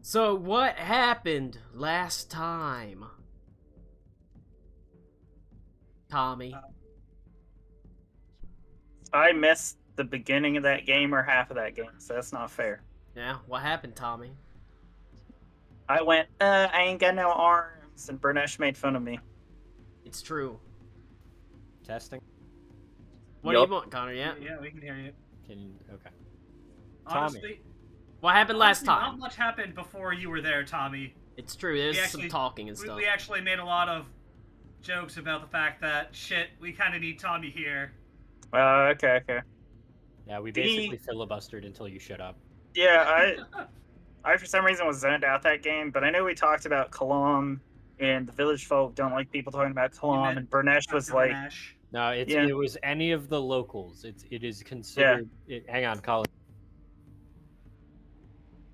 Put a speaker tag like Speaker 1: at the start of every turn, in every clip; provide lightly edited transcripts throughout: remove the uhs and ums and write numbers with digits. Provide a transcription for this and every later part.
Speaker 1: So what happened last time, Tommy?
Speaker 2: I missed the beginning of that game or half of that game, so that's not fair.
Speaker 1: Yeah, what happened, Tommy?
Speaker 2: I went, I ain't got no arms, and Burnesh made fun of me.
Speaker 1: It's true.
Speaker 3: Testing.
Speaker 1: What do you
Speaker 2: Yup.
Speaker 1: want, Connor? Yeah.
Speaker 4: Yeah, we can hear you.
Speaker 3: Okay.
Speaker 4: Honestly,
Speaker 1: What happened last
Speaker 4: not
Speaker 1: time?
Speaker 4: much happened before you were there, Tommy.
Speaker 1: It's true. There's
Speaker 4: We
Speaker 1: some
Speaker 4: actually-
Speaker 1: talking and stuff.
Speaker 4: We actually made a lot of jokes about the fact that, shit, we kind of need Tommy here.
Speaker 2: Okay.
Speaker 3: Yeah, we basically filibustered until you shut up.
Speaker 2: Yeah, I for some reason was zoned out that game, but I know we talked about Kalam, and the village folk don't like people talking about Kalam,
Speaker 4: meant
Speaker 2: and Burnesh was
Speaker 4: Dr.
Speaker 2: like,
Speaker 4: Nash.
Speaker 3: No,
Speaker 2: Yeah.
Speaker 3: it was any of the locals. It is considered. Hang on, Colin.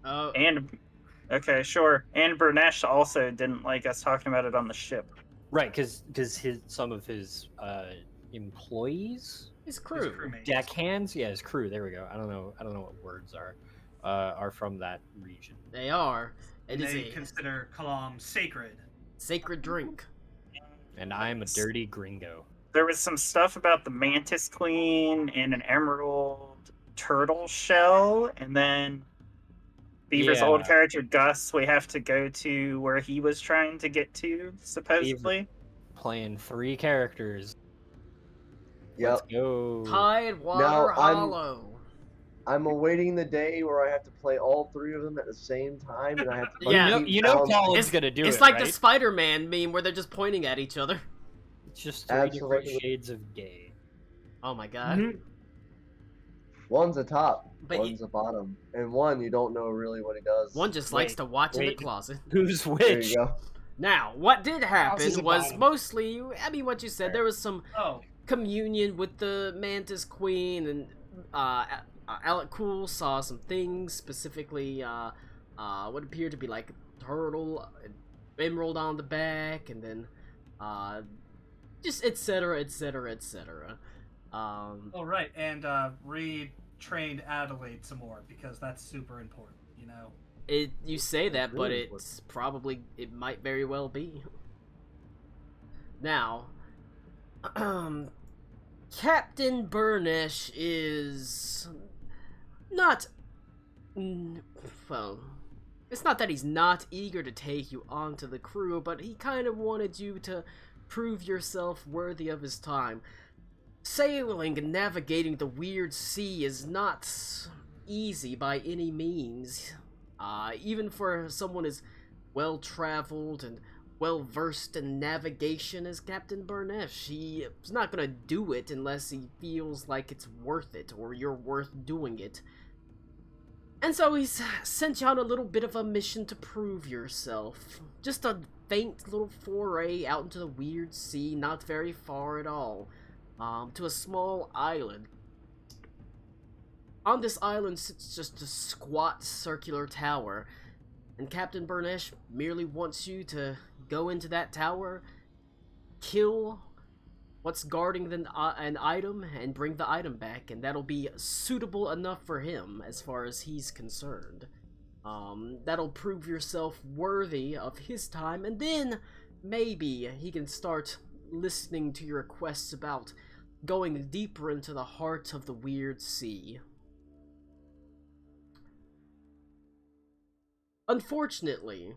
Speaker 1: Oh,
Speaker 2: and okay, sure. And Burnesh also didn't like us talking about it on the ship.
Speaker 3: Right, because some of his employees,
Speaker 1: his
Speaker 4: His
Speaker 1: crew.
Speaker 4: crewmates.
Speaker 3: deckhands, yeah, his crew. There we go. I don't know what words are from that region.
Speaker 1: They are. It
Speaker 4: And
Speaker 1: is
Speaker 4: they
Speaker 1: a
Speaker 4: consider Kalam sacred.
Speaker 1: sacred drink.
Speaker 3: And I'm a dirty gringo.
Speaker 2: There was some stuff about the Mantis Queen and an emerald turtle shell, and then Beaver's
Speaker 3: Yeah.
Speaker 2: old character Gus, we have to go to where he was trying to get to, supposedly.
Speaker 3: Playing 3 characters.
Speaker 5: Yep.
Speaker 3: Let's go.
Speaker 1: Tidewater
Speaker 5: Now,
Speaker 1: Hollow.
Speaker 5: I'm awaiting the day where I have to play all 3 of them at the same time, and I have to.
Speaker 1: Yeah.
Speaker 5: keep
Speaker 3: You know
Speaker 5: balance-
Speaker 3: Colin's gonna do
Speaker 1: It's
Speaker 3: it,
Speaker 1: like
Speaker 3: right?
Speaker 1: the Spider-Man meme where they're just pointing at each other.
Speaker 3: It's just 3
Speaker 5: Absolutely.
Speaker 3: different shades of gay.
Speaker 1: Oh my god.
Speaker 4: Mhm.
Speaker 5: One's a top,
Speaker 1: But
Speaker 5: one's a bottom, and one you don't know really what he does.
Speaker 1: one just likes
Speaker 3: Wait,
Speaker 1: to watch in the
Speaker 3: wait.
Speaker 1: closet.
Speaker 3: Who's
Speaker 5: There
Speaker 3: which?
Speaker 5: you go.
Speaker 1: Now, what did
Speaker 6: House is
Speaker 1: happen
Speaker 6: a
Speaker 1: was
Speaker 6: bottom.
Speaker 1: mostly, I mean, what you said. There was some
Speaker 4: Oh,
Speaker 1: communion with the Mantis Queen, and Alec Cool saw some things, specifically what appeared to be like a turtle, emerald on the back, and then just etc.
Speaker 4: oh right, and retrained Adelaide some more because that's super important, you know.
Speaker 1: You say that, but
Speaker 3: really
Speaker 1: it's probably, it might very well be. Now, Captain Burnish is not, well, it's not that he's not eager to take you onto the crew, but he kind of wanted you to prove yourself worthy of his time. Sailing and navigating the weird sea is not easy by any means. Even for someone as well-traveled and well-versed in navigation as Captain Burnesh, he's not gonna do it unless he feels like it's worth it, or you're worth doing it. And so he's sent you on a little bit of a mission to prove yourself. Just a faint little foray out into the weird sea, not very far at all, to a small island. On this island sits just a squat circular tower, and Captain Burnesh merely wants you to go into that tower, kill what's guarding an item, and bring the item back, and that'll be suitable enough for him as far as he's concerned. That'll prove yourself worthy of his time, and then maybe he can start listening to your requests about going deeper into the heart of the weird sea. Unfortunately,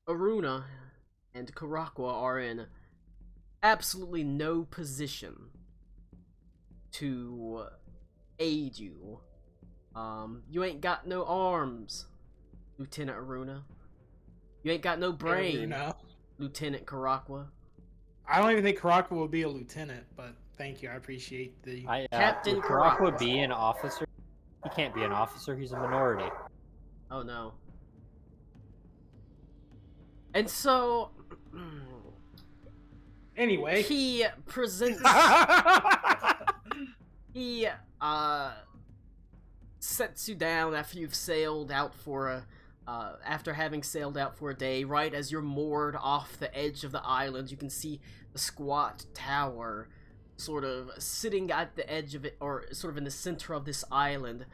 Speaker 1: Aruna and Karakwa are in absolutely no position to aid you. You ain't got no arms, Lieutenant Aruna. You ain't got no brain,
Speaker 6: No.
Speaker 1: Lieutenant Karakwa.
Speaker 6: I don't even think Karaka will be a lieutenant, but thank you. I appreciate the.
Speaker 1: Captain
Speaker 3: would Karakwa
Speaker 1: Karakwa.
Speaker 3: be an officer? He can't be an officer. He's a minority.
Speaker 1: Oh no. And so,
Speaker 6: Anyway.
Speaker 1: he presents... He, sets you down after you've sailed out for a, after having sailed out for a day. Right as you're moored off the edge of the island, you can see the squat tower sort of sitting at the edge of it, or sort of in the center of this island.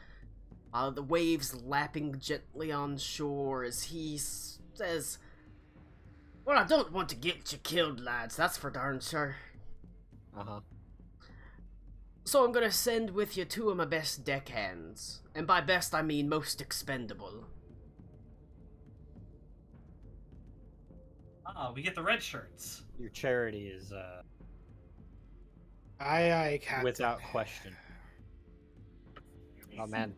Speaker 1: The waves lapping gently on shore as he says, "Well, I don't want to get you killed, lads, that's for darn sure.
Speaker 3: Uh-huh.
Speaker 1: So I'm gonna send with you two of my best deckhands. And by best, I mean most expendable.
Speaker 4: We get the red shirts.
Speaker 3: Your charity is
Speaker 6: Aye, Captain.
Speaker 3: without question. Oh man,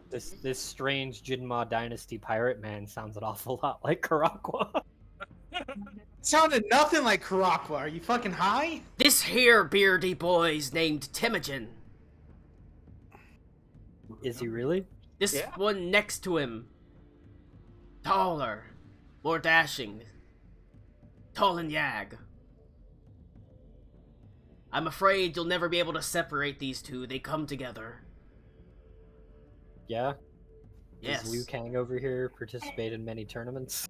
Speaker 3: this strange Jinma Dynasty pirate man sounds an awful lot like Karakwa.
Speaker 6: Sounded nothing like Karakwa. Are you fucking high?
Speaker 1: This here beardy boy's named Temujin.
Speaker 3: Is he really?
Speaker 1: This
Speaker 2: Yeah.
Speaker 1: one next to him. Taller. More dashing. Tolan Yag. I'm afraid you'll never be able to separate these two. They come together.
Speaker 3: Yeah.
Speaker 1: Yes.
Speaker 3: Does Liu Kang over here participate in many tournaments?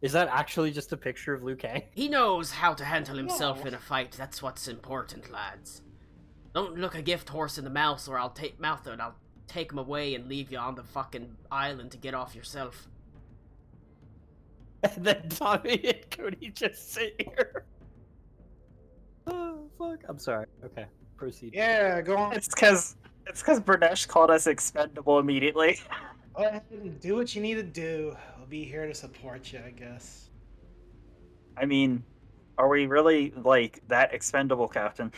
Speaker 3: Is that actually just a picture of Liu Kang?
Speaker 1: He knows how to handle himself
Speaker 6: No.
Speaker 1: in a fight. That's what's important, lads. Don't look a gift horse in the mouth, or I'll take him away and leave you on the fucking island to get off yourself.
Speaker 3: And then Tommy and Cody just sit here. Oh fuck! I'm sorry. Okay, proceed.
Speaker 6: Yeah, go on.
Speaker 2: It's because Bernesh called us expendable immediately.
Speaker 6: Go ahead and do what you need to do. I'll be here to support you, I guess.
Speaker 2: I mean, are we really like that expendable, Captain?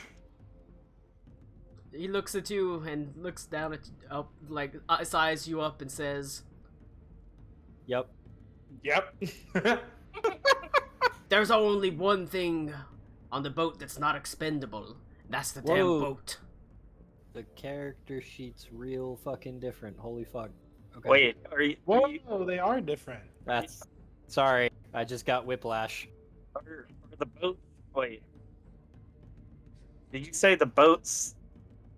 Speaker 1: He looks at you and looks down at up, like size you up and says,
Speaker 3: Yep.
Speaker 6: Yep.
Speaker 1: "There's only one thing on the boat that's not expendable. That's the damn
Speaker 3: Whoa.
Speaker 1: boat."
Speaker 3: The character sheet's real fucking different. Holy fuck. Okay.
Speaker 2: Wait, are you?
Speaker 6: Whoa, they are different.
Speaker 3: That's. Sorry, I just got whiplash.
Speaker 2: Are the boat? Wait. Did you say the boat's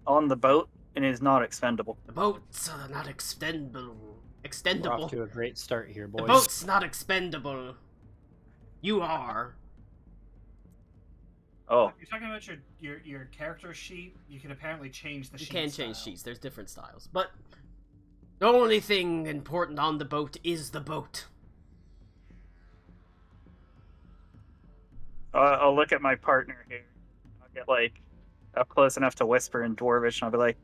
Speaker 2: on the boat and is not expendable?
Speaker 1: The boat's not extendable.
Speaker 3: We're
Speaker 1: Extendable.
Speaker 3: off to a great start here, boys.
Speaker 1: The boat's not expendable. You are.
Speaker 2: Oh,
Speaker 4: You're talking about your character sheet. You can apparently change the
Speaker 1: You
Speaker 4: sheet
Speaker 1: can change
Speaker 4: style.
Speaker 1: sheets. There's different styles, but the only thing important on the boat is the boat.
Speaker 2: I'll look at my partner here. I'll get like up close enough to whisper in Dwarvish, and I'll be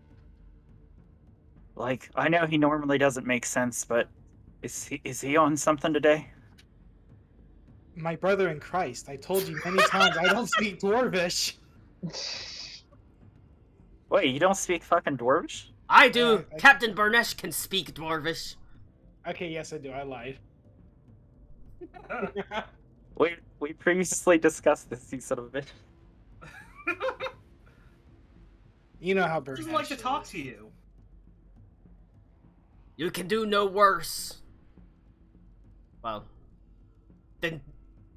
Speaker 2: like, I know he normally doesn't make sense, but is he on something today?
Speaker 6: My brother in Christ. I told you many times I don't speak Dwarvish.
Speaker 2: Wait, you don't speak fucking Dwarvish?
Speaker 1: I do.
Speaker 6: I-
Speaker 1: Captain Burnesh can speak Dwarvish.
Speaker 6: Okay, yes I do. I lied.
Speaker 2: We previously discussed this, you son of a bitch.
Speaker 6: You know how
Speaker 4: He
Speaker 6: Burnish
Speaker 4: doesn't like to
Speaker 6: is.
Speaker 4: talk to you.
Speaker 1: You can do no worse. Well, than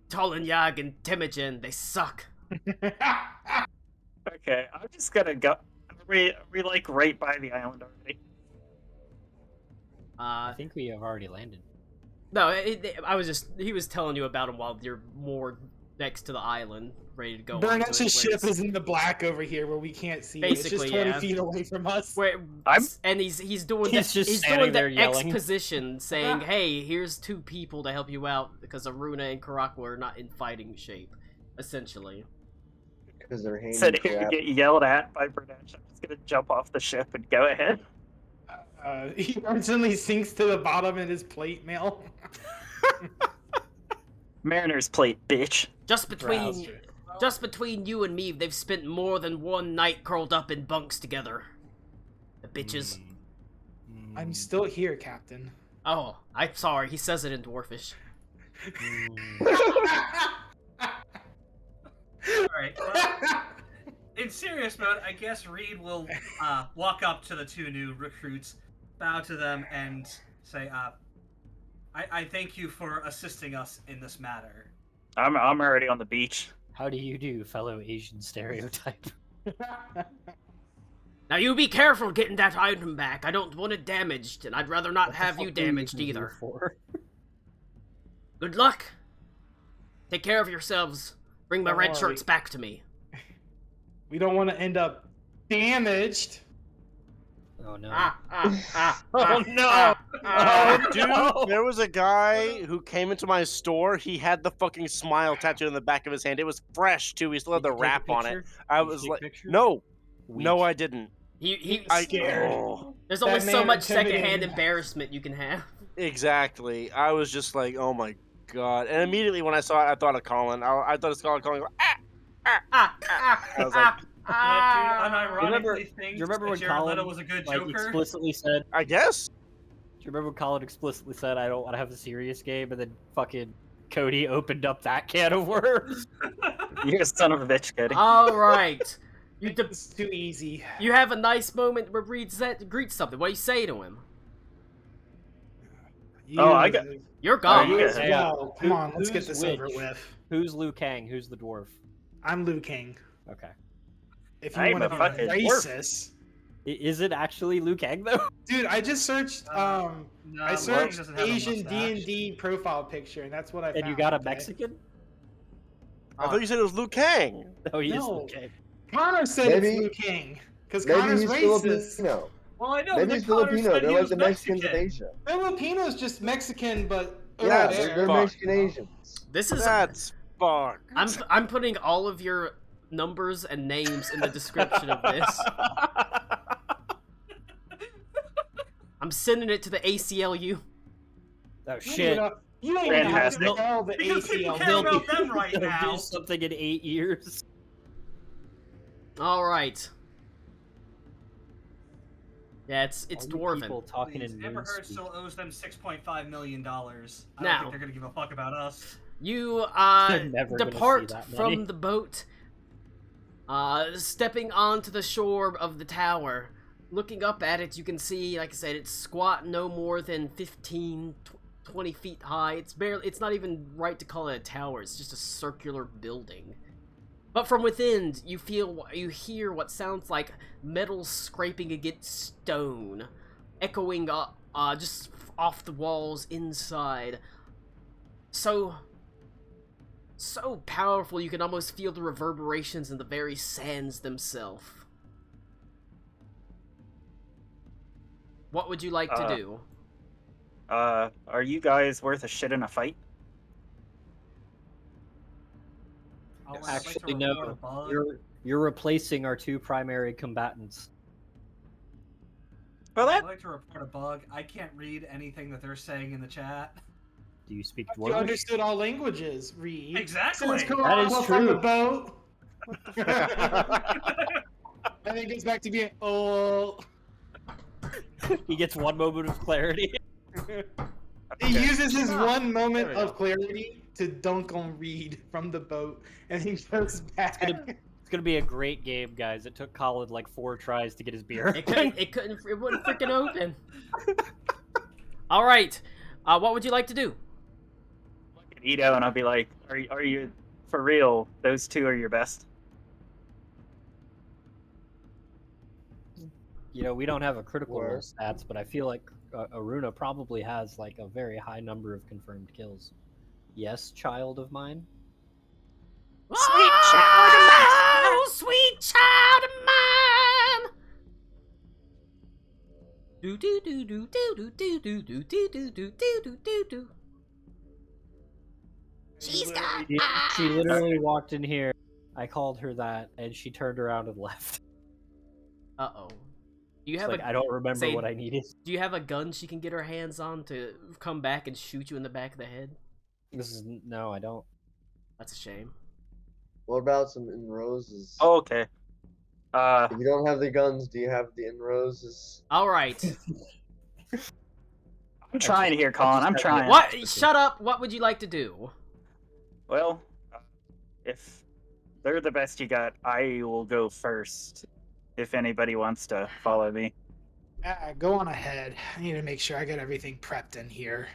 Speaker 1: Tolan Yag and Temujin. They suck.
Speaker 2: Okay, I'm just gonna go. We like right by the island already.
Speaker 3: I think we have already landed.
Speaker 1: No, he was telling you about him while you're more next to the island, ready to go. onto it,
Speaker 6: Burnish's
Speaker 1: where
Speaker 6: ship
Speaker 1: it's-
Speaker 6: is in the black over here where we can't see it. It's just
Speaker 1: Basically,
Speaker 6: 20
Speaker 1: yeah.
Speaker 6: feet away from us.
Speaker 1: Where
Speaker 2: I'm-
Speaker 1: and he's doing
Speaker 3: He's just
Speaker 1: he's
Speaker 3: standing
Speaker 1: doing
Speaker 3: there
Speaker 1: the
Speaker 3: yelling.
Speaker 1: exposition, saying, "Hey, here's two people to help you out because Aruna and Karakwa are not in fighting shape." Essentially,
Speaker 5: Because they're hanging
Speaker 2: Said here to
Speaker 5: crap.
Speaker 2: get yelled at by Bernesh. I'm just gonna jump off the ship and go ahead.
Speaker 6: He instantly sinks to the bottom in his plate mail.
Speaker 2: Mariner's plate, bitch.
Speaker 1: just between
Speaker 6: Browser.
Speaker 1: just between you and me, they've spent more than one night curled up in bunks together. The bitches.
Speaker 6: I'm still here, Captain.
Speaker 1: Oh, I'm sorry. He says it in Dwarfish.
Speaker 4: All right. Well, in serious mode, I guess Reed will walk up to the two new recruits, bow to them, and say, I thank you for assisting us in this matter.
Speaker 2: I'm already on the beach.
Speaker 3: How do you do, fellow Asian stereotype?
Speaker 1: Now you be careful getting that item back. I don't want it damaged, and I'd rather not
Speaker 3: What the
Speaker 1: have
Speaker 3: fuck
Speaker 1: you
Speaker 3: are
Speaker 1: damaged
Speaker 3: even here
Speaker 1: either.
Speaker 3: for?
Speaker 1: Good luck. Take care of yourselves. Bring my
Speaker 6: Don't
Speaker 1: red
Speaker 6: worry.
Speaker 1: shirts back to me.
Speaker 6: We don't want to end up damaged.
Speaker 3: Oh no.
Speaker 1: Oh
Speaker 3: no!
Speaker 7: Dude, there was a guy who came into my store. He had the fucking smile tattooed on the back of his hand. It was fresh too. He still had
Speaker 3: Did
Speaker 7: the
Speaker 3: you take a
Speaker 7: wrap on it.
Speaker 3: picture?
Speaker 7: I
Speaker 3: Did you
Speaker 7: was
Speaker 3: take
Speaker 7: like,
Speaker 3: pictures?
Speaker 7: no,
Speaker 3: Weak.
Speaker 7: no, I didn't.
Speaker 6: I scared.
Speaker 7: Oh,
Speaker 1: There's only
Speaker 6: That
Speaker 1: so
Speaker 6: man
Speaker 1: much secondhand
Speaker 6: intimidated.
Speaker 1: embarrassment you can have.
Speaker 7: exactly. I was just like, oh my god. And immediately when I saw it, I thought of Colin. I thought it's Colin. Going,
Speaker 1: Ah,
Speaker 7: I was like,
Speaker 4: Unironically think
Speaker 3: you remember
Speaker 4: that
Speaker 3: when
Speaker 4: Jared
Speaker 3: Colin
Speaker 4: Leto was a good
Speaker 3: like
Speaker 4: Joker?
Speaker 3: explicitly said?
Speaker 7: I guess.
Speaker 3: Do you remember when Colin explicitly said, "I don't want to have a serious game," and then fucking Cody opened up that can of worms?
Speaker 2: You're a son of a bitch, Cody.
Speaker 1: All right.
Speaker 6: It's too easy.
Speaker 1: You have a nice moment where Reed greets something. What do you say to him?
Speaker 2: Oh, I got-
Speaker 1: You're
Speaker 2: Oh,
Speaker 1: gone.
Speaker 2: you
Speaker 6: Let's
Speaker 2: got-
Speaker 6: go. Come on, let's get
Speaker 3: who's
Speaker 6: this over
Speaker 3: which?
Speaker 6: with.
Speaker 3: Who's Liu Kang? Who's the dwarf?
Speaker 6: I'm Liu King.
Speaker 3: Okay.
Speaker 6: If you
Speaker 2: I'm
Speaker 6: want
Speaker 2: a
Speaker 6: to be
Speaker 2: fucking
Speaker 6: racist,
Speaker 3: Is it actually Liu Kang though?
Speaker 6: dude, I just searched.
Speaker 4: No,
Speaker 6: I
Speaker 4: Liu Kang
Speaker 6: searched
Speaker 4: doesn't have a
Speaker 6: Asian
Speaker 4: mustache.
Speaker 6: D&D profile picture, and that's what I found.
Speaker 3: And you got a
Speaker 6: okay?
Speaker 3: Mexican?
Speaker 7: I thought you said it was Liu Kang.
Speaker 3: No, he is
Speaker 6: No.
Speaker 3: Liu Kang.
Speaker 6: Connor said
Speaker 5: Maybe-
Speaker 6: it's Liu King because
Speaker 5: Maybe
Speaker 6: Connor's
Speaker 5: he's
Speaker 6: racist.
Speaker 5: Filipino.
Speaker 4: Well, I know.
Speaker 5: Maybe
Speaker 4: but
Speaker 5: he's
Speaker 4: then Connor
Speaker 5: Filipino.
Speaker 4: said
Speaker 5: They're
Speaker 4: he
Speaker 5: like
Speaker 4: was
Speaker 5: the Mexicans of
Speaker 4: Mexican.
Speaker 5: Asia.
Speaker 6: Filipino's just Mexican, but over
Speaker 5: Yeah,
Speaker 6: there.
Speaker 5: they're
Speaker 7: Fuck.
Speaker 5: Mexican Asians.
Speaker 1: This is.
Speaker 7: That's fuck.
Speaker 1: I'm putting all of your numbers and names in the description of this. I'm sending it to the ACLU.
Speaker 3: Oh shit.
Speaker 6: You don't even have to
Speaker 2: Fantastic.
Speaker 6: tell the
Speaker 4: Because people
Speaker 6: ACL.
Speaker 4: care about them right
Speaker 3: They'll
Speaker 4: now.
Speaker 3: do something in 8 years.
Speaker 1: All right. Yeah, it's
Speaker 3: All you people
Speaker 1: dwarven.
Speaker 3: talking
Speaker 4: Please,
Speaker 3: in
Speaker 4: Amber
Speaker 3: moon
Speaker 4: Heard
Speaker 3: speak.
Speaker 4: still owes them $6.5 million. I don't
Speaker 1: Now-
Speaker 4: think they're gonna give a fuck about us.
Speaker 1: You
Speaker 3: They're never gonna
Speaker 1: depart
Speaker 3: see that
Speaker 1: from
Speaker 3: money.
Speaker 1: the boat, stepping onto the shore of the tower. Looking up at it, you can see, like I said, it's squat no more than 15, 20 feet high. It's not even right to call it a tower. It's just a circular building. But from within, you hear what sounds like metal scraping against stone, echoing just off the walls inside. So powerful you can almost feel the reverberations in the very sands themselves. What would you like to do?
Speaker 2: Are you guys worth a shit in a fight?
Speaker 4: I'd like to
Speaker 3: Actually,
Speaker 4: report
Speaker 3: no.
Speaker 4: a bug.
Speaker 3: You're replacing our two primary combatants.
Speaker 2: Well,
Speaker 4: I'd
Speaker 2: that
Speaker 4: like to report a bug. I can't read anything that they're saying in the chat.
Speaker 3: Do you speak
Speaker 6: You
Speaker 3: Dwarvish?
Speaker 6: understood all languages, Reed.
Speaker 4: Exactly.
Speaker 6: Since
Speaker 3: That is
Speaker 6: Koala from the
Speaker 3: true.
Speaker 6: boat. And then it goes back to being
Speaker 3: He gets one moment of clarity.
Speaker 6: He uses his one moment
Speaker 7: There we
Speaker 6: of clarity to dunk on Reed from the boat, and he goes back.
Speaker 3: It's gonna be a great game, guys. It took Colin like 4 tries to get his beer.
Speaker 1: It wouldn't freaking open. All right, what would you like to do?
Speaker 2: Ito, and I'll be like, are you for real? Those two are your best.
Speaker 3: You know, we don't have a critical
Speaker 5: Where?
Speaker 3: role stats, but I feel like Aruna probably has like a very high number of confirmed kills. Yes, child of mine.
Speaker 1: Sweet child of mine! Oh, sweet child of mine! Do do do do do do do do do do do do do do do. She's got
Speaker 3: She literally walked in here. I called her that, and she turned around and left.
Speaker 1: Uh-oh. Do you
Speaker 3: It's
Speaker 1: have
Speaker 3: like,
Speaker 1: a
Speaker 3: I don't remember
Speaker 1: say-
Speaker 3: what I needed.
Speaker 1: Do you have a gun she can get her hands on to come back and shoot you in the back of the head?
Speaker 3: No, I don't.
Speaker 1: That's a shame.
Speaker 5: What about some in roses?
Speaker 2: Oh, okay.
Speaker 5: If you don't have the guns, do you have the in roses?
Speaker 1: All right.
Speaker 2: I'm trying here, Colin. I'm trying.
Speaker 1: What? Shut up. What would you like to do?
Speaker 2: Well, if they're the best you got, I will go first. If anybody wants to follow me.
Speaker 6: Go on ahead. I need to make sure I get everything prepped in here.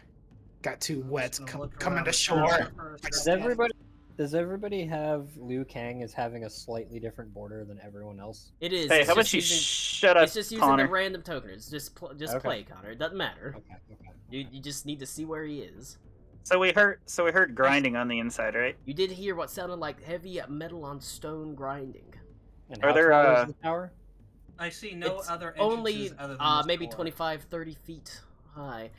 Speaker 6: Got 2 wets
Speaker 4: Just gonna look
Speaker 6: coming
Speaker 4: around
Speaker 6: to
Speaker 4: the
Speaker 6: shore.
Speaker 4: corner for a second.
Speaker 3: Does everybody have Liu Kang as having a slightly different border than everyone else?
Speaker 1: It is.
Speaker 2: Hey,
Speaker 1: it's
Speaker 2: how about
Speaker 1: just
Speaker 2: you
Speaker 1: using,
Speaker 2: shut up,
Speaker 1: It's just using
Speaker 2: Connor?
Speaker 1: the random tokeners. Just
Speaker 3: Okay.
Speaker 1: play, Connor. It doesn't matter.
Speaker 3: Okay, okay.
Speaker 1: You just need to see where he is.
Speaker 2: So we heard grinding on the inside, right?
Speaker 1: You did hear what sounded like heavy metal on stone grinding.
Speaker 3: And
Speaker 2: Are
Speaker 3: how
Speaker 2: there,
Speaker 3: tall is the tower?
Speaker 4: I see no
Speaker 1: It's
Speaker 4: other entrances
Speaker 1: only
Speaker 4: other than this
Speaker 1: maybe
Speaker 4: door.
Speaker 1: 25, 30 feet high.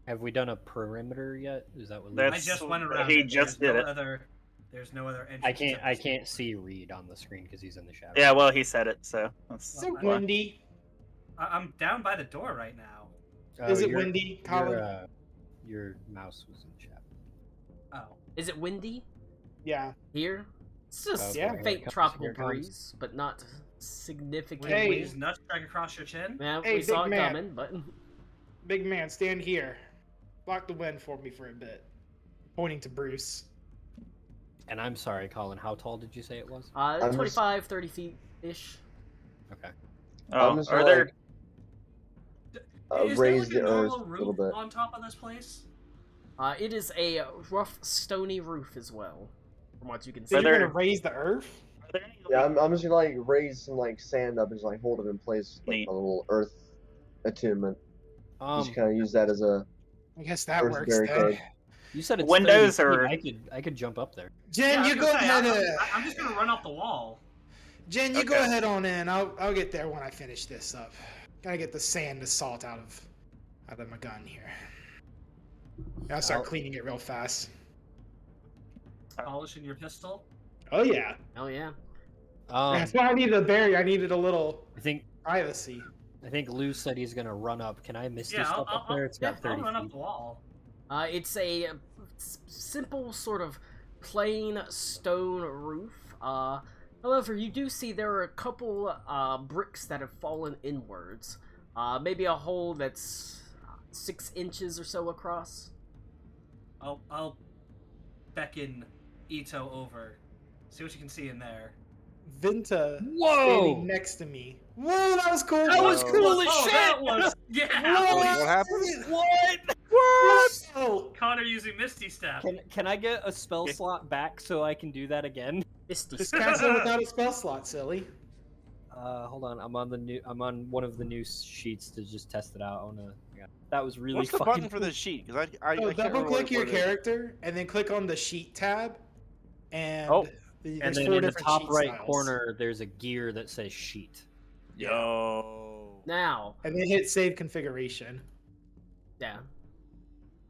Speaker 3: Have we done a perimeter yet? Is that what?
Speaker 4: I
Speaker 2: That's-
Speaker 4: just went around.
Speaker 2: he
Speaker 4: it.
Speaker 2: just
Speaker 4: There's
Speaker 2: did
Speaker 4: no
Speaker 2: it.
Speaker 4: Other, there's no other entrance.
Speaker 3: I can't see Reed on the screen because he's in the shadow.
Speaker 2: Yeah, well, he said it, so that's
Speaker 6: Is it
Speaker 2: why.
Speaker 6: windy?
Speaker 4: I'm down by the door right now.
Speaker 6: Is it windy, Colin?
Speaker 3: Your mouse was in the shadow.
Speaker 4: Oh.
Speaker 1: Is it windy
Speaker 6: Yeah.
Speaker 1: here? It's just
Speaker 6: Yeah.
Speaker 1: a
Speaker 3: Here it
Speaker 1: faint
Speaker 3: comes,
Speaker 1: tropical
Speaker 3: here it comes.
Speaker 1: breeze, but not significant.
Speaker 6: Hey.
Speaker 4: Please, nuts drag across your chin.
Speaker 1: Yeah,
Speaker 6: Hey,
Speaker 1: we saw it
Speaker 6: big man.
Speaker 1: coming, but
Speaker 6: Big man, stand here. Block the wind for me for a bit. Pointing to Bruce.
Speaker 3: And I'm sorry, Colin. How tall did you say it was?
Speaker 5: I'm just-
Speaker 1: 25, 30 feet ish.
Speaker 3: Okay.
Speaker 2: Oh,
Speaker 5: I'm just
Speaker 2: are
Speaker 5: gonna,
Speaker 2: there?
Speaker 4: Is
Speaker 5: raise
Speaker 4: there
Speaker 5: the
Speaker 4: like a
Speaker 5: earth
Speaker 4: normal
Speaker 5: a
Speaker 4: roof
Speaker 5: little bit.
Speaker 4: on top of this place?
Speaker 1: It is a rough, stony roof as well, from what you can
Speaker 6: So
Speaker 1: see.
Speaker 6: you're
Speaker 2: there-
Speaker 6: gonna raise the earth?
Speaker 2: Are there any,
Speaker 5: Yeah,
Speaker 2: like,
Speaker 5: I'm just gonna like raise some like sand up and just like hold it in place, like
Speaker 2: Neat.
Speaker 5: a little earth attunement.
Speaker 3: Um,
Speaker 5: Just kind of use that as a
Speaker 6: I guess that
Speaker 5: Earth
Speaker 6: works
Speaker 5: barricade.
Speaker 6: then.
Speaker 3: you said it's
Speaker 2: Windows
Speaker 3: 30 feet.
Speaker 2: or-
Speaker 3: I could jump up there.
Speaker 6: Jen,
Speaker 4: Yeah, I
Speaker 6: you
Speaker 4: was
Speaker 6: go
Speaker 4: gonna say,
Speaker 6: ahead.
Speaker 4: I'm just gonna run off the wall.
Speaker 6: Jen, you go
Speaker 2: Okay.
Speaker 6: ahead on in. I'll get there when I finish this up. Gotta get the sand, the salt out of my gun here. I'll start
Speaker 3: I'll-
Speaker 6: cleaning it real fast.
Speaker 4: Polishing your pistol.
Speaker 6: Oh yeah.
Speaker 1: Oh yeah.
Speaker 6: That's why I needed a barrier. I needed a little
Speaker 3: I think
Speaker 6: privacy.
Speaker 3: Lou said he's gonna run up. Can I misty
Speaker 4: Yeah,
Speaker 3: step up there? It's got
Speaker 4: I'll
Speaker 3: 30
Speaker 4: run up
Speaker 3: feet.
Speaker 4: the wall.
Speaker 1: It's a simple sort of plain stone roof. However, you do see there are a couple bricks that have fallen inwards. Maybe a hole that's 6 inches or so across.
Speaker 4: I'll beckon Ito over. See what you can see in there.
Speaker 6: Vinta
Speaker 3: Whoa!
Speaker 6: standing next to me. Whoa, that was cool.
Speaker 3: That was
Speaker 7: Whoa.
Speaker 3: cool as
Speaker 4: Oh,
Speaker 3: shit!
Speaker 4: that was yeah.
Speaker 6: Whoa,
Speaker 7: What happened?
Speaker 3: What?
Speaker 6: Whoa.
Speaker 4: Connor using Misty Step.
Speaker 3: Can I get a spell slot back so I can do that again?
Speaker 1: Misty.
Speaker 6: Just cast it without a spell slot, silly.
Speaker 3: Hold on. I'm on one of the new sheets to just test it out. Yeah. That was really
Speaker 7: What's the
Speaker 3: fucking
Speaker 7: button for
Speaker 3: cool.
Speaker 7: this sheet? Because I
Speaker 6: So
Speaker 7: can't
Speaker 6: double
Speaker 7: remember
Speaker 6: click your
Speaker 7: what it is.
Speaker 6: character and then click on the sheet tab. And
Speaker 3: Oh,
Speaker 6: there's
Speaker 3: And then
Speaker 6: 4
Speaker 3: in the
Speaker 6: different
Speaker 3: top
Speaker 6: sheet
Speaker 3: right
Speaker 6: styles.
Speaker 3: corner, there's a gear that says sheet.
Speaker 7: Yo.
Speaker 1: Now,
Speaker 6: And then hit save configuration.
Speaker 1: yeah.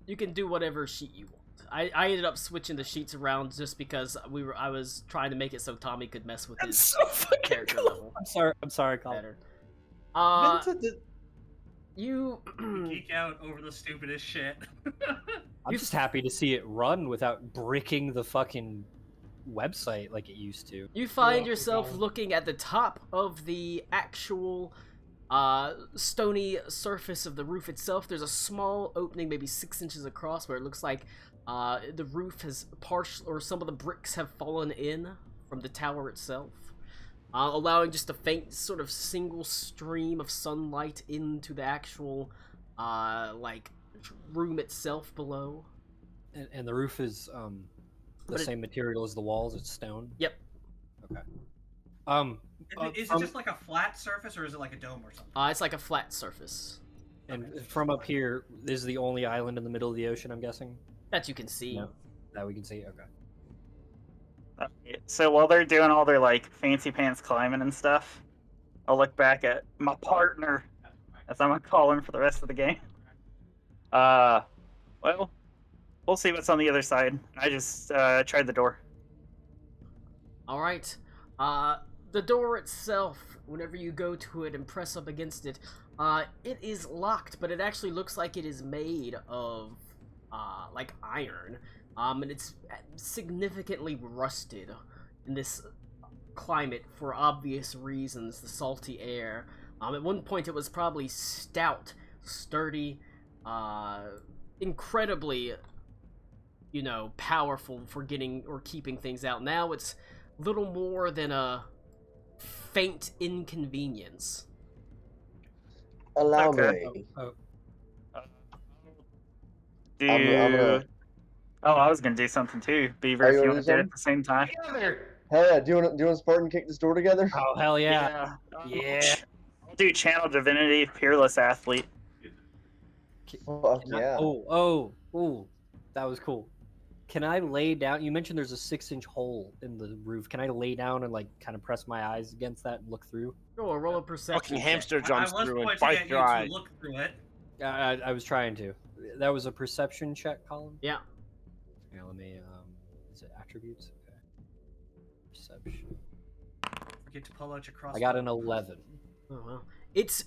Speaker 1: You can do whatever sheet you want. I ended up switching the sheets around just because I was trying to make it so Tommy could mess with his
Speaker 3: so fucking
Speaker 1: character
Speaker 3: cool.
Speaker 1: level
Speaker 3: I'm sorry, Colin.
Speaker 1: better.
Speaker 6: Vinta did-
Speaker 1: You
Speaker 4: Geek out over the stupidest shit.
Speaker 3: I'm just happy to see it run without bricking the fucking website like it used to.
Speaker 1: You find
Speaker 6: welcome,
Speaker 1: yourself
Speaker 6: Colin.
Speaker 1: looking at the top of the actual stony surface of the roof itself. There's a small opening, maybe 6 inches across, where it looks like the roof has or some of the bricks have fallen in from the tower itself, allowing just a faint sort of single stream of sunlight into the actual room itself below.
Speaker 3: And the roof is the
Speaker 1: But it-
Speaker 3: same material as the walls. It's stone.
Speaker 1: Yep.
Speaker 3: Okay.
Speaker 4: Is it just like a flat surface or is it like a dome or something?
Speaker 1: It's like a flat surface
Speaker 3: And from up here, this is the only island in the middle of the ocean. I'm guessing
Speaker 1: that you can see.
Speaker 3: No. that we can see. Okay.
Speaker 2: So while they're doing all their like fancy pants climbing and stuff, I'll look back at my partner, as I'm gonna call him for the rest of the game. Well, we'll see what's on the other side. I just tried the door.
Speaker 1: All right. The door itself, whenever you go to it and press up against it, it is locked, but it actually looks like it is made of, like iron. And it's significantly rusted in this climate for obvious reasons, the salty air. At one point it was probably stout, sturdy, incredibly, powerful for getting or keeping things out. Now it's little more than a faint inconvenience.
Speaker 5: allow
Speaker 2: Okay.
Speaker 5: me.
Speaker 2: Do
Speaker 5: I'm gonna-
Speaker 2: Oh, I was gonna do something too, Beaver.
Speaker 5: Are
Speaker 2: If
Speaker 5: you
Speaker 2: you
Speaker 5: gonna
Speaker 2: want
Speaker 5: do
Speaker 2: to do it at the same time.
Speaker 6: Together.
Speaker 5: Hell yeah, do you want to Spartan kick this door together?
Speaker 3: Oh hell yeah!
Speaker 2: Yeah. I'll do Channel Divinity, Peerless Athlete.
Speaker 5: Fuck yeah.
Speaker 3: Oh, that was cool. Can I lay down? You mentioned there's a 6-inch hole in the roof. Can I lay down and like kind of press my eyes against that and look through?
Speaker 1: Roll a perception.
Speaker 7: Fucking
Speaker 1: check.
Speaker 7: hamster jumps
Speaker 4: I was
Speaker 7: through and
Speaker 4: pointing
Speaker 7: bites
Speaker 4: at you
Speaker 7: your
Speaker 4: to
Speaker 7: eye.
Speaker 4: look through it.
Speaker 3: I was trying to. That was a perception check, Colin.
Speaker 1: Yeah.
Speaker 3: Yeah, let me. Is it attributes? Okay. Perception.
Speaker 4: Forget to pull out your crossbow.
Speaker 3: I got an 11.
Speaker 1: Oh well. It's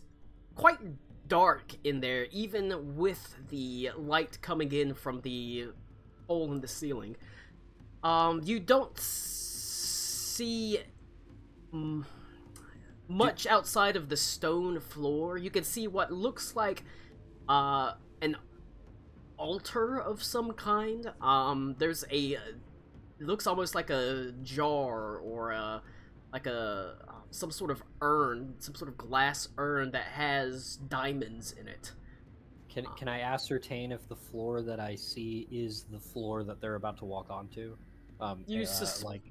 Speaker 1: quite dark in there, even with the light coming in from the hole in the ceiling. You don't see much outside of the stone floor. You can see what looks like an altar of some kind. There's a it looks almost like a jar or some sort of urn, some sort of glass urn that has diamonds in it.
Speaker 3: Can I ascertain if the floor that I see is the floor that they're about to walk onto?
Speaker 1: You suspect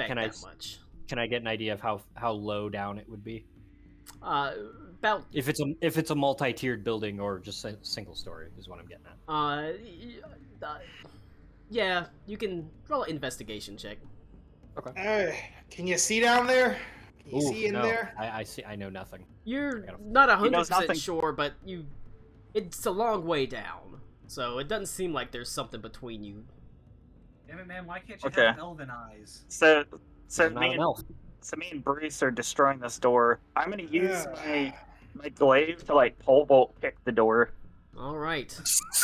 Speaker 3: can I
Speaker 1: that much.
Speaker 3: Can I get an idea of how low down it would be?
Speaker 1: About
Speaker 3: If it's a multi-tiered building or just a single story is what I'm getting at.
Speaker 1: Yeah, you can roll an investigation check.
Speaker 6: Can you see down there? Can you
Speaker 3: Ooh,
Speaker 6: see in
Speaker 3: no,
Speaker 6: there?
Speaker 3: I see. I know nothing.
Speaker 1: You're
Speaker 3: gotta-
Speaker 1: not
Speaker 2: He knows
Speaker 1: 100%
Speaker 2: nothing.
Speaker 1: sure, but it's a long way down, so it doesn't seem like there's something between you.
Speaker 4: Damn it, man! Why can't you
Speaker 2: Okay.
Speaker 4: have elven eyes?
Speaker 2: So
Speaker 3: I'm not an elf.
Speaker 2: me and Bruce are destroying this door. I'm gonna use
Speaker 6: Ugh.
Speaker 2: my glaive to like pole vault kick the door.
Speaker 1: All right.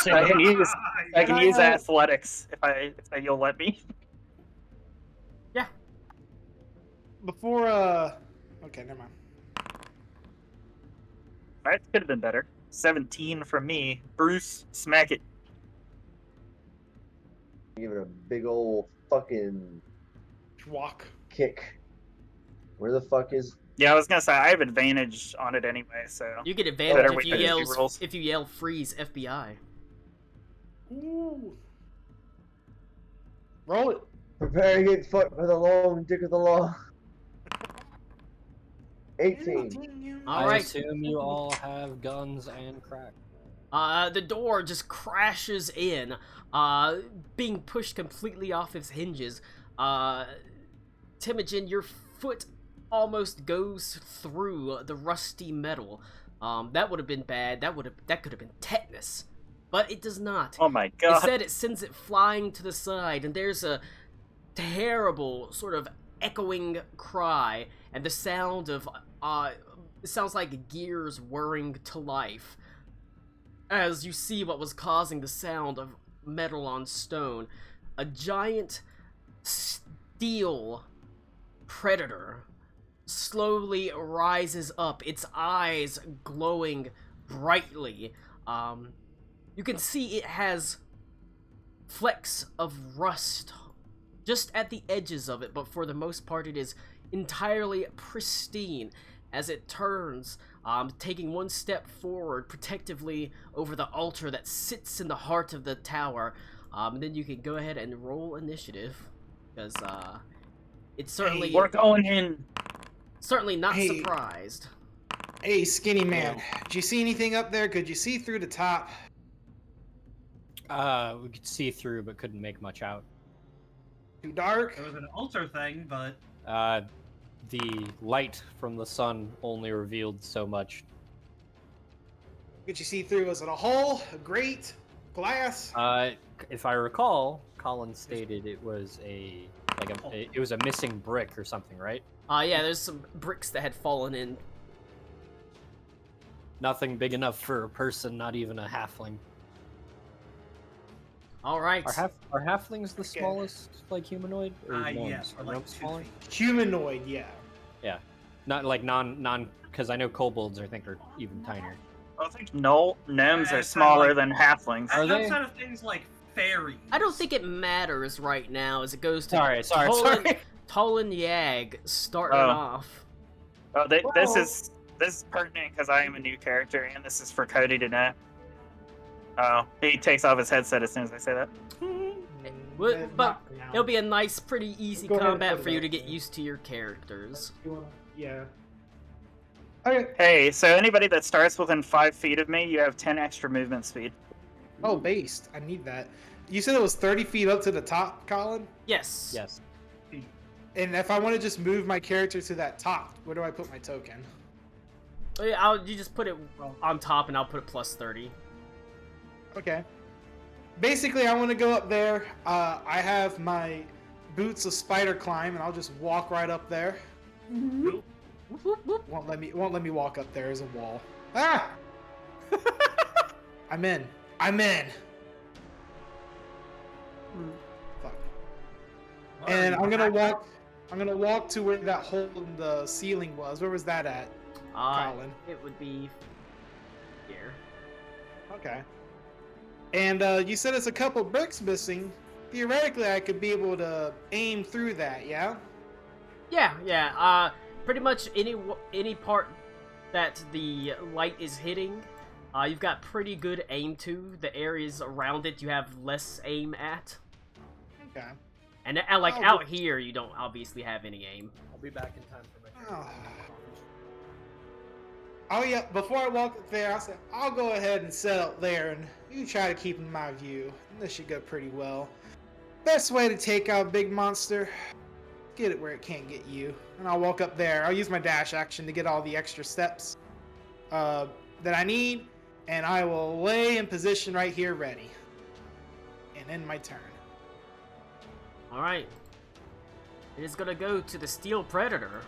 Speaker 2: I can use
Speaker 6: Can I
Speaker 2: use
Speaker 6: have-
Speaker 2: athletics if you'll let me.
Speaker 6: Before okay, never mind.
Speaker 2: That could have been better. 17 from me. Bruce, smack it.
Speaker 5: Give it a big old fucking
Speaker 6: Walk.
Speaker 5: kick. Where the fuck is?
Speaker 2: Yeah, I was gonna say I have advantage on it anyway, so
Speaker 1: You get
Speaker 2: Better
Speaker 1: advantage
Speaker 2: wait for the rolls.
Speaker 1: if you yell freeze FBI.
Speaker 6: Ooh. Roll it.
Speaker 5: Prepare to get fucked by the long dick of the law. 18.
Speaker 1: All
Speaker 3: I
Speaker 1: right.
Speaker 3: assume you all have guns and crack.
Speaker 1: The door just crashes in, being pushed completely off its hinges. Temujin, your foot almost goes through the rusty metal. That would have been bad. That could have been tetanus, but it does not.
Speaker 2: oh my god.
Speaker 1: Instead, it sends it flying to the side, and there's a terrible sort of echoing cry, and the sound of it sounds like gears whirring to life. As you see what was causing the sound of metal on stone, a giant steel predator slowly rises up, its eyes glowing brightly. You can see it has flecks of rust just at the edges of it, but for the most part it is entirely pristine as it turns, taking one step forward protectively over the altar that sits in the heart of the tower. And then you can go ahead and roll initiative, because it's certainly
Speaker 2: We're going in.
Speaker 1: certainly not
Speaker 6: Hey.
Speaker 1: surprised.
Speaker 6: Hey, skinny man. Did you see anything up there? Could you see through the top?
Speaker 3: We could see through, but couldn't make much out.
Speaker 6: Too dark?
Speaker 4: There was an altar thing, but
Speaker 3: The light from the sun only revealed so much.
Speaker 6: Could you see through? Was it a hole? A grate? Glass?
Speaker 3: If I recall, Colin stated it was it was a missing brick or something, right?
Speaker 1: Yeah, there's some bricks that had fallen in.
Speaker 3: Nothing big enough for a person, not even a halfling.
Speaker 1: All right.
Speaker 3: Are halflings the
Speaker 6: Okay.
Speaker 3: smallest, like, humanoid? Or
Speaker 4: yes,
Speaker 3: gnomes?
Speaker 4: or
Speaker 3: Are
Speaker 4: like
Speaker 3: gnomes
Speaker 4: 2
Speaker 3: smaller?
Speaker 4: feet.
Speaker 6: Humanoid, yeah.
Speaker 3: Not like non because I know kobolds I think are even tinier.
Speaker 2: I think gnomes
Speaker 4: Yeah,
Speaker 2: are
Speaker 4: it's kinda
Speaker 2: smaller
Speaker 4: like-
Speaker 2: than halflings.
Speaker 3: Are they?
Speaker 4: Outside of things like fairies.
Speaker 1: I don't think it matters right now as it goes to
Speaker 3: Sorry.
Speaker 1: Tolan Yag starting
Speaker 2: Oh.
Speaker 1: off.
Speaker 2: Oh, this
Speaker 6: Well-
Speaker 2: is pertinent because I am a new character, and this is for Cody to know. Oh, he takes off his headset as soon as I say that.
Speaker 1: But it'll be a nice, pretty easy
Speaker 6: Go ahead and
Speaker 1: combat
Speaker 6: put
Speaker 1: for
Speaker 6: it
Speaker 1: you
Speaker 6: up,
Speaker 1: to get
Speaker 6: yeah.
Speaker 1: used to your characters.
Speaker 6: Yeah. Okay.
Speaker 2: Hey, so anybody that starts within 5 feet of me, you have 10 extra movement speed.
Speaker 6: Oh, based. I need that. You said it was 30 feet up to the top, Colin?
Speaker 1: Yes.
Speaker 3: Yes.
Speaker 6: And if I want to just move my character to that top, where do I put my token?
Speaker 1: Oh, yeah, you just put it on top, and I'll put it plus 30.
Speaker 6: Okay. Basically, I want to go up there. I have my boots of spider climb, and I'll just walk right up there.
Speaker 1: Whoop, whoop.
Speaker 6: Won't let me walk up there as a wall. Ah! I'm in. Fuck. And I'm gonna walk to where that hole in the ceiling was. Where was that at, Colin?
Speaker 1: It would be here.
Speaker 6: Okay. And you said it's a couple bricks missing. Theoretically, I could be able to aim through that, yeah?
Speaker 1: Yeah. Pretty much any part that the light is hitting, you've got pretty good aim to. The areas around it, you have less aim at.
Speaker 6: Okay.
Speaker 1: And like out here, you don't obviously have any aim.
Speaker 3: I'll be back in time for my.
Speaker 6: Oh yeah, before I walk up there, I said, I'll go ahead and set up there, and you try to keep in my view. This should go pretty well. Best way to take out a big monster, get it where it can't get you. And I'll walk up there. I'll use my dash action to get all the extra steps that I need, and I will lay in position right here ready. And end my turn.
Speaker 1: Alright. It is gonna go to the Steel Predator.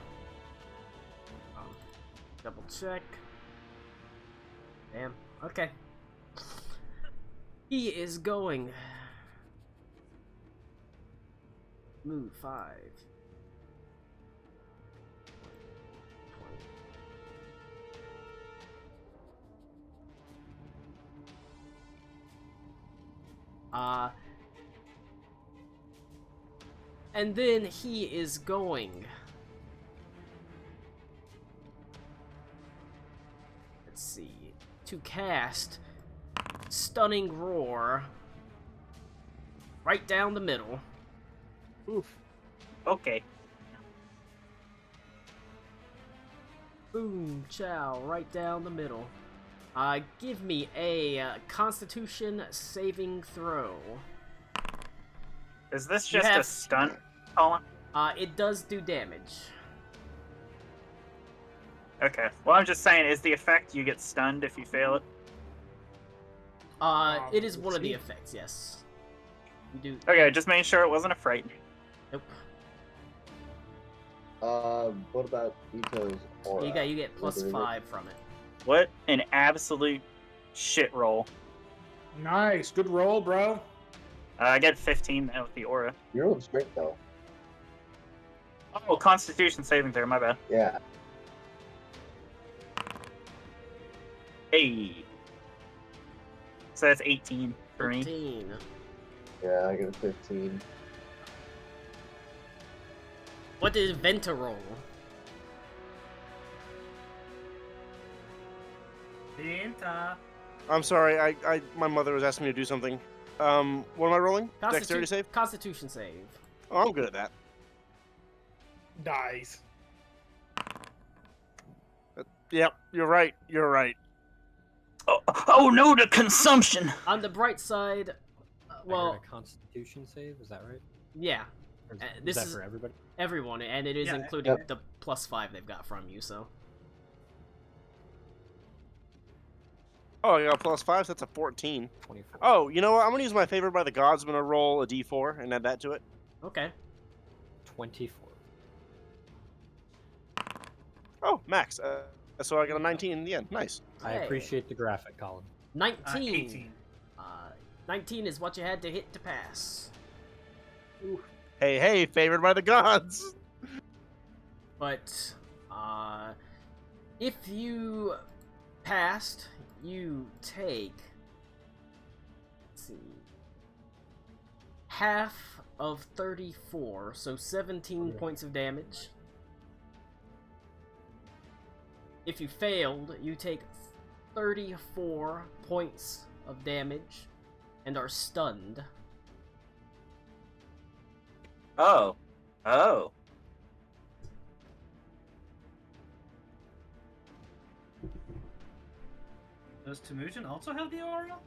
Speaker 1: Double check. Damn. Okay. He is going. Move 5. 20. And then he is going. Let's see. To cast Stunning Roar right down the middle.
Speaker 6: Oof.
Speaker 2: Okay.
Speaker 1: Boom, chow, right down the middle. Give me a Constitution saving throw.
Speaker 2: Is this
Speaker 1: You
Speaker 2: just
Speaker 1: have-
Speaker 2: a stunt, Colin?
Speaker 1: It does do damage.
Speaker 2: Okay. Well, I'm just saying, is the effect you get stunned if you fail it?
Speaker 1: It is one of the
Speaker 6: see.
Speaker 1: effects, yes. You do.
Speaker 2: Okay, just making sure it wasn't a fright.
Speaker 1: Nope.
Speaker 5: What about Ito's aura?
Speaker 1: You get plus
Speaker 5: Whether it-
Speaker 1: 5 from it.
Speaker 2: What an absolute shit roll.
Speaker 6: Nice. Good roll, bro.
Speaker 2: I get 15 with the aura.
Speaker 5: You're on strength though.
Speaker 2: Oh, Constitution saving throw, my bad.
Speaker 5: Yeah.
Speaker 2: Hey. So that's 18 for me.
Speaker 1: 15.
Speaker 5: Yeah, I get a 15.
Speaker 1: What did Venta roll?
Speaker 4: Venta.
Speaker 7: I'm sorry, my mother was asking me to do something. What am I rolling? Dexterity save?
Speaker 1: Constitution save.
Speaker 7: Oh, I'm good at that.
Speaker 6: Dies.
Speaker 7: Yep, you're right. You're right.
Speaker 2: Oh no, the consumption!
Speaker 1: On the bright side,
Speaker 3: I
Speaker 1: well,
Speaker 3: heard a Constitution save. Is that right?
Speaker 1: yeah,
Speaker 3: Or is,
Speaker 1: this
Speaker 3: is that
Speaker 1: is-
Speaker 3: for everybody?
Speaker 1: everyone, and it is
Speaker 4: Yeah.
Speaker 1: including
Speaker 5: Yep.
Speaker 1: the plus 5 they've got from you, so.
Speaker 7: Oh, I got a plus 5, so that's a 14.
Speaker 3: 24.
Speaker 7: Oh, you know what? I'm gonna use my favorite by the gods. I'm gonna roll a d4 and add that to it.
Speaker 1: Okay.
Speaker 3: 24.
Speaker 7: Oh, max. So I got a 19 in the end. Nice.
Speaker 3: I
Speaker 1: Hey.
Speaker 3: appreciate the graphic, Colin.
Speaker 1: 19.
Speaker 4: 18.
Speaker 1: 19 is what you had to hit to pass.
Speaker 7: Hey, hey, favored by the gods.
Speaker 1: But, if you passed, you take, let's see, half of 34, so 17
Speaker 3: Okay.
Speaker 1: points of damage. If you failed, you take 34 points of damage and are stunned.
Speaker 2: Oh. Oh.
Speaker 4: Does Temujin also have the aura?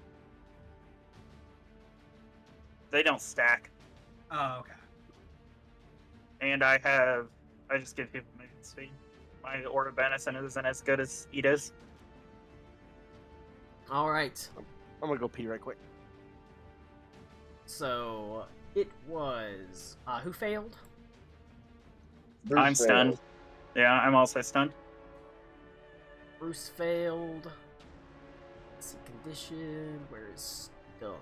Speaker 2: they don't stack.
Speaker 4: Oh, okay.
Speaker 2: And I just give people movement speed. My Order Benison isn't as good as Ida's.
Speaker 1: Alright,
Speaker 7: I'm gonna go pee right quick.
Speaker 1: so it was. Who failed?
Speaker 5: Bruce
Speaker 2: I'm stunned.
Speaker 5: failed.
Speaker 2: Yeah, I'm also stunned.
Speaker 1: Bruce failed. Let's see, condition. Where is stun?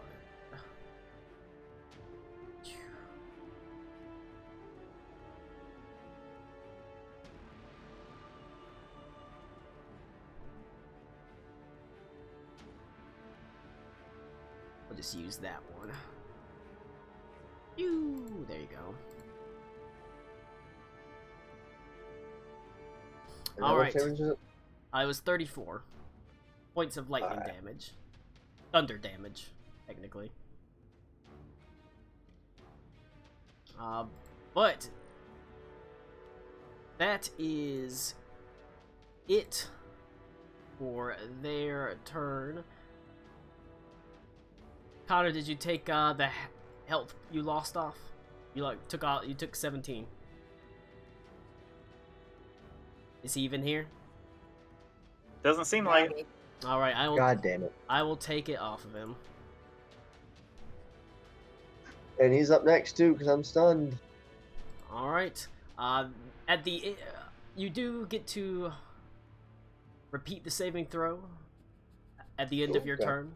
Speaker 1: I'll just use that one. Ew, there you go.
Speaker 5: And how much
Speaker 1: Alright.
Speaker 5: damage is it?
Speaker 1: I was 34 points of lightning
Speaker 5: Alright.
Speaker 1: damage. Thunder damage, technically. But that is it for their turn. Connor, did you take the health you lost off? You took 17. Is he even here?
Speaker 2: Doesn't seem like it.
Speaker 1: All right,
Speaker 5: God damn it.
Speaker 1: I will take it off of him.
Speaker 5: And he's up next too, because I'm stunned.
Speaker 1: All right. At the you do get to repeat the saving throw at the end of your
Speaker 5: Okay.
Speaker 1: turn.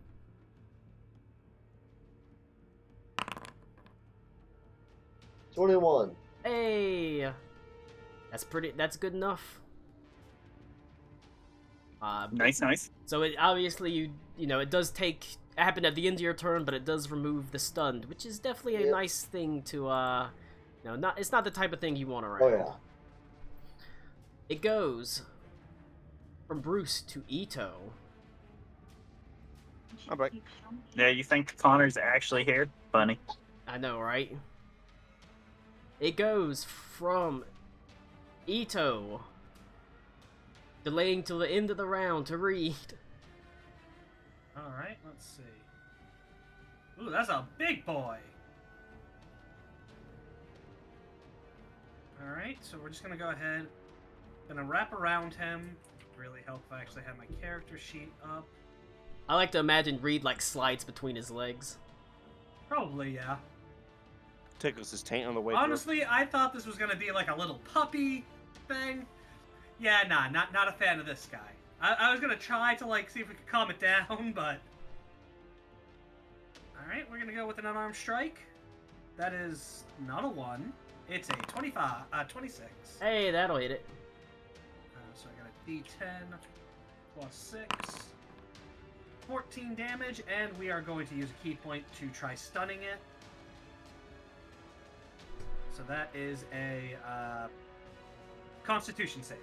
Speaker 5: $21.
Speaker 1: Hey, that's good enough.
Speaker 2: Nice.
Speaker 1: So it obviously it does happen at the end of your turn, but it does remove the stunned, which is definitely a
Speaker 5: Yep.
Speaker 1: nice thing to it's not the type of thing you want around.
Speaker 5: Oh yeah.
Speaker 1: It goes from Bruce to Ito.
Speaker 7: I'm back.
Speaker 2: Yeah, you think Connor's actually here? Funny.
Speaker 1: I know, right? It goes from Ito, delaying till the end of the round to Reed.
Speaker 4: Alright, let's see. Ooh, that's a big boy! Alright, so we're just gonna go ahead. Gonna wrap around him. Really help if I actually have my character sheet up.
Speaker 1: I like to imagine Reed like slides between his legs.
Speaker 4: Probably, yeah.
Speaker 7: Tickles his taint on the way
Speaker 4: Honestly, I thought this was gonna be like a little puppy thing. Yeah, nah, not a fan of this guy. I was gonna try to like see if we could calm it down, but alright, we're gonna go with an unarmed strike. That is not a 1. It's a 26.
Speaker 1: Hey, that'll hit it.
Speaker 4: So I got a D10 plus 6. 14 damage, and we are going to use a key point to try stunning it. So that is a Constitution save.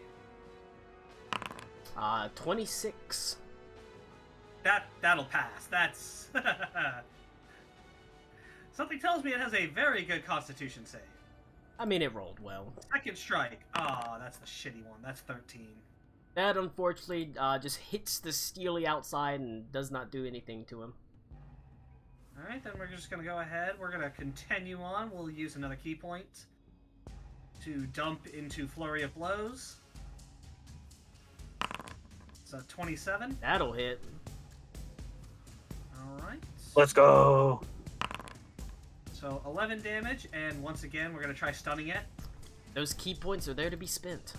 Speaker 1: 26.
Speaker 4: That'll pass. That's something tells me it has a very good Constitution save.
Speaker 1: I mean, it rolled well.
Speaker 4: Second strike. Oh, that's the shitty one. That's 13.
Speaker 1: That unfortunately just hits the steely outside and does not do anything to him.
Speaker 4: Alright, then we're just going to go ahead. We're going to continue on. We'll use another key point to dump into Flurry of Blows. So 27.
Speaker 1: That'll hit.
Speaker 4: Alright.
Speaker 2: Let's go.
Speaker 4: So 11 damage, and once again, we're going to try stunning it.
Speaker 1: Those key points are there to be spent.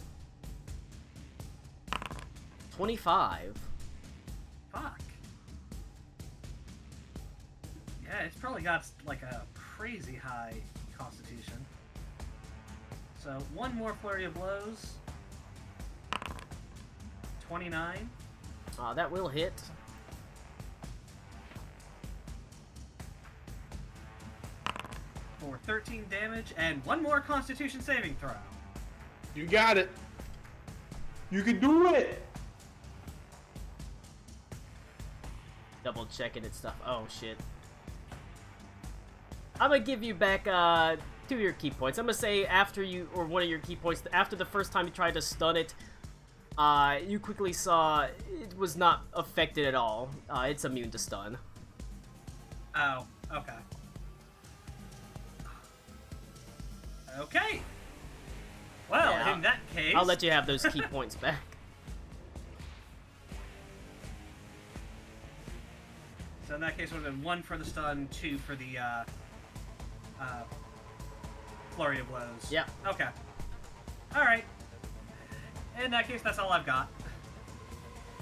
Speaker 1: 25.
Speaker 4: Fuck. Yeah, it's probably got like a crazy high Constitution. So one more Flurry of Blows. 29.
Speaker 1: That will hit.
Speaker 4: For 13 damage, and one more Constitution saving throw.
Speaker 6: You got it. You can do it.
Speaker 1: Double checking its stuff. Oh shit. I'm gonna give you back 2 of your key points. I'm gonna say after you, or one of your key points, after the first time you tried to stun it, you quickly saw it was not affected at all. It's immune to stun.
Speaker 4: Oh, okay. Okay. Well,
Speaker 1: Yeah,
Speaker 4: in that case,
Speaker 1: I'll let you have those key points back.
Speaker 4: So in that case, it would have been 1 for the stun, 2 for the flurry of blows.
Speaker 1: Yeah.
Speaker 4: Okay. All right. In that case, that's all I've got.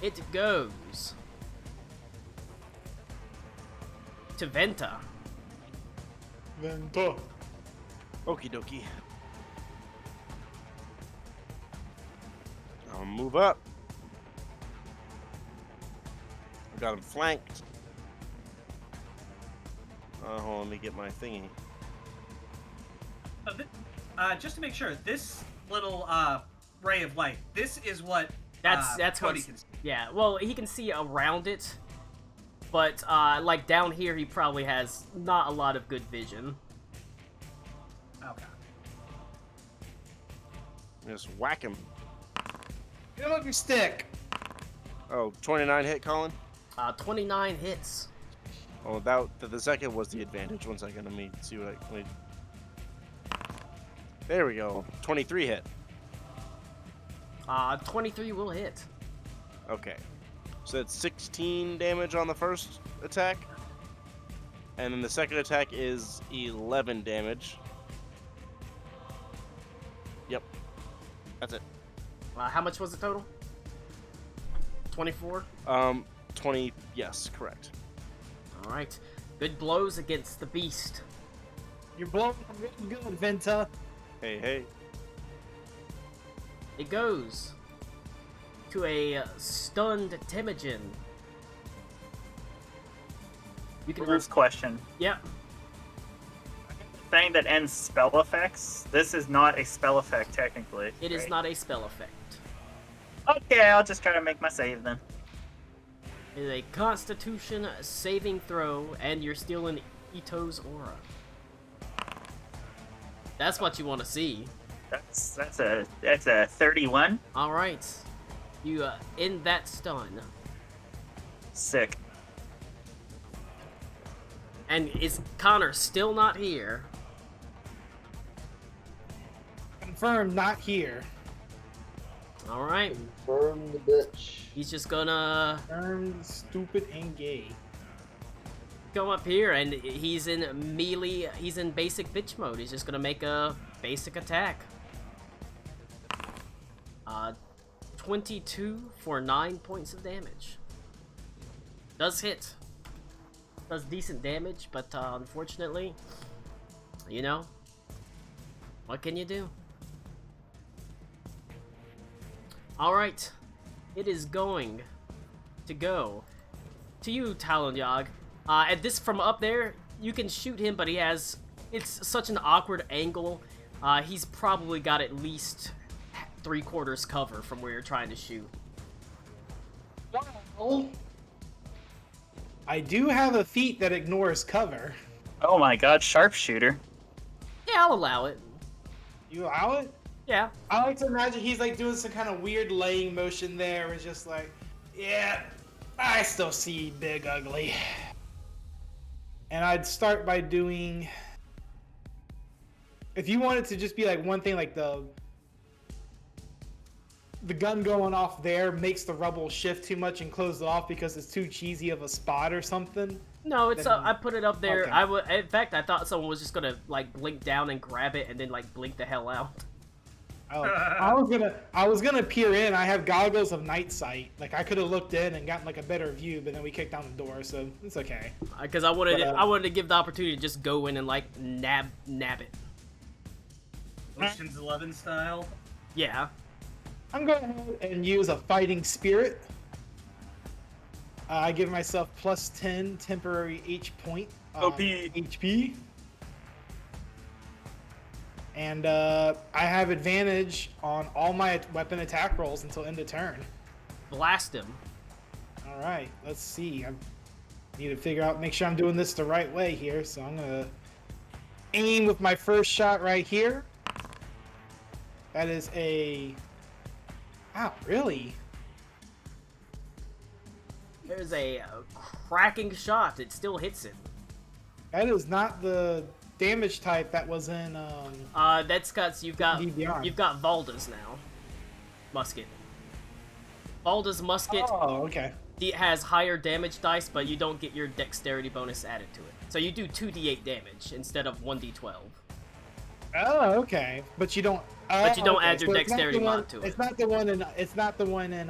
Speaker 1: It goes to Venta.
Speaker 6: Vento.
Speaker 7: Okie dokie. I'll move up. I got him flanked. Hold on, let me get my thingy.
Speaker 4: Just to make sure, this little ray of light, this is what
Speaker 1: That's
Speaker 4: Cody
Speaker 1: what.
Speaker 4: can see.
Speaker 1: Yeah. Well, he can see around it, but like down here, he probably has not a lot of good vision.
Speaker 4: Okay.
Speaker 7: Just whack him.
Speaker 6: Get up your stick.
Speaker 7: Oh, 29 hit, Colin?
Speaker 1: 29 hits.
Speaker 7: Oh, the second was the advantage. 1 second, let me see what There we go. 23 hit.
Speaker 1: 23 will hit.
Speaker 7: Okay. So that's 16 damage on the first attack. And then the second attack is 11 damage. Yep. That's it.
Speaker 1: How much was the total? 24?
Speaker 7: 20, yes, correct.
Speaker 1: Alright. Good blows against the beast.
Speaker 6: You're blowing really good, Venta.
Speaker 7: Hey, hey.
Speaker 1: It goes to a stunned Temujin. You can
Speaker 2: Rules question.
Speaker 1: Yep.
Speaker 2: Thing that ends spell effects. This is not a spell effect technically.
Speaker 1: It is
Speaker 2: right?
Speaker 1: not a spell effect.
Speaker 2: Okay, I'll just try to make my save then.
Speaker 1: It is a Constitution saving throw, and you're still in Ito's aura. That's what you want to see.
Speaker 2: That's a 31.
Speaker 1: All right, you end that stun.
Speaker 2: Sick.
Speaker 1: And is Connor still not here?
Speaker 6: Confirmed, not here.
Speaker 1: All right,
Speaker 5: Confirm the bitch.
Speaker 1: he's just gonna
Speaker 6: Confirmed, stupid, and gay.
Speaker 1: come up here, and he's in melee. He's in basic bitch mode. He's just gonna make a basic attack. 22 for 9 points of damage. Does hit. Does decent damage, but unfortunately, you know, what can you do? Alright, it is going to go to you, Talonyog. And this, from up there, you can shoot him, but it's such an awkward angle. He's probably got at least 3/4 cover from where you're trying to shoot.
Speaker 6: Well, I do have a feat that ignores cover.
Speaker 2: Oh my god, sharpshooter.
Speaker 1: Yeah, I'll allow it.
Speaker 6: You allow it?
Speaker 1: Yeah.
Speaker 6: I like to imagine he's like doing some kind of weird laying motion there. It's just like, yeah, I still see Big Ugly. And I'd start by doing, if you wanted to just be like one thing, like the gun going off there makes the rubble shift too much and close it off because it's too cheesy of a spot or something.
Speaker 1: No, it's
Speaker 6: Then-
Speaker 1: I put it up there.
Speaker 6: Okay.
Speaker 1: In fact, I thought someone was just gonna like blink down and grab it and then like blink the hell out.
Speaker 6: Oh, I was gonna peer in. I have goggles of night sight. Like I could have looked in and gotten like a better view, but then we kicked down the door, so it's okay.
Speaker 1: Because I wanted
Speaker 6: But,
Speaker 1: I wanted to give the opportunity to just go in and like nab it.
Speaker 4: Ocean's 11 style.
Speaker 1: Yeah.
Speaker 6: I'm going ahead and use a fighting spirit. I give myself plus 10 temporary point
Speaker 2: OP.
Speaker 6: HP. And I have advantage on all my weapon attack rolls until end of turn.
Speaker 1: Blast him.
Speaker 6: All right, let's see. I need to make sure I'm doing this the right way here. So I'm gonna aim with my first shot right here. That is a. Wow, really?
Speaker 1: There's a cracking shot. It still hits him.
Speaker 6: That is not the damage type that was in
Speaker 1: That's got you've got
Speaker 6: DBR?
Speaker 1: Valda's now. Musket. Valda's musket.
Speaker 6: Oh, okay.
Speaker 1: It has higher damage dice, but you don't get your dexterity bonus added to it. So you do 2d8 damage instead of 1d12.
Speaker 6: Oh, okay. But you don't.
Speaker 1: But you don't
Speaker 6: okay.
Speaker 1: add your
Speaker 6: So it's not
Speaker 1: dexterity
Speaker 6: the one-
Speaker 1: mod to it.
Speaker 6: It's not the one in. It's not the one in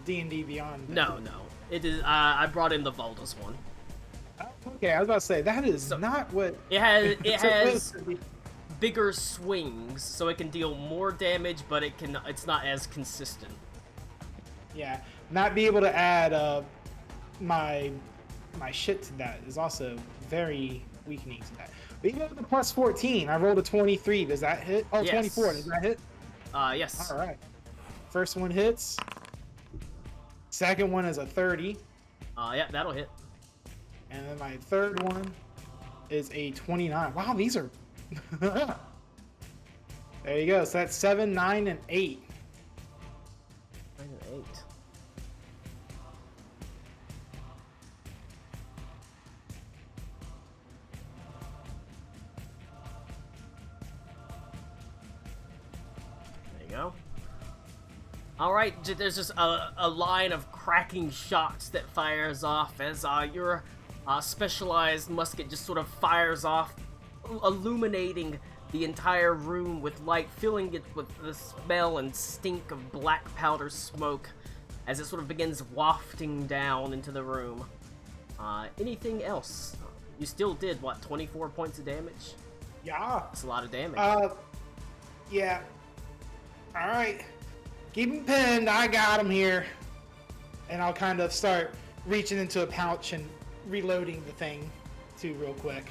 Speaker 6: D&D Beyond. then.
Speaker 1: No. It is. I brought in the Valda's one.
Speaker 6: Oh, okay, I was about to say that is
Speaker 1: So-
Speaker 6: not what.
Speaker 1: It has
Speaker 6: it's supposed to be.
Speaker 1: bigger swings, so it can deal more damage, but it's not as consistent.
Speaker 6: Yeah, not be able to add my shit to that is also very weakening to that. But even with the plus 14, I rolled a 23. Does that hit? Oh,
Speaker 1: Yes.
Speaker 6: 24. Does that hit?
Speaker 1: Yes.
Speaker 6: All right. First one hits. Second one is a 30,
Speaker 1: Yeah, that'll hit.
Speaker 6: and then my third one is a 29. Wow, these are. There you go. So that's 7, 9, and 8.
Speaker 1: 9 and 8. There you go. Alright, there's just a line of cracking shots that fires off as your specialized musket just sort of fires off, illuminating the entire room with light, filling it with the smell and stink of black powder smoke as it sort of begins wafting down into the room. Anything else? You still did, what, 24 points of damage?
Speaker 6: Yeah.
Speaker 1: That's a lot of damage.
Speaker 6: Yeah. All right. Keep him pinned. I got him here. And I'll kind of start reaching into a pouch and reloading the thing, too, real quick.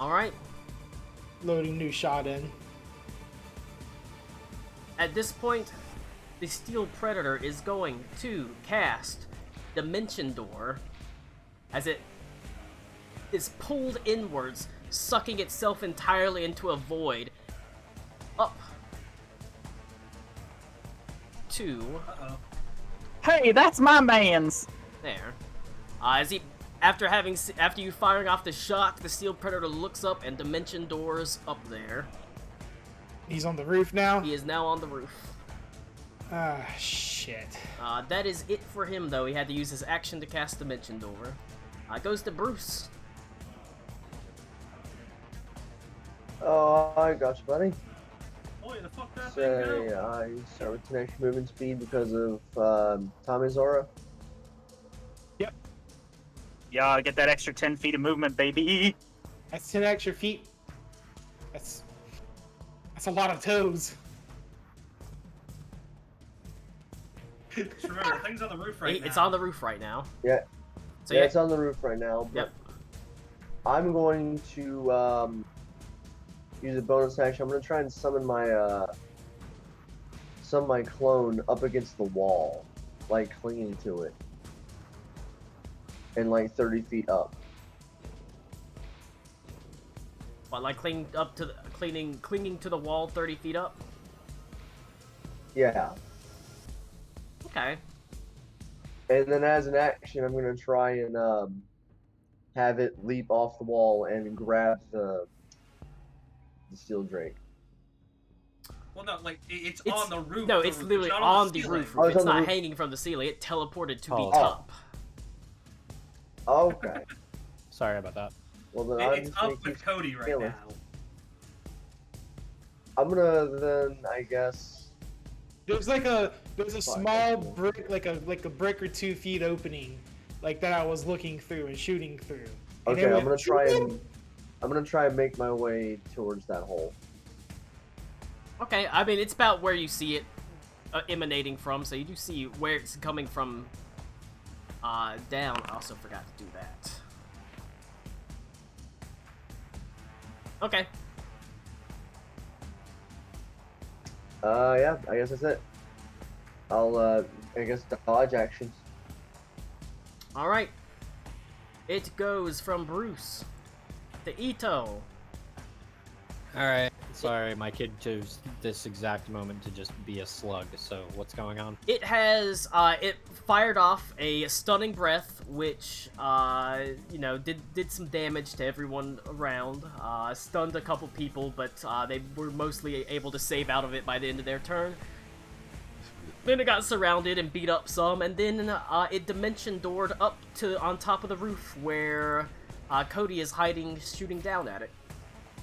Speaker 1: Alright.
Speaker 6: Loading new shot in.
Speaker 1: At this point, the Steel Predator is going to cast Dimension Door as it is pulled inwards, sucking itself entirely into a void. Up to
Speaker 4: Uh-oh.
Speaker 2: Hey, that's my man's.
Speaker 1: there. As after you firing off the shot, the Steel Predator looks up and Dimension Door's up there.
Speaker 6: He's on the roof now.
Speaker 1: He is now on the roof.
Speaker 6: Ah, shit.
Speaker 1: That is it for him, though. He had to use his action to cast Dimension Door. Goes to Bruce.
Speaker 5: Oh, I got you, buddy.
Speaker 4: Boy, the fuck that thing go?
Speaker 5: Say I start with 10 extra movement speed because of Tommy Zora.
Speaker 2: Yeah, get that extra 10 feet of movement, baby.
Speaker 6: That's 10 extra feet. That's a lot of toes.
Speaker 4: Just remember, the thing's on the roof right now.
Speaker 1: It's on the roof right now.
Speaker 5: Yeah.
Speaker 1: So
Speaker 5: Yeah, it's on the roof right now. But
Speaker 1: Yep.
Speaker 5: I'm going to use a bonus action. I'm going to try and summon my clone up against the wall, like clinging to it, and like 30 feet up.
Speaker 1: What, like clinging to the wall 30 feet up?
Speaker 5: Yeah.
Speaker 1: Okay.
Speaker 5: And then as an action, I'm going to try and have it leap off the wall and grab the steel drake.
Speaker 4: Well, no, like, it's on the roof.
Speaker 1: No,
Speaker 4: of the
Speaker 1: it's
Speaker 4: roof.
Speaker 1: literally
Speaker 4: not
Speaker 1: on the
Speaker 4: ceiling.
Speaker 1: roof.
Speaker 5: Oh, it's
Speaker 1: It's
Speaker 5: on the
Speaker 1: not
Speaker 5: roof.
Speaker 1: hanging from the ceiling. It teleported to
Speaker 3: Oh.
Speaker 1: be top.
Speaker 5: Okay.
Speaker 3: Sorry about that.
Speaker 5: Well, then I'm
Speaker 4: It's
Speaker 5: just going
Speaker 4: up
Speaker 5: to keep
Speaker 4: with Cody right
Speaker 5: scaling.
Speaker 4: now.
Speaker 5: I'm gonna then, I guess.
Speaker 6: There's a
Speaker 5: Fuck,
Speaker 6: small
Speaker 5: that's cool.
Speaker 6: brick, like a brick or 2 feet opening, like that I was looking through and shooting through. And
Speaker 5: Okay,
Speaker 6: it
Speaker 5: I'm
Speaker 6: went
Speaker 5: gonna try and make my way towards that hole.
Speaker 1: Okay, I mean, it's about where you see it emanating from, so you do see where it's coming from down. I also forgot to do that. Okay.
Speaker 5: Yeah, I guess that's it. I'll, I guess dodge actions.
Speaker 1: Alright. It goes from Bruce to Ito.
Speaker 3: All right. Sorry, my kid chose this exact moment to just be a slug. So what's going on?
Speaker 1: It has, it fired off a stunning breath, which, you know, did some damage to everyone around. Stunned a couple people, but they were mostly able to save out of it by the end of their turn. Then it got surrounded and beat up some, and then it dimension doored up to on top of the roof where Cody is hiding, shooting down at it.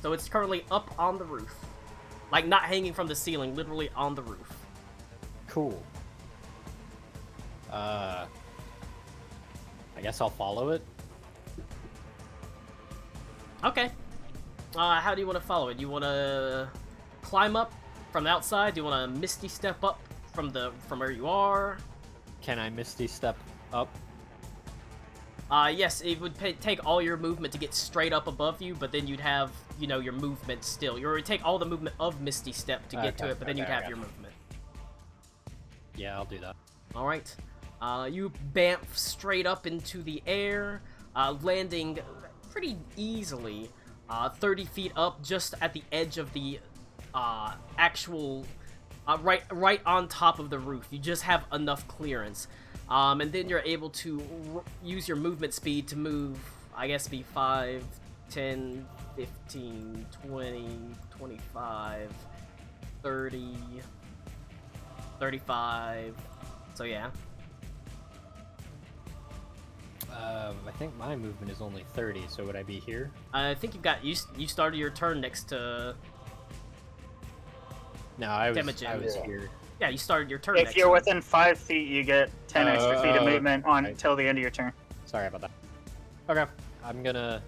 Speaker 1: So it's currently up on the roof. Like, not hanging from the ceiling, literally on the roof.
Speaker 3: Cool. I guess I'll follow it.
Speaker 1: Okay. How do you want to follow it? Do you want to climb up from the outside? Do you want to Misty Step up from where you are?
Speaker 3: Can I Misty Step up?
Speaker 1: Yes, it would take all your movement to get straight up above you, but then you'd have, you know, your movement still. You would take all the movement of Misty Step to get to it, but then you'd have your movement.
Speaker 3: Yeah, I'll do that.
Speaker 1: Alright. You bamf straight up into the air, landing pretty easily, 30 feet up, just at the edge of the actual, right on top of the roof. You just have enough clearance. And then you're able to use your movement speed to move, I guess, be 5, 10, 15, 20, 25, 30, 35. So yeah.
Speaker 3: I think my movement is only 30, so would I be here?
Speaker 1: I think you started your turn next to...
Speaker 3: No, I was
Speaker 1: Temujin.
Speaker 3: here.
Speaker 1: Yeah, you started your turn
Speaker 2: If
Speaker 1: next
Speaker 2: you're
Speaker 1: to
Speaker 2: within 5 feet, you get 10 extra feet of movement on
Speaker 3: right.
Speaker 2: until the end of your turn.
Speaker 3: Sorry about that. Okay, I'm gonna,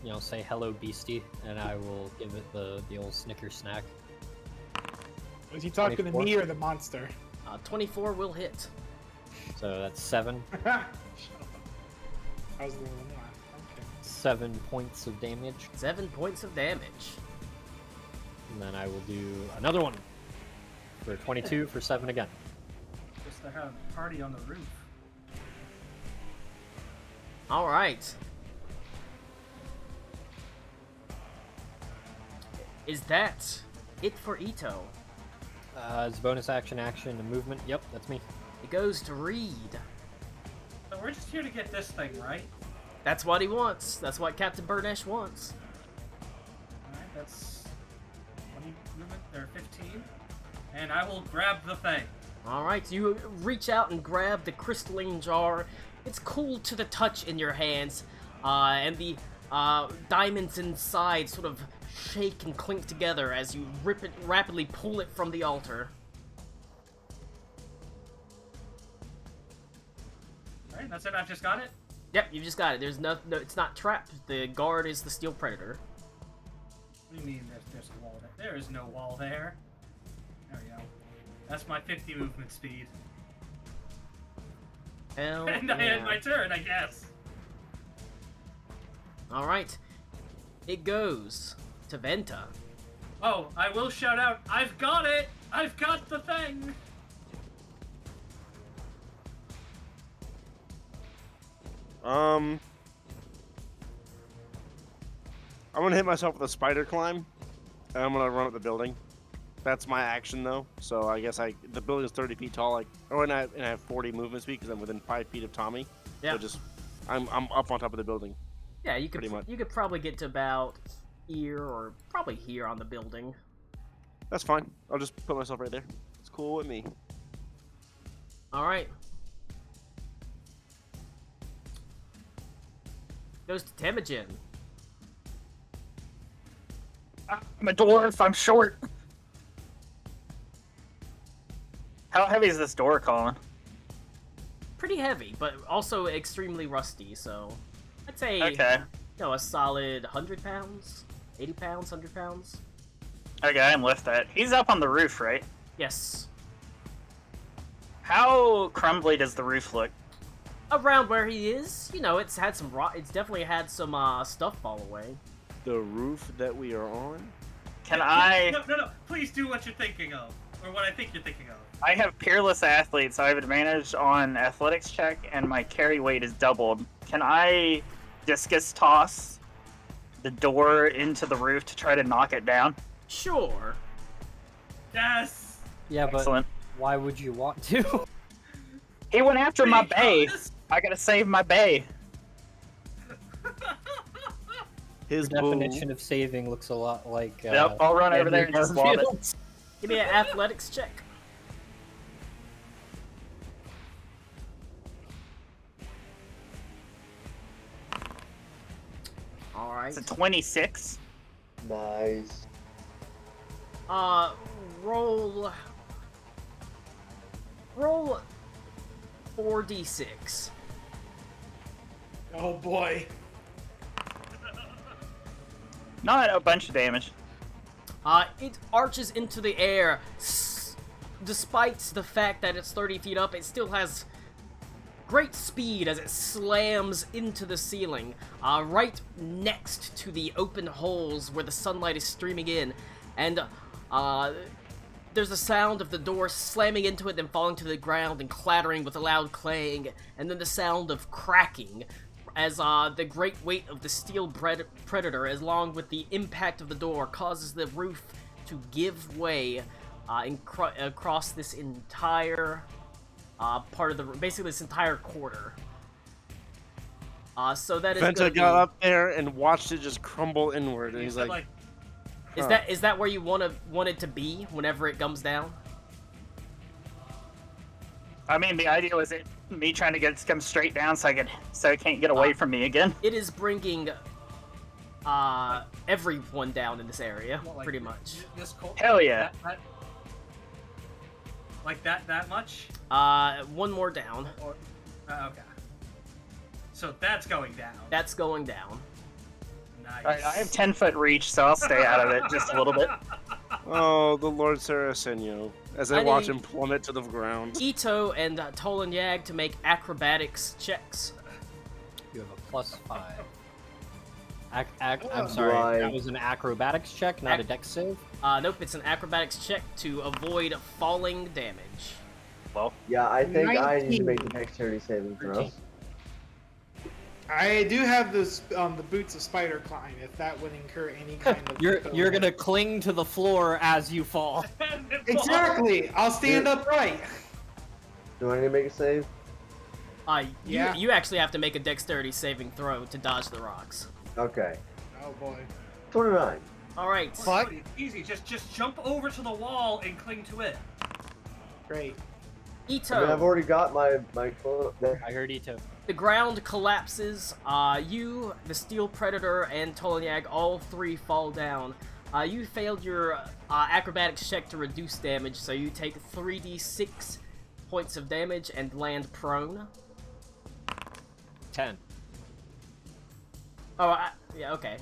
Speaker 3: you know, say hello, beastie, and I will give it the old Snicker snack.
Speaker 6: Was he talking
Speaker 3: 24?
Speaker 6: to me or the monster?
Speaker 1: 24 will hit.
Speaker 3: So that's 7.
Speaker 6: Shut up. I was the one that laughed. Okay.
Speaker 3: 7 points of damage,
Speaker 1: 7 points of damage.
Speaker 3: and then I will do another one for 22 for 7 again.
Speaker 4: Just to have a party on the roof.
Speaker 1: Alright. Is that it for Ito?
Speaker 3: It's bonus action, and movement. Yep, that's me.
Speaker 1: It goes to Reed.
Speaker 4: So we're just here to get this thing, right?
Speaker 1: That's what he wants. That's what Captain Burnesh wants.
Speaker 4: Alright, that's 20 movement, or 15. And I will grab the thing.
Speaker 1: Alright, you reach out and grab the crystalline jar. It's cool to the touch in your hands, and the diamonds inside sort of shake and clink together as you rapidly pull it from the altar.
Speaker 4: Alright, that's it, I've just got it?
Speaker 1: Yep, you just got it. There's no, it's not trapped. The guard is the steel predator.
Speaker 4: What do you mean there's a wall there? There is no wall there. There we go. That's my 50 movement speed.
Speaker 1: Hell
Speaker 4: And I
Speaker 1: yeah.
Speaker 4: end my turn, I guess.
Speaker 1: Alright. It goes to Venta.
Speaker 4: Oh, I will shout out, I've got it! I've got the thing!
Speaker 7: I'm gonna hit myself with a spider climb, and I'm gonna run up the building. That's my action though, so I guess the building is 30 feet tall. And I have 40 movement speed because I'm within 5 feet of Tommy.
Speaker 1: Yeah.
Speaker 7: So I'm up on top of the building.
Speaker 1: Yeah, you could
Speaker 7: Pretty much.
Speaker 1: you could probably get to about here or probably here on the building.
Speaker 7: That's fine. I'll just put myself right there. It's cool with me.
Speaker 1: Alright. Goes to Temujin.
Speaker 2: I'm a dwarf. I'm short. How heavy is this door, Colin?
Speaker 1: Pretty heavy, but also extremely rusty, so I'd say
Speaker 2: Okay.
Speaker 1: a solid 100 pounds, 80 pounds, 100 pounds.
Speaker 2: Okay, I can lift that. He's up on the roof, right?
Speaker 1: Yes.
Speaker 2: How crumbly does the roof look?
Speaker 1: Around where he is, it's had some it's definitely had some stuff fall away.
Speaker 7: The roof that we are on.
Speaker 2: Can I?
Speaker 4: No, please do what you're thinking of. Or what I think you're thinking of.
Speaker 2: I have Peerless Athlete, so I have advantage on athletics check, and my carry weight is doubled. Can I discus toss the door into the roof to try to knock it down?
Speaker 1: Sure.
Speaker 4: Yes.
Speaker 3: Yeah, but
Speaker 2: Excellent.
Speaker 3: why would you want to?
Speaker 2: He went after my bay.
Speaker 4: Because-
Speaker 2: I gotta save my bay.
Speaker 7: His
Speaker 3: Your
Speaker 7: boo.
Speaker 3: definition of saving looks a lot like.
Speaker 2: Yep, I'll run over there and just swab it.
Speaker 3: Garfield's.
Speaker 1: Give me an athletics check. Alright.
Speaker 2: It's a 26.
Speaker 5: Nice.
Speaker 1: Roll 4d6.
Speaker 6: Oh boy.
Speaker 2: Not a bunch of damage.
Speaker 1: It arches into the air. Despite the fact that it's 30 feet up, it still has great speed as it slams into the ceiling, right next to the open holes where the sunlight is streaming in. And there's a sound of the door slamming into it, then falling to the ground and clattering with a loud clang, and then the sound of cracking as the great weight of the steel predator, along with the impact of the door, causes the roof to give way across this entire part of the basically this entire quarter. So that is
Speaker 7: Venta
Speaker 1: gonna
Speaker 7: got
Speaker 1: be-
Speaker 7: up there and watched it just crumble inward, and
Speaker 4: You
Speaker 7: he's
Speaker 4: said,
Speaker 7: like,
Speaker 1: Is that where you want it to be whenever it comes down?
Speaker 2: I mean, the idea was me trying to get it to come straight down so it can't get away from me again.
Speaker 1: It is bringing everyone down in this area,
Speaker 4: What, like,
Speaker 1: pretty much.
Speaker 4: This cold,
Speaker 2: Hell yeah.
Speaker 4: like that much?
Speaker 1: One more down.
Speaker 4: Or okay. So that's going down.
Speaker 1: That's going down.
Speaker 4: Nice.
Speaker 2: Alright, I have 10-foot reach, so I'll stay out of it just a little bit.
Speaker 7: "Oh, the Lord Sarasenyo," as I
Speaker 1: I
Speaker 7: watch
Speaker 1: need-
Speaker 7: him plummet to the ground.
Speaker 1: Ito and Tolan Yag to make acrobatics checks.
Speaker 3: You have a +5. I'm sorry,
Speaker 5: Right.
Speaker 3: that was an acrobatics check, not a dex save.
Speaker 1: Nope, it's an acrobatics check to avoid falling damage.
Speaker 2: Well,
Speaker 5: Yeah, I think I need to
Speaker 6: 19.
Speaker 5: make the dexterity saving throw.
Speaker 3: 13.
Speaker 6: I do have this the boots of spider climb. If that would incur any kind of.
Speaker 3: You're gonna cling to the floor as you fall.
Speaker 6: Exactly. I'll stand upright.
Speaker 5: Do I need to make a save?
Speaker 6: Yeah.
Speaker 1: You actually have to make a dexterity saving throw to dodge the rocks.
Speaker 5: Okay.
Speaker 6: Oh boy.
Speaker 5: 29.
Speaker 1: All right.
Speaker 6: But-
Speaker 4: Easy. Just jump over to the wall and cling to it.
Speaker 6: Great.
Speaker 1: Ito.
Speaker 5: I mean, I've already got my clone up there.
Speaker 3: I heard Ito.
Speaker 1: The ground collapses. You, the Steel Predator, and Tolanyag all three fall down. You failed your acrobatics check to reduce damage, so you take 3d6 points of damage and land prone.
Speaker 3: 10.
Speaker 1: Oh, yeah, okay.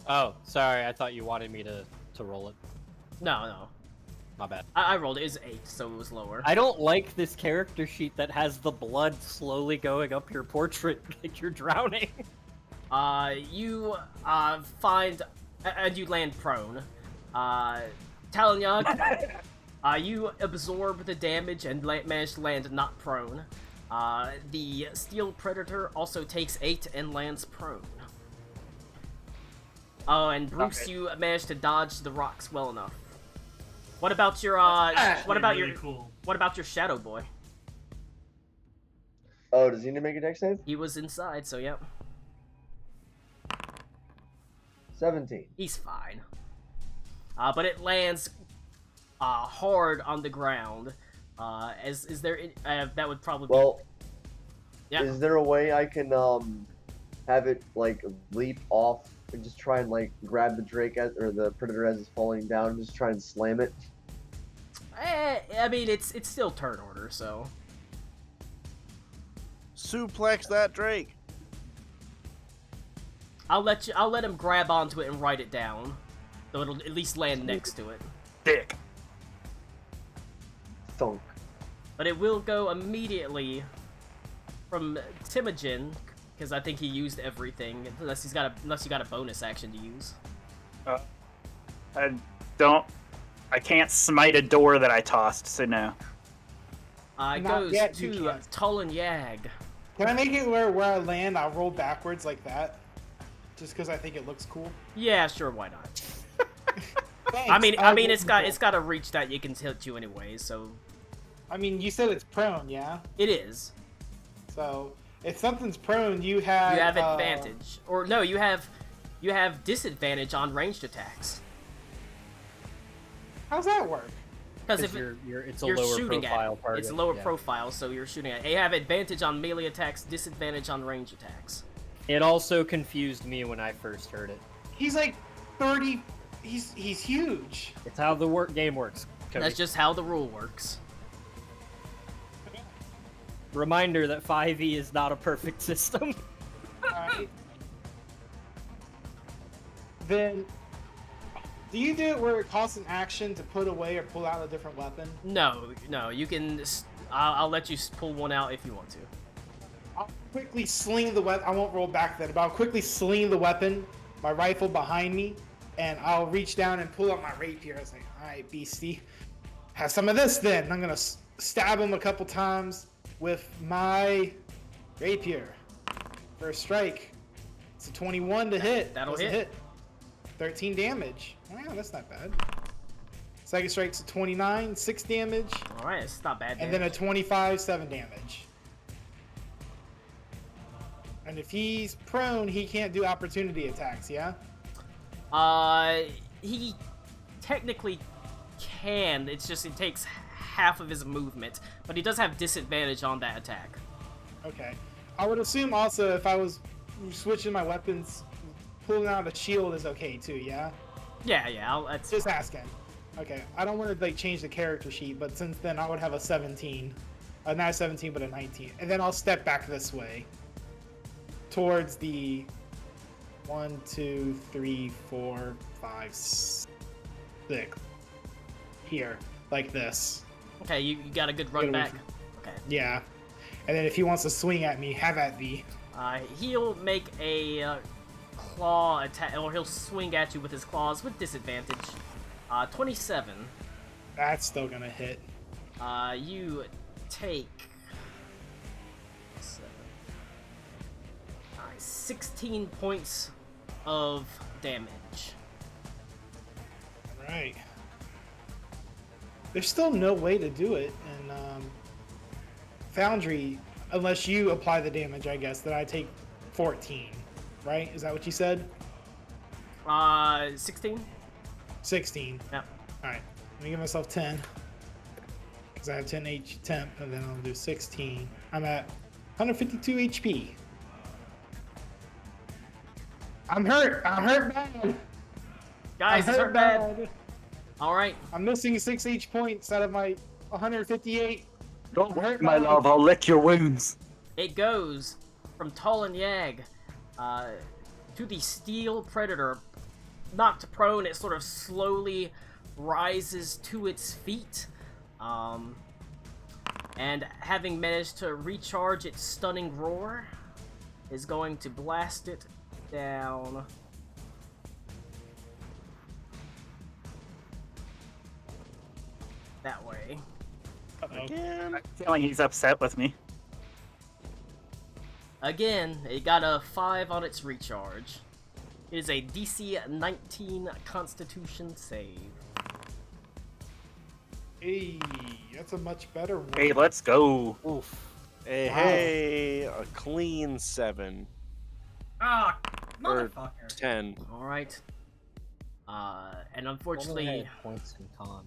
Speaker 3: Oh, sorry. I thought you wanted me to roll it.
Speaker 1: No.
Speaker 3: My bad.
Speaker 1: I rolled it. It was 8, so it was lower.
Speaker 3: I don't like this character sheet that has the blood slowly going up your portrait like you're drowning.
Speaker 1: You find, and you land prone. Talonyag, you absorb the damage and manage to land not prone. The Steel Predator also takes 8 and lands prone. Oh, and Bruce,
Speaker 2: Okay.
Speaker 1: you managed to dodge the rocks well enough. What about your
Speaker 4: Really cool.
Speaker 1: what about your Shadow Boy?
Speaker 5: Oh, does he need to make a dex save?
Speaker 1: He was inside, so yep,
Speaker 5: 17.
Speaker 1: he's fine. But it lands hard on the ground. Is there that would probably be
Speaker 5: Well,
Speaker 1: Yeah.
Speaker 5: is there a way I can have it like leap off and just try and like grab the Drake or the Predator as it's falling down and just try and slam it?
Speaker 1: I mean, it's still turn order, so
Speaker 7: Suplex that Drake.
Speaker 1: I'll let him grab onto it and write it down, so it'll at least land next to it.
Speaker 2: dick.
Speaker 5: Thunk.
Speaker 1: But it will go immediately from Timogen, because I think he used everything, unless you got a bonus action to use.
Speaker 2: I can't smite a door that I tossed, so no.
Speaker 1: It
Speaker 6: Not
Speaker 1: goes
Speaker 6: yet, you
Speaker 1: to
Speaker 6: can't.
Speaker 1: Tolan Yag.
Speaker 6: Can I make it where I land, I'll roll backwards like that? Just because I think it looks cool.
Speaker 1: Yeah, sure, why not?
Speaker 6: Thanks,
Speaker 1: I mean,
Speaker 6: I'll
Speaker 1: it's
Speaker 6: roll
Speaker 1: got a reach that you can tilt you anyway, so
Speaker 6: I mean, you said it's prone, yeah.
Speaker 1: it is.
Speaker 6: So if something's prone, you have
Speaker 1: You have advantage, or no, you have disadvantage on ranged attacks.
Speaker 6: How's that work?
Speaker 1: Because if
Speaker 3: it's a
Speaker 1: you're
Speaker 3: lower
Speaker 1: shooting
Speaker 3: profile
Speaker 1: at,
Speaker 3: target.
Speaker 1: it's lower
Speaker 3: yeah.
Speaker 1: profile, so you're shooting at. You have advantage on melee attacks, disadvantage on range attacks.
Speaker 3: It also confused me when I first heard it.
Speaker 6: He's like 30. He's huge.
Speaker 3: It's how the game works. Cody.
Speaker 1: That's just how the rule works.
Speaker 3: Reminder that 5e is not a perfect system.
Speaker 6: Alright. Then, do you do it where it costs an action to put away or pull out a different weapon?
Speaker 1: No, you can. I'll let you pull one out if you want to.
Speaker 6: I'll quickly sling the weapon. I won't roll back then, but I'll quickly sling the weapon, my rifle behind me, and I'll reach down and pull out my rapier. I was like, alright, beastie, have some of this then. I'm gonna stab him a couple times with my rapier. First strike. It's a 21 to hit.
Speaker 1: That'll
Speaker 6: Doesn't
Speaker 1: hit.
Speaker 6: 13 damage. Wow, that's not bad. Second strike's a 29, 6 damage.
Speaker 1: Alright, it's not bad.
Speaker 6: And then a 25, 7 damage. And if he's prone, he can't do opportunity attacks, yeah?
Speaker 1: He technically can. It's just it takes half of his movement, but he does have disadvantage on that attack.
Speaker 6: Okay. I would assume also if I was switching my weapons, pulling out a shield is okay too, yeah?
Speaker 1: Yeah. That's
Speaker 6: Just asking. Okay. I don't want to like change the character sheet, but since then I would have a 17. Not a 17, but a 19. And then I'll step back this way. Towards the 1, 2, 3, 4, 5, 6. Here. Like this.
Speaker 1: okay. You got a good run
Speaker 6: Get away
Speaker 1: back.
Speaker 6: from-
Speaker 1: Okay.
Speaker 6: Yeah. And then if he wants to swing at me, have at thee.
Speaker 1: He'll make a claw attack, or he'll swing at you with his claws with disadvantage. 27.
Speaker 6: That's still gonna hit.
Speaker 1: You take 16 points of damage.
Speaker 6: Alright. There's still no way to do it in Foundry, unless you apply the damage, I guess, that I take 14. Right? Is that what you said?
Speaker 1: 16?
Speaker 6: 16.
Speaker 1: Yep.
Speaker 6: Alright. Let me give myself 10. Because I have 10 H temp, and then I'll do 16. I'm at 152 HP. I'm hurt. I'm hurt bad.
Speaker 1: Guys,
Speaker 6: I'm
Speaker 1: it's hurt bad. Alright.
Speaker 6: I'm missing 6 H points out of my 158.
Speaker 2: Don't
Speaker 6: worry,
Speaker 2: my
Speaker 6: my
Speaker 2: love. I'll lick your wounds.
Speaker 1: It goes from Tolan Yag to the Steel Predator. Knocked prone, it sort of slowly rises to its feet. And having managed to recharge its stunning roar, is going to blast it down. That way.
Speaker 7: Again.
Speaker 2: I'm feeling he's upset with me.
Speaker 1: Again, it got a 5 on its recharge. It is a DC 19 Constitution save.
Speaker 6: Hey, that's a much better one.
Speaker 2: Hey, let's go.
Speaker 3: Oof.
Speaker 7: Hey,
Speaker 6: Wow.
Speaker 7: hey, a clean 7
Speaker 4: Ah,
Speaker 7: Or-
Speaker 4: motherfucker.
Speaker 7: 10.
Speaker 1: Alright. And
Speaker 3: Only
Speaker 1: unfortunately,
Speaker 3: had points in con.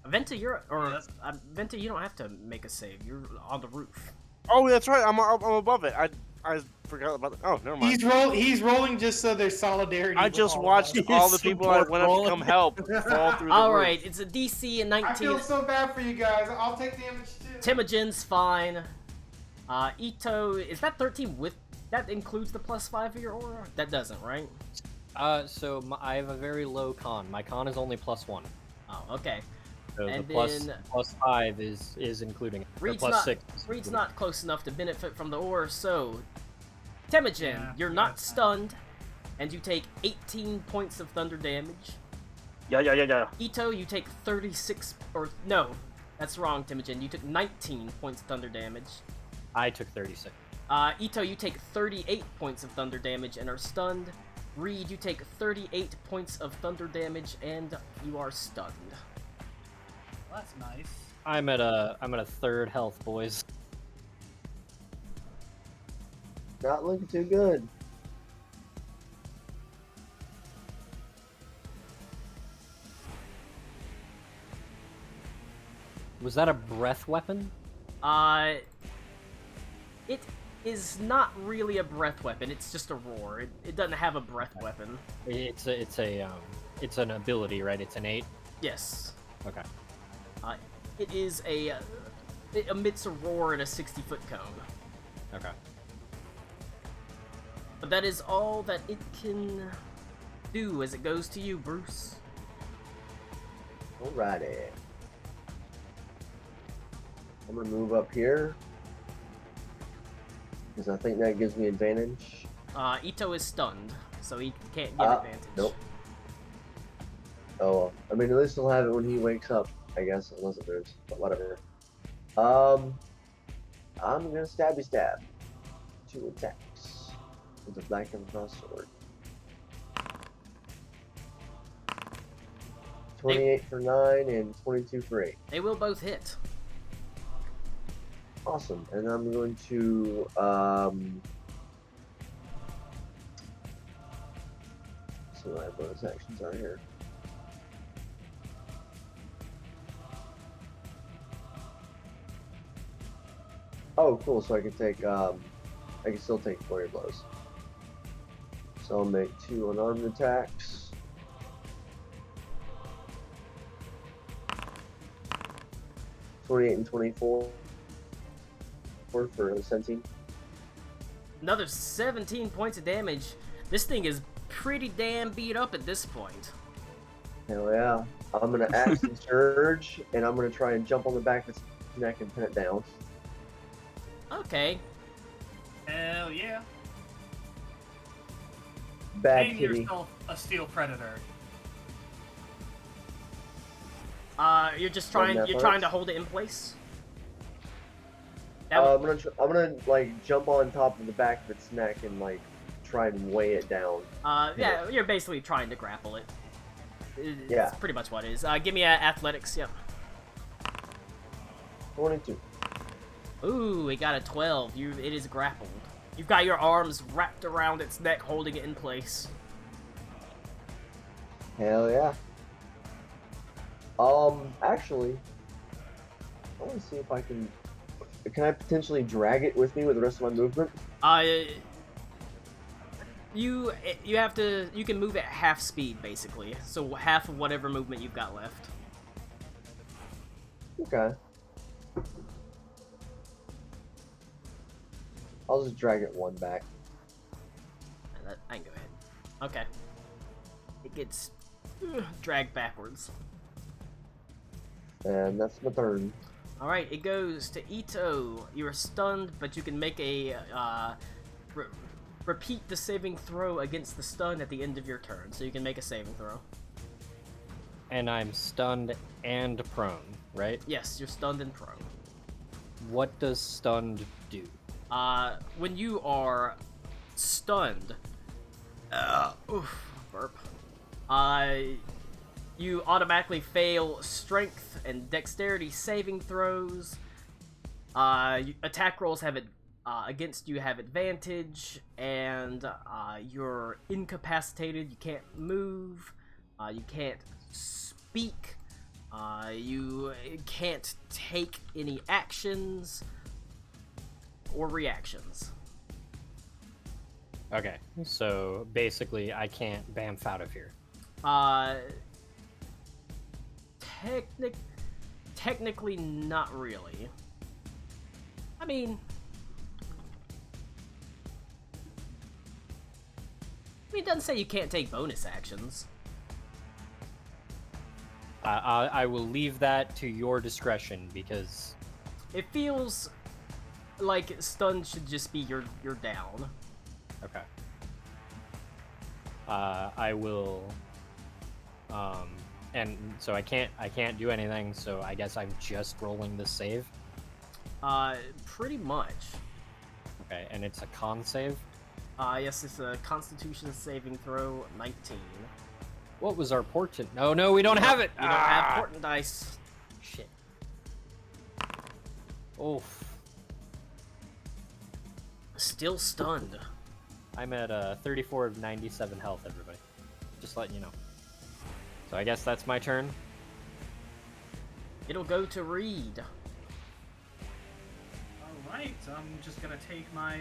Speaker 1: Venta,
Speaker 4: Yeah, that's-
Speaker 1: Venta, you don't have to make a save. You're on the roof.
Speaker 7: Oh, that's right. I'm above it. I forgot about it. Oh, never mind.
Speaker 6: He's rolling just so there's solidarity.
Speaker 7: I
Speaker 6: with
Speaker 7: just
Speaker 6: all of
Speaker 7: watched
Speaker 6: us.
Speaker 7: all the people I
Speaker 3: Support
Speaker 7: went up to
Speaker 3: rolling.
Speaker 7: come help fall through the
Speaker 1: Alright,
Speaker 7: roof.
Speaker 1: it's a DC
Speaker 6: I
Speaker 1: 19.
Speaker 6: feel so bad for you guys. I'll take damage too.
Speaker 1: Timogen's fine. Ito, is that 13 with... That includes the +5 for your aura? That doesn't, right?
Speaker 3: So I have a very low con. My con is only +1.
Speaker 1: Oh, okay.
Speaker 3: So
Speaker 1: And
Speaker 3: the
Speaker 1: then-
Speaker 3: +5 is including it. Or
Speaker 1: Reed's
Speaker 3: +6.
Speaker 1: not,
Speaker 3: is
Speaker 1: Reed's
Speaker 3: including
Speaker 1: not close enough to benefit from the aura, so... Temujin,
Speaker 4: Yeah,
Speaker 1: you're
Speaker 4: yeah,
Speaker 1: not
Speaker 4: it's fine.
Speaker 1: stunned, and you take 18 points of thunder damage.
Speaker 2: Yeah.
Speaker 1: Ito, you take 36... Or, no, that's wrong, Temujin. You took 19 points of thunder damage.
Speaker 3: I took 36.
Speaker 1: Ito, you take 38 points of thunder damage and are stunned. Reed, you take 38 points of thunder damage and you are stunned.
Speaker 4: Well, that's nice.
Speaker 3: I'm at a third health, boys.
Speaker 5: Not looking too good.
Speaker 3: Was that a breath weapon?
Speaker 1: It is not really a breath weapon. It's just a roar. It doesn't have a breath weapon.
Speaker 3: It's an ability, right? It's innate.
Speaker 1: Yes.
Speaker 3: Okay.
Speaker 1: It is a. It emits a roar in a 60-foot cone.
Speaker 3: Okay.
Speaker 1: But that is all that it can do as it goes to you, Bruce.
Speaker 5: Alrighty. I'm gonna move up here because I think that gives me advantage.
Speaker 1: Ito is stunned, so he can't get advantage.
Speaker 5: Nope. Oh well. I mean, at least he'll have it when he wakes up, I guess, unless it moves. But whatever. I'm gonna stabby stab. 2 attacks with the black and cross sword. 28 for 9 and 22 for 8.
Speaker 1: They will both hit.
Speaker 5: Awesome. And I'm going to see what my bonus actions are here. Oh, cool. So I can take I can still take flurry blows. So I'll make 2 unarmed attacks. $28 and 24 for 17.
Speaker 1: Another 17 points of damage. This thing is pretty damn beat up at this point.
Speaker 5: Hell yeah. I'm gonna action surge and I'm gonna try and jump on the back of its neck and pin it down.
Speaker 1: Okay.
Speaker 4: Hell yeah.
Speaker 5: Bad
Speaker 4: Name
Speaker 5: kitty.
Speaker 4: yourself a steel predator.
Speaker 1: You're just
Speaker 5: Run
Speaker 1: trying.
Speaker 5: that
Speaker 1: You're
Speaker 5: first.
Speaker 1: trying to hold it in place. That would-
Speaker 5: I'm gonna like jump on top of the back of its neck and like try and weigh it down.
Speaker 1: yeah, you're basically trying to grapple it. It's
Speaker 5: Yeah.
Speaker 1: pretty much what it is. Give me athletics. Yep.
Speaker 5: 22.
Speaker 1: Ooh, we got a 12. It is grappled. You've got your arms wrapped around its neck, holding it in place.
Speaker 5: Hell yeah. Actually, I want to see if I can. Can I potentially drag it with me with the rest of my movement?
Speaker 1: You have to. You can move at half speed, basically. So half of whatever movement you've got left.
Speaker 5: Okay. I'll just drag it 1 back.
Speaker 1: I can go ahead. Okay. It gets dragged backwards.
Speaker 5: And that's my turn.
Speaker 1: Alright, it goes to Ito. You are stunned, but you can make a, repeat the saving throw against the stun at the end of your turn. So you can make a saving throw.
Speaker 3: And I'm stunned and prone, right?
Speaker 1: Yes, you're stunned and prone.
Speaker 3: What does stunned do?
Speaker 1: When you are stunned, burp. You automatically fail strength and dexterity saving throws. Attack rolls have it against you have advantage, and you're incapacitated. You can't move. You can't speak. You can't take any actions or reactions.
Speaker 3: Okay, so basically I can't bamf out of here.
Speaker 1: Technically not really. I mean, it doesn't say you can't take bonus actions.
Speaker 3: I will leave that to your discretion because
Speaker 1: It feels like stun should just be your down.
Speaker 3: okay. I will. And so I can't do anything. So I guess I'm just rolling this save.
Speaker 1: Pretty much.
Speaker 3: Okay, and it's a con save.
Speaker 1: Yes, it's a Constitution saving throw 19.
Speaker 3: What was our portent? No, we don't have it.
Speaker 1: You don't have portent dice.
Speaker 3: Shit. Oof.
Speaker 1: Still stunned.
Speaker 3: I'm at 34 of 97 health, everybody. Just letting you know. So I guess that's my turn.
Speaker 1: It'll go to Reed.
Speaker 4: Alright, I'm just gonna take my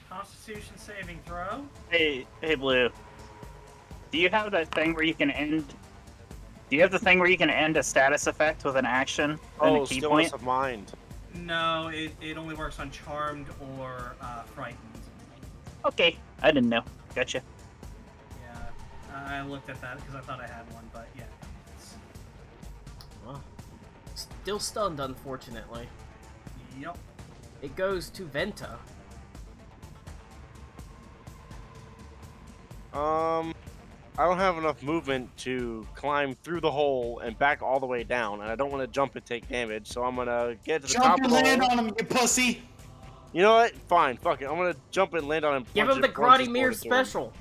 Speaker 4: Constitution saving throw.
Speaker 2: Hey, Blue. Do you have that thing where you can end? Do you have the thing where you can end a status effect with an action and
Speaker 7: Oh,
Speaker 2: a key
Speaker 7: stillness
Speaker 2: point?
Speaker 7: of mind.
Speaker 4: No, it only works on Charmed or Frightened.
Speaker 2: Okay, I didn't know. Gotcha.
Speaker 4: Yeah, I looked at that because I thought I had one, but yeah. It's...
Speaker 1: Well, still stunned, unfortunately.
Speaker 4: Yep.
Speaker 1: It goes to Venta.
Speaker 7: I don't have enough movement to climb through the hole and back all the way down, and I don't want to jump and take damage, so I'm gonna get to the top
Speaker 6: Jump
Speaker 7: of
Speaker 6: and
Speaker 7: the
Speaker 6: land
Speaker 7: hole.
Speaker 6: on him, you pussy!
Speaker 7: You know what? Fine, fuck it. I'm gonna jump and land on him.
Speaker 1: Give
Speaker 7: plunge
Speaker 1: him the
Speaker 7: it, plunge his
Speaker 1: Karate Mirror
Speaker 7: sword into him.
Speaker 1: special.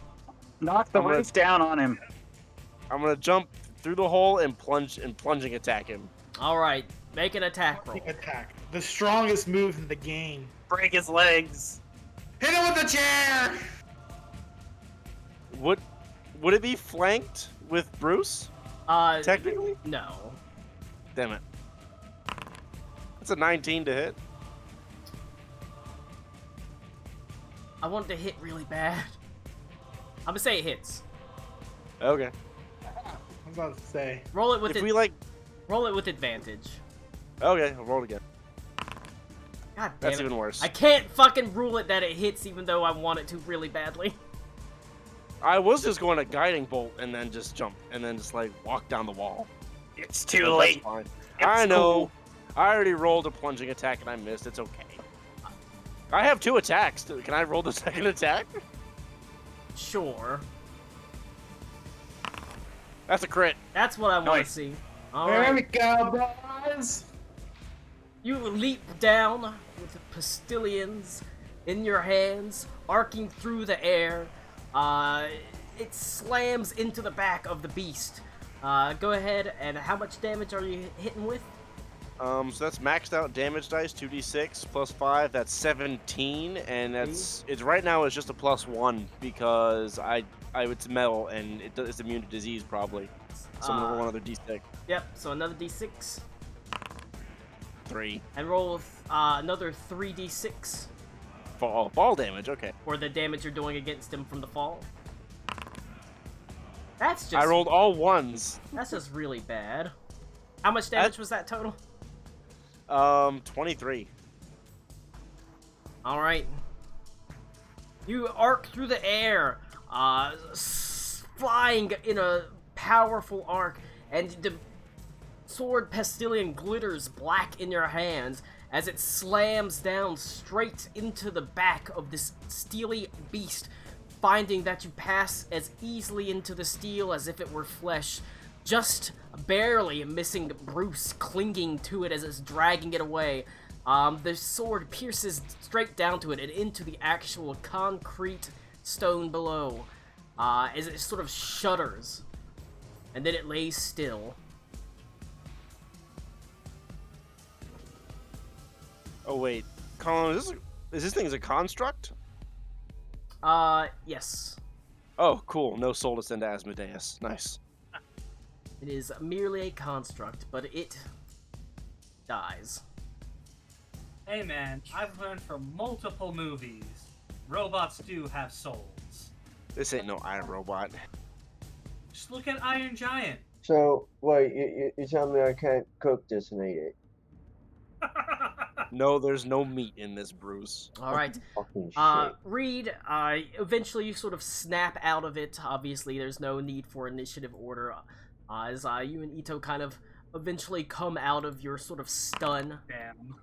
Speaker 2: Knock the
Speaker 7: I'm gonna-
Speaker 2: roof down on him.
Speaker 7: I'm gonna jump through the hole and plunging attack him.
Speaker 1: Alright, make an attack roll.
Speaker 6: Attack. The strongest move in the game.
Speaker 2: Break his legs.
Speaker 6: Hit him with the chair!
Speaker 7: Would it be flanked with Bruce? Technically?
Speaker 1: No.
Speaker 7: Damn it. That's a 19 to hit.
Speaker 1: I want to hit really bad. I'm gonna say it hits.
Speaker 7: Okay.
Speaker 6: I was about to say.
Speaker 1: Roll it with
Speaker 7: If we like,
Speaker 1: roll it with advantage.
Speaker 7: okay, I'll roll it again.
Speaker 1: God damn
Speaker 7: That's
Speaker 1: it.
Speaker 7: even worse.
Speaker 1: I can't fucking rule it that it hits even though I want it to really badly.
Speaker 7: I was just going to guiding bolt and then just jump and then just like walk down the wall.
Speaker 2: It's too
Speaker 7: But
Speaker 2: late.
Speaker 7: That's fine.
Speaker 2: It's
Speaker 7: I know.
Speaker 2: cool.
Speaker 7: I already rolled a plunging attack and I missed. It's okay. I have 2 attacks. Can I roll the second attack?
Speaker 1: Sure.
Speaker 7: That's a crit.
Speaker 1: That's what I want to
Speaker 2: Nice.
Speaker 1: see.
Speaker 6: There
Speaker 1: Alright.
Speaker 6: we go, boys!
Speaker 1: You leap down with the Postillions in your hands, arcing through the air. It slams into the back of the beast. Go ahead, and how much damage are you hitting with?
Speaker 7: So that's maxed out damage dice, 2d6 plus 5. That's 17, and it's right now it's just a +1 because it's metal and it's immune to disease probably. So I'm gonna roll another d6.
Speaker 1: Yep, so another d6.
Speaker 7: 3
Speaker 1: And roll another 3d6
Speaker 7: fall damage. Okay.
Speaker 1: for the damage you're doing against him from the fall. That's just
Speaker 7: I rolled all 1s.
Speaker 1: That's just really bad. How much damage was that total?
Speaker 7: 23.
Speaker 1: Alright. You arc through the air, flying in a powerful arc, and the sword Pestillion glitters black in your hands as it slams down straight into the back of this steely beast, finding that you pass as easily into the steel as if it were flesh, just barely missing Bruce clinging to it as it's dragging it away. The sword pierces straight down to it and into the actual concrete stone below, as it sort of shudders, and then it lays still.
Speaker 7: Oh wait, Colin, is this thing a construct?
Speaker 1: Yes.
Speaker 7: Oh, cool. No soul to send to Asmodeus. Nice.
Speaker 1: It is merely a construct, but it dies.
Speaker 4: Hey man, I've learned from multiple movies. Robots do have souls.
Speaker 7: This ain't no Iron Robot.
Speaker 4: Just look at Iron Giant.
Speaker 5: So, wait, you tell me I can't cook this and eat it?
Speaker 7: No, there's no meat in this, Bruce.
Speaker 1: Alright.
Speaker 5: Fucking shit.
Speaker 1: Reed, eventually you sort of snap out of it. Obviously, there's no need for initiative order, as you and Ito kind of eventually come out of your sort of stun
Speaker 4: Damn.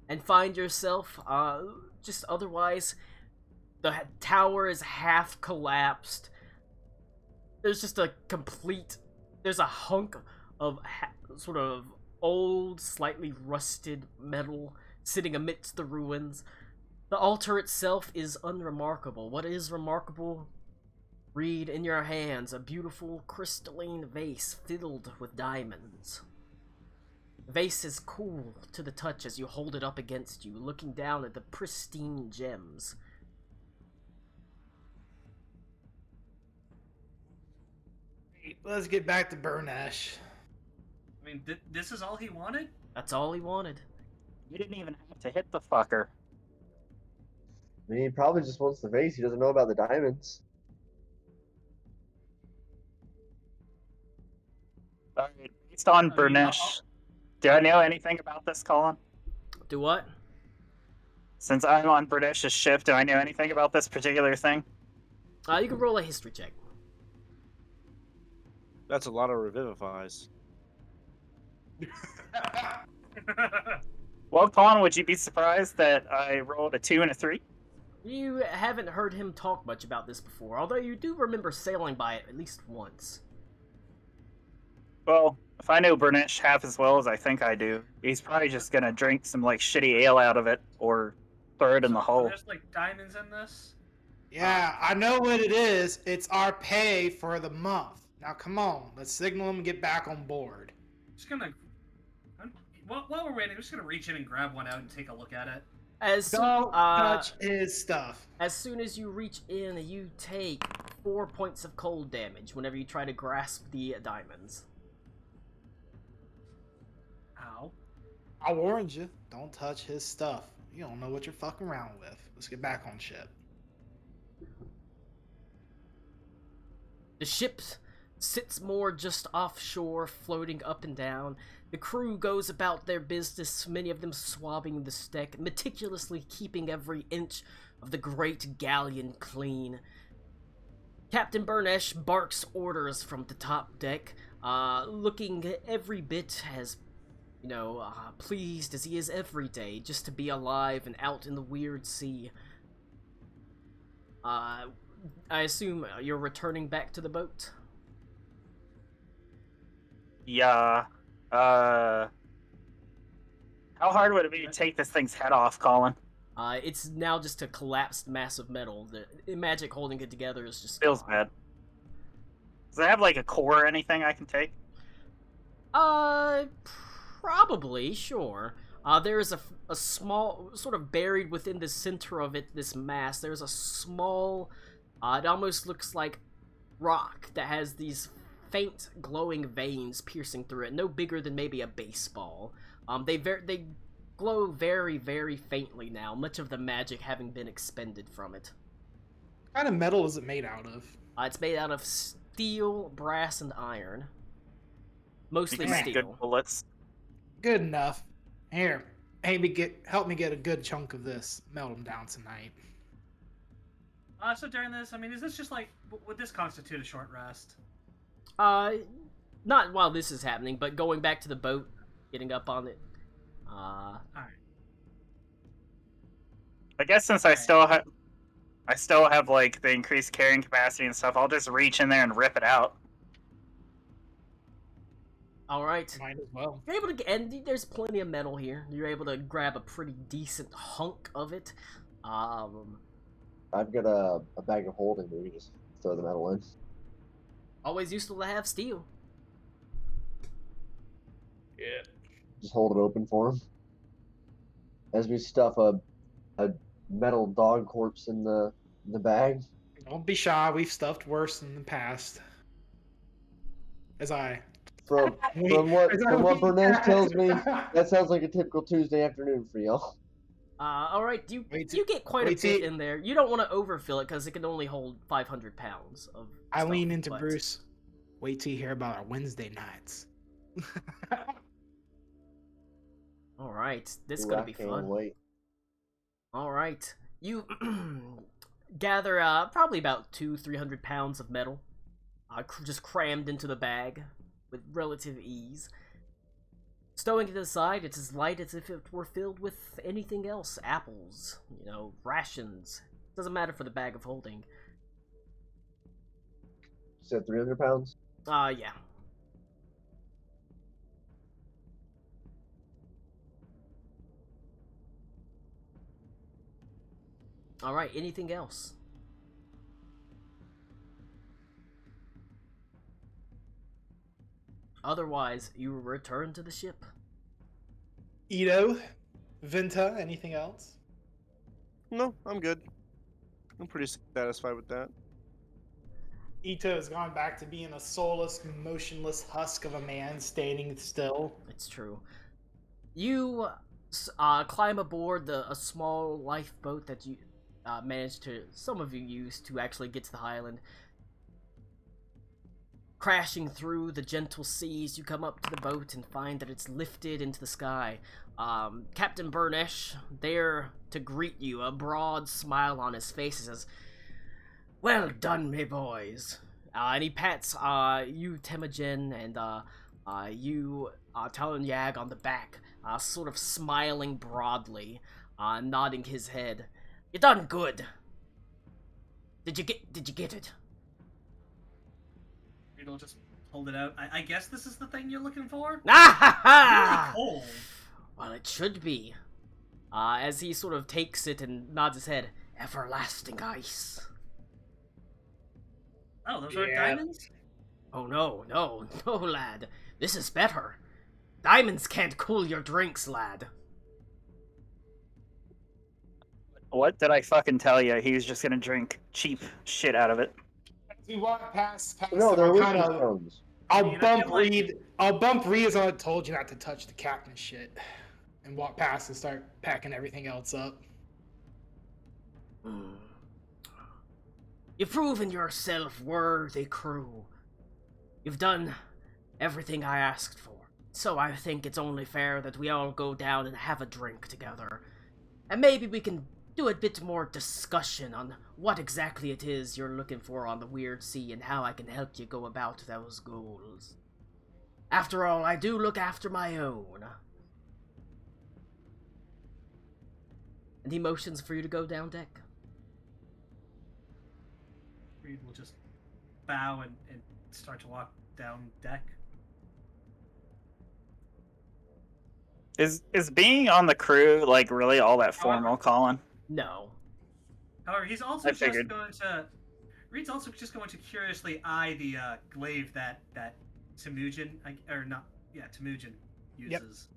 Speaker 1: and find yourself, just otherwise, the tower is half collapsed. There's just a complete, there's a hunk of sort of old, slightly rusted metal sitting amidst the ruins. The altar itself is unremarkable. What is remarkable? Read in your hands a beautiful crystalline vase filled with diamonds. The vase is cool to the touch as you hold it up against you, looking down at the pristine gems.
Speaker 6: Let's get back to Burnesh.
Speaker 4: I mean, this is all he wanted?
Speaker 1: That's all he wanted.
Speaker 2: You didn't even have to hit the fucker.
Speaker 5: I mean, he probably just wants the vase. He doesn't know about the diamonds.
Speaker 2: Alright, based on
Speaker 4: I mean,
Speaker 2: Burnish, do I know anything about this, Colin?
Speaker 1: Do what?
Speaker 2: Since I'm on Burnish's ship, do I know anything about this particular thing?
Speaker 1: You can roll a history check.
Speaker 7: That's a lot of revivifies.
Speaker 2: Well, Colin, would you be surprised that I rolled a 2 and a 3?
Speaker 1: You haven't heard him talk much about this before, although you do remember sailing by it at least once.
Speaker 2: Well, if I know Burnish half as well as I think I do, he's probably just gonna drink some, like, shitty ale out of it, or throw it in the hole.
Speaker 4: There's like diamonds in this?
Speaker 6: Yeah, I know what it is. It's our pay for the month. Now, come on. Let's signal him and get back on board.
Speaker 4: Just gonna... While we're waiting, I'm just gonna reach in and grab one out and take a look at it.
Speaker 6: Don't touch his stuff.
Speaker 1: As soon as you reach in, you take 4 points of cold damage whenever you try to grasp the diamonds.
Speaker 4: Ow.
Speaker 6: I warned you. Don't touch his stuff. You don't know what you're fucking around with. Let's get back on ship.
Speaker 1: The ship sits more just offshore, floating up and down. The crew goes about their business, many of them swabbing the deck, meticulously keeping every inch of the great galleon clean. Captain Burnesh barks orders from the top deck, looking every bit as, pleased as he is every day just to be alive and out in the weird sea. I assume you're returning back to the boat?
Speaker 2: Yeah. How hard would it be to take this thing's head off, Colin?
Speaker 1: It's now just a collapsed mass of metal. The magic holding it together is just...
Speaker 2: Feels bad. Does it have, like, a core or anything I can take?
Speaker 1: Probably, sure. There is a small, sort of buried within the center of it, this mass, there's a small, it almost looks like rock that has these faint glowing veins piercing through it, no bigger than maybe a baseball. They glow very, very faintly now, much of the magic having been expended from it.
Speaker 6: What kind of metal is it made out of?
Speaker 1: It's made out of steel, brass, and iron. Mostly
Speaker 2: You can make
Speaker 1: steel.
Speaker 2: good bullets.
Speaker 6: Good enough. Here, help me get a good chunk of this. Melt them down tonight.
Speaker 4: So during this, I mean, is this just like, would this constitute a short rest?
Speaker 1: Not while this is happening, but going back to the boat, getting up on it.
Speaker 4: Alright.
Speaker 2: I guess since I still have like the increased carrying capacity and stuff, I'll just reach in there and rip it out.
Speaker 1: Alright.
Speaker 6: Might as well.
Speaker 1: You're able to get, and there's plenty of metal here. You're able to grab a pretty decent hunk of it.
Speaker 5: I've got a bag of holding where we just throw the metal in.
Speaker 1: Always useful to have steel.
Speaker 6: Yeah.
Speaker 5: Just hold it open for him. As we stuff a metal dog corpse in the bag.
Speaker 6: Don't be shy. We've stuffed worse in the past.
Speaker 5: From what Burnett tells me, that sounds like a typical Tuesday afternoon for y'all.
Speaker 1: Alright, you get quite a bit in there. You don't want to overfill it because it can only hold 500 pounds of
Speaker 6: I
Speaker 1: stuff,
Speaker 6: lean into
Speaker 1: but...
Speaker 6: Bruce. Wait till you hear about our Wednesday nights.
Speaker 1: Alright, this is
Speaker 5: Ooh,
Speaker 1: gonna
Speaker 5: I
Speaker 1: be
Speaker 5: can't
Speaker 1: fun.
Speaker 5: wait.
Speaker 1: Alright, you gather probably about 200-300 pounds of metal, just crammed into the bag with relative ease. Stowing it aside, it's as light as if it were filled with anything else. Apples, rations. Doesn't matter for the bag of holding.
Speaker 5: You said 300 pounds?
Speaker 1: Yeah. All right. Anything else? Otherwise, you return to the ship.
Speaker 6: Ito, Vinta, anything else?
Speaker 7: No, I'm good. I'm pretty satisfied with that.
Speaker 6: Ito has gone back to being a soulless, motionless husk of a man standing still.
Speaker 1: It's true. You climb aboard a small lifeboat that you managed to, some of you used to actually get to the island. Crashing through the gentle seas, you come up to the boat and find that it's lifted into the sky. Captain Burnesh, there to greet you, a broad smile on his face, says, "Well done, me boys." And he pats you, Temujin, and you, Talon Yag, on the back, sort of smiling broadly, nodding his head. "You done good. Did you get it?"
Speaker 4: Reed will just hold it out. I guess this is the thing you're looking for?
Speaker 1: Ah ha ha!
Speaker 4: Really cold.
Speaker 1: Well, it should be. As he sort of takes it and nods his head, "Everlasting ice."
Speaker 4: Oh, those aren't
Speaker 6: Yeah.
Speaker 4: diamonds?
Speaker 1: Oh no, lad. This is better. Diamonds can't cool your drinks, lad.
Speaker 2: What did I fucking tell you? He was just gonna drink cheap shit out of it.
Speaker 6: As we walk past
Speaker 5: No,
Speaker 6: them,
Speaker 5: they're
Speaker 6: I'll
Speaker 5: whiskey
Speaker 6: kind of,
Speaker 5: stones.
Speaker 6: I'll
Speaker 4: You know,
Speaker 6: bump
Speaker 4: you like-
Speaker 6: Reed. I'll bump Reed as I told you not to touch the captain shit, and walk past and start packing everything else up.
Speaker 1: Hmm. You've proven yourself worthy, crew. You've done everything I asked for. So I think it's only fair that we all go down and have a drink together. And maybe we can do a bit more discussion on what exactly it is you're looking for on the Weird Sea and how I can help you go about those goals. After all, I do look after my own. And he motions for you to go down deck.
Speaker 4: Reed will just bow and start to walk down deck.
Speaker 2: Is being on the crew like really all that formal, Colin?
Speaker 1: No.
Speaker 4: However, he's also
Speaker 2: I
Speaker 4: just
Speaker 2: figured.
Speaker 4: going to. Reed's also just going to curiously eye the glaive that Temujin, Temujin
Speaker 6: Yep.
Speaker 4: uses.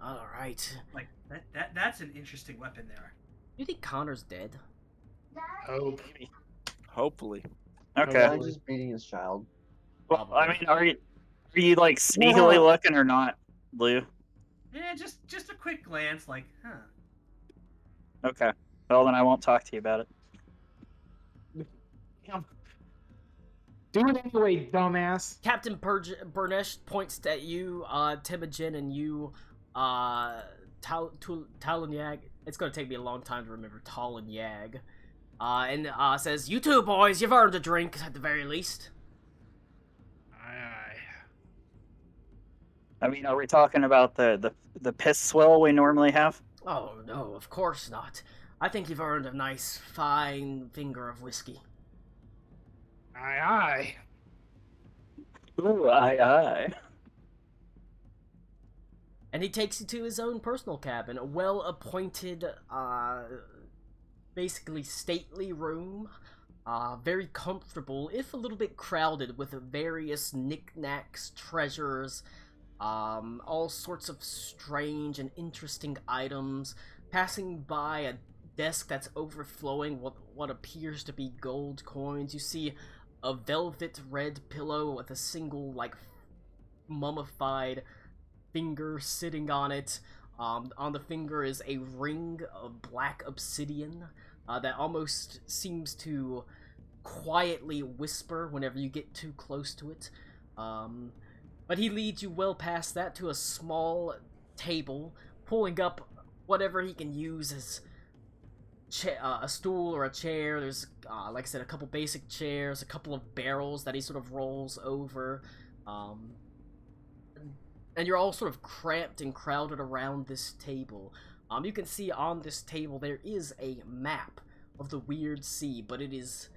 Speaker 1: Alright.
Speaker 4: Like that's an interesting weapon there.
Speaker 1: You think Connor's dead?
Speaker 6: Hope.
Speaker 7: Hopefully.
Speaker 2: Okay.
Speaker 5: I'm just beating his child.
Speaker 2: Well, I mean, are you like sneakily looking or not, Lou?
Speaker 4: Yeah, just a quick glance, like, huh.
Speaker 2: Okay. Well, then I won't talk to you about it.
Speaker 6: Do it anyway, dumbass.
Speaker 1: Captain Burnesh points at you, Temujin, and you, Talon Yag. It's gonna take me a long time to remember Talon Yag. And says, "You two boys, you've earned a drink at the very least."
Speaker 6: Aye.
Speaker 2: I mean, are we talking about the piss swill we normally have?
Speaker 1: Oh no, of course not. I think you've earned a nice, fine finger of whiskey.
Speaker 6: Aye, aye.
Speaker 2: Ooh, aye.
Speaker 1: And he takes you to his own personal cabin, a well-appointed, basically stately room. Very comfortable, if a little bit crowded, with various knickknacks, treasures, all sorts of strange and interesting items. Passing by a desk that's overflowing what appears to be gold coins, you see a velvet red pillow with a single, like, mummified finger sitting on it. On the finger is a ring of black obsidian that almost seems to quietly whisper whenever you get too close to it. But he leads you well past that to a small table, pulling up whatever he can use as a stool or a chair. There's, like I said, a couple basic chairs, a couple of barrels that he sort of rolls over. And you're all sort of cramped and crowded around this table. You can see on this table there is a map of the Weird Sea, but it is,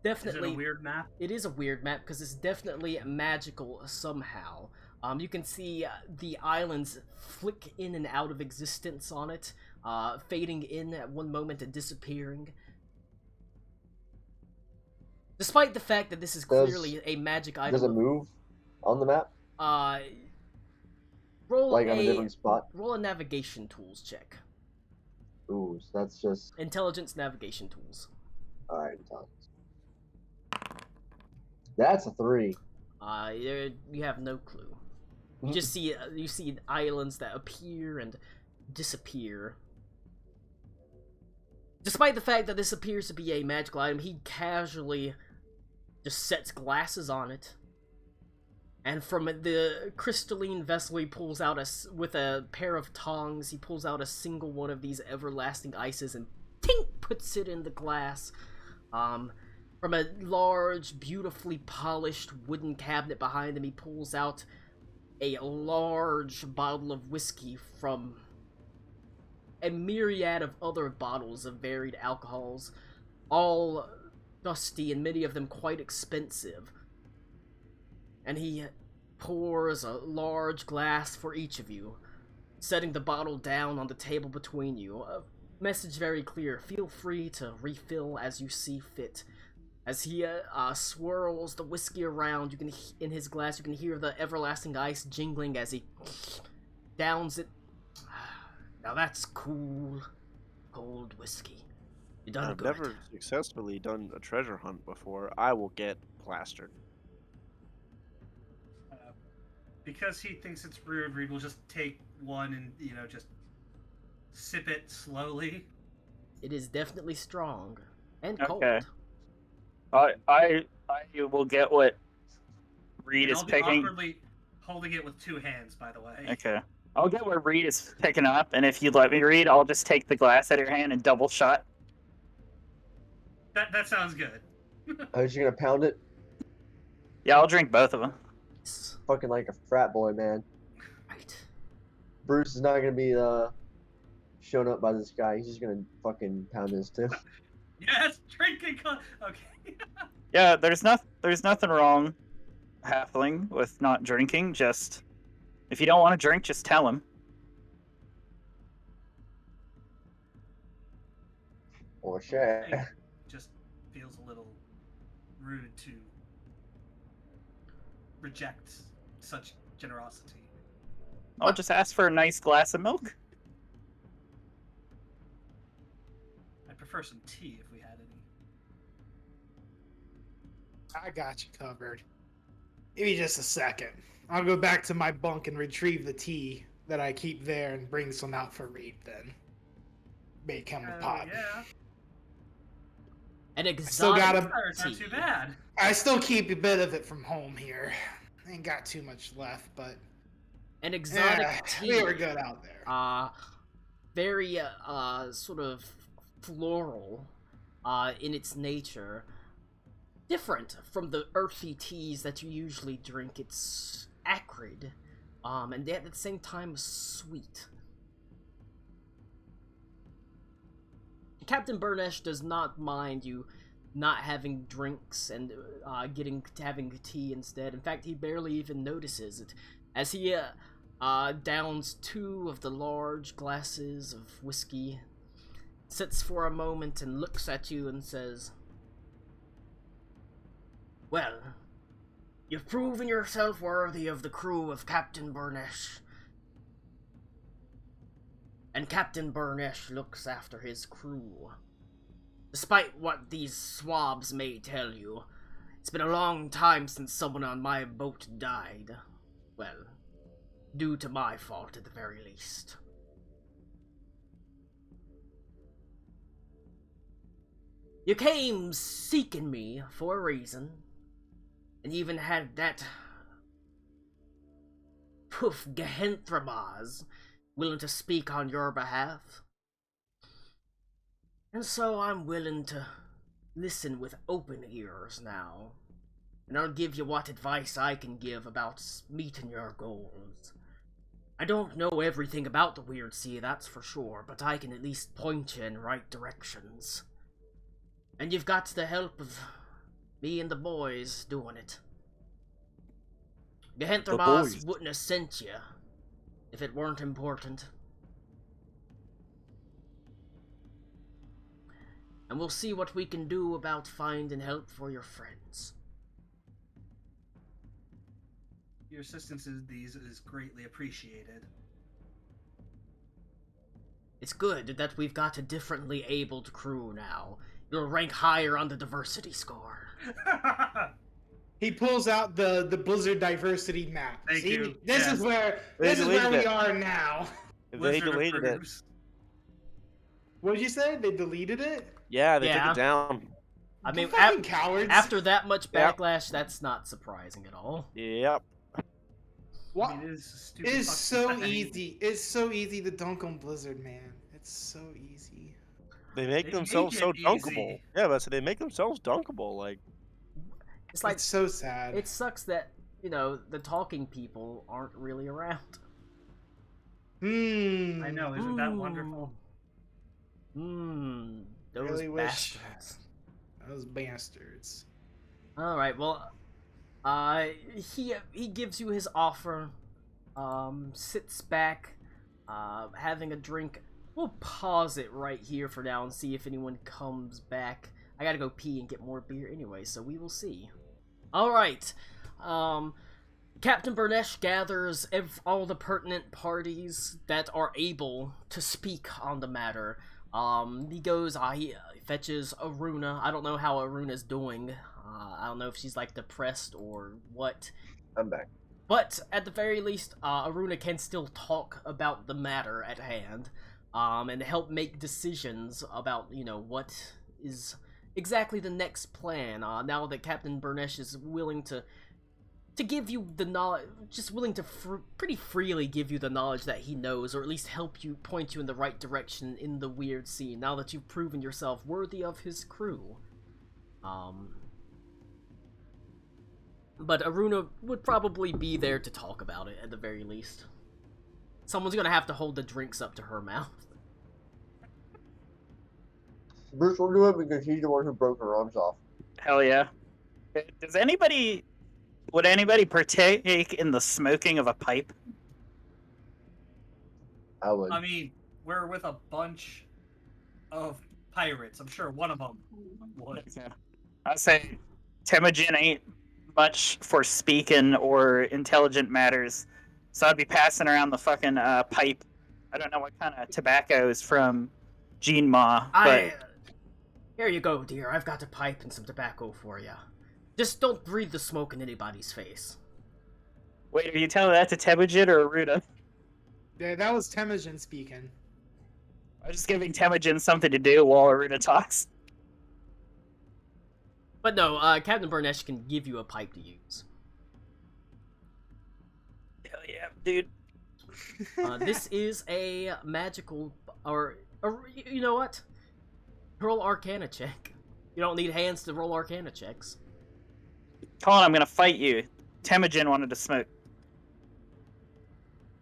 Speaker 1: definitely...
Speaker 4: Is it a weird map?
Speaker 1: It is a weird map, because it's definitely magical somehow. You can see the islands flick in and out of existence on it, fading in at one moment and disappearing. Despite the fact that this is clearly a magic item.
Speaker 5: Does it move on the map?
Speaker 1: Roll
Speaker 5: Like on a different spot?
Speaker 1: Roll a navigation tools check.
Speaker 5: Ooh, so that's just...
Speaker 1: Intelligence navigation tools.
Speaker 5: Alright, that's a 3.
Speaker 1: You have no clue. You just see islands that appear and disappear. Despite the fact that this appears to be a magical item, he casually just sets glasses on it. And from the crystalline vessel he pulls out with a pair of tongs, he pulls out a single one of these everlasting ices and tink, puts it in the glass. From a large, beautifully polished wooden cabinet behind him, he pulls out a large bottle of whiskey from a myriad of other bottles of varied alcohols, all dusty and many of them quite expensive. And he pours a large glass for each of you, setting the bottle down on the table between you. A message very clear: feel free to refill as you see fit. As he swirls the whiskey around, you can in his glass, you can hear the everlasting ice jingling as he downs it. Now that's cool, cold whiskey. You done
Speaker 7: I've
Speaker 1: good.
Speaker 7: never successfully done a treasure hunt before. I will get plastered.
Speaker 4: Because he thinks it's rude, Reed will just take one and, just sip it slowly.
Speaker 1: It is definitely strong and cold.
Speaker 2: Okay. I will get what Reed
Speaker 4: And
Speaker 2: is
Speaker 4: I'll be
Speaker 2: picking.
Speaker 4: awkwardly holding it with 2 hands, by the way.
Speaker 2: Okay. I'll get what Reed is picking up, and if you let me, Reed, I'll just take the glass out of your hand and double shot.
Speaker 4: That sounds good.
Speaker 5: Are you gonna pound it?
Speaker 2: Yeah, I'll drink both of them.
Speaker 5: Fucking like a frat boy, man.
Speaker 1: Right.
Speaker 5: Bruce is not gonna be shown up by this guy. He's just gonna fucking pound his too.
Speaker 4: Yes, drinking. Okay.
Speaker 2: Yeah, there's nothing wrong, halfling, with not drinking. Just if you don't want to drink, just tell him.
Speaker 5: Or shit.
Speaker 4: Just feels a little rude to reject such generosity.
Speaker 2: I'll just ask for a nice glass of milk.
Speaker 4: I'd prefer some tea if we had any.
Speaker 6: I got you covered. Give me just a second. I'll go back to my bunk and retrieve the tea that I keep there and bring some out for Reed then. Make him a pot.
Speaker 4: Yeah.
Speaker 1: An
Speaker 6: still got
Speaker 1: exotic
Speaker 6: a-
Speaker 4: It's not
Speaker 1: tea.
Speaker 4: too bad.
Speaker 6: I still keep a bit of it from home here. Ain't got too much left, but
Speaker 1: An exotic
Speaker 6: yeah,
Speaker 1: tea.
Speaker 6: we were good out there.
Speaker 1: Very sort of floral in its nature. Different from the earthy teas that you usually drink. It's acrid, and yet at the same time sweet. Captain Burnesh does not mind you not having drinks and having tea instead. In fact, he barely even notices it as he downs 2 of the large glasses of whiskey, sits for a moment and looks at you and says, "Well, you've proven yourself worthy of the crew of Captain Burnesh. And Captain Burnesh looks after his crew. Despite what these swabs may tell you, it's been a long time since someone on my boat died. Well, due to my fault at the very least. You came seeking me for a reason, and even had that poof Gehenthrabaz willing to speak on your behalf. And so I'm willing to listen with open ears now, and I'll give you what advice I can give about meeting your goals. I don't know everything about the Weird Sea, that's for sure, but I can at least point you in right directions. And you've got the help of me and the boys doing it. The Hunter
Speaker 7: The
Speaker 1: boss
Speaker 7: boys.
Speaker 1: wouldn't have sent you if it weren't important. And we'll see what we can do about finding help for your friends.
Speaker 4: Your assistance in these is greatly appreciated.
Speaker 1: It's good that we've got a differently abled crew now. You'll rank higher on the diversity score.
Speaker 6: He pulls out the Blizzard diversity map.
Speaker 4: Thank
Speaker 6: See,
Speaker 4: you.
Speaker 6: This
Speaker 4: Yes.
Speaker 6: is where
Speaker 7: They
Speaker 6: this is where
Speaker 7: deleted
Speaker 6: we
Speaker 7: it.
Speaker 6: are now.
Speaker 7: They
Speaker 4: Blizzard
Speaker 7: deleted it.
Speaker 4: approves.
Speaker 6: What did you say? They deleted it?
Speaker 7: Yeah, they
Speaker 1: Yeah.
Speaker 7: took it down.
Speaker 1: I mean,
Speaker 6: Fucking cowards.
Speaker 1: after that much
Speaker 7: Yep.
Speaker 1: backlash, that's not surprising at all.
Speaker 7: Yep.
Speaker 6: What?
Speaker 4: I mean, it is a stupid
Speaker 6: It's
Speaker 4: fucking
Speaker 6: so
Speaker 4: thing.
Speaker 6: easy. It's so easy to dunk on Blizzard, man. It's so easy.
Speaker 7: They make
Speaker 4: They
Speaker 7: themselves
Speaker 4: make
Speaker 7: so
Speaker 4: it
Speaker 7: dunkable.
Speaker 4: easy.
Speaker 7: Yeah, but so they make themselves dunkable. Like,
Speaker 1: It's like
Speaker 6: It's so sad.
Speaker 1: it sucks that the talking people aren't really around.
Speaker 4: I know, isn't that wonderful?
Speaker 1: Those
Speaker 6: Really wish-
Speaker 1: bastards.
Speaker 6: Those bastards.
Speaker 1: All right, well, he gives you his offer. Sits back, having a drink. We'll pause it right here for now and see if anyone comes back. I gotta go pee and get more beer anyway, so we will see. All right, Captain Burnesh gathers all the pertinent parties that are able to speak on the matter. He goes, he fetches Aruna. I don't know how Aruna's doing. I don't know if she's like depressed or what.
Speaker 5: I'm back.
Speaker 1: But at the very least, Aruna can still talk about the matter at hand, and help make decisions about, what is exactly the next plan. Now that Captain Burnesh is willing to give you the knowledge, just willing to pretty freely give you the knowledge that he knows, or at least help you, point you in the right direction in the weird scene, now that you've proven yourself worthy of his crew. But Aruna would probably be there to talk about it, at the very least. Someone's gonna have to hold the drinks up to her mouth.
Speaker 5: Bruce will do it because he's the one who broke her arms off.
Speaker 2: Hell yeah. Would anybody partake in the smoking of a pipe?
Speaker 5: I would.
Speaker 4: I mean, we're with a bunch of pirates. I'm sure one of them would.
Speaker 2: I'd say Temujin ain't much for speaking or intelligent matters, so I'd be passing around the fucking pipe. I don't know what kind of tobacco is from Jinma, but
Speaker 1: Here you go, dear. I've got a pipe and some tobacco for you. Just don't breathe the smoke in anybody's face.
Speaker 2: wait, are you telling that to Temujin or Aruda?
Speaker 6: Yeah, that was Temujin speaking.
Speaker 2: I'm just giving Temujin something to do while Aruda talks.
Speaker 1: But no, Captain Burnesh can give you a pipe to use.
Speaker 2: Hell yeah, dude.
Speaker 1: This is a magical, you know what? Roll Arcana check. You don't need hands to roll Arcana checks.
Speaker 2: Colin, I'm gonna fight you. Temujin wanted to smoke.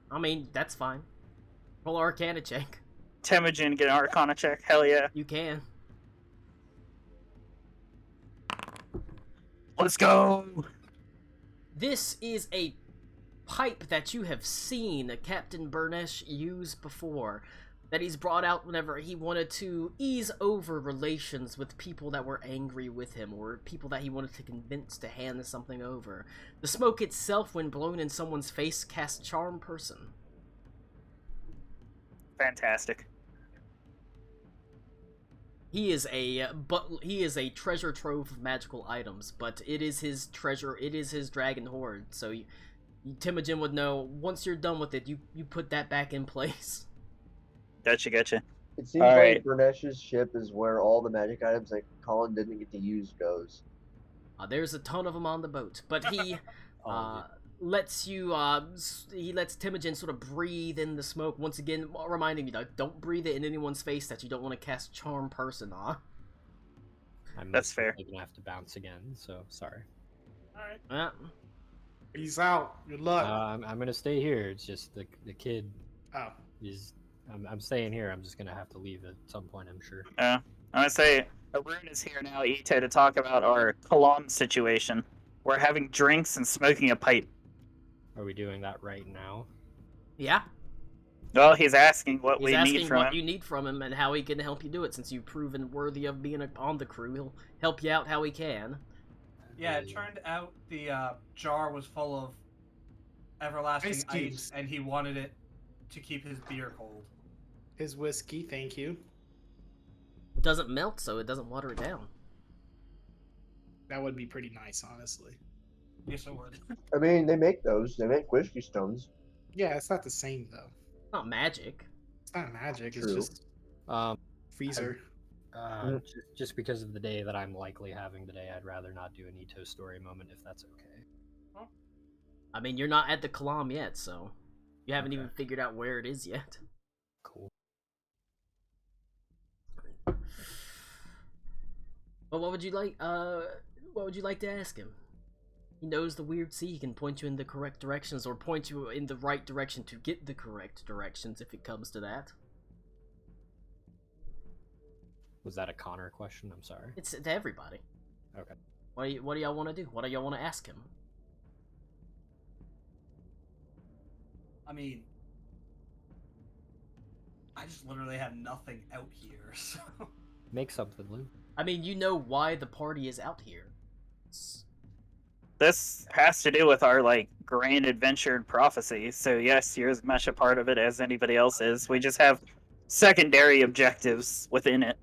Speaker 1: I mean, that's fine. Roll Arcana check.
Speaker 2: Temujin, get an Arcana check. Hell yeah.
Speaker 1: You can.
Speaker 2: Let's go.
Speaker 1: This is a pipe that you have seen Captain Burnesh use before, that he's brought out whenever he wanted to ease over relations with people that were angry with him, or people that he wanted to convince to hand something over. The smoke itself, when blown in someone's face, casts Charm Person.
Speaker 2: Fantastic.
Speaker 1: He is a treasure trove of magical items, but it is his treasure, it is his dragon hoard, so Temujin would know, once you're done with it, you put that back in place.
Speaker 2: Gotcha.
Speaker 5: It seems
Speaker 2: All
Speaker 5: like
Speaker 2: right.
Speaker 5: Burnesh's ship is where all the magic items that Colin didn't get to use goes.
Speaker 1: There's a ton of them on the boat, but he
Speaker 3: Oh,
Speaker 1: lets Temujin sort of breathe in the smoke, once again reminding you that don't breathe it in anyone's face that you don't want to cast Charm Person on.
Speaker 3: I'm
Speaker 2: That's
Speaker 3: most
Speaker 2: fair.
Speaker 3: likely gonna have to bounce again, so sorry.
Speaker 1: Yeah.
Speaker 6: Peace out. Good luck.
Speaker 3: I'm gonna stay here. It's just the kid
Speaker 6: Oh.
Speaker 3: is. I'm staying here. I'm just gonna have to leave at some point, I'm sure.
Speaker 2: I'm gonna say Arun is here now, Ito, to talk about our Cologne situation. We're having drinks and smoking a pipe.
Speaker 3: Are we doing that right now?
Speaker 1: Yeah,
Speaker 2: Well, he's asking what
Speaker 1: he's
Speaker 2: we
Speaker 1: asking
Speaker 2: need from
Speaker 1: what
Speaker 2: him.
Speaker 1: you need from him and how he can help you do it. Since you've proven worthy of being on the crew, he'll help you out how he can.
Speaker 4: Yeah, it turned out the jar was full of everlasting
Speaker 6: Ice
Speaker 4: ice,
Speaker 6: cubes.
Speaker 4: and he wanted it to keep his beer cold.
Speaker 6: His whiskey, thank you.
Speaker 1: It doesn't melt, so it doesn't water it down.
Speaker 6: That would be pretty nice, honestly.
Speaker 4: Yes, it would.
Speaker 5: I mean, they make those. They make whiskey stones.
Speaker 6: Yeah, it's not the same though.
Speaker 1: Not magic.
Speaker 6: It's not magic. It's
Speaker 5: True.
Speaker 6: just
Speaker 3: Um,
Speaker 6: freezer.
Speaker 3: just because of the day that I'm likely having today, I'd rather not do an Ito story moment if that's okay.
Speaker 1: I mean, you're not at the Kalam yet, so you haven't
Speaker 3: Okay.
Speaker 1: even figured out where it is yet.
Speaker 3: Cool.
Speaker 1: But what would you like? What would you like to ask him? He knows the weird sea. He can point you in the correct directions, or point you in the right direction to get the correct directions if it comes to that.
Speaker 3: Was that a Connor question? I'm sorry.
Speaker 1: It's to everybody.
Speaker 3: Okay.
Speaker 1: What do y'all want to do? What do y'all want to ask him?
Speaker 4: I mean, I just literally have nothing out here, so.
Speaker 3: Make something, Lou.
Speaker 1: I mean, you know why the party is out here.
Speaker 2: This has to do with our like grand adventure and prophecy. So yes, you're as much a part of it as anybody else is. We just have secondary objectives within it.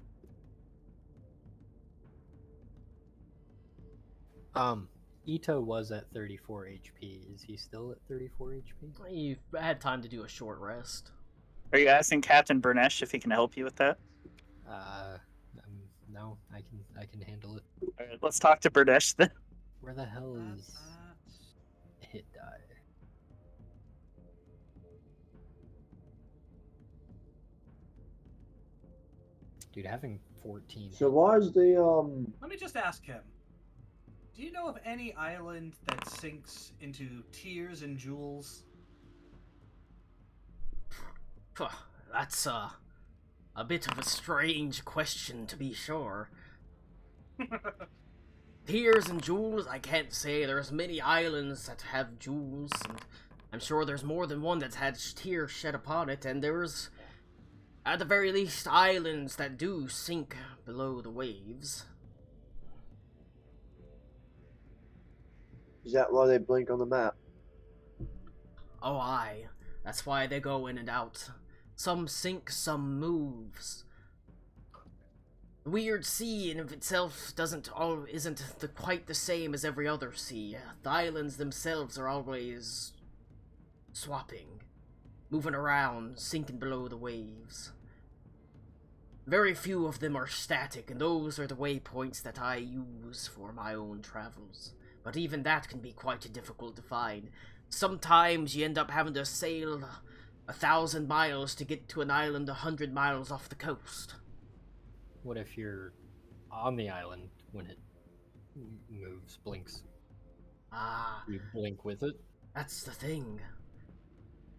Speaker 3: Ito was at 34 HP. Is he still at 34 HP?
Speaker 1: You've had time to do a short rest.
Speaker 2: Are you asking Captain Burnesh if he can help you with that?
Speaker 3: No, I can handle it.
Speaker 2: All right, let's talk to Burnesh then.
Speaker 3: Where the hell is hit die? Dude, having 14.
Speaker 5: So why is the
Speaker 4: Let me just ask him. Do you know of any island that sinks into tears and jewels?
Speaker 1: Phew, that's a bit of a strange question, to be sure. Tears and jewels, I can't say. There's many islands that have jewels, and I'm sure there's more than one that's had tears shed upon it, and there's, at the very least, islands that do sink below the waves.
Speaker 5: is that why they blink on the map?
Speaker 1: Oh, aye. That's why they go in and out. Some sink, some moves. The weird sea in of itself isn't quite the same as every other sea. The islands themselves are always swapping, moving around, sinking below the waves. Very few of them are static, and those are the waypoints that I use for my own travels. But even that can be quite difficult to find. Sometimes you end up having to sail 1,000 miles to get to an island 100 miles off the coast.
Speaker 3: What if you're on the island when it moves, blinks?
Speaker 1: Ah,
Speaker 3: You blink with it?
Speaker 1: that's the thing.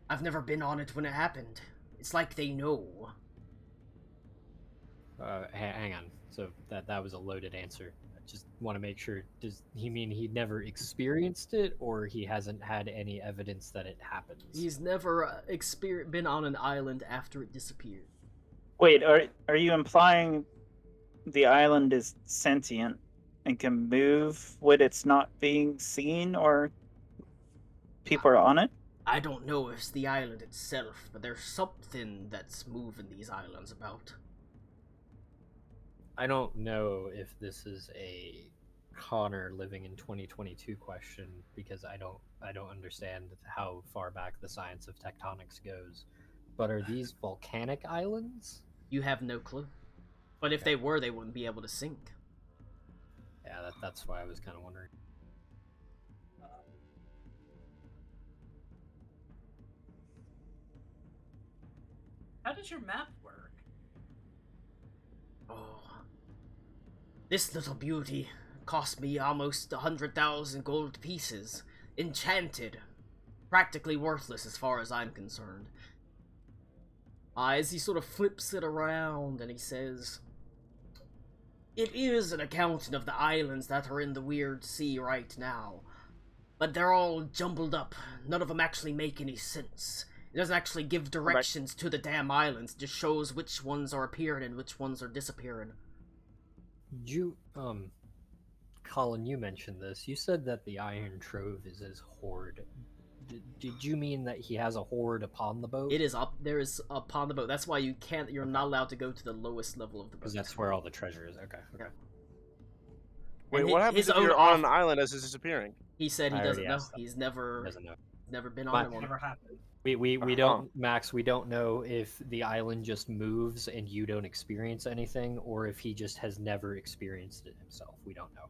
Speaker 1: I've never been on it when it happened. It's like they know.
Speaker 3: Hang on. So that was a loaded answer. I just want to make sure. Does he mean he never experienced it, or he hasn't had any evidence that it happens?
Speaker 1: He's never been on an island after it disappeared.
Speaker 2: Wait, are you implying the island is sentient and can move when it's not being seen or people are on it?
Speaker 1: I don't know if it's the island itself, but there's something that's moving these islands about.
Speaker 3: I don't know if this is a Connor living in 2022 question, because I don't understand how far back the science of tectonics goes. But are these volcanic islands?
Speaker 1: You have no clue. But if they were, they wouldn't be able to sink.
Speaker 3: Yeah, that's why I was kind of wondering.
Speaker 4: How does your map work?
Speaker 1: Oh. This little beauty cost me almost 100,000 gold pieces. Enchanted. Practically worthless as far as I'm concerned. As he sort of flips it around and he says, "It is an accounting of the islands that are in the weird sea right now. but they're all jumbled up. None of them actually make any sense. It doesn't actually give directions to the damn islands. It just shows which ones are appearing and which ones are disappearing.
Speaker 3: You, Colin, you mentioned this. You said that the Iron Trove is his hoard. Did you mean that he has a hoard upon the boat?
Speaker 1: It is up. There is upon the boat. That's why you can't. You're not allowed to go to the lowest level of the boat.
Speaker 3: Because that's where all the treasure is. Okay.
Speaker 7: Wait,
Speaker 1: And
Speaker 7: what
Speaker 1: hi-
Speaker 7: happens
Speaker 1: his
Speaker 7: if
Speaker 1: own
Speaker 7: you're on an
Speaker 1: off-
Speaker 7: island as it's disappearing?
Speaker 1: He said he
Speaker 3: I already
Speaker 1: doesn't know.
Speaker 3: asked that.
Speaker 1: He's never
Speaker 3: Doesn't know.
Speaker 1: been
Speaker 3: But-
Speaker 1: on one.
Speaker 4: Never happened.
Speaker 3: We
Speaker 7: Uh-huh.
Speaker 3: don't, Max, we don't know if the island just moves and you don't experience anything, or if he just has never experienced it himself. We don't know.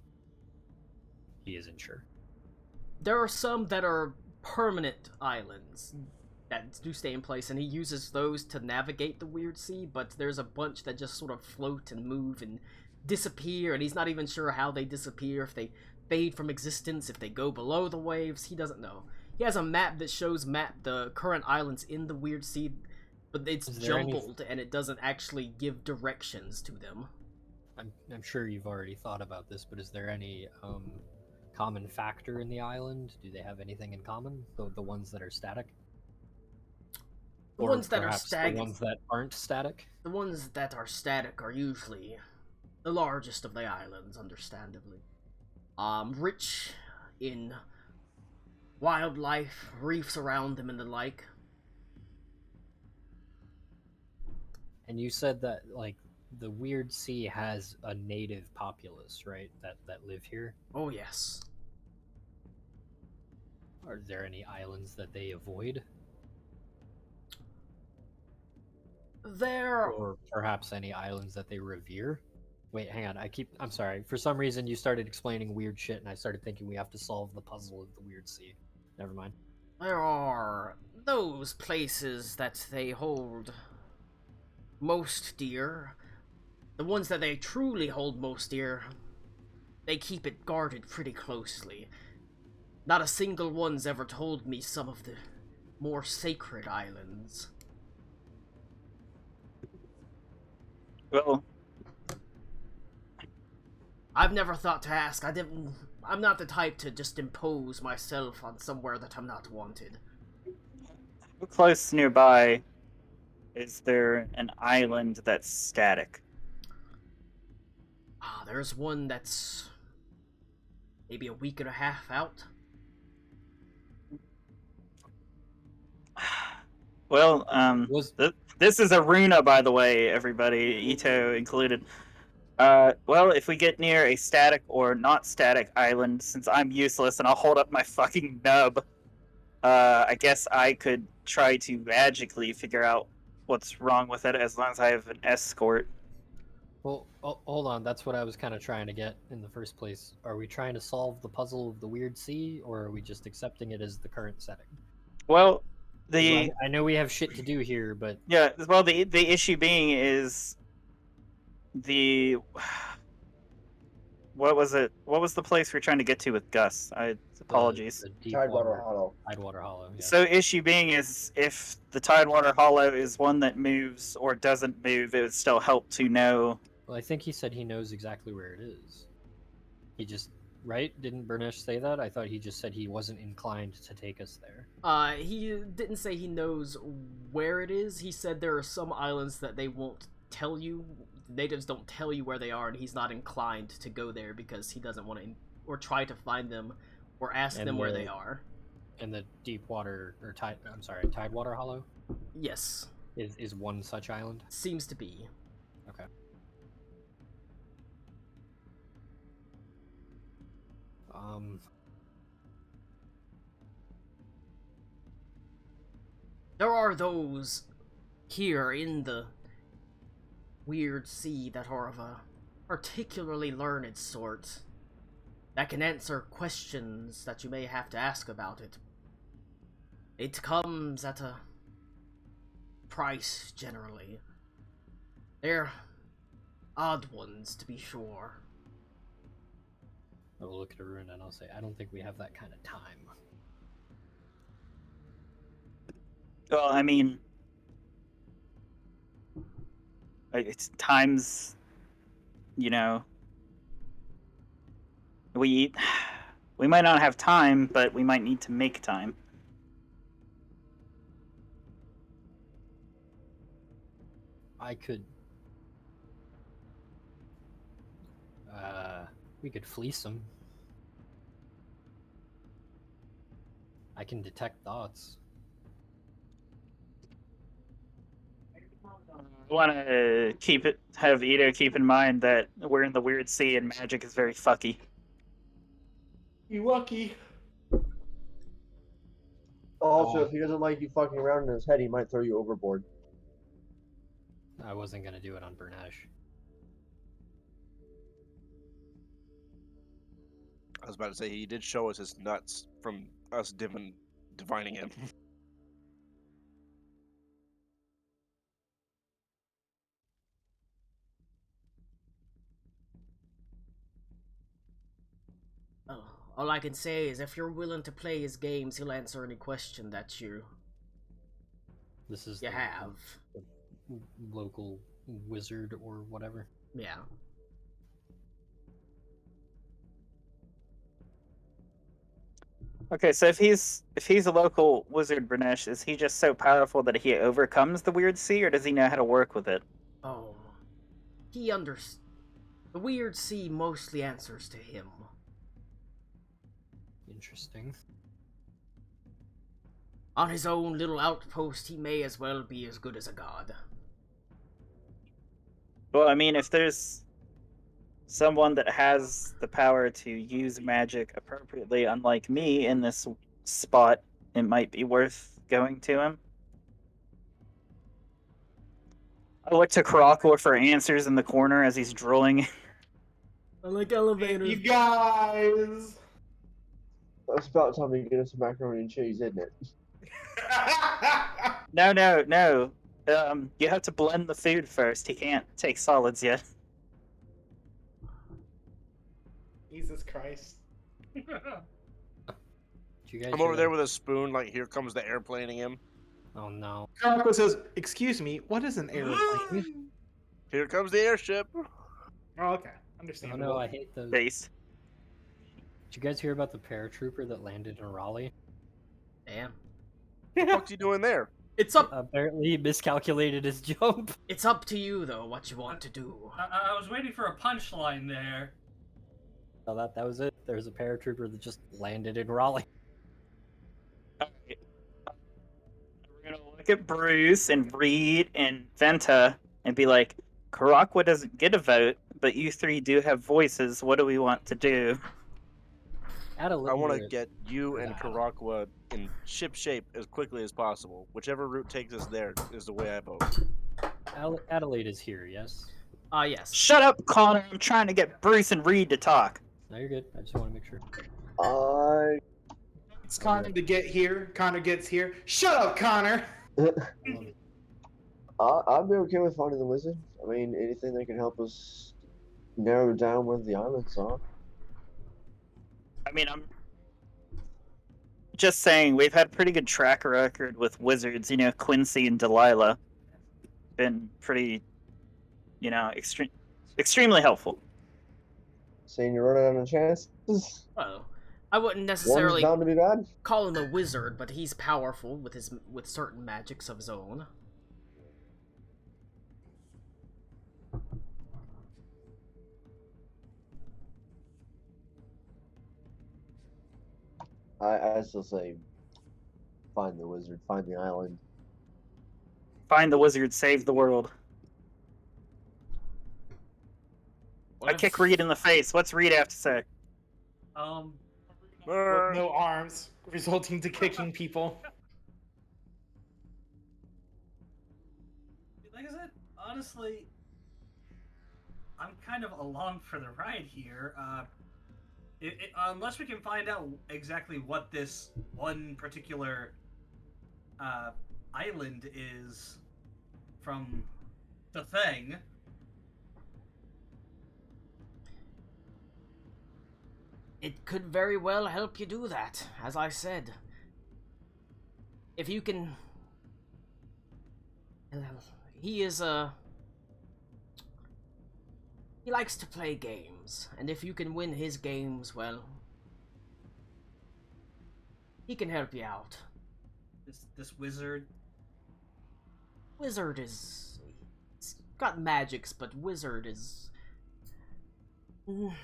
Speaker 3: He isn't sure.
Speaker 1: There are some that are permanent islands that do stay in place, and he uses those to navigate the weird sea, but there's a bunch that just sort of float and move and disappear, and he's not even sure how they disappear, if they fade from existence, if they go below the waves. He doesn't know. He has a map that shows the current islands in the weird sea, but it's
Speaker 3: Is there any-
Speaker 1: jumbled and it doesn't actually give directions to them.
Speaker 3: I'm sure you've already thought about this, but is there any common factor in the island? Do they have anything in common? The ones that are static?
Speaker 1: The
Speaker 3: Or
Speaker 1: ones that are
Speaker 3: perhaps
Speaker 1: static.
Speaker 3: The ones that aren't static?
Speaker 1: The ones that are static are usually the largest of the islands, understandably. Rich in wildlife, reefs around them, and the like.
Speaker 3: And you said that, like, the Weird Sea has a native populace, right? That live here?
Speaker 1: Oh, yes.
Speaker 3: Are there any islands that they avoid?
Speaker 1: There.
Speaker 3: Or perhaps any islands that they revere? Wait, hang on. I'm sorry. For some reason, you started explaining weird shit, and I started thinking we have to solve the puzzle of the Weird Sea. Never mind.
Speaker 1: There are those places that they hold most dear. The ones that they truly hold most dear, they keep it guarded pretty closely. Not a single one's ever told me some of the more sacred islands.
Speaker 2: Well,
Speaker 1: I've never thought to ask. I'm not the type to just impose myself on somewhere that I'm not wanted.
Speaker 2: how close nearby is there an island that's static?
Speaker 1: There's one that's maybe a week and a half out.
Speaker 2: Well,
Speaker 3: Was
Speaker 2: this is Aruna, by the way, everybody, Ito included. Well, if we get near a static or not static island, since I'm useless and I'll hold up my fucking nub, I guess I could try to magically figure out what's wrong with it as long as I have an escort.
Speaker 3: Well, hold on. That's what I was kind of trying to get in the first place. Are we trying to solve the puzzle of the Weird Sea, or are we just accepting it as the current setting?
Speaker 2: Well,
Speaker 3: 'Cause
Speaker 2: the
Speaker 3: I know we have shit to do here, but
Speaker 2: yeah, well, the issue being is the what was it? What was the place we were trying to get to with Gus? Apologies.
Speaker 3: The deep
Speaker 5: Tidewater
Speaker 3: water,
Speaker 5: Hollow.
Speaker 3: Tidewater Hollow. Yeah.
Speaker 2: So issue being is if the Tidewater Hollow is one that moves or doesn't move, it would still help to know.
Speaker 3: Well, I think he said he knows exactly where it is. He just right? Didn't Burnish say that? I thought he just said he wasn't inclined to take us there.
Speaker 1: He didn't say he knows where it is. He said there are some islands that they won't tell you. Natives don't tell you where they are, and he's not inclined to go there because he doesn't want to, or try to find them, or ask
Speaker 3: And
Speaker 1: them where
Speaker 3: the-
Speaker 1: they are.
Speaker 3: And the deep water or Tidewater Hollow
Speaker 1: Yes,
Speaker 3: is one such island.
Speaker 1: seems to be.
Speaker 3: Okay.
Speaker 1: There are those here in the Weird Sea that are of a particularly learned sort that can answer questions that you may have to ask about it. It comes at a price, generally. They're odd ones, to be sure.
Speaker 3: I will look at Arun and I'll say, I don't think we have that kind of time.
Speaker 2: Well, I mean, it's times, you know, we We might not have time, but we might need to make time.
Speaker 3: I could. We could fleece him. I can detect thoughts.
Speaker 2: I want to have Ito keep in mind that we're in the weird sea and magic is very fucky.
Speaker 6: You lucky.
Speaker 5: Also, if he doesn't like you fucking around in his head, he might throw you overboard.
Speaker 3: I wasn't gonna do it on Bernesh.
Speaker 7: I was about to say he did show us his nuts from us divining him.
Speaker 1: Well, all I can say is if you're willing to play his games, he'll answer any question that you
Speaker 3: This is
Speaker 1: you
Speaker 3: the
Speaker 1: have.
Speaker 3: local wizard or whatever.
Speaker 1: Yeah.
Speaker 2: Okay, so if he's a local wizard, Bernesh, is he just so powerful that he overcomes the weird sea, or does he know how to work with it?
Speaker 1: Oh. He the weird sea mostly answers to him.
Speaker 3: Interesting.
Speaker 1: On his own little outpost, he may as well be as good as a god.
Speaker 2: Well, I mean, if there's someone that has the power to use magic appropriately, unlike me in this spot, it might be worth going to him. I look to Karakor for answers in the corner as he's drooling.
Speaker 1: I like elevators.
Speaker 6: You guys.
Speaker 5: It's about time to get us some macaroni and cheese, isn't it?
Speaker 2: No. You have to blend the food first. He can't take solids yet.
Speaker 6: Jesus Christ.
Speaker 3: Did you guys
Speaker 7: I'm
Speaker 3: hear
Speaker 7: over there
Speaker 3: that?
Speaker 7: with a spoon, like, here comes the airplaning him.
Speaker 3: Oh no.
Speaker 6: Karako says, "Excuse me, what is an airplane?"
Speaker 7: Here comes the airship.
Speaker 6: Oh, okay.
Speaker 3: Oh
Speaker 6: Understandable.
Speaker 3: no, I hate those.
Speaker 2: Base.
Speaker 3: Did you guys hear about the paratrooper that landed in Raleigh?
Speaker 1: Damn.
Speaker 7: What's he doing there?
Speaker 1: It's up.
Speaker 3: Apparently, he miscalculated his jump.
Speaker 1: It's up to you, though, what you want to do.
Speaker 4: I was waiting for a punchline there.
Speaker 3: So that was it. There's a paratrooper that just landed in Raleigh.
Speaker 2: Alright. We're gonna look at Bruce and Reed and Venta and be like, Karakwa doesn't get a vote, but you three do have voices. What do we want to do?
Speaker 3: Add a
Speaker 7: I
Speaker 3: little
Speaker 7: want to
Speaker 3: bit-
Speaker 7: get you and
Speaker 3: Nah.
Speaker 7: Karakwa in ship shape as quickly as possible. Whichever route takes us there is the way I vote.
Speaker 3: Adelaide is here, yes?
Speaker 1: Yes.
Speaker 2: Shut up, Connor. I'm trying to get Bruce and Reed to talk.
Speaker 3: No, you're good. I just want to make sure.
Speaker 5: I
Speaker 6: It's Connor to get here. Connor gets here. Shut up, Connor.
Speaker 5: I'd be okay with finding the wizard. I mean, anything that can help us narrow down where the islands are.
Speaker 2: I mean, I'm just saying, we've had pretty good track record with wizards. You know, Quincy and Delilah. Been pretty, extremely helpful.
Speaker 5: Saying you're running out of chances.
Speaker 1: Well, I wouldn't
Speaker 5: One's
Speaker 1: necessarily
Speaker 5: bound to be bad.
Speaker 1: call him a wizard, but he's powerful with certain magics of his own.
Speaker 5: I still say, find the wizard, find the island.
Speaker 2: Find the wizard, save the world.
Speaker 1: What
Speaker 2: I
Speaker 1: if-
Speaker 2: kick Reed in the face. What's Reed have to say?
Speaker 6: With no arms, resulting to kicking people.
Speaker 4: Like I said, honestly, I'm kind of along for the ride here. Unless we can find out exactly what this one particular island is from the thing.
Speaker 1: It could very well help you do that, as I said. If you can... He is he likes to play games, and if you can win his games, well, He can help you out.
Speaker 4: This wizard.
Speaker 1: Wizard is... He's got magics, but wizard is...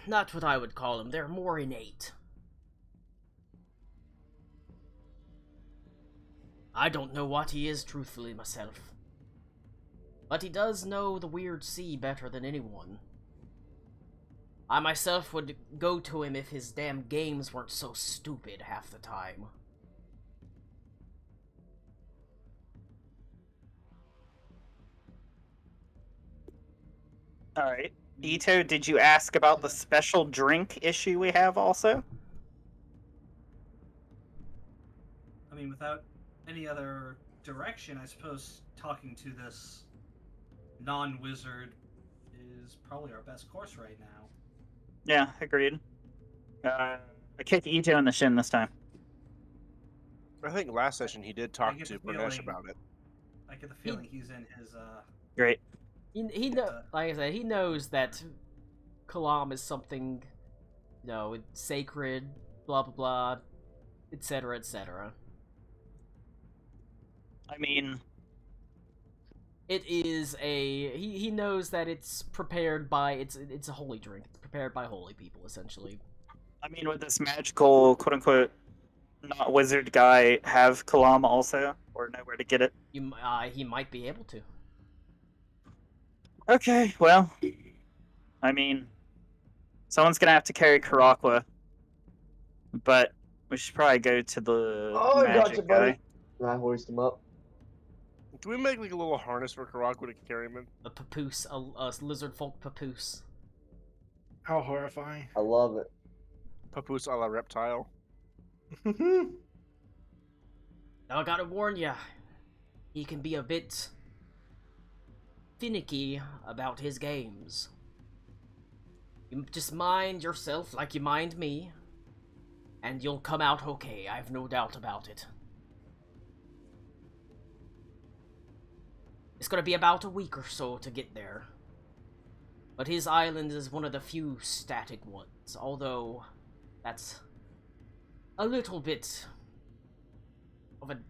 Speaker 1: not what I would call him. They're more innate. I don't know what he is, truthfully, myself. But he does know the Weird Sea better than anyone. I myself would go to him if his damn games weren't so stupid half the time.
Speaker 2: Alright. Ito, did you ask about the special drink issue we have also?
Speaker 4: I mean, without any other direction, I suppose talking to this non-wizard is probably our best course right now.
Speaker 2: Yeah, agreed. I kicked Ito in the shin this time.
Speaker 7: I think last session he did talk
Speaker 4: get
Speaker 7: to
Speaker 4: the
Speaker 7: Pranesh
Speaker 4: feeling-
Speaker 7: about it.
Speaker 4: I get the feeling he's in his
Speaker 2: Great.
Speaker 1: He like I said, he knows that Kalam is something, you know, sacred, blah blah blah, etc. etc.
Speaker 2: I mean,
Speaker 1: It is a he knows that it's prepared by it's a holy drink, prepared by holy people essentially.
Speaker 2: would this magical, quote unquote, not wizard guy have Kalam also, or know where to get it?
Speaker 1: He might be able to.
Speaker 2: Okay, well, I mean, someone's gonna have to carry Karakwa, but we should probably go to the
Speaker 5: Oh, I
Speaker 2: magic
Speaker 5: got you,
Speaker 2: guy.
Speaker 5: buddy. I hoist him up.
Speaker 7: Can we make like a little harness for Karakwa to carry him in?
Speaker 1: A papoose, a lizard folk papoose.
Speaker 6: How horrifying.
Speaker 5: I love it.
Speaker 7: Papoose a la reptile.
Speaker 1: Now I gotta warn ya, he can be a bit finicky about his games. You just mind yourself like you mind me, and you'll come out okay, I have no doubt about it. It's gonna be about a week or so to get there. But his island is one of the few static ones, although that's a little bit of an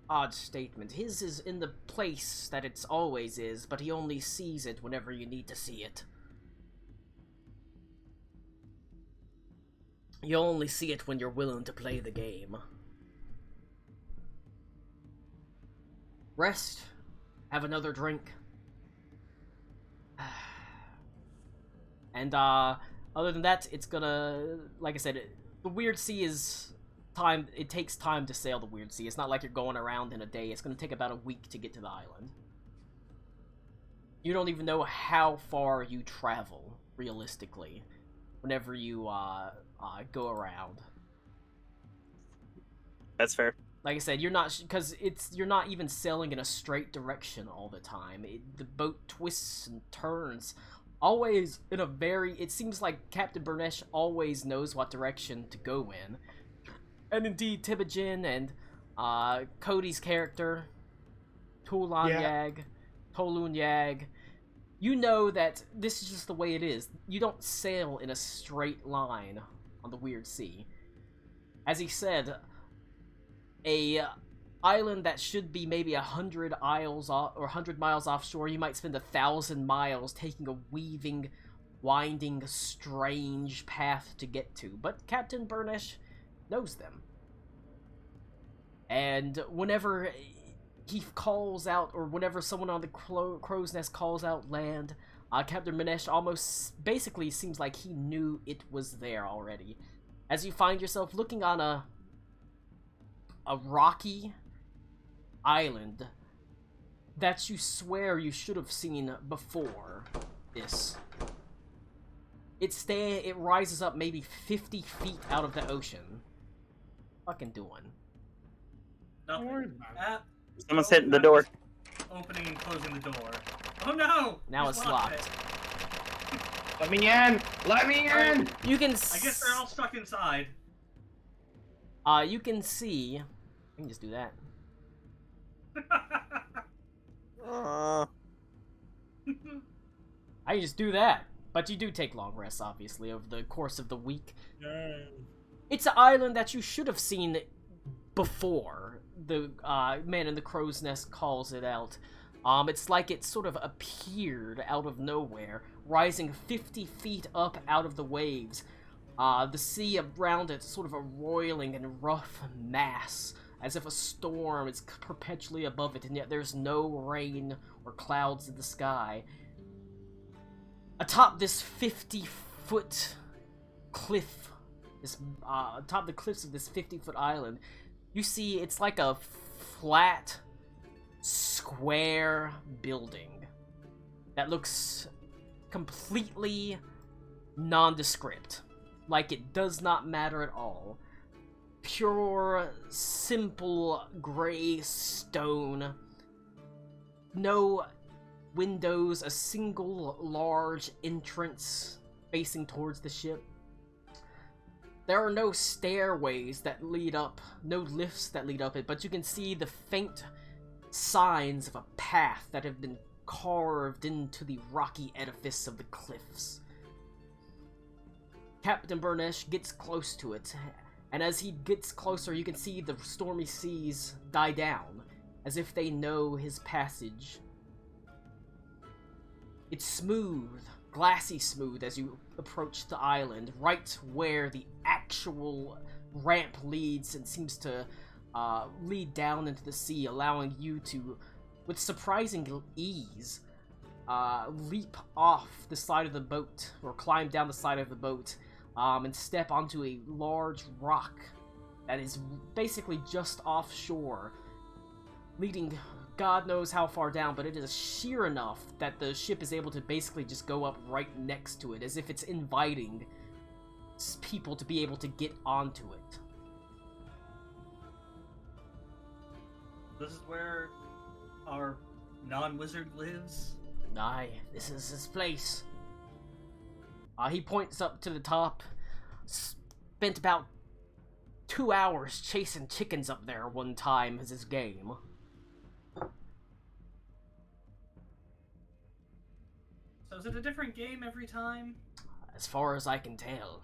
Speaker 1: odd statement. His is in the place that it's always is, but he only sees it whenever you need to see it. You only see it when you're willing to play the game. Rest. Have another drink. And, other than that, it's gonna... Like I said, the Weird Sea is... It takes time to sail the Weird Sea. It's not like you're going around in a day. It's gonna take about a week to get to the island. You don't even know how far you travel, realistically, whenever you, go around.
Speaker 2: That's fair.
Speaker 1: Like I said, you're not, because you're not even sailing in a straight direction all the time. The boat twists and turns, always in a very, it seems like Captain Burnesh always knows what direction to go in. And indeed, Tibijin and, Cody's character, Tolun Yag, you know that this is just the way it is. You don't sail in a straight line on the Weird Sea. As he said, a island that should be maybe 100 miles off, or 100 miles offshore, you might spend 1,000 miles taking a weaving, winding, strange path to get to. But Captain Burnish knows them. And whenever he calls out, or whenever someone on the Crow's Nest calls out land, Captain Burnish almost basically seems like he knew it was there already. As you find yourself looking on a rocky island that you swear you should have seen before this. It rises up maybe 50 feet out of the ocean. Fucking doing.
Speaker 6: Don't worry
Speaker 4: Nothing.
Speaker 6: about it.
Speaker 2: Someone's hitting the door.
Speaker 4: Opening and closing the door. Oh no!
Speaker 1: Now
Speaker 4: He's
Speaker 1: it's
Speaker 4: locked
Speaker 1: locked.
Speaker 4: it.
Speaker 6: Let me in! Let me in!
Speaker 1: You can
Speaker 4: I guess they're all stuck inside.
Speaker 1: you can see... I can just do that. I can just do that. But you do take long rests, obviously, over the course of the week. It's an island that you should have seen before. The Man in the Crow's Nest calls it out. It's like it sort of appeared out of nowhere, rising 50 feet up out of the waves. The sea around it sort of a roiling and rough mass, as if a storm is perpetually above it, and yet there's no rain or clouds in the sky. Atop this 50-foot cliff, atop the cliffs of this 50-foot island, you see it's like a flat, square building that looks completely nondescript. Like it does not matter at all. Pure, simple, gray stone. No windows, a single large entrance facing towards the ship. There are no stairways that lead up, no lifts that lead up it, but you can see the faint signs of a path that have been carved into the rocky edifice of the cliffs. Captain Burnesh gets close to it, and as he gets closer, you can see the stormy seas die down, as if they know his passage. It's smooth, glassy smooth as you approach the island, right where the actual ramp leads and seems to lead down into the sea, allowing you to, with surprising ease, leap off the side of the boat, or climb down the side of the boat, and step onto a large rock that is basically just offshore, leading God knows how far down, but it is sheer enough that the ship is able to basically just go up right next to it, as if it's inviting people to be able to get onto it.
Speaker 4: This is where our non-wizard lives?
Speaker 1: Aye, this is his place. He points up to the top. Spent about 2 hours chasing chickens up there one time as his game.
Speaker 4: So is it a different game every time?
Speaker 1: As far as I can tell.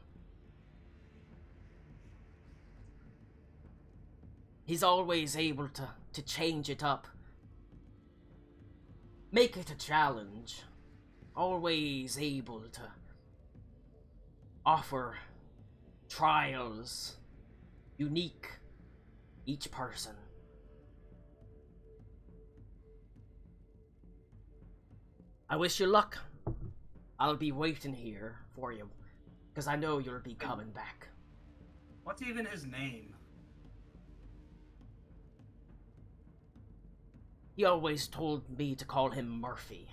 Speaker 1: He's always able to change it up. Make it a challenge. Always able to offer trials unique each person. I wish you luck. I'll be waiting here for you, because I know you'll be coming back.
Speaker 4: What's even his name?
Speaker 1: He always told me to call him Murphy.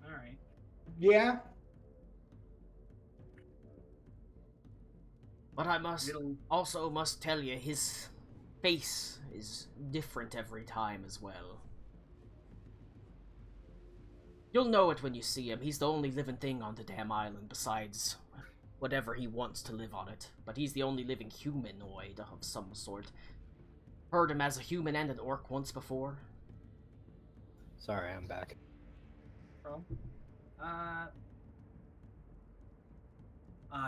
Speaker 4: Alright.
Speaker 6: Yeah.
Speaker 1: But I must tell you, his face is different every time as well. You'll know it when you see him. He's the only living thing on the damn island besides whatever he wants to live on it. But he's the only living humanoid of some sort. Heard him as a human and an orc once before.
Speaker 3: Sorry, I'm back.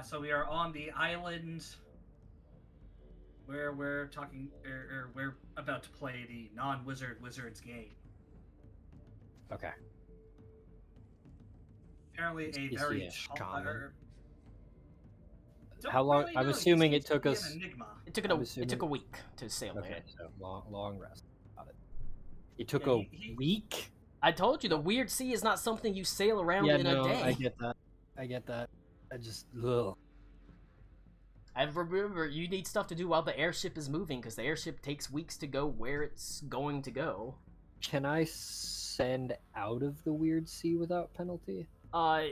Speaker 4: So we are on the island where we're talking, or we're about to play the non-wizard wizards game.
Speaker 3: Okay.
Speaker 4: Apparently a
Speaker 3: Easy-ish
Speaker 4: very
Speaker 3: common.
Speaker 4: Don't
Speaker 3: How long-
Speaker 4: really
Speaker 3: I'm
Speaker 4: know,
Speaker 3: assuming
Speaker 4: seems
Speaker 3: it took
Speaker 4: to be
Speaker 3: us-
Speaker 4: an enigma.
Speaker 1: It took
Speaker 3: I'm
Speaker 1: it
Speaker 3: assuming-
Speaker 1: took a week to sail
Speaker 3: Okay,
Speaker 1: there.
Speaker 3: so long rest. Got it. It took
Speaker 4: Yeah,
Speaker 3: a
Speaker 4: he-
Speaker 3: week?
Speaker 1: I told you, the weird sea is not something you sail around
Speaker 3: Yeah,
Speaker 1: in
Speaker 3: no,
Speaker 1: a day.
Speaker 3: I get that. I just, ugh.
Speaker 1: And remember, you need stuff to do while the airship is moving, because the airship takes weeks to go where it's going to go.
Speaker 3: Can I send out of the weird sea without penalty?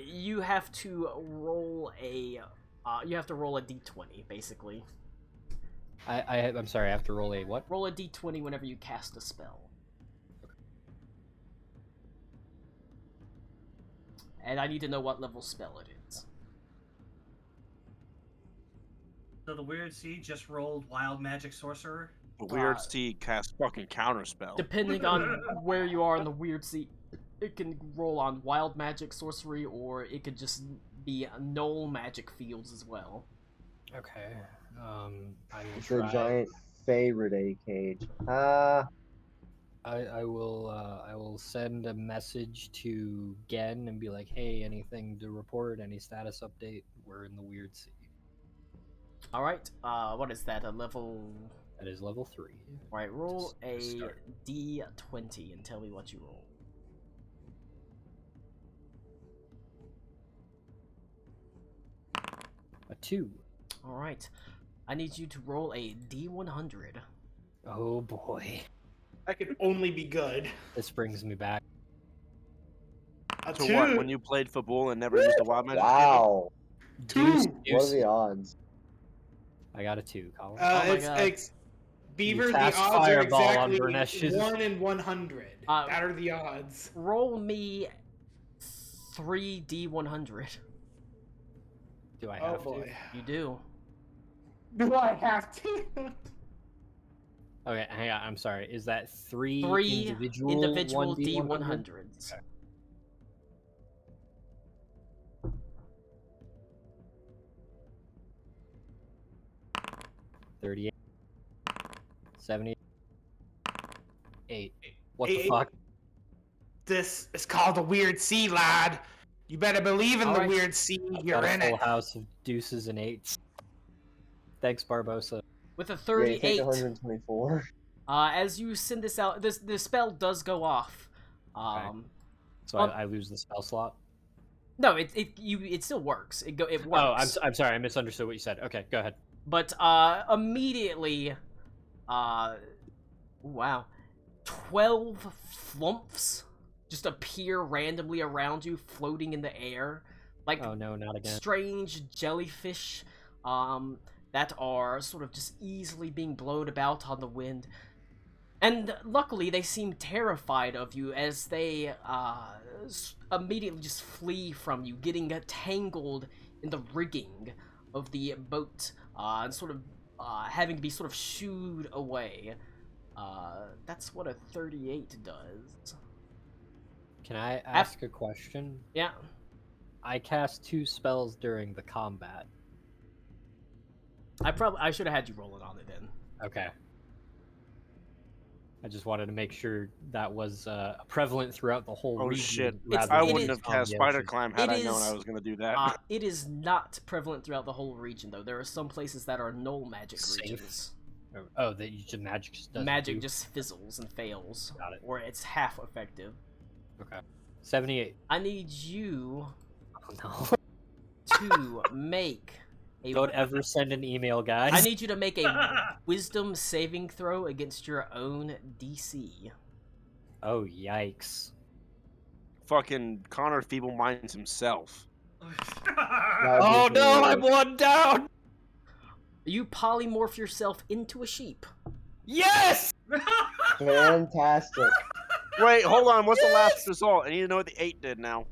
Speaker 1: You have to roll a d20, basically.
Speaker 3: I'm sorry, I have to roll a what?
Speaker 1: Roll a d20 whenever you cast a spell. And I need to know what level spell it is.
Speaker 4: So the Weird Sea just rolled Wild Magic Sorcerer.
Speaker 7: The weird sea casts fucking counterspell.
Speaker 1: Depending on where you are in the weird sea, it can roll on wild magic sorcery, or it could just be null magic fields as well.
Speaker 3: Okay. I will
Speaker 5: It's a
Speaker 3: try.
Speaker 5: giant favorite A cage.
Speaker 3: I will send a message to Gen and be like, hey, anything to report? Any status update? We're in the Weird Sea.
Speaker 1: All right. What is that? A level?
Speaker 3: That is level 3.
Speaker 1: All right. Roll
Speaker 3: To
Speaker 1: a
Speaker 3: start.
Speaker 1: D20 and tell me what you roll.
Speaker 3: A 2.
Speaker 1: All right. I need you to roll a D100.
Speaker 3: Oh boy.
Speaker 6: That could only be good.
Speaker 3: This brings me back.
Speaker 6: A
Speaker 7: To
Speaker 6: 2.
Speaker 7: what? When you played football and never used a wild magic?
Speaker 5: Wow.
Speaker 3: Deuce,
Speaker 6: Two.
Speaker 5: What are the odds?
Speaker 3: I got a 2, Colin.
Speaker 1: Oh my
Speaker 6: It's,
Speaker 1: God.
Speaker 6: it's Beaver. The
Speaker 3: cast
Speaker 6: odds are
Speaker 3: Fireball on
Speaker 6: exactly
Speaker 3: Burnesh's-
Speaker 6: 1 in 100. That are the odds.
Speaker 1: Roll me 3 D100.
Speaker 3: Do I
Speaker 6: Oh
Speaker 3: have to?
Speaker 6: boy.
Speaker 1: You do.
Speaker 6: Do I have to?
Speaker 3: Okay, hang on. I'm sorry. Is that 3
Speaker 1: 3
Speaker 3: individual,
Speaker 1: individual
Speaker 3: 1D100?
Speaker 1: D100s.
Speaker 3: Okay. $38. 78. What the
Speaker 6: Eight.
Speaker 3: fuck?
Speaker 6: This is called the Weird Sea, lad. You better believe in the
Speaker 1: Alright.
Speaker 6: Weird Sea.
Speaker 3: I've
Speaker 6: You're
Speaker 3: got a
Speaker 6: in
Speaker 3: full
Speaker 6: it.
Speaker 3: house of deuces and 8s. Thanks, Barbosa.
Speaker 1: With a
Speaker 5: Yeah, you
Speaker 1: 38,
Speaker 5: take 124.
Speaker 1: as you send this out, the spell does go off.
Speaker 3: So
Speaker 1: Um,
Speaker 3: I lose the spell slot.
Speaker 1: No, it still works. It works.
Speaker 3: Oh, I'm sorry. I misunderstood what you said. Okay, go ahead.
Speaker 1: But immediately, wow, 12 flumps just appear randomly around you, floating in the air, like
Speaker 3: Oh no, not again.
Speaker 1: strange jellyfish, that are sort of just easily being blown about on the wind. And luckily, they seem terrified of you as they immediately just flee from you, getting tangled in the rigging of the boat, and sort of having to be sort of shooed away. That's what a 38 does.
Speaker 3: Can I ask a question?
Speaker 1: Yeah.
Speaker 3: I cast 2 spells during the combat.
Speaker 1: I should have had you roll it on it then.
Speaker 3: Okay. I just wanted to make sure that was prevalent throughout the whole
Speaker 7: Oh
Speaker 3: region.
Speaker 7: shit!
Speaker 3: rather
Speaker 7: I
Speaker 3: than
Speaker 7: wouldn't
Speaker 1: is-
Speaker 7: have
Speaker 3: on
Speaker 7: cast
Speaker 3: the
Speaker 7: Spider
Speaker 3: ocean.
Speaker 7: Climb had
Speaker 1: It
Speaker 7: I known
Speaker 1: is-
Speaker 7: I was going to do that.
Speaker 1: It is not prevalent throughout the whole region, though. There are some places that are null magic
Speaker 3: Safe.
Speaker 1: regions.
Speaker 3: Oh, that you just magic just doesn't
Speaker 1: Magic
Speaker 3: do?
Speaker 1: just fizzles and fails,
Speaker 3: Got it.
Speaker 1: or it's half effective.
Speaker 3: Okay. 78.
Speaker 1: I need you
Speaker 3: Oh no.
Speaker 1: to make a.
Speaker 3: Don't ever send an email, guys.
Speaker 1: I need you to make a Wisdom saving throw against your own DC.
Speaker 3: Oh yikes.
Speaker 7: Fucking Connor feeble minds himself.
Speaker 3: Oh no, I'm 1 down.
Speaker 1: You polymorph yourself into a sheep.
Speaker 3: Yes.
Speaker 5: Fantastic.
Speaker 7: Wait, hold on. What's the last result? I need to know what the 8 did now.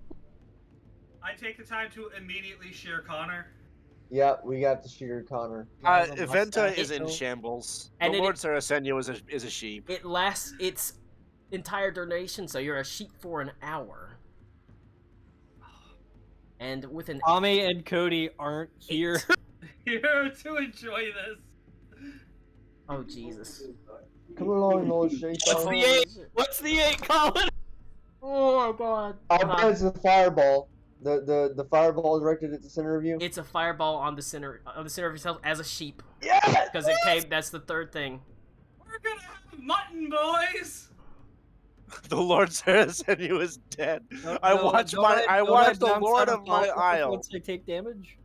Speaker 4: I take the time to immediately share Connor.
Speaker 5: Yep, we got the shooter Connor.
Speaker 7: Eventa is in
Speaker 1: It-
Speaker 7: shambles.
Speaker 1: and
Speaker 7: the
Speaker 1: it-
Speaker 7: Lord Sarasenio is a sheep.
Speaker 1: It lasts its entire duration, so you're a sheep for an hour. And with an
Speaker 3: Tommy and Cody aren't here.
Speaker 4: Here to enjoy this.
Speaker 1: oh Jesus.
Speaker 5: Come along, Lord Shake.
Speaker 3: What's the 8? What's the 8, Colin?
Speaker 1: Oh God.
Speaker 5: I
Speaker 1: Hold
Speaker 5: bet
Speaker 1: on.
Speaker 5: it's the fireball. The fireball directed at the center of you.
Speaker 1: It's a fireball on the center of yourself as a sheep,
Speaker 5: Yes!
Speaker 1: because it came. That's the third thing.
Speaker 4: We're gonna have mutton, boys.
Speaker 7: The Lord Sarasenio is dead. I
Speaker 3: No,
Speaker 7: watched
Speaker 3: don't
Speaker 7: my. I
Speaker 3: don't
Speaker 7: watched the
Speaker 3: bounce
Speaker 7: Lord
Speaker 3: out
Speaker 7: of my
Speaker 3: Colin
Speaker 7: Isle.
Speaker 3: Once I take damage.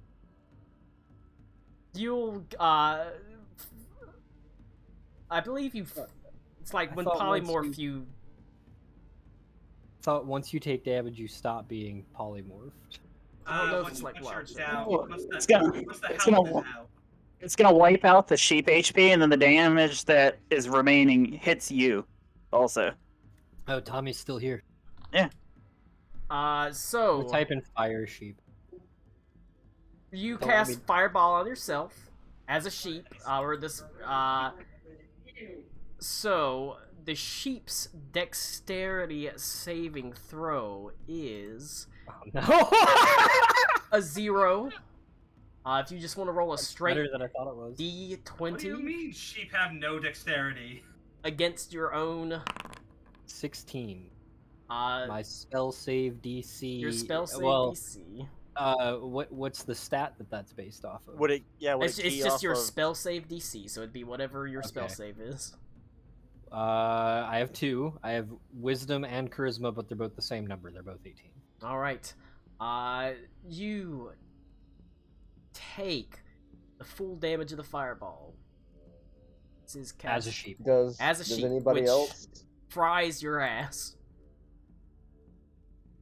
Speaker 1: You'll I believe you. It's like
Speaker 3: I
Speaker 1: when
Speaker 3: thought once
Speaker 1: polymorph you.
Speaker 3: Thought once you take damage, you stop being polymorphed.
Speaker 1: I don't know if
Speaker 4: once
Speaker 1: it's like
Speaker 4: you're
Speaker 1: large.
Speaker 4: down,
Speaker 2: Well,
Speaker 4: once the
Speaker 2: it's gonna-
Speaker 4: once the
Speaker 2: it's
Speaker 4: health
Speaker 2: gonna
Speaker 4: is
Speaker 2: wa-
Speaker 4: out.
Speaker 2: It's gonna wipe out the sheep HP, and then the damage that is remaining hits you. Also,
Speaker 3: Oh, Tommy's still here.
Speaker 1: So
Speaker 3: We'll type in fire sheep.
Speaker 1: you
Speaker 3: Don't
Speaker 1: cast
Speaker 3: let me-
Speaker 1: fireball on yourself as a sheep, or this. So the sheep's dexterity saving throw is
Speaker 3: Oh, no.
Speaker 1: a 0. If you just want to roll a straight
Speaker 3: Better than I thought it was.
Speaker 4: What do you
Speaker 1: D20
Speaker 4: mean sheep have no dexterity?
Speaker 1: against your own
Speaker 3: 16.
Speaker 1: uh
Speaker 3: My spell save DC.
Speaker 1: your spell save
Speaker 3: well,
Speaker 1: DC.
Speaker 3: what's the stat that's based off of?
Speaker 7: Would it? Yeah. Would
Speaker 1: It's
Speaker 7: it key
Speaker 1: just
Speaker 7: off
Speaker 1: your
Speaker 7: of-
Speaker 1: spell save DC, so it'd be whatever your spell
Speaker 3: Okay.
Speaker 1: save is.
Speaker 3: I have 2. I have wisdom and charisma, but they're both the same number. They're both 18.
Speaker 1: All right. You take the full damage of the fireball. This is cast.
Speaker 3: As a sheep.
Speaker 5: Does
Speaker 1: As a sheep,
Speaker 5: anybody
Speaker 1: which-
Speaker 5: else?
Speaker 1: Fries your ass.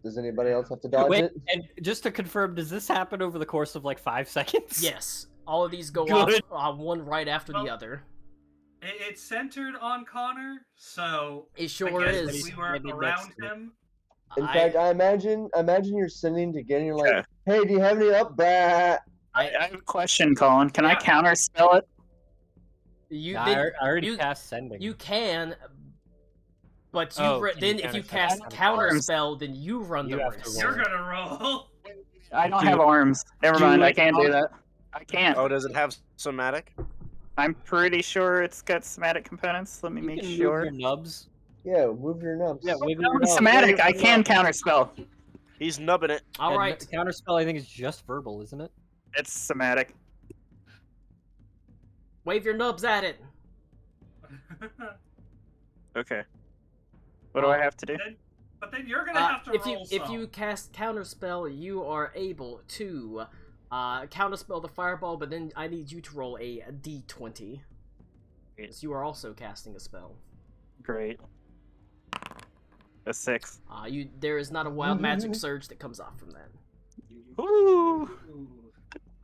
Speaker 5: Does anybody else have to dodge
Speaker 3: Wait,
Speaker 5: it?
Speaker 3: and just to confirm, does this happen over the course of like 5 seconds?
Speaker 1: Yes. All of these go
Speaker 3: Good.
Speaker 1: off one right after the
Speaker 4: Well,
Speaker 1: other.
Speaker 4: It's centered on Connor, so
Speaker 1: It
Speaker 4: I
Speaker 1: sure
Speaker 4: guess
Speaker 1: is.
Speaker 4: if we were
Speaker 3: Maybe
Speaker 4: around
Speaker 3: that's-
Speaker 4: him.
Speaker 5: In fact, I imagine you're sending to get, and you're like,
Speaker 2: Okay.
Speaker 5: hey, do you have any up, brat?
Speaker 2: I have a question, Colin. Can I
Speaker 4: Yeah.
Speaker 2: counter spell it?
Speaker 1: you
Speaker 3: Nah,
Speaker 1: then,
Speaker 3: I already
Speaker 1: you-
Speaker 3: cast sending.
Speaker 1: you can, but you
Speaker 3: Oh,
Speaker 1: re-
Speaker 3: can
Speaker 1: then
Speaker 3: you
Speaker 1: if you
Speaker 3: counter
Speaker 1: cast
Speaker 3: spell?
Speaker 1: counter spell, then you run
Speaker 3: You
Speaker 1: the
Speaker 3: have to
Speaker 1: risk.
Speaker 3: roll.
Speaker 4: You're gonna roll.
Speaker 2: I don't
Speaker 3: Do
Speaker 2: have
Speaker 3: it.
Speaker 2: arms. Never
Speaker 3: Do
Speaker 2: mind. I
Speaker 3: it,
Speaker 2: can't do
Speaker 3: Colin.
Speaker 2: that. I can't.
Speaker 7: Oh, does it have somatic?
Speaker 2: I'm pretty sure it's got somatic components. Let me
Speaker 3: You
Speaker 2: make
Speaker 3: can
Speaker 2: sure.
Speaker 3: move your nubs.
Speaker 5: Yeah, move your nubs.
Speaker 3: Yeah, wiggle
Speaker 2: No,
Speaker 3: your
Speaker 2: it's
Speaker 3: nubs.
Speaker 2: somatic. I can counter spell.
Speaker 7: He's nubbing it.
Speaker 1: All
Speaker 3: And
Speaker 1: right.
Speaker 3: Counterspell, I think, is just verbal, isn't it?
Speaker 2: It's somatic.
Speaker 1: Wave your nubs at it.
Speaker 2: Okay. What do I have to do?
Speaker 4: But then you're gonna have to
Speaker 1: if
Speaker 4: roll
Speaker 1: you if you cast counterspell, you are able to counterspell the fireball, but then I need you to roll a d20. Because you are also casting a spell.
Speaker 2: Great. A 6.
Speaker 1: There is not a wild magic surge that comes off from that.
Speaker 2: Ooh.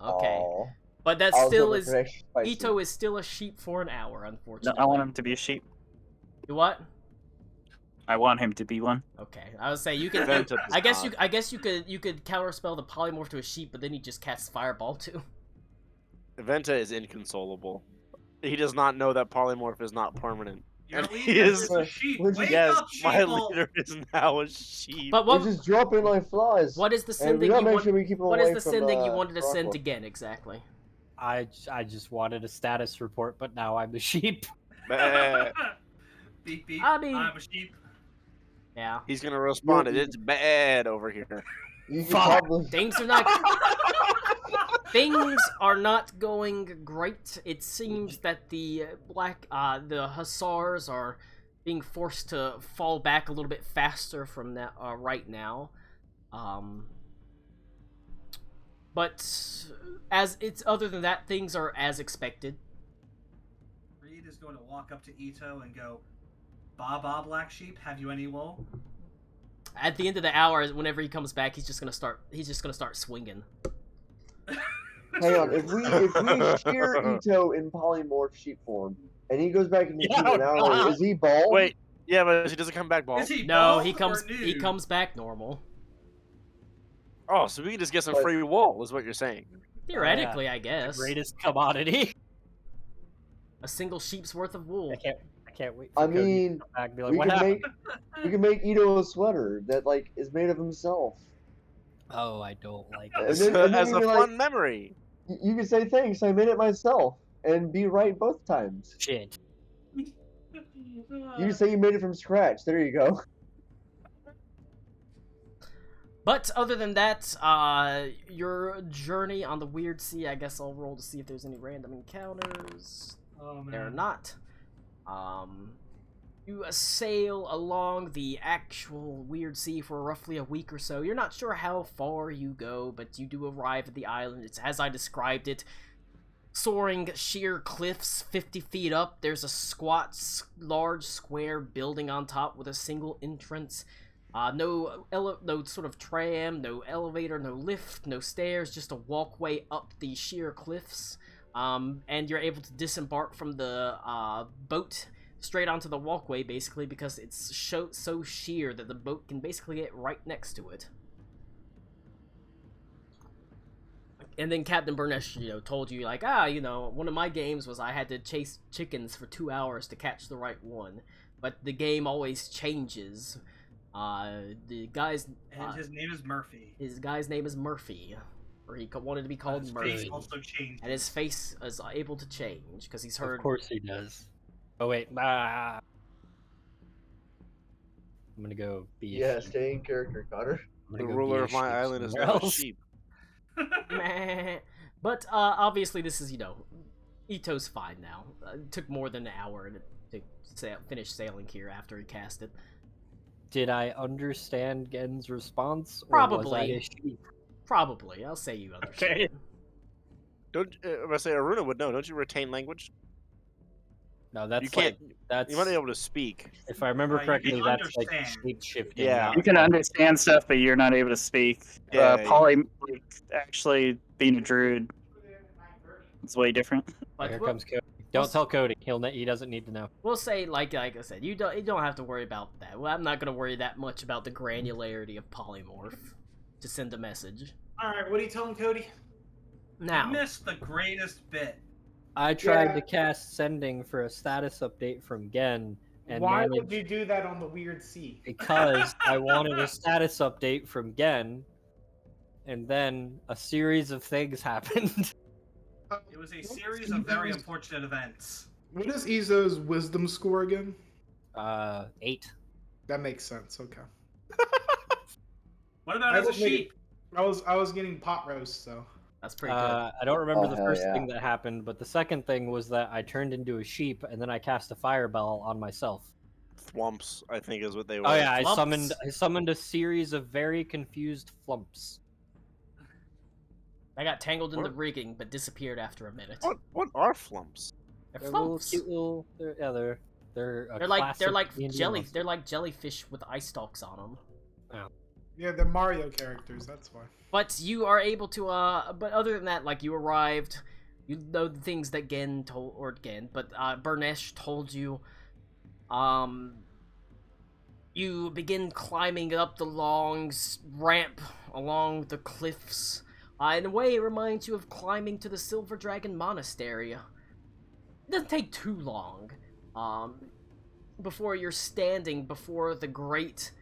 Speaker 1: Okay,
Speaker 5: Aw.
Speaker 1: but that
Speaker 5: I was
Speaker 1: still
Speaker 5: hoping
Speaker 1: is
Speaker 5: for extra spicy.
Speaker 1: Ito is still a sheep for an hour,
Speaker 2: No,
Speaker 1: unfortunately.
Speaker 2: I want him to be a sheep.
Speaker 1: You what?
Speaker 2: I want him to be one.
Speaker 1: Okay, I would say you can.
Speaker 7: Venta does
Speaker 1: I guess
Speaker 7: not.
Speaker 1: you could counterspell the polymorph to a sheep, but then he just casts fireball too.
Speaker 7: Venta is inconsolable. He does not know that polymorph is not permanent.
Speaker 4: Your
Speaker 7: And
Speaker 4: leader
Speaker 7: he is-
Speaker 4: is a sheep.
Speaker 5: We're just-
Speaker 4: Wake
Speaker 7: Yes,
Speaker 4: up,
Speaker 7: my
Speaker 4: sheeple.
Speaker 7: leader is now a sheep.
Speaker 1: But
Speaker 5: We're
Speaker 1: what
Speaker 5: just dropping like flies.
Speaker 1: what is the
Speaker 5: And
Speaker 1: sending
Speaker 5: we
Speaker 1: you
Speaker 5: gotta make
Speaker 1: want?
Speaker 5: sure we keep them
Speaker 1: What
Speaker 5: away
Speaker 1: is the
Speaker 5: from,
Speaker 1: sending you wanted to send
Speaker 5: Rockwell.
Speaker 1: again exactly?
Speaker 3: I just wanted a status report, but now I'm the sheep.
Speaker 7: Bah.
Speaker 4: Beep beep.
Speaker 1: I mean-
Speaker 4: I'm a sheep.
Speaker 1: Yeah,
Speaker 7: He's gonna respond. It's bad over here.
Speaker 5: You can
Speaker 3: Fuck.
Speaker 5: probably.
Speaker 1: things are not things are not going great. It seems that the the hussars are being forced to fall back a little bit faster from that right now. But as it's other than that, things are as expected.
Speaker 4: Reed is going to walk up to Ito and go, "Ba black sheep, have you any wool?"
Speaker 1: At the end of the hour, whenever he comes back, he's just gonna start swinging.
Speaker 5: Hang on, if we shear Ito in polymorph sheep form, and he goes back into
Speaker 3: Yeah,
Speaker 5: human hour, is he bald?
Speaker 7: Wait, yeah, but he doesn't come back bald.
Speaker 4: Is he
Speaker 1: No,
Speaker 4: bald
Speaker 1: he
Speaker 4: or
Speaker 1: he
Speaker 4: nude?
Speaker 1: comes back normal.
Speaker 7: Oh, so we can just get some
Speaker 5: But-
Speaker 7: free wool, is what you're saying.
Speaker 1: Theoretically, I
Speaker 3: The
Speaker 1: guess.
Speaker 3: greatest commodity.
Speaker 1: A single sheep's worth of wool.
Speaker 3: I can't wait. For
Speaker 5: I
Speaker 3: Cody to
Speaker 5: mean,
Speaker 3: come back and be like,
Speaker 5: we
Speaker 3: what
Speaker 5: can
Speaker 3: happened?
Speaker 5: make Ito a sweater that like is made of himself.
Speaker 3: Oh, I don't like
Speaker 5: And
Speaker 3: it.
Speaker 5: then- and then
Speaker 7: As a
Speaker 5: you're
Speaker 7: fun
Speaker 5: like-
Speaker 7: memory.
Speaker 5: You can say thanks, I made it myself, and be right both times.
Speaker 3: Shit.
Speaker 5: You can say you made it from scratch. There you go.
Speaker 1: But other than that, your journey on the Weird Sea, I guess I'll roll to see if there's any random encounters.
Speaker 4: Oh
Speaker 1: There are
Speaker 4: man.
Speaker 1: not. You sail along the actual Weird Sea for roughly a week or so. You're not sure how far you go, but you do arrive at the island. It's as I described it. Soaring sheer cliffs 50 feet up. There's a squat, large square building on top with a single entrance. No sort of tram, no elevator, no lift, no stairs, just a walkway up the sheer cliffs. And you're able to disembark from the boat straight onto the walkway, basically, because it's so sheer that the boat can basically get right next to it. And then Captain Burnesh, told you, like, one of my games was I had to chase chickens for 2 hours to catch the right one. But the game always changes. The guy's...
Speaker 4: And his name is Murphy.
Speaker 1: His guy's name is Murphy. or he wanted to be called
Speaker 4: His face
Speaker 1: Murphy.
Speaker 4: also changed.
Speaker 1: And his face is able to change because he's heard.
Speaker 3: Of course he does. Oh wait, I'm gonna go be.
Speaker 5: Yeah, stay in character, Connor.
Speaker 3: I'm
Speaker 7: The
Speaker 3: gonna go
Speaker 7: ruler
Speaker 3: be a
Speaker 7: of my
Speaker 3: sheep
Speaker 7: island is
Speaker 3: somewhere
Speaker 7: now a
Speaker 3: else.
Speaker 7: sheep.
Speaker 1: Meh. But obviously, this is Ito's fine now. It took more than an hour to finish sailing here after he cast it.
Speaker 3: Did I understand Gen's response? Or Was I
Speaker 1: Probably.
Speaker 3: a sheep?
Speaker 1: Probably, I'll say you understand.
Speaker 2: Okay.
Speaker 7: Don't I say Aruna would know? Don't you retain language?
Speaker 3: No, that's
Speaker 7: You can't.
Speaker 3: that's.
Speaker 7: You might be able to speak.
Speaker 3: If I remember
Speaker 4: You
Speaker 3: correctly,
Speaker 4: can
Speaker 3: that's like
Speaker 4: understand.
Speaker 3: shape shifting.
Speaker 7: Yeah.
Speaker 2: You can understand stuff, but you're not able to speak.
Speaker 7: Yeah, yeah.
Speaker 2: Poly, like, actually being a druid is way different.
Speaker 1: But
Speaker 3: Here
Speaker 1: we'll,
Speaker 3: comes Cody. Don't tell Cody. He doesn't need to know.
Speaker 1: we'll say, like I said, you don't have to worry about that. Well, I'm not gonna worry that much about the granularity of polymorph to send a message.
Speaker 6: All right, what are you telling Cody?
Speaker 1: Now,
Speaker 4: You missed the greatest bit.
Speaker 3: I tried
Speaker 6: Yeah.
Speaker 3: to cast sending for a status update from Gen, and
Speaker 6: Why
Speaker 3: managed
Speaker 6: would you do that on the weird sea?
Speaker 3: because I wanted a status update from Gen, and then a series of things happened.
Speaker 4: It was a series of very unfortunate events.
Speaker 6: What is Izo's wisdom score again?
Speaker 3: 8.
Speaker 6: That makes sense. Okay.
Speaker 4: What about
Speaker 6: I
Speaker 4: as a
Speaker 6: will make it-
Speaker 4: sheep?
Speaker 6: I was getting pot roast, so
Speaker 1: that's pretty good.
Speaker 3: I don't remember
Speaker 5: Oh,
Speaker 3: the
Speaker 5: hell
Speaker 3: first
Speaker 5: yeah.
Speaker 3: thing that happened, but the second thing was that I turned into a sheep, and then I cast a fireball on myself.
Speaker 7: Thwumps, I think, is what they were.
Speaker 3: Oh yeah,
Speaker 1: Flumps.
Speaker 3: I summoned a series of very confused flumps.
Speaker 1: I got tangled in the
Speaker 7: What?
Speaker 1: rigging, but disappeared after a minute.
Speaker 7: What are flumps?
Speaker 1: They're
Speaker 3: They're little
Speaker 1: flumps.
Speaker 3: cute little. They're a
Speaker 1: They're like
Speaker 3: classic D&D
Speaker 1: jelly.
Speaker 3: monster.
Speaker 1: They're like jellyfish with eye stalks on them.
Speaker 6: yeah, they're Mario characters. That's why.
Speaker 1: But you are able to. But other than that, like you arrived, you know the things that Burnesh told you. You begin climbing up the long ramp along the cliffs. In a way, it reminds you of climbing to the Silver Dragon Monastery. It doesn't take too long. Before you're standing before the great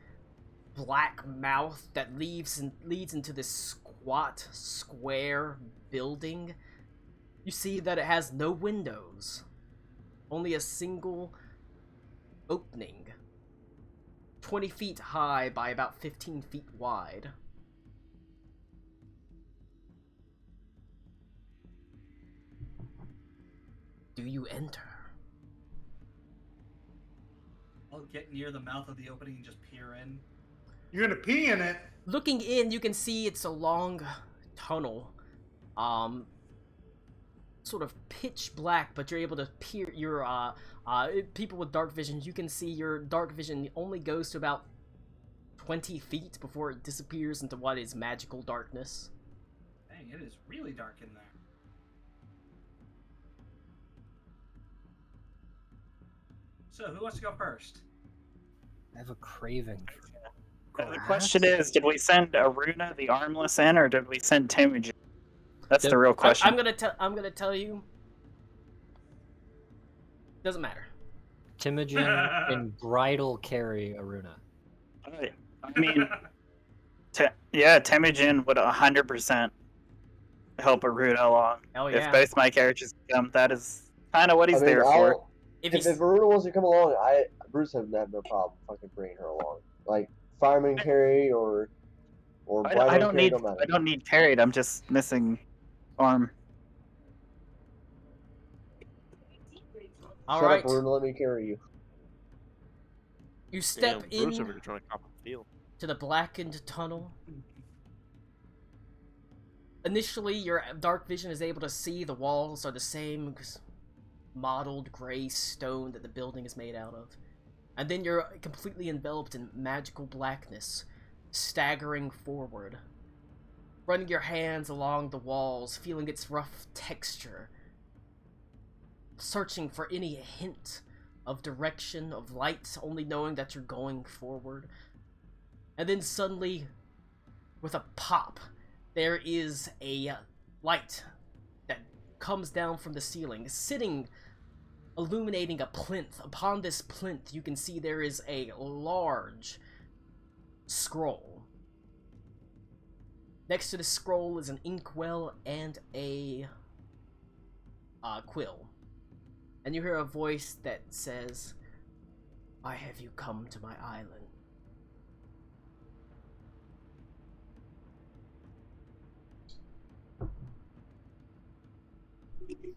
Speaker 1: black mouth that leads into this squat, square building. You see that it has no windows. Only a single opening. 20 feet high by about 15 feet wide. Do you enter?
Speaker 4: I'll get near the mouth of the opening and just peer in.
Speaker 6: You're gonna pee in it.
Speaker 1: Looking in, you can see it's a long tunnel. Sort of pitch black, but you're able to peer your people with dark vision, you can see your dark vision only goes to about 20 feet before it disappears into what is magical darkness.
Speaker 4: Dang, it is really dark in there. So, who wants to go first?
Speaker 3: I have a craving.
Speaker 2: The question is, did we send Aruna the Armless in, or did we send Temujin? That's the real question.
Speaker 1: I'm gonna tell you. Doesn't matter.
Speaker 3: Temujin can bridal carry Aruna.
Speaker 2: I mean, Temujin would 100% help Aruna along.
Speaker 1: Hell yeah.
Speaker 2: If both my characters come, that is kind of what he's
Speaker 5: I mean,
Speaker 2: there for.
Speaker 1: If
Speaker 5: If
Speaker 1: he's,
Speaker 5: Aruna wants to come along, Bruce would have no problem fucking bringing her along. Like fireman carry or
Speaker 2: I
Speaker 5: bridal
Speaker 2: don't
Speaker 5: carry,
Speaker 2: need.
Speaker 5: don't matter.
Speaker 2: I don't need carried. I'm just missing arm.
Speaker 1: all
Speaker 5: Shut
Speaker 1: right,
Speaker 5: up, Aruna. Let me carry you.
Speaker 1: you step
Speaker 7: Damn, Bruce
Speaker 1: in
Speaker 7: over here trying to cop a field.
Speaker 1: to the blackened tunnel. Initially, your dark vision is able to see the walls are the same mottled gray stone that the building is made out of. And then you're completely enveloped in magical blackness, staggering forward, running your hands along the walls, feeling its rough texture, searching for any hint of direction, of light, only knowing that you're going forward. And then suddenly, with a pop, there is a light that comes down from the ceiling, sitting, illuminating a plinth. Upon this plinth, you can see there is a large scroll. Next to the scroll is an inkwell and a quill. And you hear a voice that says, "Why have you come to my island?"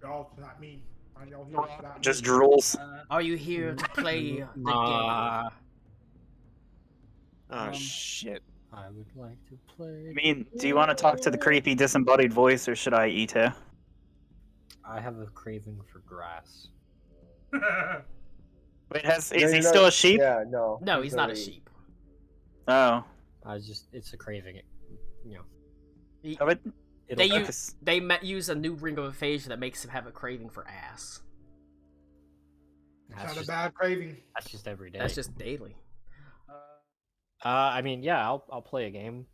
Speaker 6: Y'all not me. Y'all here without me.
Speaker 2: Just drools.
Speaker 1: Are you here to play the game?
Speaker 3: Ah.
Speaker 7: Oh shit.
Speaker 3: I would like to play.
Speaker 2: I mean, do you want to talk to the creepy disembodied voice, or should I, Ito?
Speaker 3: I have a craving for grass.
Speaker 2: Wait, is
Speaker 5: No,
Speaker 2: he
Speaker 5: you're
Speaker 2: still
Speaker 5: not-
Speaker 2: a sheep?
Speaker 5: Yeah, no.
Speaker 1: No, he's not a
Speaker 5: already-
Speaker 1: sheep.
Speaker 2: Oh.
Speaker 3: It's a craving. You know,
Speaker 1: He-
Speaker 2: I would-
Speaker 3: it'll
Speaker 1: They
Speaker 3: happen.
Speaker 1: use use a new ring of aphasia that makes him have a craving for ass.
Speaker 3: That's
Speaker 6: Not a
Speaker 3: just,
Speaker 6: bad craving.
Speaker 3: that's just every day.
Speaker 1: That's just daily.
Speaker 3: I mean, yeah, I'll play a game.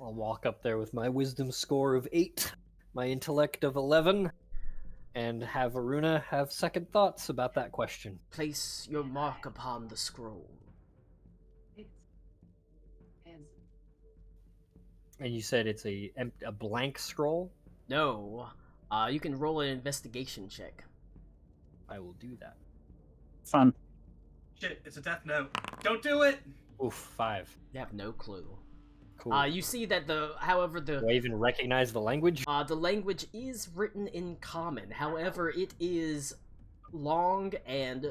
Speaker 3: I'll walk up there with my wisdom score of 8, my intellect of 11, and have Aruna have second thoughts about that question.
Speaker 1: Place your mark upon the scroll.
Speaker 3: And you said it's a blank scroll?
Speaker 1: No, you can roll an investigation check.
Speaker 3: I will do that.
Speaker 2: Fun.
Speaker 4: Shit, it's a death note. Don't do it!
Speaker 3: Oof, 5.
Speaker 1: You have no clue.
Speaker 3: Cool.
Speaker 1: You see that however,
Speaker 3: Do I even recognize the language?
Speaker 1: the language is written in common. However, it is long and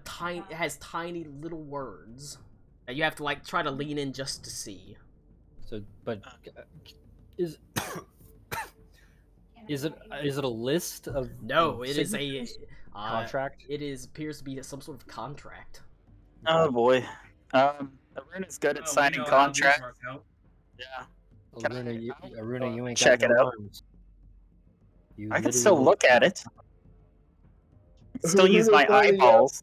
Speaker 1: tiny. It has tiny little words that you have to like try to lean in just to see.
Speaker 3: So, but is is it a list of
Speaker 1: No, it is a
Speaker 3: signatures? Contract?
Speaker 1: It appears to be some sort of contract.
Speaker 2: Oh boy. Aruna's good at
Speaker 4: Oh, we
Speaker 2: signing
Speaker 4: know how these
Speaker 2: contracts.
Speaker 4: work out.
Speaker 2: Yeah. Can I-
Speaker 3: Aruna, you ain't
Speaker 2: check
Speaker 3: got
Speaker 2: it
Speaker 3: no
Speaker 2: out?
Speaker 3: arms. You
Speaker 2: I can
Speaker 3: literally
Speaker 2: still look at it. Still use my
Speaker 5: Finding out-
Speaker 2: eyeballs.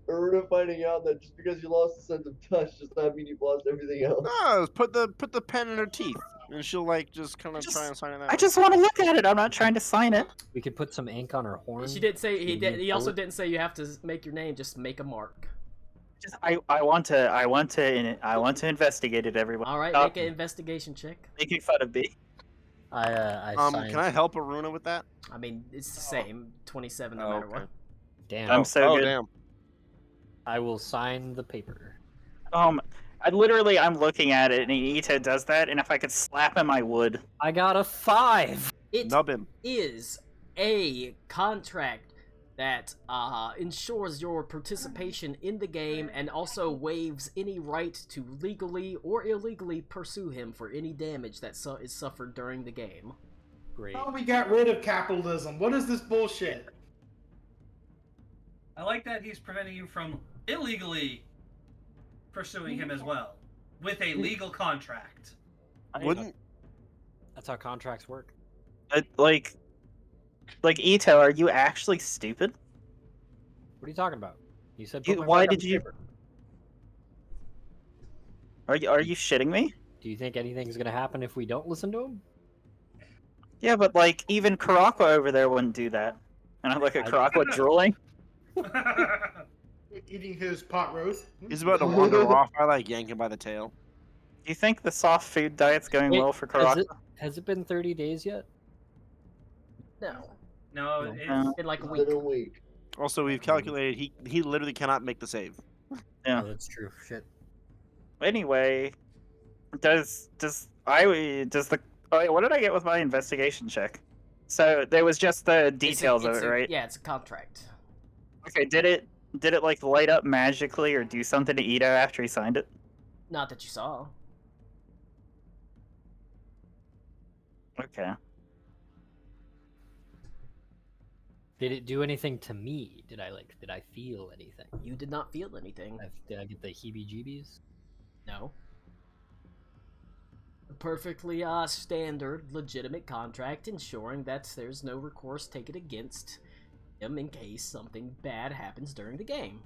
Speaker 5: Aruna finding out that just because you lost the sense of touch does not mean you've lost everything else.
Speaker 7: No, put the pen in her teeth, and she'll like just kind of
Speaker 2: Just-
Speaker 7: try and sign it out.
Speaker 2: I just want to look at it. I'm not trying to sign it.
Speaker 3: We could put some ink on her horn.
Speaker 1: She did say he
Speaker 3: Can
Speaker 1: did.
Speaker 3: you
Speaker 1: He also
Speaker 3: pull it?
Speaker 1: didn't say you have to make your name. Just make a mark.
Speaker 2: I want to investigate it. Everyone.
Speaker 1: All right,
Speaker 2: Stop
Speaker 1: make an investigation check.
Speaker 2: making fun of me.
Speaker 3: I signed.
Speaker 7: Can I help Aruna with that?
Speaker 1: I mean, it's the same. 27, no
Speaker 7: Oh,
Speaker 1: matter
Speaker 7: okay.
Speaker 1: what.
Speaker 3: Damn.
Speaker 2: I'm so good.
Speaker 7: Damn.
Speaker 3: I will sign the paper.
Speaker 2: I'm looking at it, and Ito does that, and if I could slap him, I would.
Speaker 3: I got a 5.
Speaker 1: It
Speaker 7: Nub him.
Speaker 1: is a contract that ensures your participation in the game and also waives any right to legally or illegally pursue him for any damage that is suffered during the game.
Speaker 3: Great.
Speaker 6: Oh, we got rid of capitalism. What is this bullshit?
Speaker 4: I like that he's preventing you from illegally pursuing him as well, with a legal contract.
Speaker 7: Wouldn't
Speaker 3: That's how contracts work.
Speaker 2: Like Ito, are you actually stupid?
Speaker 3: What are you talking about? You said.
Speaker 2: You-
Speaker 3: put my
Speaker 2: why
Speaker 3: mark on
Speaker 2: did
Speaker 3: the
Speaker 2: you-
Speaker 3: paper.
Speaker 2: Are you shitting me?
Speaker 3: Do you think anything's gonna happen if we don't listen to him?
Speaker 2: Yeah, but like even Karakwa over there wouldn't do that. And I look at Karakwa drooling.
Speaker 6: Eating his pot roast.
Speaker 7: he's about to wander off. I like yank him by the tail.
Speaker 2: Do you think the soft food diet's going
Speaker 3: Wait,
Speaker 2: well for
Speaker 3: Has
Speaker 2: Karakwa?
Speaker 3: has it been 30 days yet?
Speaker 1: No,
Speaker 4: No,
Speaker 3: No.
Speaker 4: it's,
Speaker 1: in like a
Speaker 5: It's
Speaker 1: week.
Speaker 5: been a week.
Speaker 7: Also, we've calculated he literally cannot make the save.
Speaker 2: Yeah.
Speaker 3: Oh, that's true. Shit.
Speaker 2: Anyway, does the oh wait, what did I get with my investigation check? So there was just the details of it, right?
Speaker 1: Yeah, it's a contract.
Speaker 2: Okay, did it like light up magically or do something to Ito after he signed it?
Speaker 1: Not that you saw.
Speaker 2: Okay.
Speaker 3: Did it do anything to me? Did I feel anything?
Speaker 1: You did not feel anything.
Speaker 3: Did I get the heebie-jeebies?
Speaker 1: No. A perfectly standard, legitimate contract ensuring that there's no recourse taken against him in case something bad happens during the game.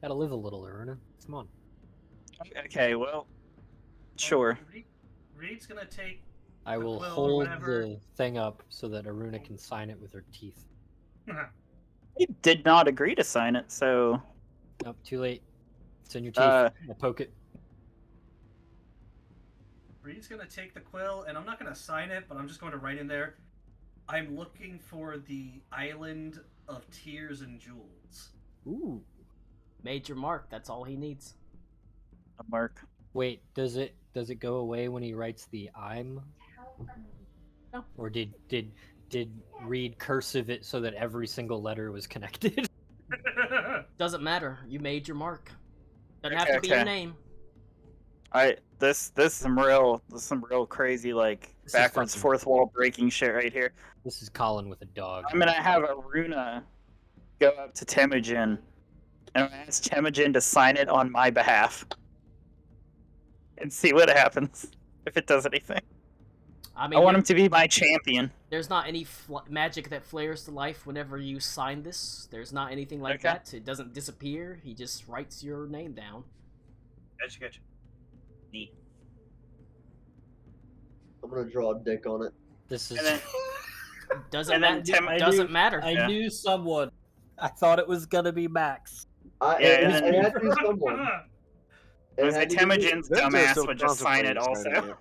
Speaker 3: Gotta live a little, Aruna. Come on.
Speaker 2: Okay, well, sure.
Speaker 4: Reed's gonna take.
Speaker 3: I will
Speaker 4: Well,
Speaker 3: hold
Speaker 4: whatever.
Speaker 3: the thing up so that Aruna can sign it with her teeth.
Speaker 2: He did not agree to sign it, so
Speaker 3: Nope, too late. It's in your teeth. I'll poke it.
Speaker 4: Reed's gonna take the quill, and I'm not gonna sign it, but I'm just going to write in there. I'm looking for the Island of Tears and Jewels.
Speaker 1: Ooh. Made your mark. That's all he needs.
Speaker 2: A mark.
Speaker 3: Wait, does it go away when he writes the I'm?
Speaker 1: No.
Speaker 3: Or did Reed cursive it so that every single letter was connected?
Speaker 1: Doesn't matter. You made your mark. Doesn't
Speaker 2: Okay,
Speaker 1: have to be your
Speaker 2: okay.
Speaker 1: name.
Speaker 2: This is some real crazy
Speaker 3: This is
Speaker 2: backwards
Speaker 3: fucking-
Speaker 2: fourth wall breaking shit right here.
Speaker 3: This is Colin with a dog.
Speaker 2: I'm gonna have Aruna go up to Temujin, and I'm gonna ask Temujin to sign it on my behalf, and see what happens if it does anything.
Speaker 1: I mean,
Speaker 2: I want him to be my champion.
Speaker 1: there's not any magic that flares to life whenever you sign this. There's not anything like
Speaker 2: Okay.
Speaker 1: that. It doesn't disappear. He just writes your name down.
Speaker 2: Gotcha. Neat.
Speaker 5: I'm gonna draw a dick on it.
Speaker 3: This is.
Speaker 2: And then,
Speaker 1: Doesn't
Speaker 2: And then
Speaker 1: matter. Doesn't matter.
Speaker 2: Yeah.
Speaker 3: knew someone. I thought it was gonna be Max.
Speaker 5: I,
Speaker 2: Yeah,
Speaker 5: it,
Speaker 2: and then-
Speaker 5: it had to be someone. It
Speaker 2: I was
Speaker 5: had
Speaker 2: like,
Speaker 5: to be me.
Speaker 2: Temujin's
Speaker 7: Vento's
Speaker 2: dumbass
Speaker 7: still
Speaker 2: would just sign it
Speaker 7: contemplating signing
Speaker 2: also.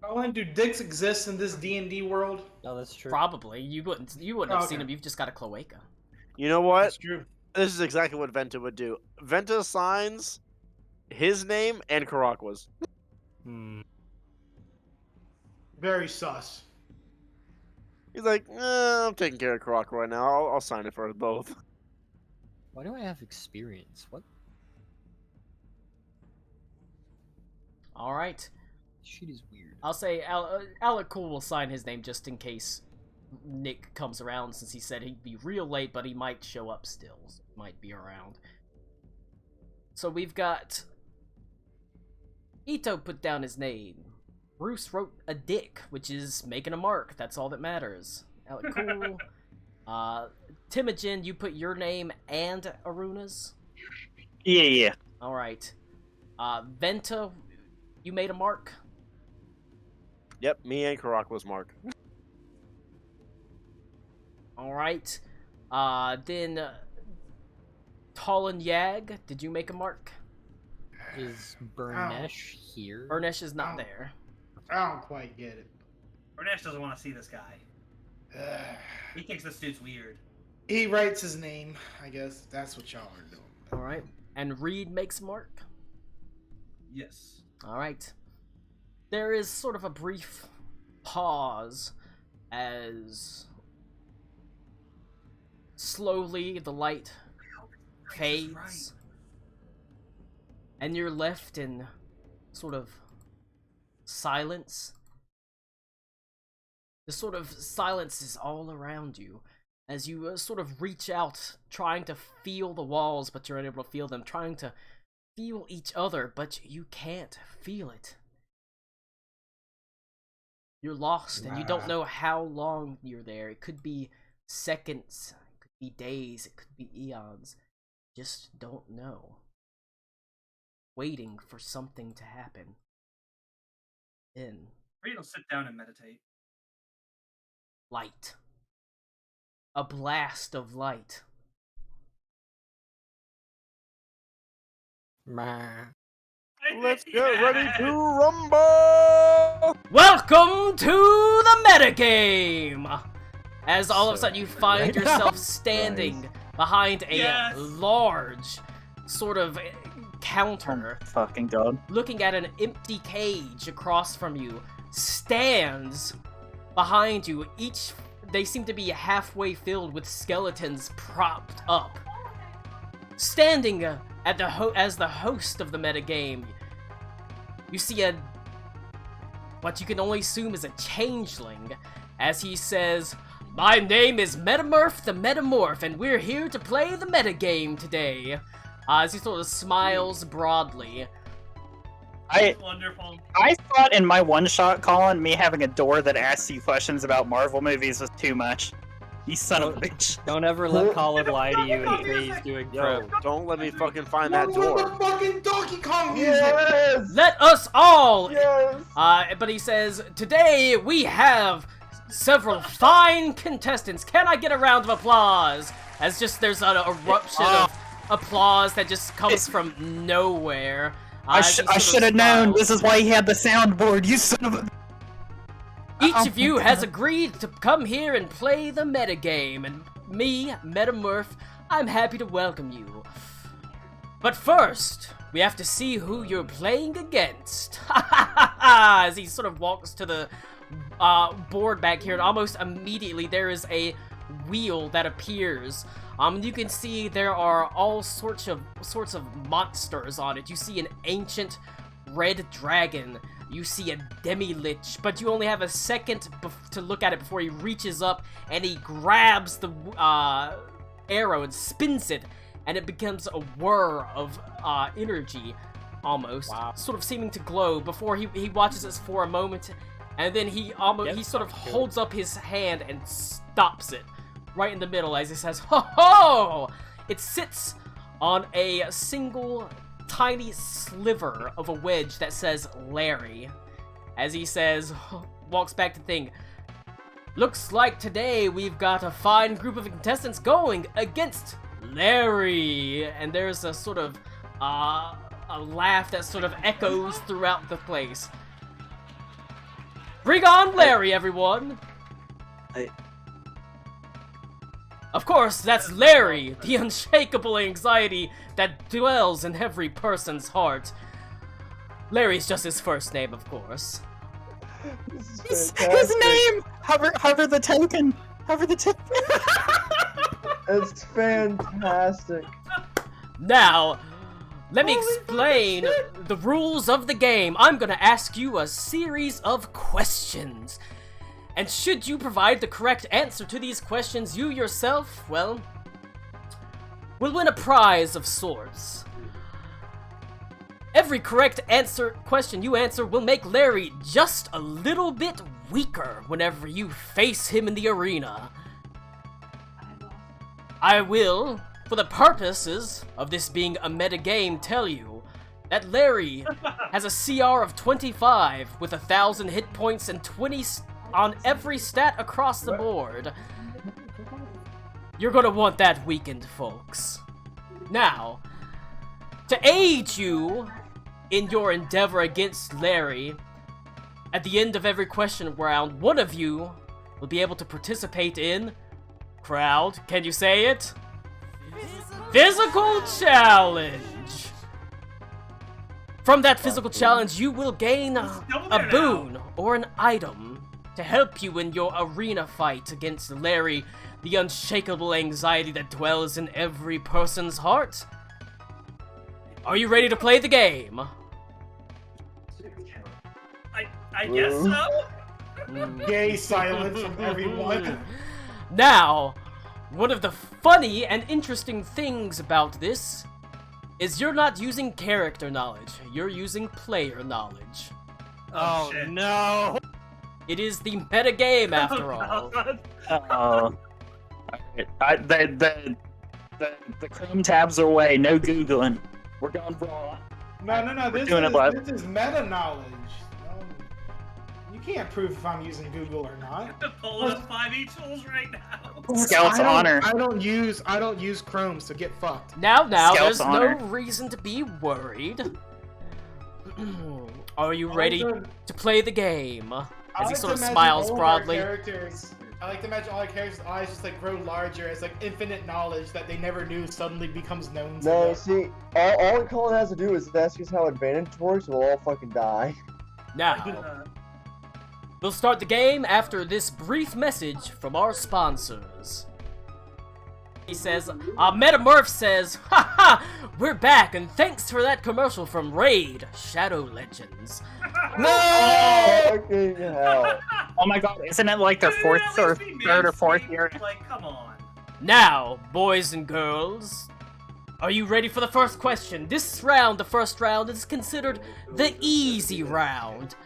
Speaker 6: Colin, do dicks exist in this D&D world?
Speaker 3: No, that's true.
Speaker 1: Probably. You wouldn't have seen
Speaker 6: Okay.
Speaker 1: him. You've just got a cloaca.
Speaker 7: You know what?
Speaker 6: That's true.
Speaker 7: This is exactly what Venta would do. Venta signs his name and Karakwa's.
Speaker 3: Hmm.
Speaker 6: Very sus.
Speaker 7: He's like, I'm taking care of Karakwa right now. I'll sign it for us both.
Speaker 3: Why do I have experience? What?
Speaker 1: All right.
Speaker 3: Shit is weird.
Speaker 1: I'll say Alec Cool will sign his name just in case Nick comes around, since he said he'd be real late, but he might show up still. So might be around. So we've got Ito put down his name. Bruce wrote a dick, which is making a mark. That's all that matters. Alec Cool. Timujin, you put your name and Aruna's.
Speaker 2: Yeah.
Speaker 1: All right. Venta, you made a mark.
Speaker 7: Yep, me and Karakwa's mark.
Speaker 1: All right. Then Talon Yag, did you make a mark?
Speaker 3: Is Burnesh here?
Speaker 1: Urnesh is not
Speaker 6: Ow.
Speaker 1: there.
Speaker 6: I don't quite get it.
Speaker 4: Bernesh doesn't want to see this guy.
Speaker 6: Ugh.
Speaker 4: He thinks this dude's weird.
Speaker 6: He writes his name, I guess. That's what y'all are doing.
Speaker 1: All right. And Reed makes a mark.
Speaker 4: Yes.
Speaker 1: All right. There is sort of a brief pause as slowly the light fades, and you're left in sort of silence. The sort of silence is all around you as you sort of reach out, trying to feel the walls, but you're unable to feel them, trying to feel each other, but you can't feel it. You're lost, and you don't know how long you're there. It could be seconds, it could be days, it could be eons. Just don't know. Waiting for something to happen. Then,
Speaker 4: Reed will sit down and meditate.
Speaker 1: light. A blast of light.
Speaker 3: Meh.
Speaker 7: Let's get ready to rumble!
Speaker 1: Welcome to the metagame! As all of a
Speaker 3: So
Speaker 1: sudden you
Speaker 3: angry
Speaker 1: find
Speaker 3: right
Speaker 1: yourself
Speaker 3: now.
Speaker 1: standing behind a
Speaker 4: Yes!
Speaker 1: large sort of counter,
Speaker 2: Fucking god.
Speaker 1: looking at an empty cage across from you, stands behind you. They seem to be halfway filled with skeletons propped up. Standing at as the host of the metagame, you see what you can only assume is a changeling, as he says, "My name is Metamorph the Metamorph, and we're here to play the metagame today." As he sort of smiles broadly.
Speaker 4: Wonderful.
Speaker 2: I thought in my one-shot, Colin, me having a door that asks you questions about Marvel movies was too much. You son of a bitch.
Speaker 3: Don't ever let Colin lie to you and say he's doing
Speaker 7: Yo,
Speaker 3: prep.
Speaker 7: don't let me fucking find that
Speaker 6: What
Speaker 7: door.
Speaker 6: the fucking Donkey Kong music?
Speaker 5: Yes!
Speaker 1: Let us all!
Speaker 5: Yes!
Speaker 1: But he says, today we have several fine contestants. Can I get a round of applause? As just there's an eruption of applause that just comes from nowhere.
Speaker 8: I
Speaker 1: as he sort of
Speaker 8: should have known.
Speaker 1: smiles.
Speaker 8: This is why he had the soundboard. You son of a.
Speaker 1: Each of you has agreed to come here and play the metagame, and me, Metamorph, I'm happy to welcome you. But first, we have to see who you're playing against. As he sort of walks to the board back here, and almost immediately there is a wheel that appears. You can see there are all sorts of monsters on it. You see an ancient red dragon. You see a demi-lich, but you only have a second to look at it before he reaches up and he grabs the arrow and spins it, and it becomes a whir of energy, almost, sort of seeming to glow before he watches this for a moment, and then he sort of holds up his hand and stops it right in the middle as he says, "Ho ho!" It sits on a single tiny sliver of a wedge that says Larry. As he says, walks back to the thing. Looks like today we've got a fine group of contestants going against Larry. And there's a sort of a laugh that sort of echoes throughout the place. Bring on Larry, everyone! Of course, that's Larry, the unshakable anxiety that dwells in every person's heart. Larry's just his first name, of course.
Speaker 5: His
Speaker 8: name! Hover the token! Hover the token!
Speaker 5: It's fantastic.
Speaker 1: Now, let me explain the rules of the game. I'm gonna ask you a series of questions. And should you provide the correct answer to these questions, you yourself, well, will win a prize of sorts. Every correct question you answer will make Larry just a little bit weaker whenever you face him in the arena. I will, for the purposes of this being a metagame, tell you that Larry has a CR of 25 with 1,000 hit points and 20 on every stat across the board. You're gonna want that weakened, folks. Now, to aid you in your endeavor against Larry, at the end of every question round, one of you will be able to participate in crowd, can you say it? Physical challenge! From that physical challenge, you will gain a boon or an item to help you in your arena fight against Larry, the unshakable anxiety that dwells in every person's heart. Are you ready to play the game?
Speaker 4: I guess so.
Speaker 6: Gay silence from everyone.
Speaker 1: Now, one of the funny and interesting things about this is you're not using character knowledge, you're using player knowledge.
Speaker 4: Oh shit.
Speaker 8: no!
Speaker 1: It is the metagame after all.
Speaker 2: The Chrome tabs are away. No Googling. We're going raw.
Speaker 6: No. This is meta knowledge. You can't prove if I'm using Google or not.
Speaker 4: Pulling up 5e tools right now.
Speaker 2: Scouts honor.
Speaker 6: I don't use Chrome, so get fucked.
Speaker 1: Now,
Speaker 2: Scouts
Speaker 1: there's
Speaker 2: honor.
Speaker 1: no reason to be worried. Are you ready to play the game? As he sort of smiles broadly.
Speaker 6: I like to imagine all our characters' eyes just like grow larger as like infinite knowledge that they never knew suddenly becomes known to
Speaker 5: No,
Speaker 6: them.
Speaker 5: see, all Colin has to do is ask us how advantage works, we'll all fucking die.
Speaker 1: Now, we'll start the game after this brief message from our sponsors. He says, Metamorph says, haha, we're back, and thanks for that commercial from Raid Shadow Legends.
Speaker 5: Fucking hell.
Speaker 2: Oh my god, isn't it like their fourth or third or fourth year?
Speaker 4: Like, come on.
Speaker 1: Now, boys and girls, are you ready for the first question? This round, the first round, is considered the easy round.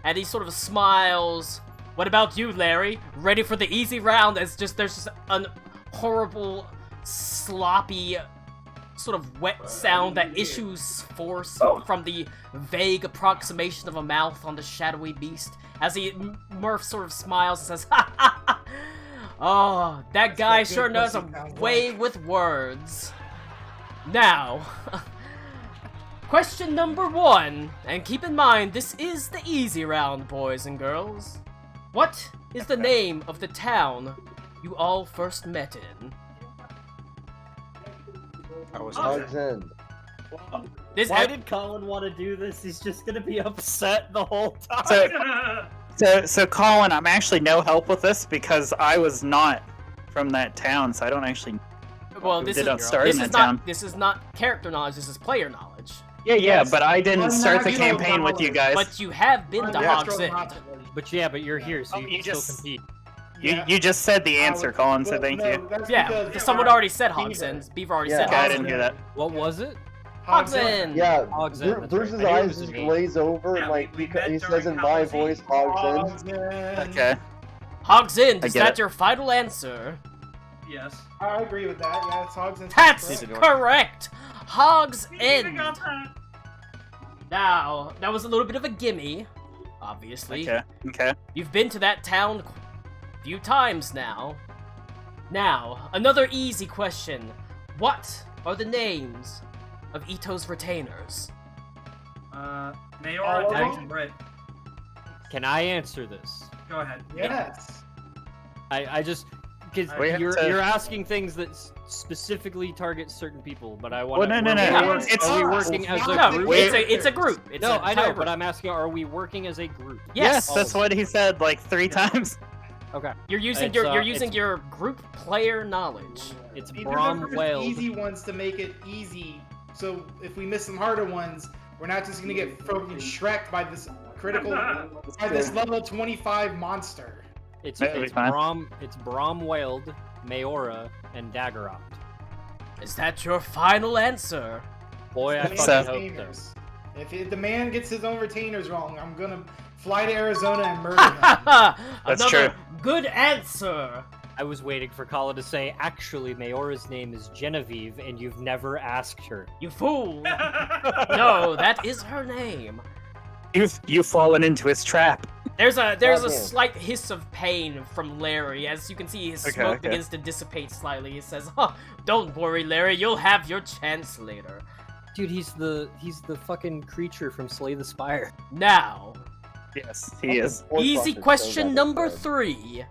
Speaker 1: And he sort of smiles. What about you, Larry? Ready for the easy round? There's just an horrible, sloppy, sort of wet sound that issues forth from the vague approximation of a mouth on the shadowy beast. As Murph sort of smiles and says, ha ha ha! Oh, that guy sure knows a way with words. Now, question number 1, and keep in mind, this is the easy round, boys and girls. What is the name of the town you all first met in?
Speaker 7: I was
Speaker 5: Hogs End.
Speaker 1: This
Speaker 3: Why did Colin want to do this? He's just gonna be upset the whole time.
Speaker 2: So Colin, I'm actually no help with this because I was not from that town, so I don't actually.
Speaker 1: well, this
Speaker 2: did
Speaker 1: is
Speaker 2: not start
Speaker 1: this
Speaker 2: in
Speaker 1: is
Speaker 2: that
Speaker 1: not
Speaker 2: town.
Speaker 1: this is not character knowledge. This is player knowledge.
Speaker 2: Yeah,
Speaker 6: Yes.
Speaker 2: but I didn't
Speaker 6: Well,
Speaker 2: start
Speaker 6: now
Speaker 2: the
Speaker 6: you know
Speaker 2: campaign with you
Speaker 6: knowledge.
Speaker 2: guys.
Speaker 1: But you have been to
Speaker 7: Yeah.
Speaker 1: Hogs End.
Speaker 3: But you're here, so
Speaker 2: Oh,
Speaker 3: you
Speaker 2: you
Speaker 3: can still
Speaker 2: just-
Speaker 3: compete.
Speaker 2: You just said the answer, Colin, so thank you.
Speaker 1: Yeah, someone already said Hogs End. Beaver already
Speaker 5: Yeah.
Speaker 1: said
Speaker 2: Okay, I
Speaker 1: Hogs
Speaker 2: didn't
Speaker 1: End.
Speaker 2: hear that.
Speaker 3: What was it?
Speaker 1: Hogs End.
Speaker 5: Yeah,
Speaker 3: Hogs End, that's
Speaker 5: Bruce's
Speaker 3: right. I knew it
Speaker 5: eyes
Speaker 3: was a
Speaker 5: just
Speaker 3: name.
Speaker 5: glaze over,
Speaker 4: Yeah,
Speaker 5: and like
Speaker 4: we met
Speaker 5: he
Speaker 4: during
Speaker 5: says in my
Speaker 4: Halloween.
Speaker 5: voice, Hogs End.
Speaker 2: Okay.
Speaker 1: Hogs End.
Speaker 2: I
Speaker 1: Is
Speaker 2: get
Speaker 1: that
Speaker 2: it.
Speaker 1: your final answer?
Speaker 4: Yes.
Speaker 6: I agree with that. Yeah, it's Hogs End.
Speaker 1: That's
Speaker 7: Correct.
Speaker 1: correct. Hogs
Speaker 4: We
Speaker 1: End.
Speaker 4: got that.
Speaker 1: Now, that was a little bit of a gimme, obviously.
Speaker 2: Okay.
Speaker 1: You've been to that town a few times now. Now, another easy question. What are the names of Ito's retainers?
Speaker 4: Mayor
Speaker 6: All of
Speaker 4: Dax
Speaker 6: them?
Speaker 4: and Britt.
Speaker 3: Can I answer this?
Speaker 4: Go ahead.
Speaker 6: Yes.
Speaker 3: I just because
Speaker 2: We have to-
Speaker 3: you're asking things that specifically target certain people, but I want.
Speaker 2: Well, no.
Speaker 1: It's-
Speaker 3: Are we working as
Speaker 1: No,
Speaker 3: a group?
Speaker 1: it's a group. It's
Speaker 3: No,
Speaker 1: a
Speaker 3: I know,
Speaker 1: entire
Speaker 3: but
Speaker 1: group.
Speaker 3: I'm asking: are we working as a group?
Speaker 1: Yes.
Speaker 2: That's what he said like 3 times.
Speaker 3: Okay.
Speaker 1: You're using
Speaker 3: It's,
Speaker 1: you're
Speaker 3: uh,
Speaker 1: using
Speaker 3: it's-
Speaker 1: your group player knowledge.
Speaker 3: It's
Speaker 6: These are the
Speaker 3: Bromweld.
Speaker 6: easy ones to make it easy. So if we miss some harder ones, we're not just gonna get fucking Shrek by this critical, by this level 25 monster.
Speaker 3: It's
Speaker 2: That'll be
Speaker 3: it's
Speaker 2: fine.
Speaker 3: Bromweld, Maora, and Daggerot.
Speaker 1: Is that your final answer?
Speaker 3: Boy, I
Speaker 6: The
Speaker 2: So-
Speaker 3: fucking
Speaker 6: man's
Speaker 3: hope so.
Speaker 6: retainers. If the man gets his own retainers wrong, I'm gonna fly to Arizona and murder him.
Speaker 2: That's
Speaker 1: Another
Speaker 2: true.
Speaker 1: good answer.
Speaker 3: I was waiting for Colin to say, actually, Maora's name is Genevieve, and you've never asked her.
Speaker 1: You fool. No, that is her name.
Speaker 2: You've fallen into his trap.
Speaker 1: There's a
Speaker 5: Goddamn.
Speaker 1: slight hiss of pain from Larry. As you can see, his
Speaker 2: Okay,
Speaker 1: smoke
Speaker 2: okay.
Speaker 1: begins to dissipate slightly. He says, "Oh, don't worry, Larry. You'll have your chance later."
Speaker 3: Dude, he's the fucking creature from Slay the Spire.
Speaker 1: Now,
Speaker 2: Yes, he is.
Speaker 1: easy question number 3.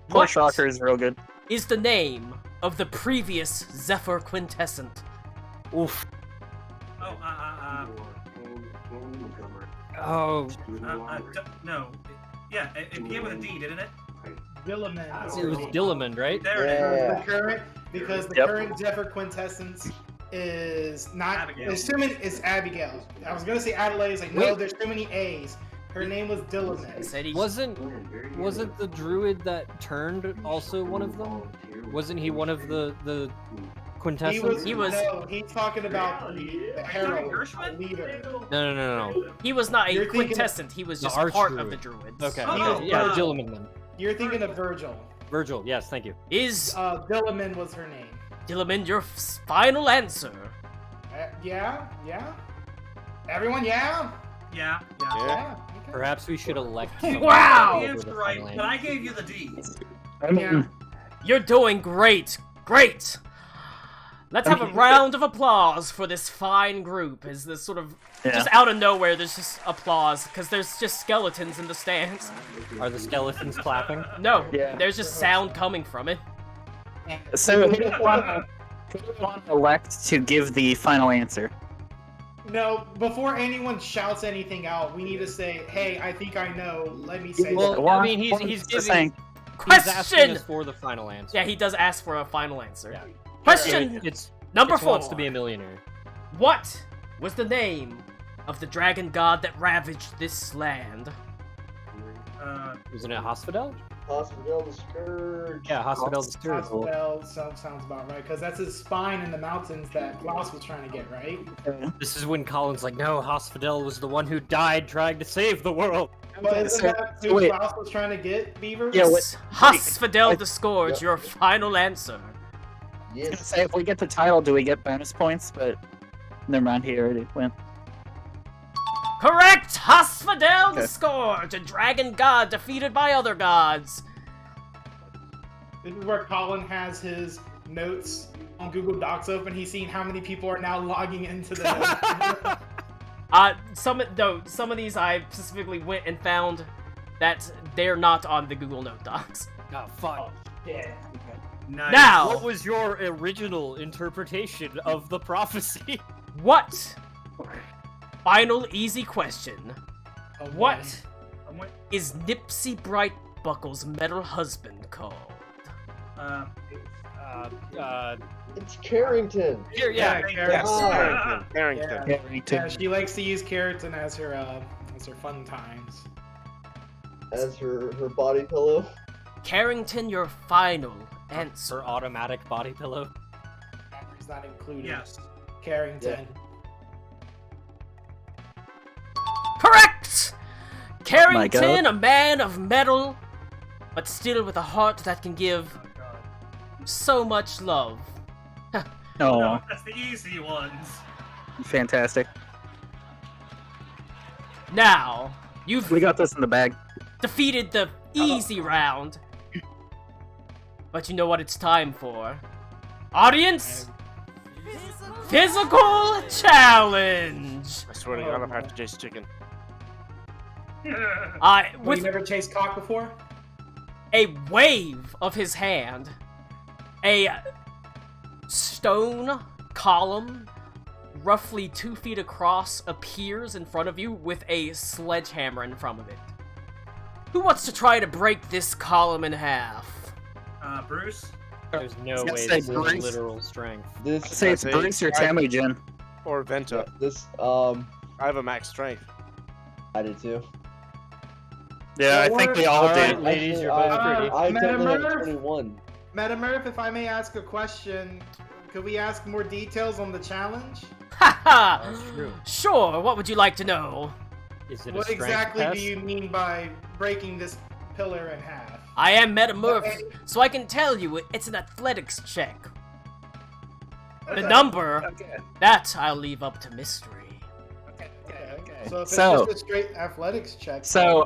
Speaker 2: Poor
Speaker 1: What
Speaker 2: Shocker is real good.
Speaker 1: is the name of the previous Zephyr Quintessent?
Speaker 3: Oof.
Speaker 4: Oh,
Speaker 3: Oh,
Speaker 4: no. Yeah, it began with a D, didn't it?
Speaker 6: Dilliman.
Speaker 3: it was Dillamond, right?
Speaker 4: There it is.
Speaker 5: Yeah.
Speaker 6: The current, because the
Speaker 2: Yep.
Speaker 6: current Zephyr Quintessence is not.
Speaker 4: Abigail.
Speaker 6: Assuming it's Abigail. I was gonna say Adelaide. It's like no,
Speaker 3: Wait.
Speaker 6: there's too many A's. Her name was Dilliman.
Speaker 1: Said he-
Speaker 3: Wasn't the druid that turned also one of them? Wasn't he one of the quintessence?
Speaker 1: He was-
Speaker 6: No, he's talking about the herald
Speaker 4: Gershwin?
Speaker 6: leader.
Speaker 3: No.
Speaker 1: He was not a
Speaker 6: You're thinking-
Speaker 1: quintessent. He was
Speaker 3: The
Speaker 1: just part
Speaker 3: archdruid.
Speaker 1: of the druids.
Speaker 3: Okay.
Speaker 4: Oh,
Speaker 3: yeah,
Speaker 4: wow.
Speaker 3: Dillamond then.
Speaker 6: You're thinking of Virgil.
Speaker 3: Virgil, yes, thank you.
Speaker 1: Is
Speaker 6: Dilliman was her name.
Speaker 1: Dilliman your final answer?
Speaker 6: Yeah. Everyone, yeah.
Speaker 4: Yeah.
Speaker 6: Okay.
Speaker 3: Perhaps we should elect. someone
Speaker 1: Wow!
Speaker 3: over
Speaker 4: The
Speaker 3: the
Speaker 4: answer right,
Speaker 3: final
Speaker 4: but I
Speaker 3: answer.
Speaker 4: gave you the D.
Speaker 2: I mean,
Speaker 6: Yeah.
Speaker 1: You're doing great. Great. Let's have a round of applause for this fine group. As this sort of just out of nowhere, there's just applause because there's just skeletons in the stands.
Speaker 3: Are the skeletons clapping?
Speaker 1: No,
Speaker 2: Yeah.
Speaker 1: there's just sound coming from it.
Speaker 2: So who do you want to elect to give the final answer?
Speaker 6: No, before anyone shouts anything out, we need to say, "Hey, I think I know." Let me say
Speaker 3: Well,
Speaker 6: that.
Speaker 3: I mean, he's
Speaker 2: Just
Speaker 3: giving.
Speaker 2: saying.
Speaker 3: He's asking
Speaker 1: Question.
Speaker 3: us for the final answer.
Speaker 1: Yeah, he does ask for a final answer.
Speaker 3: Yeah.
Speaker 1: Question
Speaker 3: It's
Speaker 1: number
Speaker 3: it
Speaker 1: 4.
Speaker 3: wants to be a millionaire.
Speaker 1: What was the name of the dragon god that ravaged this land?
Speaker 3: Isn't it Hospedal?
Speaker 5: Hospital the Scourge.
Speaker 3: Yeah, Hospedal the Scourge.
Speaker 6: Well, sounds about right, because that's his spine in the mountains that Gloss was trying to get, right?
Speaker 3: This is when Colin's like, no, Hospedal was the one who died trying to save the world.
Speaker 6: But isn't
Speaker 2: So-
Speaker 6: that who
Speaker 2: wait.
Speaker 6: Gloss was trying to get, Beaver?
Speaker 2: Yeah, what-
Speaker 1: Yes, Hospedal the Scourge,
Speaker 5: Yep.
Speaker 1: your final answer.
Speaker 2: I was gonna
Speaker 5: Yes.
Speaker 2: say if we get the title, do we get bonus points? But never mind, he already went.
Speaker 1: Correct! Hospedal the
Speaker 2: Okay.
Speaker 1: Scourge, a dragon god defeated by other gods.
Speaker 6: This is where Colin has his notes on Google Docs open, he's seen how many people are now logging into the notes.
Speaker 1: Some of these I specifically went and found that they're not on the Google Note Docs.
Speaker 3: Oh, fuck.
Speaker 6: Yeah.
Speaker 4: Nice.
Speaker 1: Now,
Speaker 3: What was your original interpretation of the prophecy?
Speaker 1: what? Final easy question.
Speaker 6: Oh,
Speaker 1: What
Speaker 4: I'm
Speaker 1: is Nipsey Brightbuckle's metal husband called?
Speaker 5: It's Carrington.
Speaker 6: Yeah,
Speaker 7: Yes.
Speaker 6: Carrington.
Speaker 7: Carrington.
Speaker 6: Yeah, she likes to use Carrington as her fun times.
Speaker 5: As her body pillow.
Speaker 1: Carrington, your final answer.
Speaker 3: Her automatic body pillow.
Speaker 6: Battery's not included.
Speaker 4: Yes.
Speaker 6: Carrington.
Speaker 1: Correct! Carrington,
Speaker 2: God.
Speaker 1: a man of metal, but still with a heart that can give
Speaker 4: Oh, God.
Speaker 1: so much love.
Speaker 2: Oh,
Speaker 4: No, that's the easy ones.
Speaker 2: fantastic.
Speaker 1: Now, you've
Speaker 2: We got this in the bag.
Speaker 1: defeated the easy round. But you know what it's time for? Audience? Physical challenge!
Speaker 7: I swear to God, I'm half to Jason Chicken.
Speaker 6: Well, you
Speaker 1: With
Speaker 6: never chased cock before?
Speaker 1: a wave of his hand, a stone column roughly 2 feet across appears in front of you with a sledgehammer in front of it. Who wants to try to break this column in half?
Speaker 4: Bruce?
Speaker 3: There's no
Speaker 2: gonna
Speaker 3: way
Speaker 2: say
Speaker 3: this is
Speaker 2: Bruce.
Speaker 3: literal strength.
Speaker 5: This
Speaker 2: Say it's Bruce or Temujin.
Speaker 7: Or Venta.
Speaker 5: this
Speaker 7: I have a max strength.
Speaker 5: I did too.
Speaker 2: Yeah, I think we all
Speaker 3: Alright,
Speaker 2: did.
Speaker 3: ladies, you're
Speaker 5: Actually,
Speaker 3: both pretty.
Speaker 5: I technically have
Speaker 6: Metamorph?
Speaker 5: 21.
Speaker 6: Metamurph, if I may ask a question, could we ask more details on the challenge?
Speaker 1: Haha!
Speaker 3: That's true.
Speaker 1: Sure, what would you like to know?
Speaker 3: Is it a
Speaker 6: What
Speaker 3: strength
Speaker 6: exactly
Speaker 3: test?
Speaker 6: do you mean by breaking this pillar in half?
Speaker 1: I am Metamorph, so I can tell you it's an athletics check. The number,
Speaker 2: Okay.
Speaker 1: that I'll leave up to mystery.
Speaker 2: Okay.
Speaker 6: So if it's
Speaker 2: So-
Speaker 6: just a straight athletics check.
Speaker 2: So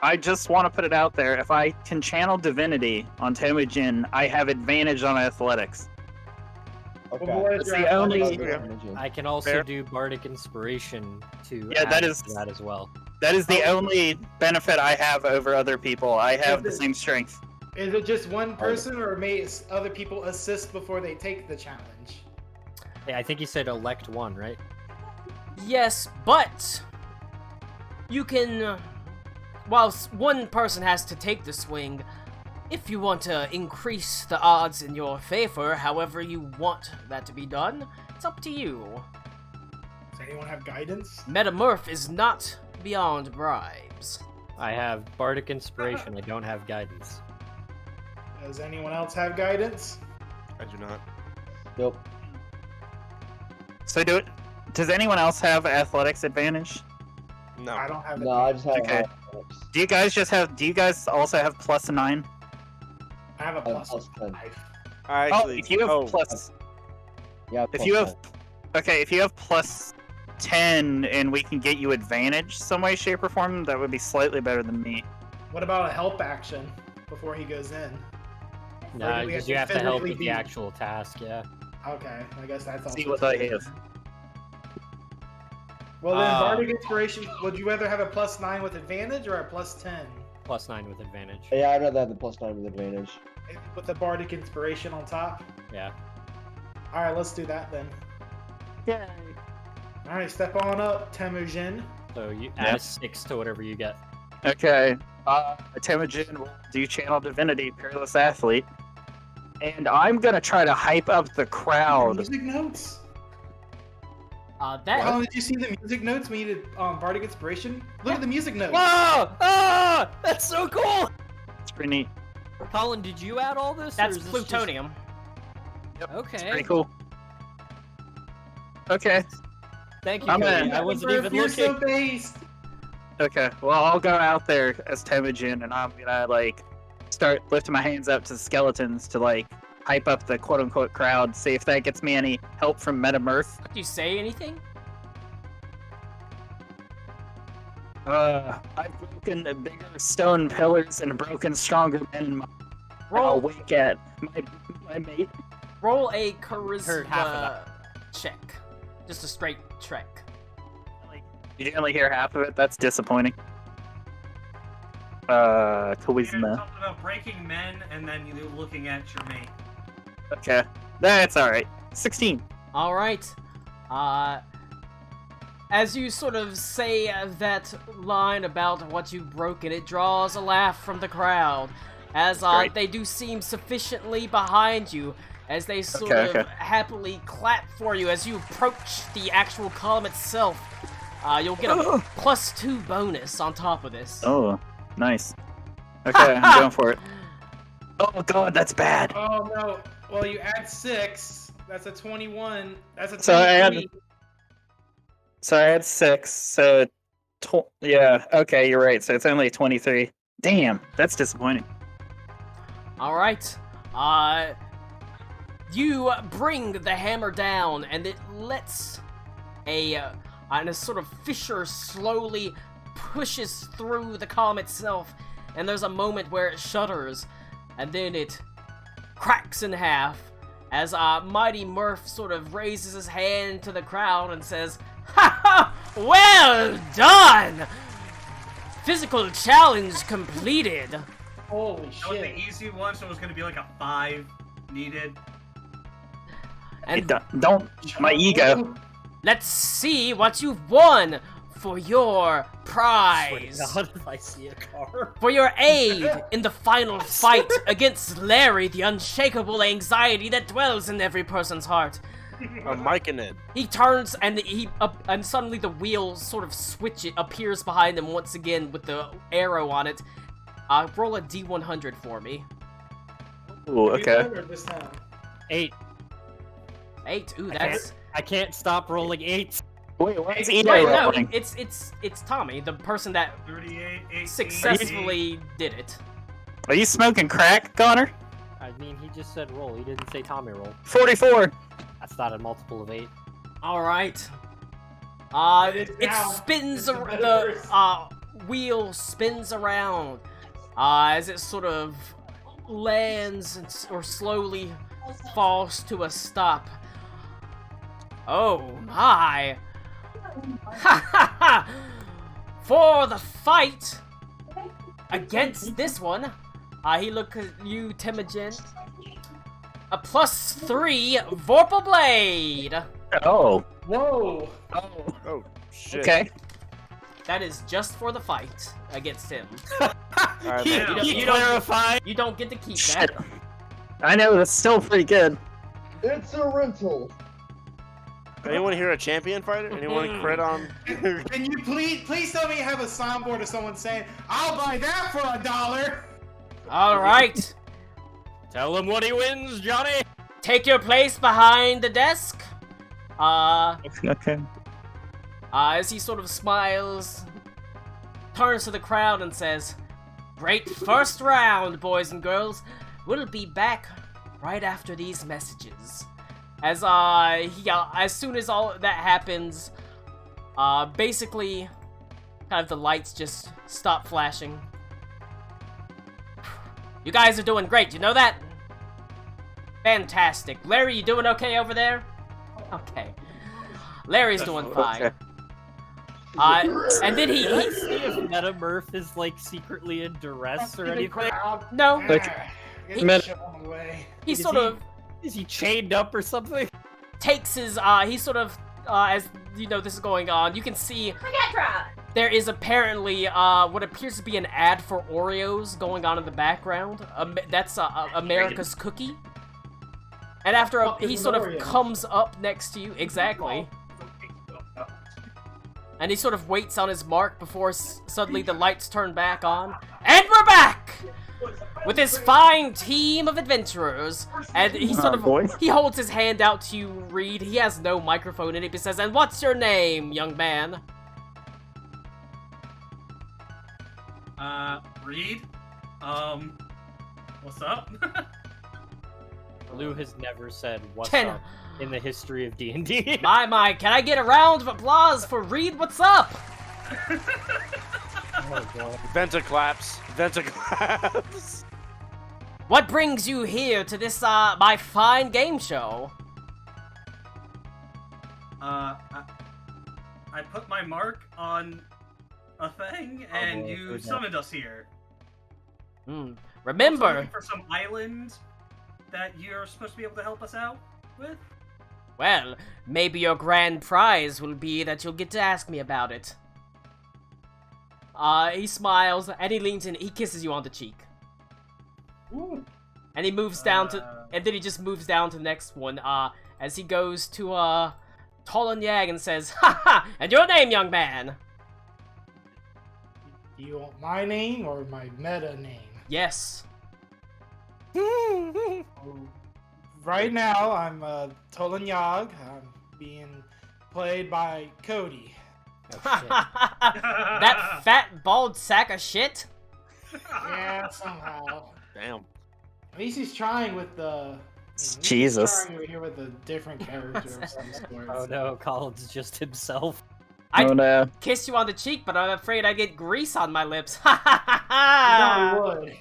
Speaker 2: I just want to put it out there. If I can channel divinity on Temujin, I have advantage on athletics.
Speaker 5: Okay.
Speaker 6: Well, what is
Speaker 2: That's
Speaker 6: your
Speaker 2: the only-
Speaker 6: athletics?
Speaker 3: I can also
Speaker 2: Fair.
Speaker 3: do bardic inspiration to
Speaker 2: Yeah,
Speaker 3: add
Speaker 2: that is-
Speaker 3: to that as well.
Speaker 2: That is the only benefit I have over other people. I have the same strength.
Speaker 6: Is it just one person, or may other people assist before they take the challenge?
Speaker 3: Hey, I think you said elect one, right?
Speaker 1: Yes, but you can. Whilst one person has to take the swing, if you want to increase the odds in your favor, however you want that to be done, it's up to you.
Speaker 6: Does anyone have guidance?
Speaker 1: Metamorph is not beyond bribes.
Speaker 3: I have bardic inspiration. I don't have guidance.
Speaker 6: Does anyone else have guidance?
Speaker 7: I do not.
Speaker 5: Nope.
Speaker 2: So does anyone else have athletics advantage?
Speaker 7: No.
Speaker 6: I don't have
Speaker 5: No, I just have
Speaker 2: Okay.
Speaker 5: athletics.
Speaker 2: Do you guys also have +9?
Speaker 6: I have a
Speaker 5: I have
Speaker 6: plus
Speaker 5: plus 10.
Speaker 6: 5.
Speaker 7: I actually.
Speaker 2: If you have plus
Speaker 5: Yeah.
Speaker 2: if
Speaker 5: plus
Speaker 2: you have
Speaker 5: 10.
Speaker 2: okay, if you have +10 and we can get you advantage some way, shape, or form, that would be slightly better than me.
Speaker 6: What about a help action before he goes in?
Speaker 3: No,
Speaker 6: do we
Speaker 3: because
Speaker 6: have
Speaker 3: you
Speaker 6: to
Speaker 3: have to help
Speaker 6: physically
Speaker 3: with the
Speaker 6: be-
Speaker 3: actual task, yeah.
Speaker 6: Okay, I guess that's all.
Speaker 2: See what I have.
Speaker 6: Well then,
Speaker 3: Ah.
Speaker 6: bardic inspiration. Would you rather have a +9 with advantage or a +10
Speaker 3: +9 with advantage.
Speaker 5: Yeah, I'd rather have the +9 with advantage.
Speaker 6: with the bardic inspiration on top?
Speaker 3: Yeah.
Speaker 6: All right, let's do that then.
Speaker 2: Yay.
Speaker 6: All right, step on up, Temujin.
Speaker 3: So you add a 6 to whatever you get.
Speaker 2: Okay. Temujin will do channel divinity, peerless athlete. And I'm gonna try to hype up the crowd.
Speaker 6: Music notes.
Speaker 1: That
Speaker 6: Oh, did you see the music notes when you did bardic inspiration? Look at the music notes.
Speaker 3: Whoa! Ah! That's so cool!
Speaker 2: It's pretty neat.
Speaker 3: Colin, did you add all this?
Speaker 1: that's
Speaker 3: or is this just-
Speaker 1: plutonium.
Speaker 3: Okay.
Speaker 2: Pretty cool. Okay.
Speaker 3: Thank you,
Speaker 2: I'm
Speaker 3: Cody.
Speaker 2: in.
Speaker 3: I wasn't
Speaker 6: Metamorph,
Speaker 3: even
Speaker 6: you're
Speaker 3: looking.
Speaker 6: so based.
Speaker 2: Okay. Well, I'll go out there as Temujin, and I'm gonna start lifting my hands up to the skeletons to hype up the quote-unquote crowd. See if that gets me any help from Metamurph.
Speaker 1: Do you say anything?
Speaker 2: I've broken the bigger stone pillars and broken stronger men. I'll
Speaker 1: Roll.
Speaker 2: wake at my mate.
Speaker 1: Roll a
Speaker 3: Heard half of
Speaker 1: charisma check. Just a straight check.
Speaker 2: You didn't only hear half of it. That's disappointing.
Speaker 4: You heard
Speaker 2: Charisma.
Speaker 4: something about breaking men, and then you looking at your mate.
Speaker 2: Okay, that's all right. 16.
Speaker 1: All right. As you sort of say that line about what you've broken, it draws a laugh from the crowd, as
Speaker 2: Great.
Speaker 1: they do seem sufficiently behind you, as they sort
Speaker 2: Okay,
Speaker 1: of happily clap for you as you approach the actual column itself. You'll get a +2 bonus on top of this.
Speaker 2: Oh, nice. Okay, I'm going for it. Oh god, that's bad.
Speaker 6: Oh no. Well, you add 6. That's a 21. That's a 23.
Speaker 2: So I had 6. So, yeah. Okay, you're right. So it's only 23. Damn, that's disappointing.
Speaker 1: All right. You bring the hammer down, and it lets and a sort of fissure slowly pushes through the column itself, and there's a moment where it shudders, and then it cracks in half, as Mighty Murph sort of raises his hand to the crowd and says, "Ha ha! Well done! Physical challenge completed."
Speaker 6: Holy
Speaker 4: That was
Speaker 6: shit.
Speaker 4: the easy one, so it was going to be like a 5 needed.
Speaker 1: And
Speaker 2: Don't my ego.
Speaker 1: let's see what you've won for your prize.
Speaker 3: God, if I see a car.
Speaker 1: For your aid in the final fight against Larry, the unshakable anxiety that dwells in every person's heart.
Speaker 7: I'm micing it.
Speaker 1: He turns and and suddenly the wheel sort of appears behind him once again with the arrow on it. Roll a D100 for me.
Speaker 2: Ooh, okay.
Speaker 6: This time.
Speaker 3: 8.
Speaker 1: 8. Ooh,
Speaker 3: I
Speaker 1: that's.
Speaker 3: I can't stop rolling 8.
Speaker 2: Wait, why is
Speaker 1: Wait,
Speaker 2: Ego
Speaker 1: no,
Speaker 2: rolling?
Speaker 1: it's Tommy, the person that
Speaker 4: 38, 18,
Speaker 1: successfully did it.
Speaker 2: Are you smoking crack, Connor?
Speaker 3: I mean, he just said roll. He didn't say Tommy roll.
Speaker 2: 44.
Speaker 3: That's not a multiple of 8.
Speaker 1: All right.
Speaker 6: It is
Speaker 1: It
Speaker 6: now.
Speaker 1: spins.
Speaker 6: It's the metaverse.
Speaker 1: The wheel spins around as it sort of lands or slowly falls to a stop. Oh my! Ha ha ha! For the fight against this one, he looked at you, Temujin. A +3 Vorpal Blade.
Speaker 2: Oh.
Speaker 6: Whoa.
Speaker 2: Oh.
Speaker 7: Oh, shit.
Speaker 2: Okay.
Speaker 1: That is just for the fight against him.
Speaker 7: Alright,
Speaker 4: Yeah.
Speaker 7: man.
Speaker 1: You don't get to keep that.
Speaker 2: Shit. I know, that's still pretty good.
Speaker 5: It's a rental.
Speaker 7: Anyone here a champion fighter? Anyone crit on?
Speaker 6: Can you please tell me you have a soundboard of someone saying, "I'll buy that for $1."
Speaker 1: All right.
Speaker 3: Tell him what he wins, Johnny!
Speaker 1: Take your place behind the desk.
Speaker 2: Okay.
Speaker 1: As he sort of smiles, turns to the crowd and says, "Great first round, boys and girls. We'll be back right after these messages." As as soon as all that happens, basically, kind of the lights just stop flashing. You guys are doing great. You know that? Fantastic. Larry, you doing okay over there? Okay. Larry's doing fine.
Speaker 2: Okay.
Speaker 1: And then he
Speaker 3: Let's see if Meta Murph is like secretly in duress or anything.
Speaker 1: no,
Speaker 2: Meta-
Speaker 1: he
Speaker 3: Is
Speaker 1: sort
Speaker 3: he-
Speaker 1: of
Speaker 3: Is he chained up or something?
Speaker 1: takes his he sort of as you know this is going on, you can see there is apparently what appears to be an ad for Oreos going on in the background. That's America's Cookie. And after he sort of
Speaker 6: Oreo.
Speaker 1: comes up next to you, exactly. And he sort of waits on his mark before suddenly the lights turn back on. And we're back! With his fine team of adventurers. And he sort of,
Speaker 2: boy.
Speaker 1: he holds his hand out to you, Reed. He has no microphone in it. He says, "And what's your name, young man?"
Speaker 4: Reed? What's up?
Speaker 3: Lou has never said what's
Speaker 1: 10.
Speaker 3: up in the history of D&D.
Speaker 1: My, can I get a round of applause for Reed? What's up?
Speaker 3: Oh, boy.
Speaker 7: Venta claps. Venta claps.
Speaker 1: What brings you here to this, my fine game show?
Speaker 4: I put my mark on a thing, and you summoned us here. Also
Speaker 1: Remember,
Speaker 4: looking for some island that you're supposed to be able to help us out with?
Speaker 1: well, maybe your grand prize will be that you'll get to ask me about it. He smiles, and he leans in, he kisses you on the cheek.
Speaker 6: Ooh.
Speaker 1: And he moves down to, and then he just moves down to the next one, as he goes to, Tolan Yag and says, "Ha, and your name, young man?"
Speaker 6: Do you want my name or my meta name?
Speaker 1: Yes.
Speaker 6: Right now, I'm Tolan Yag. I'm being played by Cody.
Speaker 3: Oh, shit.
Speaker 1: That fat, bald sack of shit?
Speaker 6: Yeah, somehow.
Speaker 7: Damn.
Speaker 6: At least he's trying with the.
Speaker 8: Jesus.
Speaker 6: He's trying over here with a different character of some sort.
Speaker 3: Oh no, Colin's just himself.
Speaker 1: I'd
Speaker 8: Oh no.
Speaker 1: kiss you on the cheek, but I'm afraid I get grease on my lips.
Speaker 6: You probably would.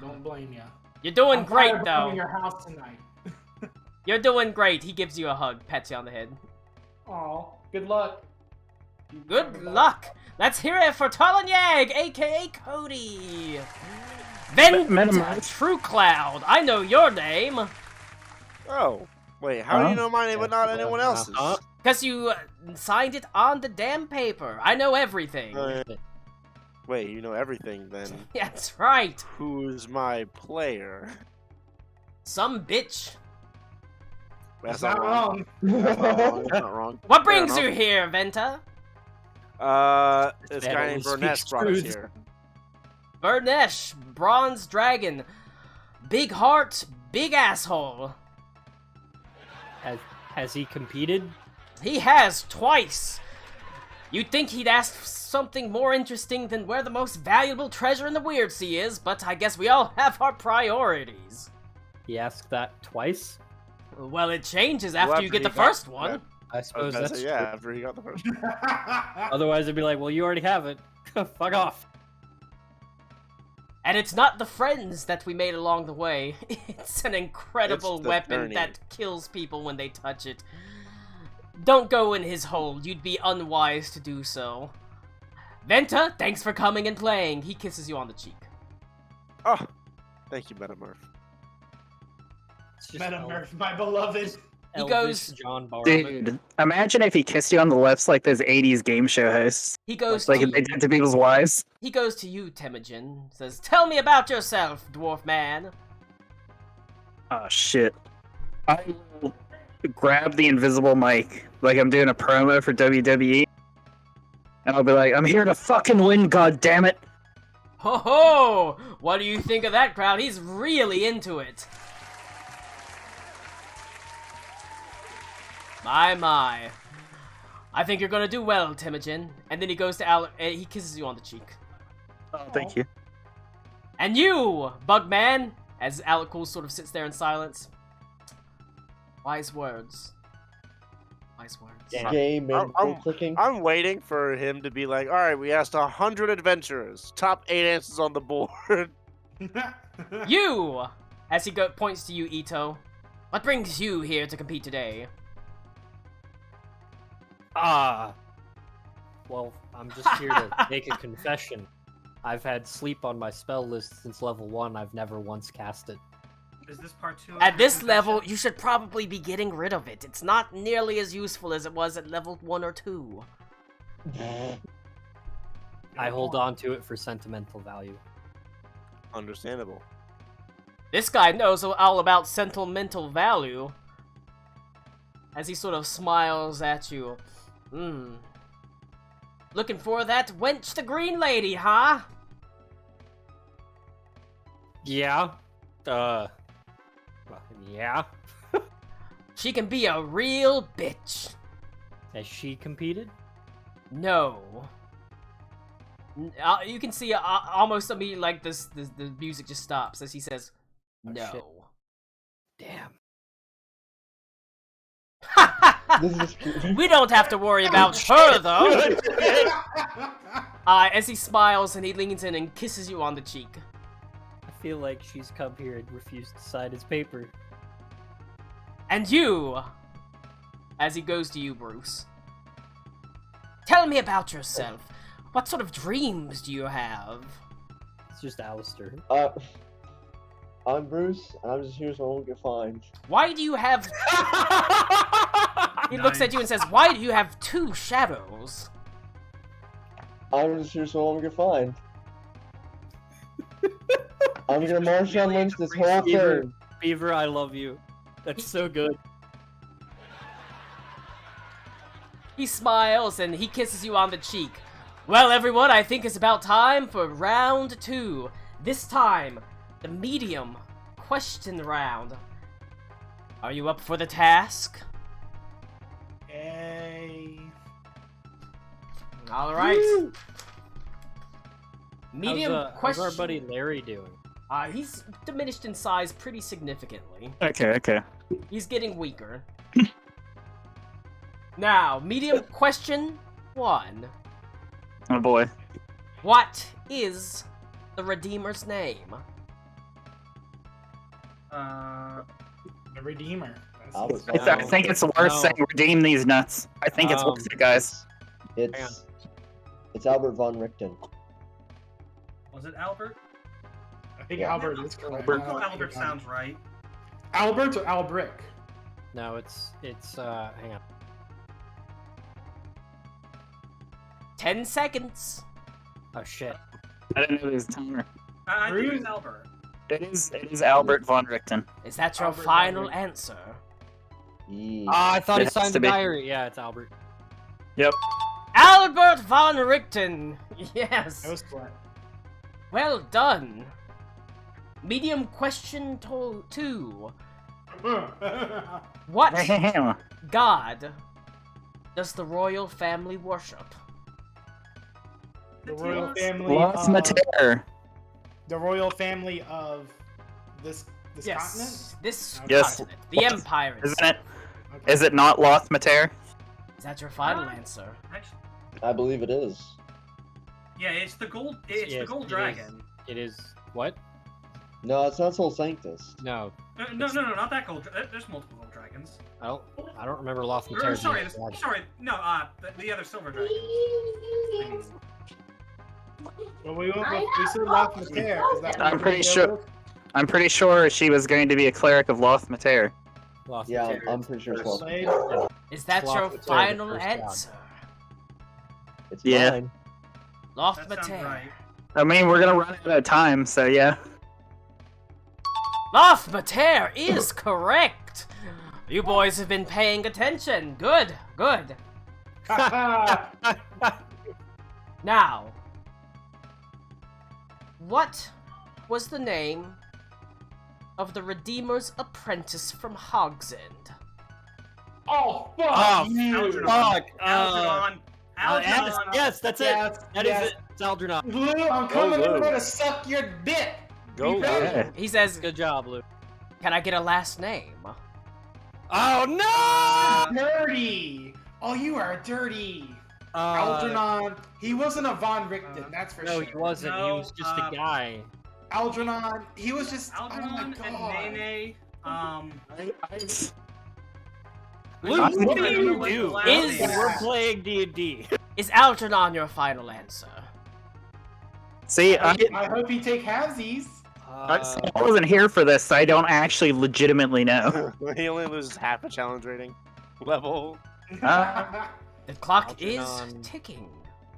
Speaker 6: Don't blame ya.
Speaker 1: You're doing
Speaker 6: I'm
Speaker 1: great,
Speaker 6: tired of coming
Speaker 1: though.
Speaker 6: to your house tonight.
Speaker 1: You're doing great. He gives you a hug, pats you on the head.
Speaker 6: Aw, good luck.
Speaker 1: Good luck. Let's hear it for Tolan Yag, aka Cody. Then
Speaker 8: Minimize.
Speaker 1: True Cloud. I know your name.
Speaker 7: Oh, wait. How do you know my name but not anyone else's?
Speaker 1: Because you signed it on the damn paper. I know everything.
Speaker 7: Wait, you know everything then?
Speaker 1: That's right.
Speaker 7: Who's my player?
Speaker 1: Some bitch.
Speaker 7: That's
Speaker 6: That's not wrong.
Speaker 7: That's not wrong. That's not wrong.
Speaker 1: What brings
Speaker 7: enough.
Speaker 1: you here, Venta?
Speaker 7: This
Speaker 3: man
Speaker 7: guy named
Speaker 3: always
Speaker 7: Burnett
Speaker 3: speaks
Speaker 7: brought us
Speaker 3: truth.
Speaker 7: here.
Speaker 1: Burnesh, Bronze Dragon. Big heart, big asshole.
Speaker 3: Has he competed?
Speaker 1: He has twice. You'd think he'd ask something more interesting than where the most valuable treasure in the Weird Sea is, but I guess we all have our priorities.
Speaker 3: He asked that twice?
Speaker 1: Well, it changes
Speaker 7: Well,
Speaker 1: after you get
Speaker 7: he
Speaker 1: the
Speaker 7: got-
Speaker 1: first one.
Speaker 7: yeah,
Speaker 3: I
Speaker 7: I was
Speaker 3: suppose
Speaker 7: gonna
Speaker 3: that's
Speaker 7: say, yeah, after he got the first.
Speaker 3: Otherwise, it'd be like, well, you already have it. Fuck off.
Speaker 1: And it's not the friends that we made along the way. It's an incredible
Speaker 7: It's the
Speaker 1: weapon
Speaker 7: journey.
Speaker 1: that kills people when they touch it. Don't go in his hole. You'd be unwise to do so. Venta, thanks for coming and playing. He kisses you on the cheek.
Speaker 7: Oh, thank you, Metamorph.
Speaker 3: It's just
Speaker 6: Metamorph, my beloved.
Speaker 1: He
Speaker 3: Elvis
Speaker 1: goes-
Speaker 3: John Barrowman.
Speaker 8: Dude, imagine if he kissed you on the lips like those 80s game show hosts.
Speaker 1: He goes
Speaker 8: Like
Speaker 1: to
Speaker 8: they did to people's wives.
Speaker 1: He goes to you, Temujin. Says, "Tell me about yourself, dwarf man."
Speaker 8: Oh shit. I will grab the invisible mic like I'm doing a promo for WWE. And I'll be like, I'm here to fucking win, goddammit.
Speaker 1: Ho ho! What do you think of that crowd? He's really into it. My. I think you're gonna do well, Temujin. And then he goes to Al. He kisses you on the cheek.
Speaker 8: Oh, thank you.
Speaker 1: And you, Bugman, as Alec Cool sort of sits there in silence. Wise words. Wise words.
Speaker 3: Damn.
Speaker 5: Game and
Speaker 7: I'm-
Speaker 5: clicking.
Speaker 7: I'm waiting for him to be like, all right, we asked 100 adventurers. Top 8 answers on the board.
Speaker 1: You, as he points to you, Ito. What brings you here to compete today?
Speaker 3: Well, I'm just here to make a confession. I've had sleep on my spell list since level 1. I've never once cast it.
Speaker 4: Is this part 2?
Speaker 1: At this level, you should probably be getting rid of it. It's not nearly as useful as it was at level 1 or 2.
Speaker 3: I hold on to it for sentimental value.
Speaker 7: Understandable.
Speaker 1: This guy knows all about sentimental value. As he sort of smiles at you. Looking for that wench the green lady, huh?
Speaker 3: Yeah. Well, yeah.
Speaker 1: She can be a real bitch.
Speaker 3: Has she competed?
Speaker 1: No. You can see almost immediately, like the music just stops as he says,
Speaker 3: Oh,
Speaker 1: no.
Speaker 3: shit. Damn.
Speaker 5: This is
Speaker 1: We don't have to worry about her, though. As he smiles and he leans in and kisses you on the cheek.
Speaker 3: I feel like she's come here and refused to sign his paper.
Speaker 1: And you, as he goes to you, Bruce. Tell me about yourself. What sort of dreams do you have?
Speaker 3: It's just Alistair.
Speaker 5: I'm Bruce, and I'm just here so I won't get fined.
Speaker 1: Why do you have... He looks at you and says, why do you have two shadows?
Speaker 5: I'm just here so I won't get fined. I'm gonna Marshawn Lynch this whole
Speaker 3: Beaver.
Speaker 5: thing.
Speaker 3: Beaver, I love you. That's so good.
Speaker 1: He smiles and he kisses you on the cheek. Well, everyone, I think it's about time for round 2. This time, the medium question round. Are you up for the task?
Speaker 6: Yay.
Speaker 1: All right. Medium
Speaker 3: how's
Speaker 1: question.
Speaker 3: our buddy Larry doing?
Speaker 1: He's diminished in size pretty significantly.
Speaker 8: Okay.
Speaker 1: He's getting weaker. Now, medium question 1.
Speaker 8: Oh boy.
Speaker 1: What is the Redeemer's name?
Speaker 6: The Redeemer. That's
Speaker 5: I
Speaker 8: I think it's worth
Speaker 3: No.
Speaker 8: saying redeem these nuts. I think it's worth it, guys.
Speaker 5: It's Albert von Richten.
Speaker 4: Was it Albert?
Speaker 6: I think
Speaker 5: Yeah.
Speaker 6: Albert is correct.
Speaker 4: I know Albert sounds right.
Speaker 6: Albert or Albrick?
Speaker 3: No, it's hang on.
Speaker 1: 10 seconds.
Speaker 3: Oh shit.
Speaker 8: I didn't know there was a timer.
Speaker 4: I think
Speaker 6: Bruce?
Speaker 4: it's Albert.
Speaker 8: It is Albert von Richten.
Speaker 1: Is that your
Speaker 6: Albert
Speaker 1: final
Speaker 6: Albert.
Speaker 1: answer?
Speaker 5: Yeah.
Speaker 3: I thought
Speaker 8: It
Speaker 3: he
Speaker 8: has
Speaker 3: signed
Speaker 8: to
Speaker 3: the
Speaker 8: be.
Speaker 3: diary. Yeah, it's Albert.
Speaker 8: Yep.
Speaker 1: Albert von Richten! Yes!
Speaker 6: No sweat.
Speaker 1: Well done! Medium question 2. What
Speaker 8: Damn.
Speaker 1: god does the royal family worship?
Speaker 6: The royal family.
Speaker 8: Lost
Speaker 6: of,
Speaker 8: Mater.
Speaker 6: the royal family of this continent.
Speaker 1: Yes, this
Speaker 8: Yes.
Speaker 1: continent. The Empire.
Speaker 8: Isn't it?
Speaker 6: Okay.
Speaker 8: Is it not Lost Mater?
Speaker 1: Is that your final answer?
Speaker 4: Actually,
Speaker 5: I believe it is.
Speaker 4: yeah, it's the gold. It's
Speaker 3: Yes,
Speaker 4: the gold
Speaker 3: it
Speaker 4: dragon.
Speaker 3: It is what?
Speaker 5: No, it's not Soul Sanctus.
Speaker 3: No,
Speaker 4: No, not that gold. There's multiple gold dragons.
Speaker 3: I don't remember Lost
Speaker 4: Or,
Speaker 3: Mater.
Speaker 4: sorry,
Speaker 3: being a dragon.
Speaker 4: sorry. No, the other silver dragon.
Speaker 6: Well, we said Lost Mater. Is that
Speaker 8: I'm
Speaker 6: what
Speaker 8: pretty
Speaker 6: we
Speaker 8: sure-
Speaker 6: go with?
Speaker 8: I'm pretty sure she was going to be a cleric of Lost Mater.
Speaker 3: Lost
Speaker 5: Yeah,
Speaker 3: Mater
Speaker 5: I'm
Speaker 3: is
Speaker 5: pretty sure it's
Speaker 3: first.
Speaker 5: Lost
Speaker 6: Slade?
Speaker 5: Mater.
Speaker 1: Is that
Speaker 3: Lost
Speaker 1: your
Speaker 3: Mater, the
Speaker 1: final
Speaker 3: first god.
Speaker 1: answer?
Speaker 5: It's
Speaker 8: Yeah.
Speaker 5: mine.
Speaker 1: Lost
Speaker 4: That sounds
Speaker 1: Mater.
Speaker 4: right.
Speaker 8: I mean, we're gonna run out of time, so yeah.
Speaker 1: Lost Mater is correct! You boys have been paying attention. Good, good. Now, what was the name of the Redeemer's apprentice from Hogsend?
Speaker 6: Oh, fuck
Speaker 3: Oh,
Speaker 6: you!
Speaker 4: Algernon.
Speaker 3: Fuck!
Speaker 4: Algernon. Algernon.
Speaker 3: Yes, that's
Speaker 6: Yes,
Speaker 3: it. That is
Speaker 6: yes.
Speaker 3: it. It's Algernon.
Speaker 6: Lou, I'm coming
Speaker 7: Lou.
Speaker 6: in there to suck your dick!
Speaker 7: Go,
Speaker 6: You ready?
Speaker 8: Yeah.
Speaker 1: He says,
Speaker 3: Good job, Luke.
Speaker 1: can I get a last name?
Speaker 3: Oh no!
Speaker 6: Dirty! Oh, you are dirty! Algernon, he wasn't a Von Richten, that's for
Speaker 3: No,
Speaker 6: sure.
Speaker 3: he wasn't. He
Speaker 4: No,
Speaker 3: was just a guy.
Speaker 6: Algernon, he was just.
Speaker 4: Algernon
Speaker 6: oh my god.
Speaker 4: and Nene.
Speaker 3: Luke,
Speaker 8: I
Speaker 3: what
Speaker 8: don't
Speaker 3: do
Speaker 4: know
Speaker 3: you
Speaker 4: what
Speaker 3: do?
Speaker 4: the last
Speaker 1: Is-
Speaker 4: name
Speaker 3: We're playing D&D.
Speaker 1: Is Algernon your final answer?
Speaker 8: See, I
Speaker 6: I hope he take halvesies.
Speaker 8: wasn't here for this, so I don't actually legitimately know.
Speaker 7: he only loses half a challenge rating level.
Speaker 1: The clock is
Speaker 3: Algernon.
Speaker 1: ticking.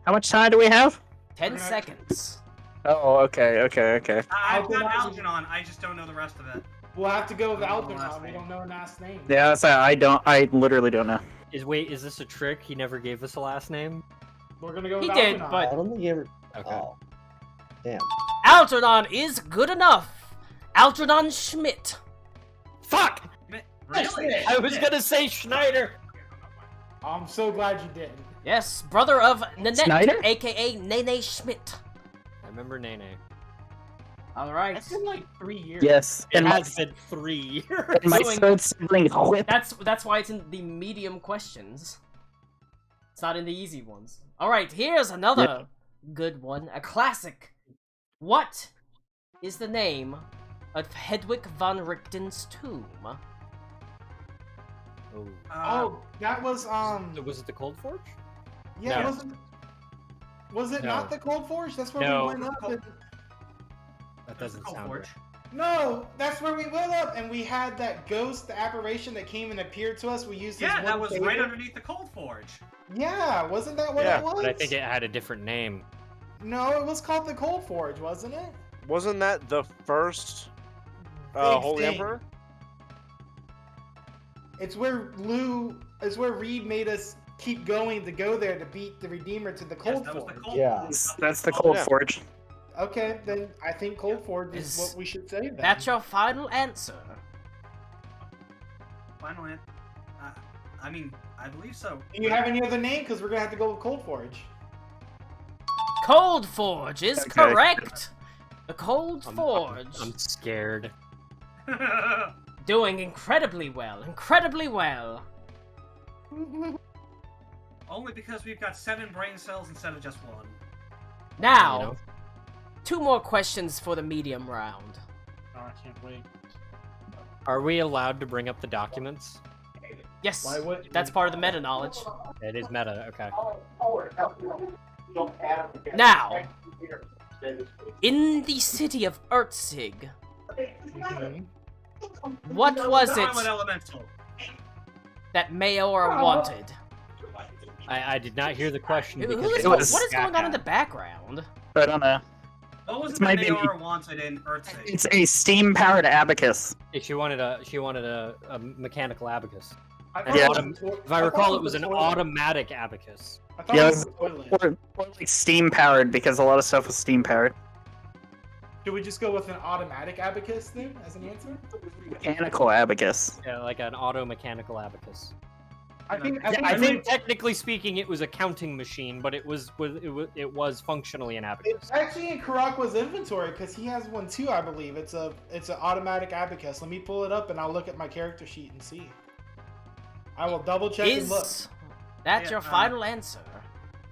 Speaker 8: How much time do we have?
Speaker 1: 10 seconds.
Speaker 8: Oh, okay.
Speaker 4: I've got
Speaker 6: Algernon.
Speaker 4: Algernon. I just don't know the rest of it.
Speaker 6: We'll have to go with
Speaker 4: I don't know
Speaker 6: Algernon.
Speaker 4: last
Speaker 6: We
Speaker 4: name.
Speaker 6: don't know her last name.
Speaker 8: Yeah, so I literally don't know.
Speaker 3: Is this a trick? He never gave us a last name?
Speaker 6: We're gonna go
Speaker 1: He
Speaker 6: with
Speaker 1: did,
Speaker 6: Algernon.
Speaker 1: but-
Speaker 5: I don't think he ever.
Speaker 3: Okay.
Speaker 5: Oh. Damn.
Speaker 1: Algernon is good enough. Algernon Schmidt.
Speaker 3: Fuck!
Speaker 4: Really?
Speaker 3: I was gonna say Schneider!
Speaker 6: I'm so glad you didn't.
Speaker 1: Yes, brother of Nanette,
Speaker 8: Snyder?
Speaker 1: aka Nene Schmidt.
Speaker 3: I remember Nene.
Speaker 1: Alright.
Speaker 6: That's been like 3 years.
Speaker 8: Yes,
Speaker 3: It
Speaker 8: and my,
Speaker 3: has been 3 years.
Speaker 8: and my
Speaker 1: Doing-
Speaker 8: third sibling whip.
Speaker 1: That's why it's in the medium questions. It's not in the easy ones. Alright, here's another good one. A classic. What is the name of Hedwig von Richten's tomb?
Speaker 3: Oh.
Speaker 6: Oh, that was
Speaker 3: Was it the Cold Forge?
Speaker 6: yeah,
Speaker 3: No.
Speaker 6: was it
Speaker 3: No.
Speaker 6: not the Cold Forge? That's where
Speaker 3: No.
Speaker 6: we went up. And...
Speaker 3: That doesn't sound
Speaker 4: Forge.
Speaker 3: right.
Speaker 6: No, that's where we went up, and we had that ghost, the apparition that came and appeared to us. We used his
Speaker 4: Yeah, that
Speaker 6: one
Speaker 4: was
Speaker 6: favor.
Speaker 4: right underneath the Cold Forge.
Speaker 6: Yeah, wasn't that what
Speaker 7: Yeah,
Speaker 6: it was?
Speaker 3: But I think it had a different name.
Speaker 6: No, it was called the Cold Forge, wasn't it?
Speaker 7: Wasn't that the first
Speaker 6: Big
Speaker 7: Holy
Speaker 6: thing.
Speaker 7: Emperor?
Speaker 6: It's where Reed made us keep going to go there to beat the Redeemer to the
Speaker 4: Yes,
Speaker 6: Cold
Speaker 4: that was
Speaker 6: Forge.
Speaker 4: the Cold
Speaker 5: Yeah.
Speaker 4: Forge.
Speaker 2: That's the Cold
Speaker 7: Yeah.
Speaker 2: Forge.
Speaker 6: Okay, then I think Cold Forge is
Speaker 1: Is-
Speaker 6: what we should say then.
Speaker 1: That's your final answer.
Speaker 4: Final answer. I mean, I believe so.
Speaker 6: Do you have any other name? Because we're gonna have to go with Cold Forge.
Speaker 1: Cold Forge is
Speaker 2: Okay.
Speaker 1: correct. The Cold Forge.
Speaker 3: I'm scared.
Speaker 1: Doing incredibly well. Incredibly well.
Speaker 4: Only because we've got 7 brain cells instead of just 1.
Speaker 1: Now,
Speaker 3: You know?
Speaker 1: 2 more questions for the medium round.
Speaker 6: Oh, I can't wait.
Speaker 3: Are we allowed to bring up the documents?
Speaker 1: Yes,
Speaker 6: Why would
Speaker 1: that's part of the meta knowledge.
Speaker 3: It is meta. Okay.
Speaker 1: Now, in the city of Ertzig, what was
Speaker 4: Silent
Speaker 1: it
Speaker 4: Elemental.
Speaker 1: that Mayor wanted?
Speaker 3: I did not hear the question
Speaker 1: Who
Speaker 3: because
Speaker 1: is
Speaker 2: it was-
Speaker 1: what is going on in the background?
Speaker 2: I don't know.
Speaker 4: What was
Speaker 2: This
Speaker 4: it that
Speaker 2: might be-
Speaker 4: Mayor wanted in Earthsea?
Speaker 2: It's a steam-powered abacus.
Speaker 3: she wanted a mechanical abacus.
Speaker 6: I thought
Speaker 2: Yeah.
Speaker 6: it was a toi-
Speaker 3: If I recall, it was
Speaker 6: a
Speaker 3: an
Speaker 6: toilet.
Speaker 3: automatic abacus.
Speaker 6: I thought
Speaker 2: Yeah,
Speaker 6: it was a toilet.
Speaker 2: Or like steam-powered, because a lot of stuff was steam-powered.
Speaker 6: Should we just go with an automatic abacus then as an answer?
Speaker 2: Mechanical abacus.
Speaker 3: Yeah, like an auto mechanical abacus.
Speaker 6: I think
Speaker 3: I
Speaker 6: I
Speaker 3: think technically speaking, it was a counting machine, but it was functionally an abacus.
Speaker 6: it's actually in Karakwa's inventory because he has one too. I believe it's an automatic abacus. Let me pull it up and I'll look at my character sheet and see. I will double check and look.
Speaker 1: Is that
Speaker 4: Yeah,
Speaker 1: your final answer?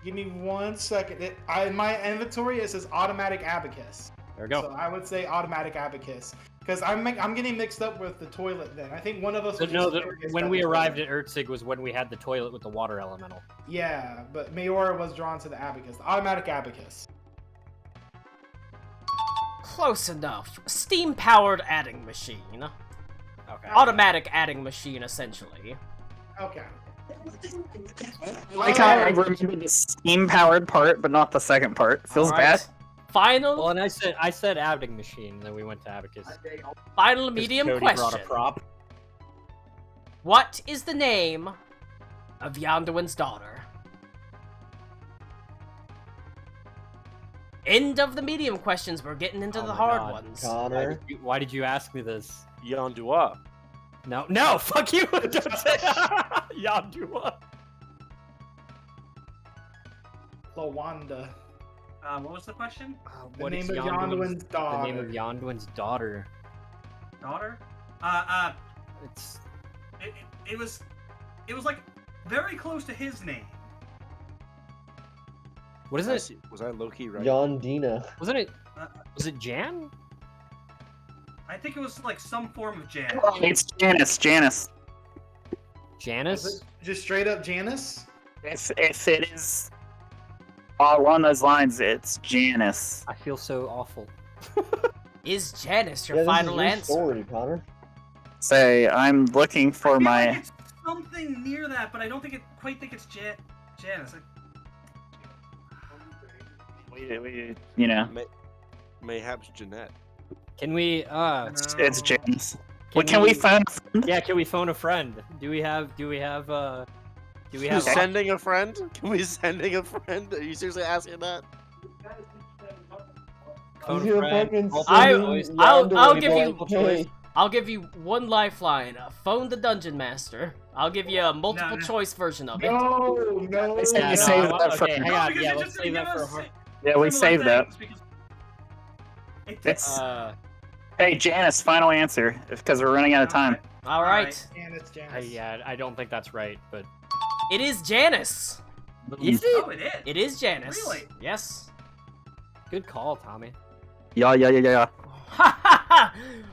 Speaker 6: Give me 1 second. In my inventory it says automatic abacus.
Speaker 3: There we go.
Speaker 6: So I would say automatic abacus because I'm getting mixed up with the toilet. Then I think one of us.
Speaker 3: So
Speaker 6: was
Speaker 3: no,
Speaker 6: just curious
Speaker 3: when
Speaker 6: about
Speaker 3: we
Speaker 6: the
Speaker 3: arrived
Speaker 6: toilet.
Speaker 3: at Ertzig was when we had the toilet with the water elemental.
Speaker 6: Yeah, but Mayor was drawn to the abacus, the automatic abacus.
Speaker 1: Close enough. Steam-powered adding machine.
Speaker 3: Okay.
Speaker 1: Automatic adding machine, essentially.
Speaker 6: Okay.
Speaker 2: Like how I remember the steam-powered part, but not the second part. Feels
Speaker 1: Alright.
Speaker 2: bad.
Speaker 1: Final,
Speaker 3: Well, and I said adding machine, and then we went to abacus.
Speaker 1: final
Speaker 3: 'Cause
Speaker 1: medium
Speaker 3: Cody brought a
Speaker 1: question.
Speaker 3: prop.
Speaker 1: What is the name of Yonduin's daughter? End of the medium questions. We're getting into
Speaker 3: Oh
Speaker 1: the
Speaker 3: my
Speaker 1: hard
Speaker 3: God.
Speaker 1: ones.
Speaker 5: Connor.
Speaker 3: Why did you ask me this?
Speaker 7: Yondua.
Speaker 3: No, fuck you! Don't say Yandua.
Speaker 6: Lawanda.
Speaker 4: What was the question?
Speaker 6: The name of Yonduin's daughter.
Speaker 3: The name of Yonduin's daughter.
Speaker 4: Daughter?
Speaker 3: It's
Speaker 4: It was like very close to his name.
Speaker 3: what is it?
Speaker 7: Was I low-key right?
Speaker 5: Yondina.
Speaker 3: Wasn't it? Was it Jan?
Speaker 4: I think it was like some form of jam.
Speaker 2: It's Janice. Janice.
Speaker 3: Janice?
Speaker 6: Just straight up Janice.
Speaker 2: If it is along those lines, it's Janice.
Speaker 3: I feel so awful.
Speaker 1: Is Janice your
Speaker 5: Yeah, this
Speaker 1: final
Speaker 5: is your
Speaker 1: answer?
Speaker 5: story, Connor.
Speaker 2: Say, I'm looking
Speaker 4: I
Speaker 2: for
Speaker 4: feel
Speaker 2: my.
Speaker 4: like it's something near that, but I don't quite think it's Janice.
Speaker 2: You know,
Speaker 7: Mayhaps Jeanette.
Speaker 3: Can we?
Speaker 2: it's Janice. Can we phone?
Speaker 3: Yeah, can we phone a friend? Do we have? Do we have?
Speaker 7: Sending a friend? Can we sending a friend? Are you seriously asking that?
Speaker 3: Phone
Speaker 5: You're
Speaker 3: a friend?
Speaker 5: fucking
Speaker 3: Multiple
Speaker 5: sending
Speaker 3: choice.
Speaker 1: I'll
Speaker 5: Yonduin
Speaker 1: give you-
Speaker 5: like, hey,
Speaker 1: I'll give you one lifeline. Phone the dungeon master. I'll give you a multiple
Speaker 4: No.
Speaker 1: choice version of it.
Speaker 6: No.
Speaker 2: I said
Speaker 3: Yeah,
Speaker 2: you
Speaker 3: no,
Speaker 2: saved that for.
Speaker 3: okay, hang on.
Speaker 4: because
Speaker 3: Yeah,
Speaker 4: it
Speaker 3: let's
Speaker 4: just
Speaker 3: save
Speaker 4: didn't
Speaker 3: that
Speaker 4: give
Speaker 3: for
Speaker 4: us
Speaker 3: her.
Speaker 2: Yeah, we
Speaker 4: similar
Speaker 2: saved that.
Speaker 4: things because
Speaker 2: It's
Speaker 3: Uh,
Speaker 2: hey Janice, final answer because we're running out of time.
Speaker 1: All right.
Speaker 6: Janice, Janice.
Speaker 3: yeah, I don't think that's right, but
Speaker 1: It is Janice.
Speaker 3: is
Speaker 4: Oh, it is.
Speaker 1: It is Janice.
Speaker 4: Really?
Speaker 1: Yes.
Speaker 3: Good call, Tommy.
Speaker 2: Yeah.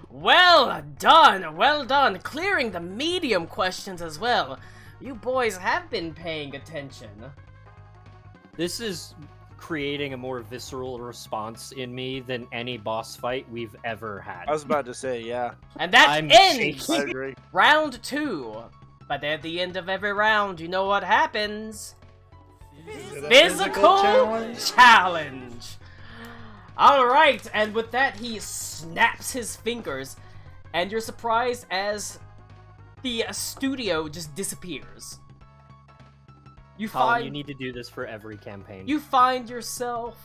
Speaker 1: Well done, well done. Clearing the medium questions as well. You boys have been paying attention.
Speaker 3: This is creating a more visceral response in me than any boss fight we've ever had.
Speaker 7: I was about to say, yeah.
Speaker 1: And that
Speaker 3: I'm
Speaker 1: ends
Speaker 7: I agree.
Speaker 1: round 2. But at the end of every round, you know what happens?
Speaker 6: Is it a
Speaker 1: Physical
Speaker 6: challenge?
Speaker 1: challenge. Alright, and with that, he snaps his fingers, and you're surprised as the studio just disappears. You
Speaker 3: Colin,
Speaker 1: find
Speaker 3: you need to do this for every campaign.
Speaker 1: you find yourself.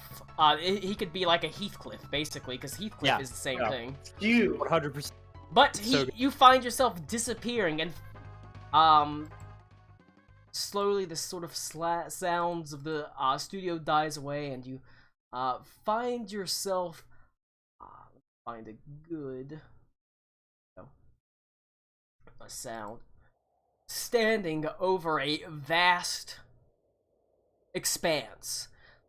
Speaker 1: He could be like a Heathcliff, basically, because Heathcliff
Speaker 3: Yeah,
Speaker 1: is the same
Speaker 3: yeah.
Speaker 1: thing.
Speaker 6: You.
Speaker 3: 100%.
Speaker 1: But
Speaker 3: So-
Speaker 1: you find yourself disappearing, and slowly the sort of sounds of the studio dies away, and you find yourself find a good a sound standing over a vast expanse.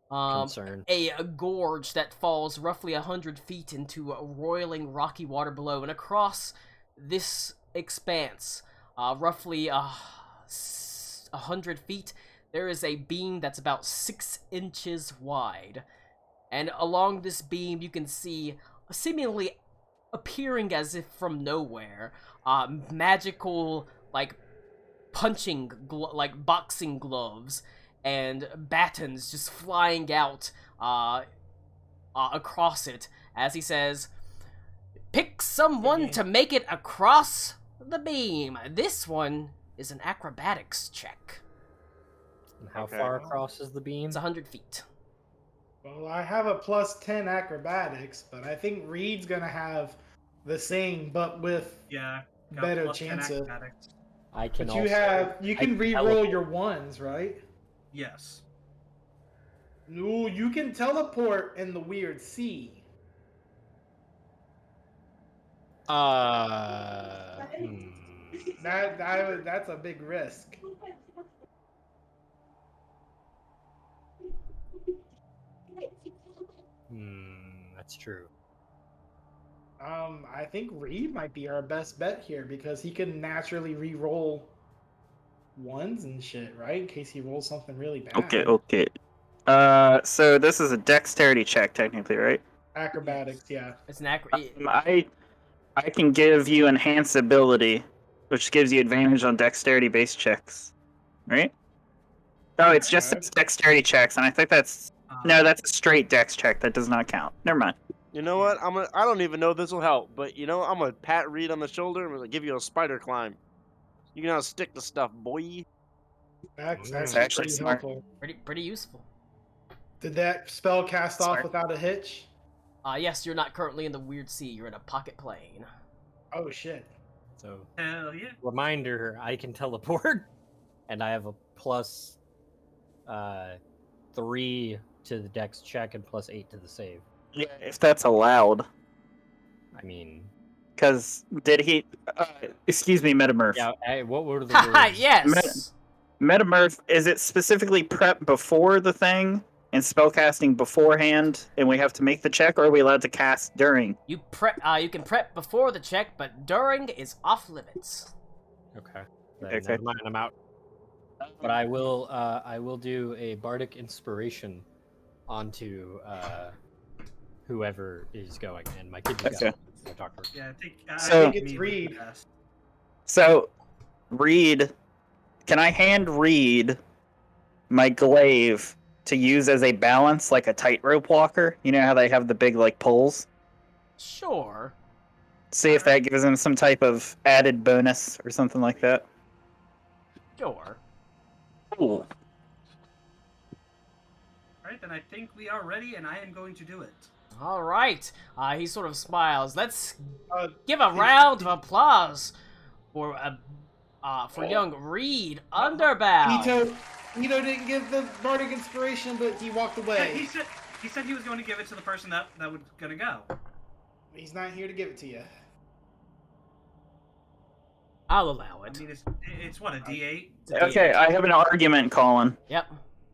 Speaker 3: Concern.
Speaker 1: A gorge that falls roughly 100 feet into a roiling rocky water below, and across this expanse, roughly 100 feet, there is a beam that's about 6 inches wide. And along this beam, you can see, seemingly appearing as if from nowhere, magical, like, punching, like, boxing gloves and batons just flying out across it, as he says, "Pick someone to make it across the beam. This one is an acrobatics check.
Speaker 3: And how
Speaker 7: Okay.
Speaker 3: far across is the beam?
Speaker 1: It's 100 feet.
Speaker 6: Well, I have a +10 acrobatics, but I think Reed's gonna have the same, but with
Speaker 4: Yeah. got
Speaker 6: better
Speaker 4: plus 10
Speaker 6: chances.
Speaker 4: acrobatics.
Speaker 3: I can
Speaker 6: But
Speaker 3: also,
Speaker 6: you
Speaker 3: I
Speaker 6: can
Speaker 3: can
Speaker 6: re-roll
Speaker 3: teleport.
Speaker 6: your ones, right?
Speaker 4: Yes.
Speaker 6: No, you can teleport in the weird sea.
Speaker 3: Hmm.
Speaker 6: That's a big risk.
Speaker 3: That's true.
Speaker 6: I think Reed might be our best bet here because he can naturally re-roll ones and shit, right? In case he rolls something really bad.
Speaker 8: Okay. So this is a dexterity check, technically, right?
Speaker 6: Acrobatics, yeah.
Speaker 1: It's an
Speaker 8: I can give you enhanced ability, which gives you advantage on dexterity-based checks, right? Oh, it's just
Speaker 6: Okay.
Speaker 8: it's dexterity checks, and I think that's no, that's a straight dex check. That does not count. Never mind.
Speaker 7: You know what? I don't even know if this will help, but you know, I'm gonna pat Reed on the shoulder and I'm gonna give you a spider climb. You can now stick to stuff, boy.
Speaker 6: That's
Speaker 3: That's
Speaker 8: actually
Speaker 6: pretty
Speaker 8: smart.
Speaker 6: helpful.
Speaker 1: pretty useful.
Speaker 6: Did that spell cast off
Speaker 8: Smart.
Speaker 6: without a hitch?
Speaker 1: Yes, you're not currently in the weird sea. You're in a pocket plane.
Speaker 6: Oh shit.
Speaker 3: So,
Speaker 4: Hell yeah.
Speaker 3: reminder, I can teleport, and I have a plus 3 to the dex check and plus 8 to the save.
Speaker 8: Yeah, if that's allowed.
Speaker 3: I mean,
Speaker 8: Because did he? Excuse me, Metamurph.
Speaker 3: yeah. What were the
Speaker 1: Haha,
Speaker 3: words?
Speaker 1: yes!
Speaker 8: Metamurph, is it specifically prep before the thing and spellcasting beforehand, and we have to make the check, or are we allowed to cast during?
Speaker 1: You can prep before the check, but during is off limits.
Speaker 3: Okay. Then
Speaker 8: Okay.
Speaker 3: never mind, I'm out. But I will do a bardic inspiration onto whoever is going, and my kid just
Speaker 8: Okay.
Speaker 3: got my doctor.
Speaker 4: Yeah, I
Speaker 8: So-
Speaker 4: think
Speaker 6: It's
Speaker 4: me
Speaker 6: Reed.
Speaker 4: would be best.
Speaker 8: So, Reed, can I hand Reed my glaive to use as a balance, like a tightrope walker? You know how they have the big, like, poles?
Speaker 1: Sure.
Speaker 8: See if that gives him some type of added bonus or something like that.
Speaker 1: Sure.
Speaker 8: Cool.
Speaker 4: Alright, then I think we are ready, and I am going to do it.
Speaker 1: Alright. He sort of smiles. Let's
Speaker 6: Uh,
Speaker 1: give a round of applause for young Reed Underbound.
Speaker 6: Ito didn't give the bardic inspiration, but he walked
Speaker 4: Yeah,
Speaker 6: away.
Speaker 4: he said he was going to give it to the person that was gonna go.
Speaker 6: He's not here to give it to you.
Speaker 1: I'll allow
Speaker 4: I
Speaker 1: it.
Speaker 4: mean, it's what, a D8?
Speaker 1: It's a
Speaker 8: Okay,
Speaker 1: D8.
Speaker 8: I have an argument, Colin.
Speaker 1: Yep.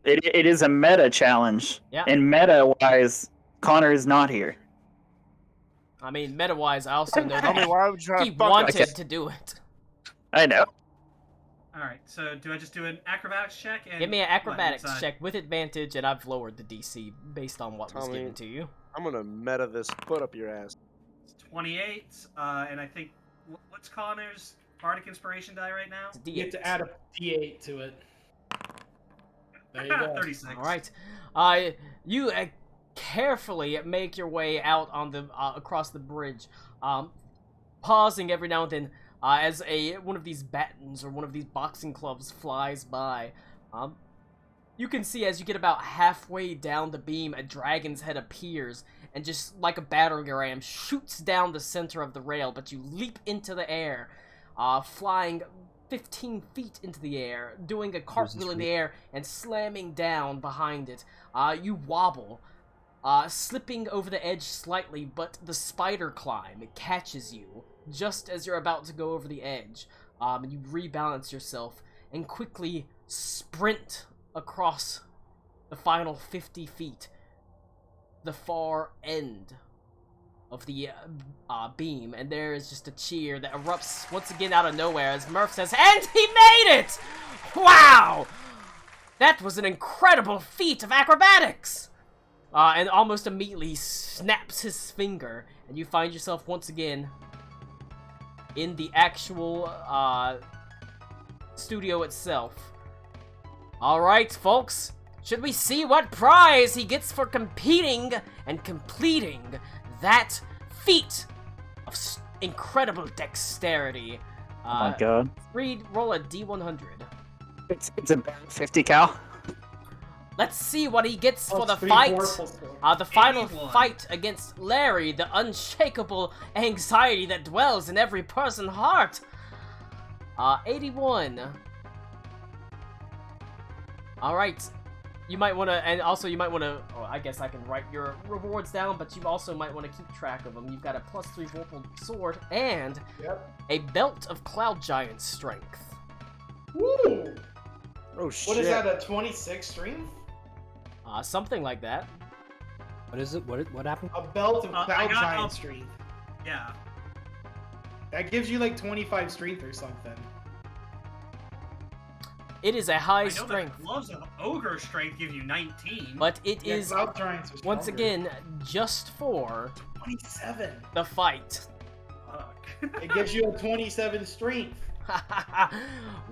Speaker 8: It is a meta challenge.
Speaker 1: Yeah.
Speaker 8: And meta-wise, Connor is not here.
Speaker 1: I mean, meta-wise, I also know
Speaker 7: Tell me
Speaker 1: that
Speaker 7: why would you try
Speaker 1: he
Speaker 7: to fuck
Speaker 1: wanted
Speaker 7: us?
Speaker 1: to do it.
Speaker 8: I know.
Speaker 4: All right. So do I just do an acrobatics check? And
Speaker 1: Give me an
Speaker 4: what,
Speaker 1: acrobatics
Speaker 4: it's,
Speaker 1: check with advantage, and I've lowered the DC based on what was
Speaker 7: Tell me.
Speaker 1: given to you.
Speaker 7: I'm gonna meta this foot up your ass.
Speaker 4: 28, and I think what's Connor's bardic inspiration die right now?
Speaker 1: It's a
Speaker 6: You
Speaker 1: D8.
Speaker 6: get to add a D8 to it. There you go.
Speaker 4: 36.
Speaker 1: All right. You carefully make your way out on the across the bridge, pausing every now and then as one of these batons or one of these boxing clubs flies by. You can see as you get about halfway down the beam, a dragon's head appears and just like a battering ram shoots down the center of the rail. But you leap into the air, flying 15 feet into the air, doing a cartwheel in the air and slamming down behind it. You wobble, slipping over the edge slightly, but the spider climb catches you just as you're about to go over the edge. You rebalance yourself and quickly sprint across the final 50 feet, the far end of the beam, and there is just a cheer that erupts once again out of nowhere as Murph says, "And he made it! Wow! That was an incredible feat of acrobatics!" And almost immediately snaps his finger, and you find yourself once again in the actual studio itself. Alright, folks, should we see what prize he gets for competing and completing that feat of incredible dexterity?
Speaker 8: Oh my god.
Speaker 1: Reed, roll a D100.
Speaker 8: It's about 50 cal.
Speaker 1: Let's see what he gets for the
Speaker 6: Plus 3
Speaker 1: fight.
Speaker 6: vorpal skill.
Speaker 1: The final
Speaker 4: 81.
Speaker 1: fight against Larry, the unshakable anxiety that dwells in every person's heart. 81. Alright. You might want to, and also you might want to, oh, I guess I can write your rewards down, but you also might want to keep track of them. You've got a +3 Vorpal sword and
Speaker 6: Yep.
Speaker 1: a belt of Cloud Giant strength.
Speaker 6: Woo!
Speaker 7: Oh shit.
Speaker 6: What is that, a 26 strength?
Speaker 1: Something like that.
Speaker 3: What is it? What happened?
Speaker 6: A belt of
Speaker 4: I
Speaker 6: Cloud
Speaker 4: got
Speaker 6: Giant
Speaker 4: up-
Speaker 6: strength.
Speaker 4: Yeah.
Speaker 6: That gives you like 25 strength or something.
Speaker 1: It is a high
Speaker 4: I know
Speaker 1: strength,
Speaker 4: that gloves of ogre strength give you 19.
Speaker 1: but it
Speaker 6: Yeah,
Speaker 1: is
Speaker 6: Cloud Giants are
Speaker 1: once
Speaker 6: stronger.
Speaker 1: again just for
Speaker 6: 27.
Speaker 1: the fight.
Speaker 4: Fuck.
Speaker 6: It gives you a 27 strength.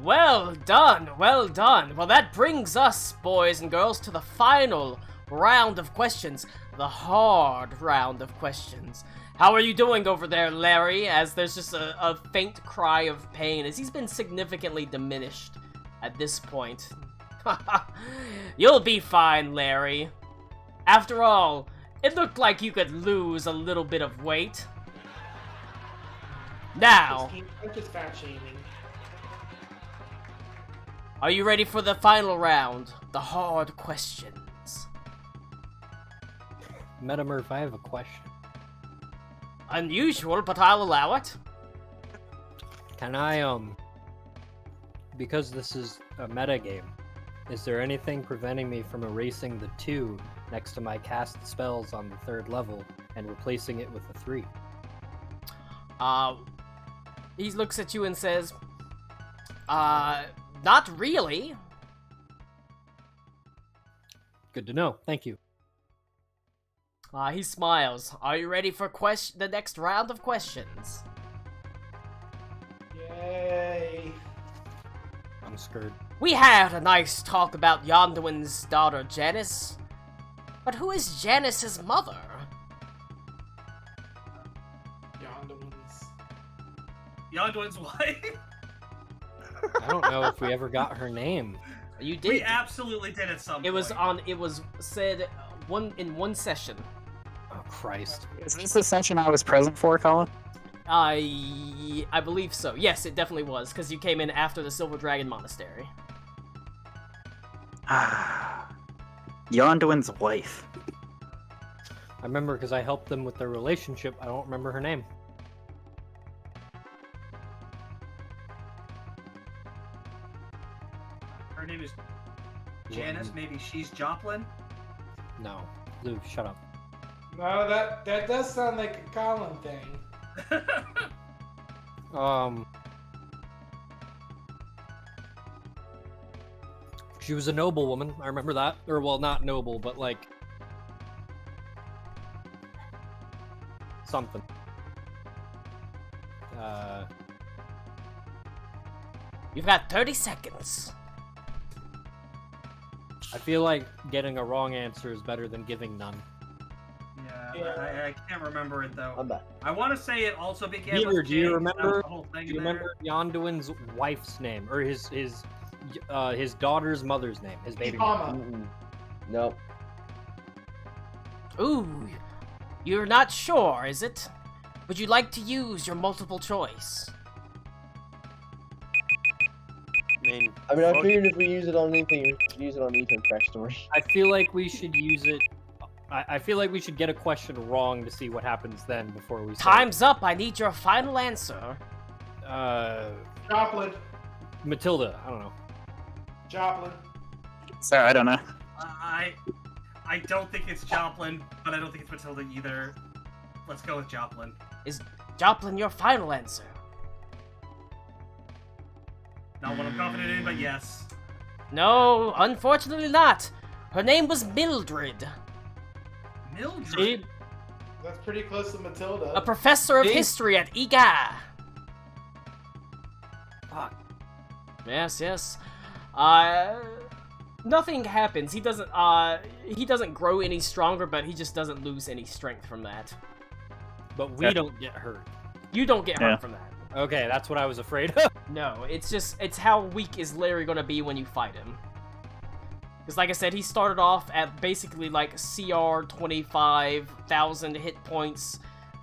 Speaker 1: Well done, well done. Well, that brings us, boys and girls, to the final round of questions. The hard round of questions. How are you doing over there, Larry? As there's just a faint cry of pain as he's been significantly diminished at this point. You'll be fine, Larry. After all, it looked like you could lose a little bit of weight. Now,
Speaker 6: I'm just fat shaming.
Speaker 1: are you ready for the final round? The hard questions.
Speaker 3: Metamurph, I have a question.
Speaker 1: Unusual, but I'll allow it.
Speaker 3: Can I, because this is a meta game, is there anything preventing me from erasing the 2 next to my cast spells on the 3rd level and replacing it with a 3?
Speaker 1: He looks at you and says, not really.
Speaker 3: Good to know. Thank you.
Speaker 1: He smiles. Are you ready for the next round of questions?
Speaker 6: Yay.
Speaker 3: I'm scared.
Speaker 1: We had a nice talk about Yonduin's daughter, Janice. But who is Janice's mother?
Speaker 4: Yonduin's wife?
Speaker 3: I don't know if we ever got her name.
Speaker 1: You did.
Speaker 4: We absolutely did at some point.
Speaker 1: It was said in one session.
Speaker 3: Oh, Christ.
Speaker 8: Is this the session I was present for, Colin?
Speaker 1: I believe so. Yes, it definitely was, because you came in after the Silver Dragon Monastery.
Speaker 8: Yonduin's wife.
Speaker 3: I remember because I helped them with their relationship. I don't remember her name.
Speaker 4: Her name is Janice. Maybe she's Joplin.
Speaker 3: No. Lou, shut up.
Speaker 6: No, that does sound like a Colin thing.
Speaker 3: She was a noblewoman. I remember that. Or, well, not noble, but like something.
Speaker 1: You've got 30 seconds.
Speaker 3: I feel like getting a wrong answer is better than giving none.
Speaker 4: Yeah, I can't remember it though.
Speaker 5: I'm back.
Speaker 4: I want to say it also began
Speaker 3: Beaver,
Speaker 4: with
Speaker 3: do you
Speaker 4: J,
Speaker 3: remember?
Speaker 4: the whole thing
Speaker 3: Do you
Speaker 4: there.
Speaker 3: remember Yonduin's wife's name or his daughter's mother's name? His baby name.
Speaker 6: Mama.
Speaker 5: Mm-mm. Nope.
Speaker 1: Ooh, you're not sure, is it? Would you like to use your multiple choice?
Speaker 7: I
Speaker 5: I
Speaker 7: fuck-
Speaker 5: figured if we use it on anything, we should use it on Ethan's backstory.
Speaker 3: I feel like we should use it. I feel like we should get a question wrong to see what happens then before we. Start.
Speaker 1: Time's up. I need your final answer.
Speaker 6: Joplin.
Speaker 3: Matilda. I don't know.
Speaker 6: Joplin.
Speaker 2: Sorry, I don't know.
Speaker 4: I don't think it's Joplin, but I don't think it's Matilda either. Let's go with Joplin.
Speaker 1: Is Joplin your final answer?
Speaker 4: Not what I'm confident in, but yes.
Speaker 1: No, unfortunately not. Her name was Mildred,
Speaker 4: Mildred.
Speaker 3: See?
Speaker 6: That's pretty close to Matilda.
Speaker 1: a professor of
Speaker 3: See?
Speaker 1: history at IGA. Fuck. Yes. Nothing happens. He doesn't grow any stronger, but he just doesn't lose any strength from that.
Speaker 3: But we don't get hurt.
Speaker 1: You don't get hurt
Speaker 2: Yeah.
Speaker 1: from that.
Speaker 3: Okay, that's what I was afraid of.
Speaker 1: No, it's how weak is Larry gonna be when you fight him. Because like I said, he started off at basically like CR 25,000 hit points,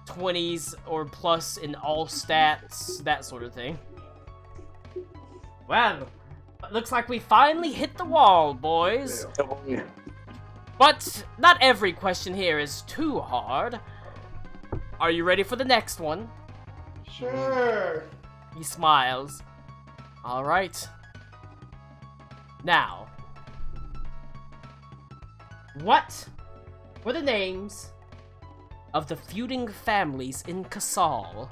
Speaker 1: 20s or plus in all stats, that sort of thing. Well, looks like we finally hit the wall, boys. But not every question here is too hard. Are you ready for the next one?
Speaker 6: Sure.
Speaker 1: He smiles. Alright. Now. What were the names of the feuding families in Casal?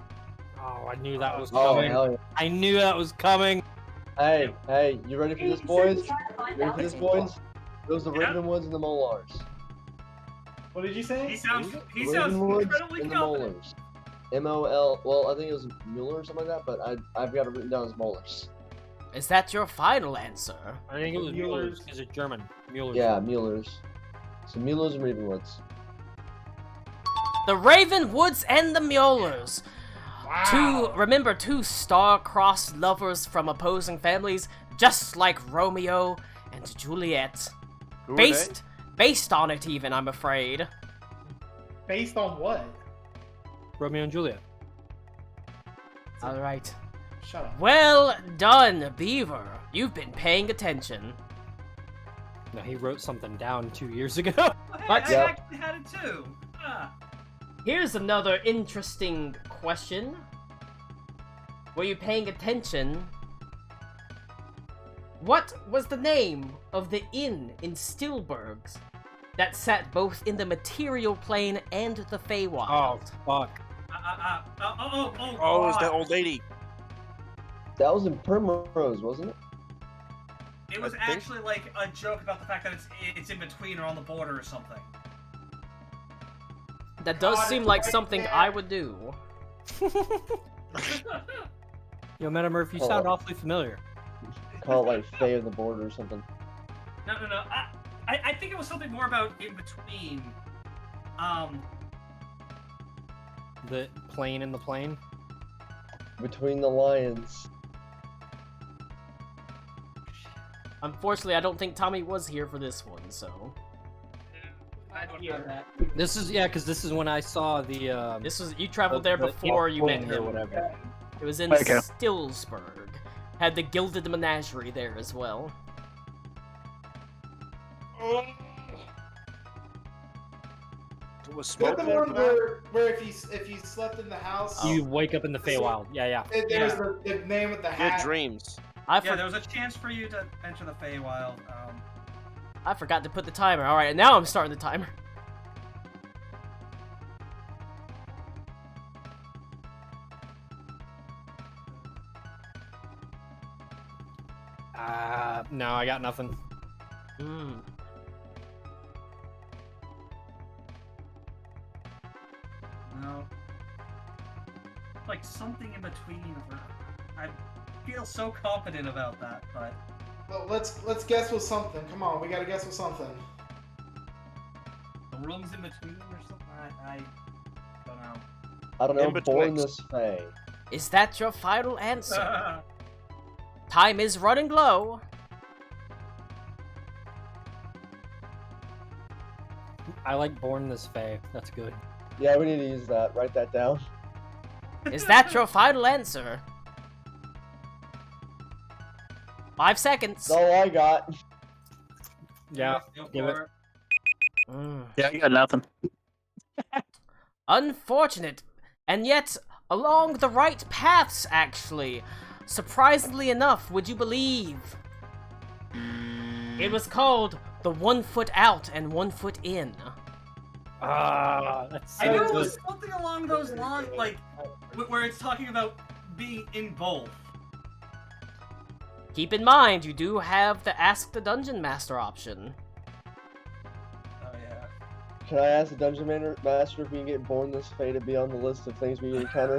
Speaker 3: Oh, I knew that was
Speaker 5: Oh,
Speaker 3: coming.
Speaker 5: hell yeah.
Speaker 3: I knew that was coming.
Speaker 5: Hey, you ready for this, boys? You ready for this, boys? It was the
Speaker 4: Yeah.
Speaker 5: Ravenwoods and the Molars.
Speaker 6: What did you say?
Speaker 4: He sounds
Speaker 5: Ravenwoods
Speaker 4: incredibly
Speaker 5: and the
Speaker 4: confident.
Speaker 5: Molars. M-O-L, well, I think it was Mueller or something like that, but I've got it written down as Molars.
Speaker 1: Is that your final answer?
Speaker 3: I think it was
Speaker 6: Mueller's.
Speaker 3: Mueller's. Is it German? Mueller's.
Speaker 5: Yeah, Mueller's. So Mueller's and Ravenwoods.
Speaker 1: The Ravenwoods and the Muellers. Two star-crossed lovers from opposing families, just like Romeo and Juliet.
Speaker 7: Who are they?
Speaker 1: Based on it even, I'm afraid.
Speaker 6: Based on what?
Speaker 3: Romeo and Juliet.
Speaker 1: Alright.
Speaker 6: Shut up.
Speaker 1: Well done, Beaver. You've been paying attention.
Speaker 3: No, he wrote something down 2 years ago.
Speaker 4: Well, hey,
Speaker 1: But-
Speaker 4: I
Speaker 5: Yep.
Speaker 4: actually had it too. Ah.
Speaker 1: Here's another interesting question. Were you paying attention? What was the name of the inn in Stillburgs that sat both in the material plane and the Feywild?
Speaker 3: Oh, fuck.
Speaker 7: Oh, it's
Speaker 4: God.
Speaker 7: that old lady.
Speaker 5: That was in Primrose, wasn't it?
Speaker 4: It was
Speaker 7: I think-
Speaker 4: actually like a joke about the fact that it's in between or on the border or something.
Speaker 1: That does
Speaker 6: God,
Speaker 1: seem
Speaker 6: it's
Speaker 1: like
Speaker 6: right
Speaker 1: something
Speaker 6: there.
Speaker 1: I would do.
Speaker 3: Yo, Metamurph, you sound awfully familiar.
Speaker 5: Call it like Fae of the Border or something.
Speaker 4: No. I think it was something more about in between.
Speaker 3: The plane in the plane.
Speaker 5: Between the Lions.
Speaker 1: Unfortunately, I don't think Tommy was here for this one, so...
Speaker 4: I don't know that.
Speaker 3: This is because this is when I saw the.
Speaker 1: This was... You traveled there before you met
Speaker 3: plane or
Speaker 1: him.
Speaker 3: whatever.
Speaker 1: It was in
Speaker 2: Okay.
Speaker 1: Stillsburg. Had the Gilded Menagerie there as well.
Speaker 7: Was
Speaker 6: Is that
Speaker 7: smoke
Speaker 6: the
Speaker 7: there
Speaker 6: one
Speaker 7: for that?
Speaker 6: where if you slept in the house,
Speaker 3: You wake up in the Feywild. Yeah.
Speaker 6: there's the name of the
Speaker 7: Good
Speaker 6: hat.
Speaker 7: dreams.
Speaker 4: Yeah, there was a chance for you to enter the Feywild.
Speaker 1: I forgot to put the timer. Alright, now I'm starting the timer.
Speaker 3: No, I got nothing.
Speaker 1: Hmm.
Speaker 4: No. Like something in between. I feel so confident about that, but
Speaker 6: Well, let's guess with something. Come on, we gotta guess with something.
Speaker 4: the rooms in between or something. I don't know.
Speaker 5: I don't know.
Speaker 7: In betwixt.
Speaker 5: Born this Fey.
Speaker 1: Is that your final answer? Time is running low.
Speaker 3: I like Born This Fey. That's good.
Speaker 5: Yeah, we need to use that. Write that down.
Speaker 1: Is that your final answer? 5 seconds.
Speaker 5: That's all I got.
Speaker 3: Yeah,
Speaker 4: Go
Speaker 3: give it.
Speaker 4: for it.
Speaker 1: Mm.
Speaker 8: Yeah, you got nothing.
Speaker 1: Unfortunate, and yet along the right paths, actually. Surprisingly enough, would you believe? It was called the 1 Foot Out and 1 Foot In.
Speaker 3: That's
Speaker 4: I
Speaker 3: so
Speaker 4: knew it
Speaker 3: good.
Speaker 4: was something along those lines, like where it's talking about being in both.
Speaker 1: Keep in mind, you do have the Ask the Dungeon Master option.
Speaker 4: Oh yeah.
Speaker 5: Can I ask the Dungeon Master if we can get Born this Fey to be on the list of things we encounter?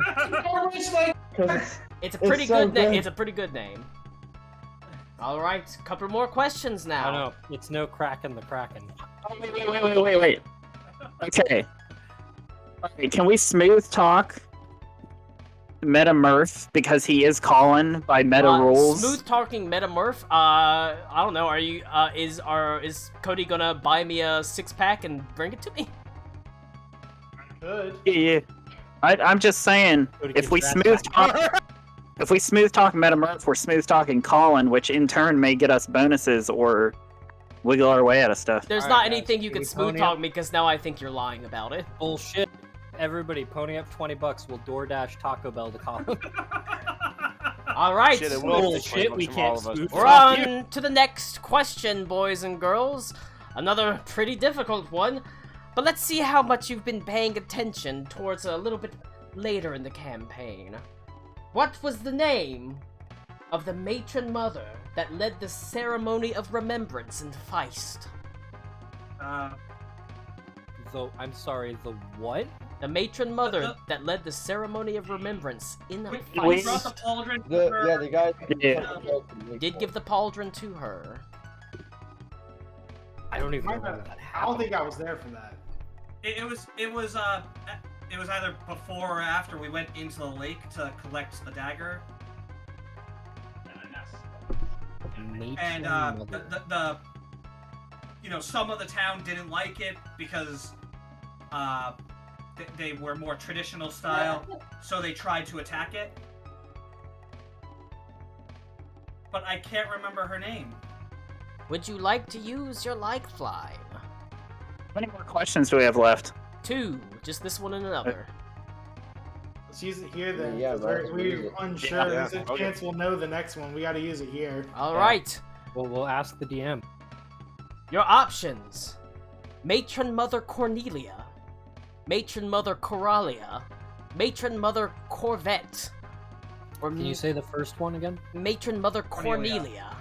Speaker 5: Because
Speaker 1: It's a
Speaker 5: It's
Speaker 1: pretty
Speaker 5: so
Speaker 1: good name.
Speaker 5: good.
Speaker 1: It's a pretty good name. All right, couple more questions now.
Speaker 3: Oh no, it's no Kraken the Kraken.
Speaker 8: Oh, wait. Okay. Alright, can we smooth talk Meta Mirth because he is Colin by meta rules?
Speaker 1: Smooth talking Metamorph. I don't know. Are you? Is Cody gonna buy me a 6-pack and bring it to me?
Speaker 6: Good.
Speaker 8: Yeah. I'm just saying,
Speaker 3: Cody
Speaker 8: if
Speaker 3: gets
Speaker 8: we
Speaker 3: rats
Speaker 8: smooth
Speaker 3: back.
Speaker 8: talk, if we smooth talk Meta Mirth, we're smooth talking Colin, which in turn may get us bonuses or wiggle our way out of stuff.
Speaker 1: There's
Speaker 3: All
Speaker 1: not
Speaker 3: right, guys,
Speaker 1: anything you
Speaker 3: can
Speaker 1: can
Speaker 3: we
Speaker 1: smooth
Speaker 3: pony
Speaker 1: talk
Speaker 3: up?
Speaker 1: me because now I think you're lying about it.
Speaker 3: Bullshit. Everybody, pony up $20. We'll DoorDash Taco Bell to Colin.
Speaker 1: All right.
Speaker 7: Shit, it will
Speaker 3: Bullshit,
Speaker 7: take 20 bucks
Speaker 3: we
Speaker 7: from
Speaker 3: can't
Speaker 7: all of us.
Speaker 3: smooth
Speaker 1: We're
Speaker 3: talk.
Speaker 1: on to the next question, boys and girls. Another pretty difficult one, but let's see how much you've been paying attention towards a little bit later in the campaign. What was the name of the matron mother that led the ceremony of remembrance in Feist?
Speaker 3: I'm sorry, the what?
Speaker 1: The matron mother that led the ceremony of remembrance in
Speaker 4: We
Speaker 1: Feist.
Speaker 4: brought the pauldron to
Speaker 5: the
Speaker 4: her.
Speaker 5: yeah, the guy
Speaker 8: Yeah.
Speaker 1: Did give the pauldron to her.
Speaker 3: I don't even
Speaker 6: My
Speaker 3: remember
Speaker 6: bad.
Speaker 3: that
Speaker 6: I don't
Speaker 3: happened.
Speaker 6: think I was there for that.
Speaker 4: It was either before or after we went into the lake to collect the dagger,
Speaker 3: Matron
Speaker 4: and
Speaker 3: mother.
Speaker 4: the some of the town didn't like it because they were more traditional style, so they tried to attack it. But I can't remember her name.
Speaker 1: Would you like to use your lifeline?
Speaker 8: How many more questions do we have left?
Speaker 1: 2. Just this one and another.
Speaker 6: Let's use it here then.
Speaker 5: Yeah,
Speaker 6: 'cause
Speaker 5: might as well use
Speaker 6: we're
Speaker 5: it.
Speaker 6: unsure.
Speaker 7: Yeah,
Speaker 6: There's a
Speaker 7: okay.
Speaker 6: chance we'll know the next one. We gotta use it here.
Speaker 1: Alright.
Speaker 3: Well, we'll ask the DM.
Speaker 1: Your options. Matron Mother Cornelia. Matron Mother Coralia. Matron Mother Corvette. Or
Speaker 3: Can you say the first one again?
Speaker 1: Matron Mother
Speaker 4: Cornelia.
Speaker 1: Cornelia.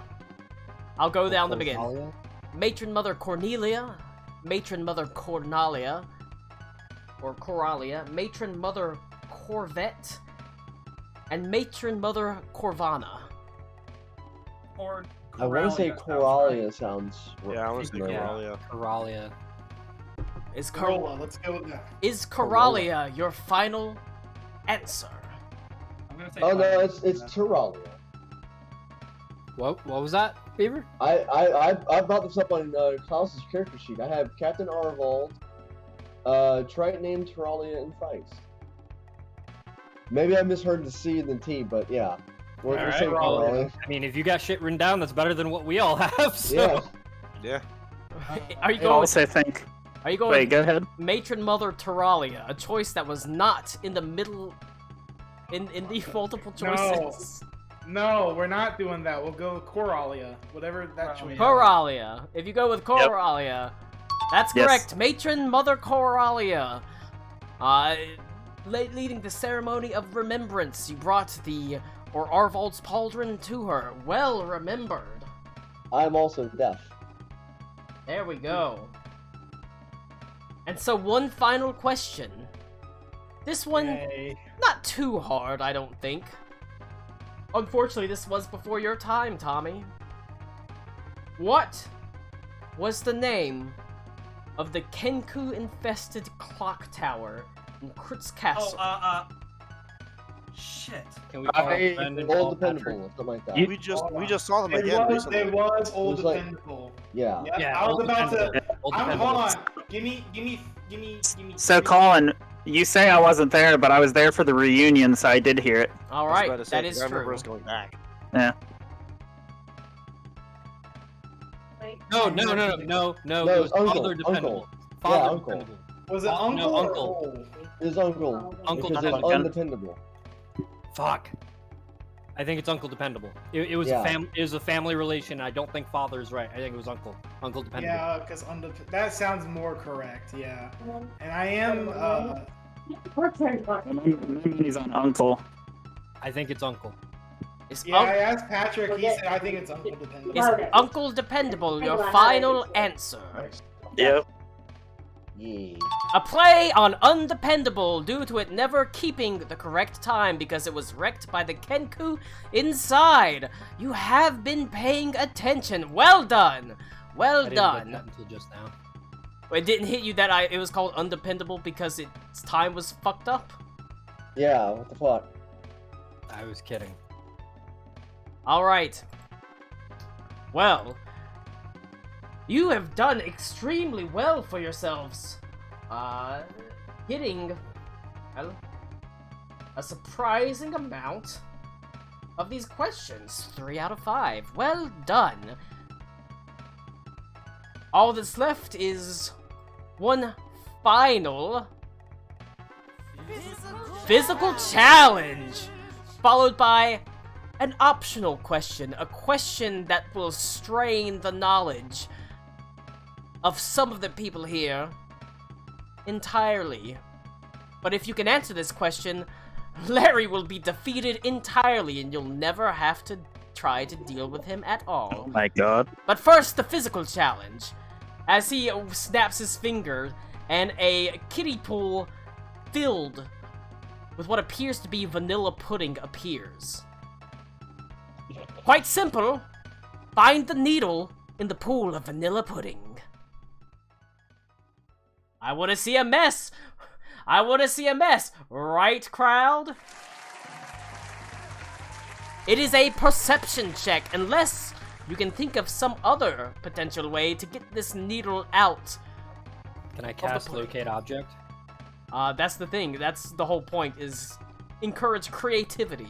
Speaker 1: I'll go down the beginning.
Speaker 3: Cornelia?
Speaker 1: Matron Mother Cornelia. Matron Mother Cornalia. Or Coralia. Matron Mother Corvette. And Matron Mother Corvana.
Speaker 4: Or
Speaker 5: I want to say
Speaker 4: Coralia
Speaker 5: Coralia sounds.
Speaker 7: Yeah, I want to say
Speaker 3: Yeah.
Speaker 7: Coralia.
Speaker 3: Coralia.
Speaker 1: Is
Speaker 6: Corolla. Let's go with that.
Speaker 1: Is Coralia your final answer?
Speaker 4: I'm gonna say
Speaker 5: Oh no,
Speaker 4: Coralia.
Speaker 5: it's Tyralia.
Speaker 3: What was that, Beaver?
Speaker 5: I brought this up on Klaus's character sheet. I have Captain Arvold, Trite named Tyralia and Feist. Maybe I misheard the C and the T, but yeah. We're
Speaker 3: Alright,
Speaker 5: saying
Speaker 3: well,
Speaker 5: Coralia.
Speaker 3: I mean, if you got shit written down, that's better than what we all have. So.
Speaker 5: Yeah.
Speaker 7: Yeah.
Speaker 1: Are you
Speaker 8: I
Speaker 1: going?
Speaker 8: also think.
Speaker 1: Are you going?
Speaker 8: Wait, go ahead.
Speaker 1: Matron Mother Tyralia, a choice that was not in the middle, in the multiple choices.
Speaker 6: No, we're not doing that. We'll go with Coralia. Whatever that choice.
Speaker 1: Coralia. If you go with Coralia, that's
Speaker 8: Yes.
Speaker 1: correct. Matron Mother Coralia, leading the ceremony of remembrance. You brought the or Arvald's pauldron to her. Well remembered.
Speaker 5: I'm also deaf.
Speaker 1: There we go. And so one final question. This one,
Speaker 6: Yay.
Speaker 1: not too hard, I don't think. Unfortunately, this was before your time, Tommy. What was the name of the Kenku-infested clock tower in Krutz Castle?
Speaker 4: Shit.
Speaker 3: Can we call
Speaker 8: I-
Speaker 3: Brendan
Speaker 5: Old
Speaker 3: Paul
Speaker 5: dependable,
Speaker 3: Patrick?
Speaker 5: or something like that.
Speaker 7: We just saw them again recently.
Speaker 6: It was old
Speaker 5: It was like-
Speaker 6: dependable.
Speaker 5: Yeah.
Speaker 6: Yeah, I was about to.
Speaker 3: Old
Speaker 6: Hold
Speaker 3: dependable.
Speaker 6: on. Give me.
Speaker 8: So, Colin, you say I wasn't there, but I was there for the reunion, so I did hear it.
Speaker 1: All
Speaker 7: I was about
Speaker 1: right,
Speaker 7: to say,
Speaker 1: that
Speaker 7: 'cause
Speaker 1: is
Speaker 7: I remember
Speaker 1: true.
Speaker 7: us going back.
Speaker 3: No. It was
Speaker 5: uncle,
Speaker 3: Father Dependable.
Speaker 5: uncle.
Speaker 3: Father
Speaker 5: Yeah, uncle.
Speaker 3: Dependable.
Speaker 6: Was it
Speaker 3: No,
Speaker 6: uncle? or
Speaker 3: uncle.
Speaker 6: old?
Speaker 5: His uncle.
Speaker 3: Uncle
Speaker 5: because it's
Speaker 8: Dependable.
Speaker 5: undependable.
Speaker 3: Fuck. I think it's Uncle Dependable. It was
Speaker 5: Yeah.
Speaker 3: it was a family relation. I don't think Father is right. I think it was Uncle. Uncle Dependable.
Speaker 6: Yeah, because that sounds more correct. Yeah, and I am.
Speaker 8: He's on Uncle.
Speaker 3: I think it's Uncle.
Speaker 1: Is,
Speaker 6: Yeah, I asked Patrick. He said I think it's uncle dependable.
Speaker 1: is Uncle Dependable your final answer?
Speaker 8: Yep.
Speaker 5: Yeah.
Speaker 1: A play on undependable due to it never keeping the correct time because it was wrecked by the Kenku inside. You have been paying attention. Well done. Well
Speaker 3: I didn't
Speaker 1: done.
Speaker 3: get that until just now.
Speaker 1: It didn't hit you that it was called undependable because its time was fucked up?
Speaker 5: Yeah, what the fuck?
Speaker 3: I was kidding.
Speaker 1: Alright. Well, you have done extremely well for yourselves. Getting a surprising amount of these questions. 3 out of 5. Well done. All that's left is one final physical challenge, followed by an optional question, a question that will strain the knowledge of some of the people here entirely. But if you can answer this question, Larry will be defeated entirely and you'll never have to try to deal with him at all.
Speaker 8: Oh my god.
Speaker 1: But first, the physical challenge. As he snaps his finger and a kiddie pool filled with what appears to be vanilla pudding appears. Quite simple. Find the needle in the pool of vanilla pudding. I want to see a mess. I want to see a mess. Right, crowd? It is a perception check, unless you can think of some other potential way to get this needle out.
Speaker 3: Can I cast Locate Object?
Speaker 1: That's the thing. That's the whole point, is encourage creativity.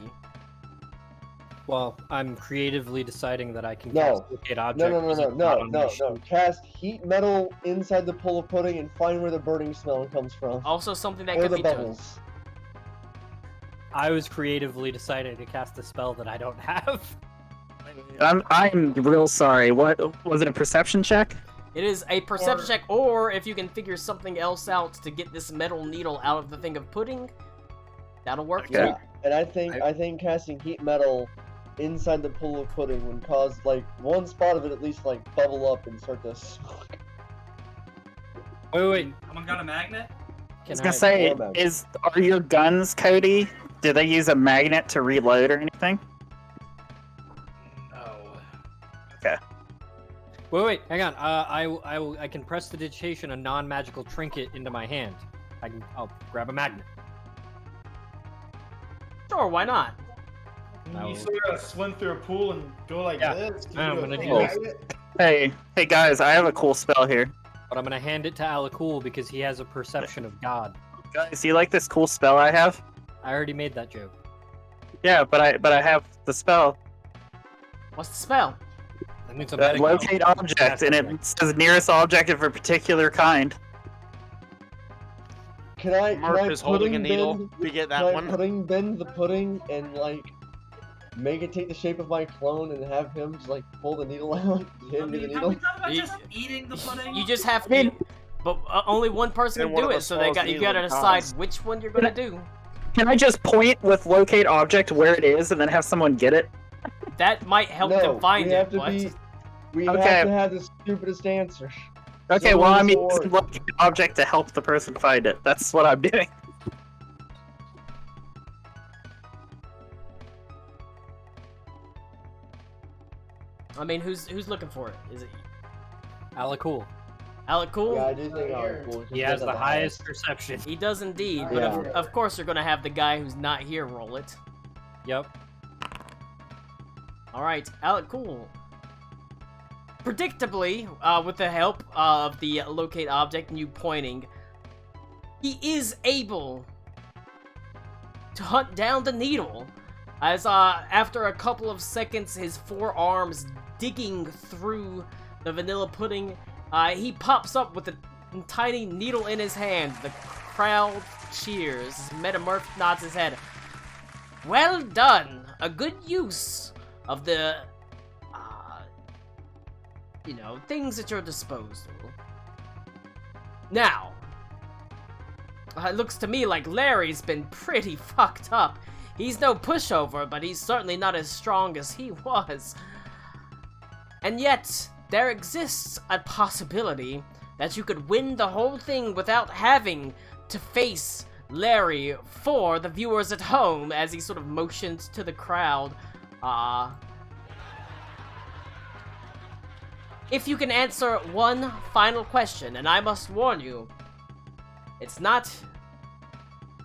Speaker 3: Well, I'm creatively deciding that I can
Speaker 5: No.
Speaker 3: cast Locate Object. because it's not on my
Speaker 5: No.
Speaker 3: sheet.
Speaker 5: Cast heat metal inside the pool of pudding and find where the burning smell comes from.
Speaker 1: Also something that
Speaker 5: Or
Speaker 1: could
Speaker 5: the
Speaker 1: be done.
Speaker 5: bubbles.
Speaker 3: I was creatively deciding to cast a spell that I don't have.
Speaker 8: I'm real sorry. What was it? A perception check?
Speaker 1: It is a perception check, or if you can figure something else out to get this metal needle out of the thing of pudding, that'll work
Speaker 8: Okay.
Speaker 1: too.
Speaker 5: Yeah, and I think casting heat metal inside the pool of pudding would cause like one spot of it at least like bubble up and start to smoke.
Speaker 3: Wait.
Speaker 4: Someone got a magnet?
Speaker 8: I was gonna say,
Speaker 5: War magnet.
Speaker 8: are your guns, Cody? Do they use a magnet to reload or anything?
Speaker 6: No.
Speaker 3: Wait, hang on. I can press the digitation a non-magical trinket into my hand. I'll grab a magnet.
Speaker 1: Sure, why not?
Speaker 3: No.
Speaker 6: You sort of swim through a pool and go like
Speaker 3: Yeah,
Speaker 6: this. Can
Speaker 3: I'm
Speaker 6: you
Speaker 3: gonna
Speaker 6: a
Speaker 3: do
Speaker 6: thing
Speaker 3: this.
Speaker 6: like it?
Speaker 8: Hey guys, I have a cool spell here.
Speaker 3: But I'm gonna hand it to Alakul because he has a perception of God.
Speaker 8: Guys, you like this cool spell I have?
Speaker 3: I already made that joke.
Speaker 8: Yeah, but I have the spell.
Speaker 1: What's the spell?
Speaker 3: That means I'm betting
Speaker 8: Locate object, and it says nearest object of a particular kind.
Speaker 5: Can I
Speaker 7: Mark is holding a
Speaker 5: pudding
Speaker 7: needle.
Speaker 5: bend-
Speaker 7: We get
Speaker 5: Can
Speaker 7: that
Speaker 5: I
Speaker 7: one.
Speaker 5: pudding bend the pudding and like make it take the shape of my clone and have him just like pull the needle out, hand me the
Speaker 4: Have we
Speaker 5: needle?
Speaker 4: thought about
Speaker 1: You-
Speaker 4: just eating the pudding?
Speaker 1: You just have
Speaker 8: I mean-
Speaker 1: to. But only one person
Speaker 7: And
Speaker 1: can
Speaker 7: one
Speaker 1: do
Speaker 7: of
Speaker 1: it,
Speaker 7: us
Speaker 1: so
Speaker 7: follows
Speaker 1: you
Speaker 7: the
Speaker 1: gotta
Speaker 7: needle
Speaker 1: decide
Speaker 7: because-
Speaker 1: which one you're gonna do.
Speaker 8: Can I just point with locate object where it is and then have someone get it?
Speaker 1: That might help
Speaker 5: No,
Speaker 1: them find
Speaker 5: we
Speaker 1: it,
Speaker 5: have to
Speaker 1: but
Speaker 5: be. We
Speaker 8: Okay.
Speaker 5: have to have the stupidest answer.
Speaker 8: Okay,
Speaker 5: So
Speaker 8: well, I
Speaker 5: does
Speaker 8: mean,
Speaker 5: it
Speaker 8: use
Speaker 5: work?
Speaker 8: locate object to help the person find it. That's what I'm doing.
Speaker 1: I mean, who's looking for it? Is it
Speaker 3: Alec Cool.
Speaker 1: Alec Cool?
Speaker 5: Yeah, I do think Alec Cool.
Speaker 3: He has the highest perception.
Speaker 1: He does indeed, but
Speaker 5: Yeah.
Speaker 1: of course you're gonna have the guy who's not here roll it.
Speaker 3: Yep.
Speaker 1: Alright, Alec Cool. Predictably, with the help of the locate object and you pointing, he is able to hunt down the needle. As after a couple of seconds, his forearms digging through the vanilla pudding, he pops up with a tiny needle in his hand. The crowd cheers. Metamorph nods his head. Well done! A good use of the, you know, things at your disposal. Now, it looks to me like Larry's been pretty fucked up. He's no pushover, but he's certainly not as strong as he was. And yet, there exists a possibility that you could win the whole thing without having to face Larry for the viewers at home, as he sort of motions to the crowd. If you can answer one final question, and I must warn you, it's not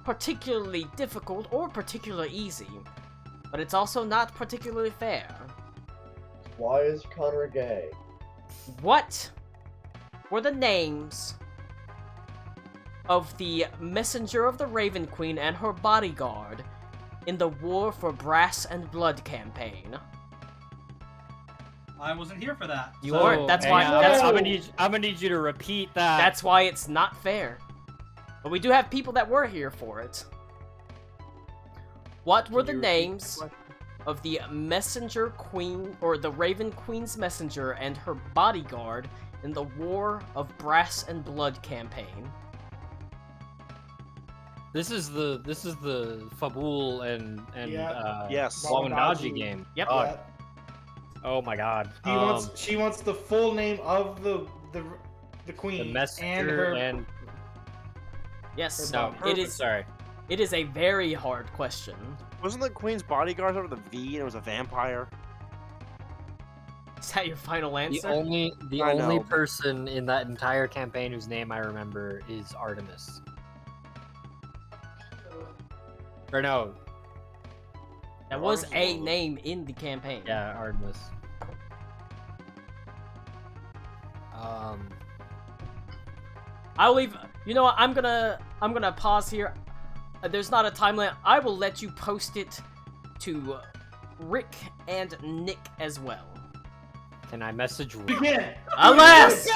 Speaker 1: particularly difficult or particularly easy, but it's also not particularly fair.
Speaker 5: Why is Connor gay?
Speaker 1: What were the names of the messenger of the Raven Queen and her bodyguard in the War for Brass and Blood campaign?
Speaker 4: I wasn't here for that.
Speaker 1: You weren't. That's why.
Speaker 3: hang on.
Speaker 1: That's,
Speaker 3: I'm gonna need you to repeat that.
Speaker 1: that's why it's not fair. But we do have people that were here for it. What were the names of the messenger queen, or the Raven Queen's messenger and her bodyguard in the War of Brass and Blood campaign?
Speaker 3: This is the Fabul and
Speaker 6: Yeah.
Speaker 7: Yes.
Speaker 3: Wamandaji game.
Speaker 1: Yep.
Speaker 3: Oh, oh my god.
Speaker 6: She wants the full name of the queen
Speaker 3: the
Speaker 6: and
Speaker 3: messenger
Speaker 6: her.
Speaker 3: and
Speaker 1: Yes.
Speaker 3: no,
Speaker 1: It is.
Speaker 3: sorry.
Speaker 1: It is a very hard question.
Speaker 7: Wasn't the Queen's bodyguard over the V and it was a vampire?
Speaker 1: Is that your final
Speaker 3: The
Speaker 1: answer?
Speaker 3: only
Speaker 7: I know.
Speaker 3: person in that entire campaign whose name I remember is Artemis. Or no,
Speaker 1: That was a name in the campaign.
Speaker 3: yeah, Artemis.
Speaker 1: I'll leave. You know what? I'm gonna pause here. There's not a time limit. I will let you post it to Rick and Nick as well.
Speaker 3: Can I message Rick?
Speaker 6: Begin.
Speaker 1: Alas!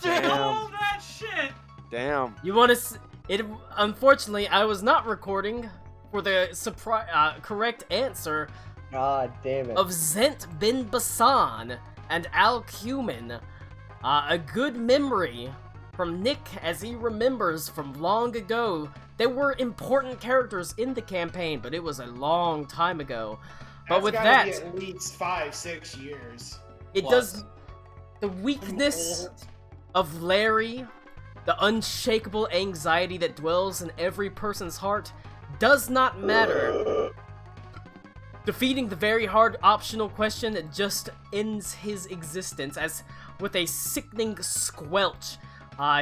Speaker 4: Oh, that shit!
Speaker 7: Damn.
Speaker 1: You want to? It. Unfortunately, I was not recording for the correct answer
Speaker 5: God damn it.
Speaker 1: of Zent bin Basan and Al Cumin. A good memory from Nick as he remembers from long ago. They were important characters in the campaign, but it was a long time ago. But
Speaker 6: That's
Speaker 1: with
Speaker 6: gotta
Speaker 1: that,
Speaker 6: be at least 5-6 years.
Speaker 1: it
Speaker 3: Plus.
Speaker 1: does. The weakness of Larry, the unshakable anxiety that dwells in every person's heart, does not matter. Defeating the very hard optional question that just ends his existence, as with a sickening squelch,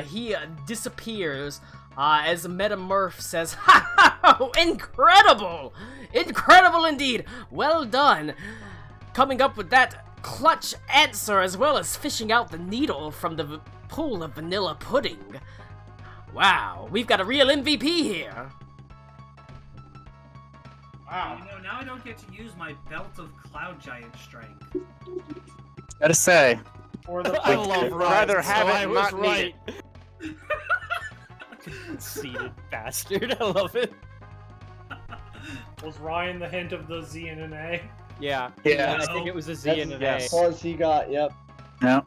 Speaker 1: he disappears. As Metamorph says, "Ha ha ha! Incredible! Incredible indeed! Well done! Coming up with that clutch answer, as well as fishing out the needle from the pool of vanilla pudding. Wow, we've got a real MVP here!"
Speaker 6: Wow.
Speaker 4: You know, now I don't get to use my belt of cloud giant strength.
Speaker 8: Gotta say.
Speaker 6: For the
Speaker 3: I love Ryan,
Speaker 7: rather
Speaker 3: so
Speaker 7: have it
Speaker 3: I
Speaker 7: and
Speaker 3: was
Speaker 7: not need
Speaker 3: right. Conceited bastard, I love it.
Speaker 9: Was Ryan the hint of the Z and an A?
Speaker 3: Yeah.
Speaker 8: Yeah.
Speaker 3: I think it was a Z
Speaker 5: That's
Speaker 3: and an
Speaker 7: yes.
Speaker 3: A.
Speaker 5: Plus he got, yep.
Speaker 8: No.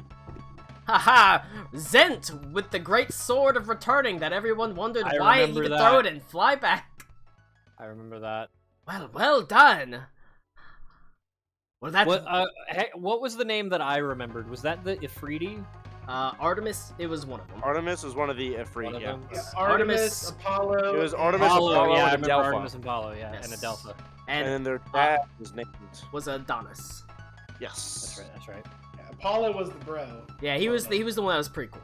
Speaker 1: Haha! Zent with the great sword of returning that everyone wondered
Speaker 3: I
Speaker 1: why he
Speaker 3: remember
Speaker 1: could
Speaker 3: that.
Speaker 1: throw it and fly back.
Speaker 3: I remember that.
Speaker 1: Well done. Well, that's
Speaker 3: What was the name that I remembered? Was that the Ifriti?
Speaker 1: Artemis. It was one of them.
Speaker 7: Artemis was one of the Ifrit,
Speaker 3: One of
Speaker 7: yeah.
Speaker 3: them?
Speaker 6: Yeah,
Speaker 1: Artemis-
Speaker 6: Artemis, Apollo.
Speaker 7: It was
Speaker 6: and-
Speaker 7: Artemis,
Speaker 3: Apollo,
Speaker 7: Apollo,
Speaker 3: yeah, I
Speaker 7: and
Speaker 3: remember
Speaker 7: Delphi.
Speaker 3: Artemis and Apollo, yeah, and
Speaker 1: Yes.
Speaker 3: Adelpha.
Speaker 7: And
Speaker 1: And
Speaker 7: then their dad was named.
Speaker 1: was Adonis.
Speaker 7: Yes.
Speaker 3: That's right.
Speaker 6: Yeah, Apollo was the bro.
Speaker 1: Yeah, he was the one that was pretty cool.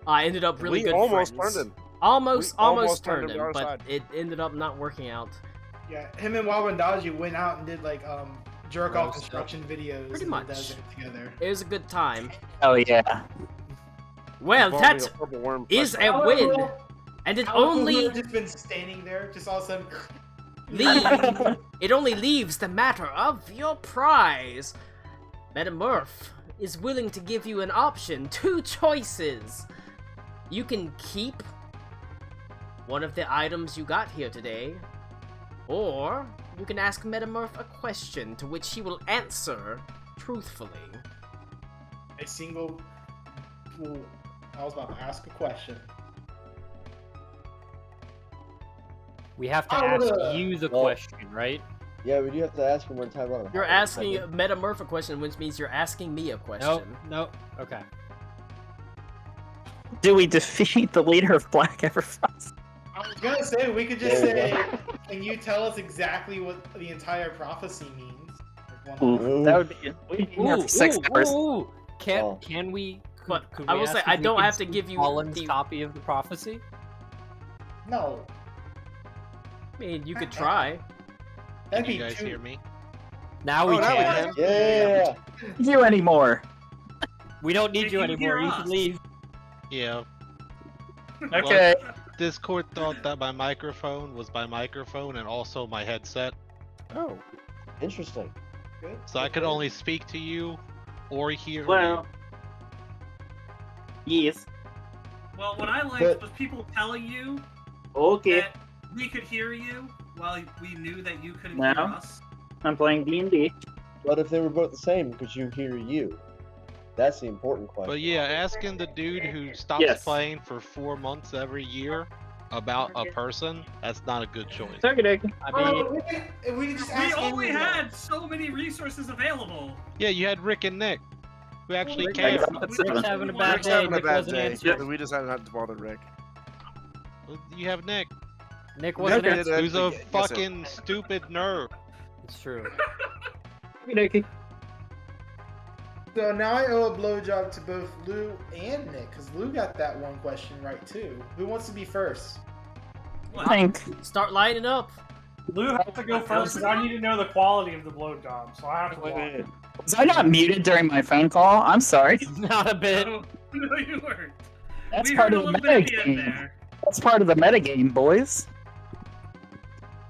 Speaker 1: I ended up really
Speaker 7: we
Speaker 1: good
Speaker 7: almost
Speaker 1: friends.
Speaker 7: turned him.
Speaker 1: Almost
Speaker 7: We almost
Speaker 1: turned
Speaker 7: turned him
Speaker 1: him,
Speaker 7: to our
Speaker 1: but
Speaker 7: side.
Speaker 1: it ended up not working out.
Speaker 6: Yeah, him and Wawandaji went out and did like jerk off
Speaker 3: Roast
Speaker 6: construction videos
Speaker 1: Pretty
Speaker 6: in
Speaker 1: much.
Speaker 6: the desert together.
Speaker 1: It was a good time.
Speaker 8: Oh yeah.
Speaker 1: Well,
Speaker 7: Involving
Speaker 1: that
Speaker 7: a purple worm
Speaker 1: is
Speaker 7: flesh.
Speaker 1: a win, and it only
Speaker 6: just been standing there, just all of a sudden.
Speaker 1: it only leaves the matter of your prize. Metamorph is willing to give you an option, 2 choices. You can keep one of the items you got here today, or you can ask Metamorph a question to which he will answer truthfully.
Speaker 6: A single. Well, I was about to ask a question.
Speaker 3: We have to
Speaker 6: I
Speaker 3: ask
Speaker 6: would've-
Speaker 3: you the
Speaker 5: Well-
Speaker 3: question, right?
Speaker 5: Yeah, we do have to ask him one time on.
Speaker 1: You're asking Metamorph a question, which means you're asking me a question.
Speaker 3: No. Okay.
Speaker 8: Do we defeat the leader of Black Everfrost?
Speaker 6: I was gonna say we could just say, "Can you tell us exactly what the entire prophecy means?" Like, one
Speaker 8: Ooh, that would be. We'd be here for 6 hours.
Speaker 3: Can we?
Speaker 1: But
Speaker 3: could
Speaker 1: I
Speaker 3: we
Speaker 1: will
Speaker 3: ask
Speaker 1: say,
Speaker 3: if
Speaker 1: I
Speaker 3: we
Speaker 1: don't
Speaker 3: can
Speaker 1: have to
Speaker 3: see
Speaker 1: give you
Speaker 3: Colin's
Speaker 1: the-
Speaker 3: copy of the prophecy.
Speaker 6: No,
Speaker 1: I mean, you could try.
Speaker 6: that'd
Speaker 10: Can
Speaker 6: be
Speaker 10: you guys
Speaker 6: too.
Speaker 10: hear me?
Speaker 3: Now we
Speaker 7: Oh, now we
Speaker 3: can.
Speaker 7: can.
Speaker 5: Yeah.
Speaker 8: You anymore?
Speaker 3: We don't need
Speaker 4: Can
Speaker 3: you
Speaker 4: you
Speaker 3: anymore.
Speaker 4: hear
Speaker 3: You
Speaker 4: us?
Speaker 3: can leave.
Speaker 10: Yeah.
Speaker 8: Okay.
Speaker 10: Discord thought that my microphone was my microphone and also my headset,
Speaker 5: Oh, interesting.
Speaker 6: Good.
Speaker 10: so I could only speak to you or hear
Speaker 8: Well. Yes.
Speaker 4: Well, what I liked
Speaker 5: But-
Speaker 4: was people telling you
Speaker 8: Okay.
Speaker 4: that we could hear you while we knew that you couldn't
Speaker 8: No.
Speaker 4: hear us.
Speaker 8: I'm playing D&D.
Speaker 5: What if they were both the same? Could you hear you? That's the important
Speaker 10: you.
Speaker 5: question.
Speaker 10: But yeah, asking the dude who stops
Speaker 8: Yes.
Speaker 10: playing for 4 months every year about a person, that's not a good choice.
Speaker 8: Okay.
Speaker 3: I
Speaker 6: Oh,
Speaker 3: mean,
Speaker 6: we could just
Speaker 4: We
Speaker 6: ask
Speaker 4: only
Speaker 6: anyone.
Speaker 4: had so many resources available.
Speaker 10: Yeah, you had Rick and Nick, who actually
Speaker 4: Rick-
Speaker 10: cared.
Speaker 8: That's
Speaker 3: Rick's
Speaker 8: seven.
Speaker 3: having a bad
Speaker 7: Rick's
Speaker 3: day.
Speaker 7: having a
Speaker 3: Nick
Speaker 7: bad
Speaker 3: wasn't
Speaker 7: day.
Speaker 3: answering.
Speaker 7: We just haven't had to bother Rick.
Speaker 10: You have Nick,
Speaker 3: Nick wasn't
Speaker 7: Nick
Speaker 3: answering.
Speaker 7: did
Speaker 10: who's a
Speaker 7: Yes, sir.
Speaker 10: fucking stupid nerd.
Speaker 3: It's true.
Speaker 8: Okay.
Speaker 6: So now I owe a blowjob to both Lou and Nick, because Lou got that one question right too. Who wants to be first?
Speaker 4: What?
Speaker 8: Think.
Speaker 1: Start lining up.
Speaker 9: Lou has to go first because I need to know the quality of the blowjob, so I have to watch.
Speaker 8: Was I not muted during my phone call? I'm sorry.
Speaker 3: Not a bit.
Speaker 4: No, no, you weren't.
Speaker 8: That's
Speaker 4: We
Speaker 8: part
Speaker 4: heard a
Speaker 8: of the
Speaker 4: little bit at the end
Speaker 8: metagame.
Speaker 4: there.
Speaker 8: That's part of the metagame, boys.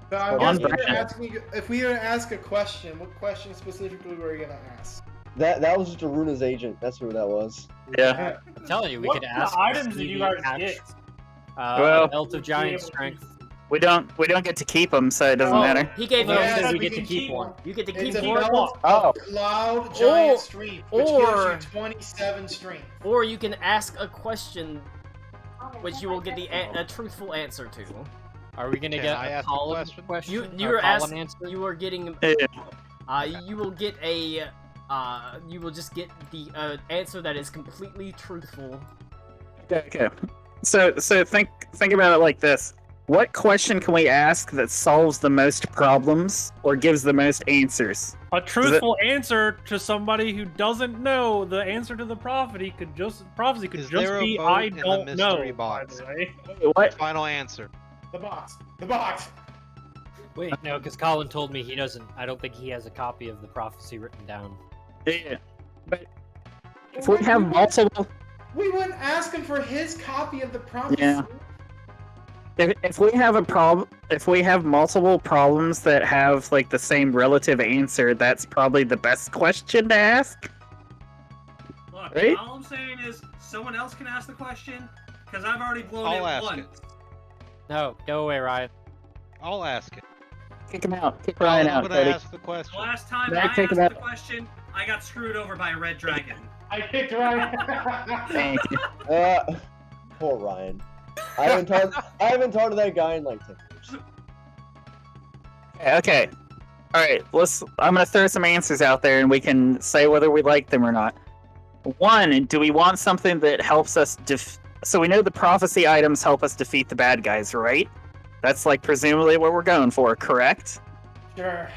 Speaker 6: So I
Speaker 8: On
Speaker 6: guess
Speaker 8: brand.
Speaker 6: if we were to ask a question, what question specifically were you gonna ask?
Speaker 5: That was just Aruna's agent. That's who that was.
Speaker 8: Yeah.
Speaker 3: I'm telling you, we
Speaker 9: What
Speaker 3: could
Speaker 9: kind of
Speaker 3: ask.
Speaker 9: items did
Speaker 3: Stevie
Speaker 9: you guys
Speaker 3: Hatch,
Speaker 9: get?
Speaker 8: Well-
Speaker 3: a belt of giant
Speaker 9: able to-
Speaker 3: strength.
Speaker 8: We don't get to keep them, so it doesn't
Speaker 1: Oh,
Speaker 8: matter.
Speaker 1: he gave
Speaker 3: No,
Speaker 1: you.
Speaker 3: it
Speaker 6: Yeah,
Speaker 3: says we
Speaker 6: we
Speaker 3: get to
Speaker 6: can
Speaker 3: keep
Speaker 6: keep
Speaker 3: one.
Speaker 1: You get to
Speaker 6: It's
Speaker 1: keep
Speaker 6: a
Speaker 1: one,
Speaker 6: belt
Speaker 8: Oh.
Speaker 6: of cloud giant
Speaker 1: Or-
Speaker 6: strength, which
Speaker 1: or-
Speaker 6: gives you 27 strength.
Speaker 1: or you can ask a question, which you will get a truthful answer to.
Speaker 3: Are we gonna
Speaker 10: Can
Speaker 3: get
Speaker 10: I
Speaker 3: a
Speaker 10: ask a
Speaker 3: Colin
Speaker 10: question?
Speaker 3: question?
Speaker 1: You
Speaker 3: or
Speaker 1: were
Speaker 3: Colin
Speaker 1: asked.
Speaker 3: answer?
Speaker 1: You are getting.
Speaker 8: Yeah.
Speaker 1: You will get a. You will just get the answer that is completely truthful.
Speaker 8: Okay. So think about it like this. What question can we ask that solves the most problems or gives the most answers?
Speaker 9: A truthful answer to somebody who doesn't know the answer to the prophecy could just
Speaker 10: Is there a
Speaker 9: be
Speaker 10: vote
Speaker 9: I
Speaker 10: in the
Speaker 9: don't
Speaker 10: mystery
Speaker 9: know.
Speaker 10: box?
Speaker 9: By the way.
Speaker 8: What?
Speaker 10: Final answer.
Speaker 6: The box. The box.
Speaker 3: Wait, no, because Colin told me he doesn't. I don't think he has a copy of the prophecy written down.
Speaker 8: Yeah. But if we have multiple,
Speaker 6: We wouldn't ask him for his copy of the prophecy.
Speaker 8: Yeah. if we have a problem, if we have multiple problems that have like the same relative answer, that's probably the best question to ask.
Speaker 4: Look,
Speaker 8: Right?
Speaker 4: all I'm saying is someone else can ask the question because I've already blown
Speaker 10: I'll
Speaker 4: it
Speaker 10: ask
Speaker 4: once.
Speaker 3: No, go away, Ryan.
Speaker 10: I'll ask it.
Speaker 8: Kick him out. Kick Ryan
Speaker 10: I'm
Speaker 8: out,
Speaker 10: gonna
Speaker 8: Cody.
Speaker 10: ask the question.
Speaker 4: The last time
Speaker 8: Back,
Speaker 4: I
Speaker 8: take
Speaker 4: asked
Speaker 8: him
Speaker 4: the
Speaker 8: out.
Speaker 4: question, I got screwed over by a red dragon.
Speaker 6: I kicked Ryan.
Speaker 8: Thank you.
Speaker 5: Poor Ryan. I haven't talked to that guy in like 10 years.
Speaker 8: Okay. All right. I'm gonna throw some answers out there, and we can say whether we like them or not. One, do we want something that helps us So we know the prophecy items help us defeat the bad guys, right? That's like presumably what we're going for, correct?
Speaker 6: Sure.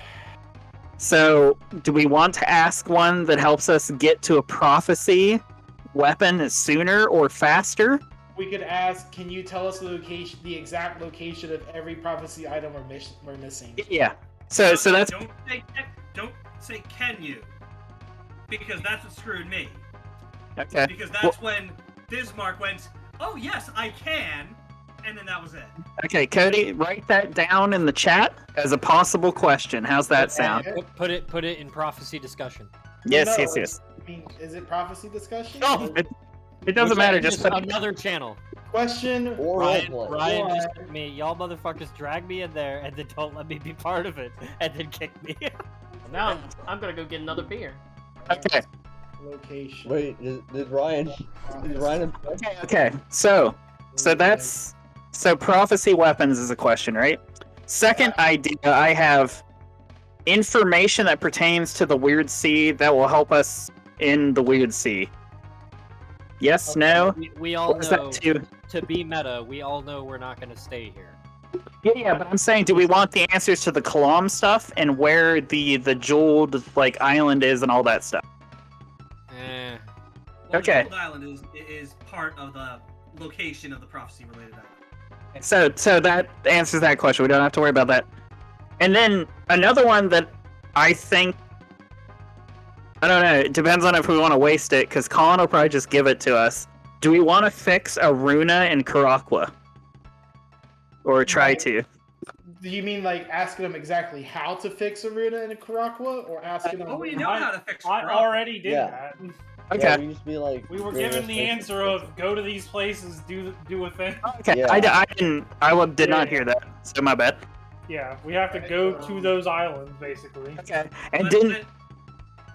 Speaker 8: So, do we want to ask one that helps us get to a prophecy weapon sooner or faster?
Speaker 6: We could ask, can you tell us the exact location of every prophecy item we're missing?
Speaker 8: Yeah. So that's
Speaker 4: Don't say can you, because that's what screwed me.
Speaker 8: okay.
Speaker 4: Because that's when Bismarck went, oh yes, I can, and then that was it.
Speaker 8: Okay, Cody, write that down in the chat as a possible question. How's that sound?
Speaker 3: Put it in prophecy discussion.
Speaker 8: Yes,
Speaker 6: Well, no,
Speaker 8: yes, yes.
Speaker 6: I mean, is it prophecy discussion?
Speaker 8: Oh, it doesn't matter. Just put
Speaker 3: another channel.
Speaker 6: Question.
Speaker 5: Or
Speaker 3: Ryan,
Speaker 5: roleplay.
Speaker 3: Ryan
Speaker 6: Or-
Speaker 3: just told me, y'all motherfuckers drag me in there and then don't let me be part of it and then kick me.
Speaker 1: Now I'm gonna go get another beer.
Speaker 8: Okay.
Speaker 6: Location.
Speaker 5: Wait, did Ryan? Is Ryan?
Speaker 8: Okay. So that's prophecy weapons is a question, right? Second idea, I have information that pertains to the Weird Sea that will help us in the Weird Sea. Yes, no.
Speaker 3: We all
Speaker 8: Or is
Speaker 3: know,
Speaker 8: that too?
Speaker 3: to be meta, we all know we're not going to stay here.
Speaker 8: Yeah, but I'm saying, do we want the answers to the Kalam stuff and where the jeweled like island is and all that stuff?
Speaker 4: Well,
Speaker 8: Okay.
Speaker 4: Gold Island is part of the location of the prophecy related item.
Speaker 8: So that answers that question. We don't have to worry about that. And then another one that I think, I don't know, it depends on if we want to waste it, because Colin will probably just give it to us. Do we want to fix a Runa in Karakwa? Or try to?
Speaker 6: Do you mean like asking them exactly how to fix a Runa in a Karakwa, or asking them?
Speaker 4: Oh, we know how to fix
Speaker 9: I
Speaker 4: Karakwa.
Speaker 9: already did
Speaker 5: Yeah.
Speaker 9: that.
Speaker 8: Okay.
Speaker 5: Yeah, we used to be like.
Speaker 9: We were
Speaker 5: yeah,
Speaker 9: given the
Speaker 5: let's
Speaker 9: answer
Speaker 5: fix
Speaker 9: of go to these places, do a thing.
Speaker 8: Okay,
Speaker 5: Yeah.
Speaker 8: I did not hear that, so my bad.
Speaker 9: Yeah, we have to go to those islands basically.
Speaker 8: Okay. And
Speaker 4: But-
Speaker 8: didn't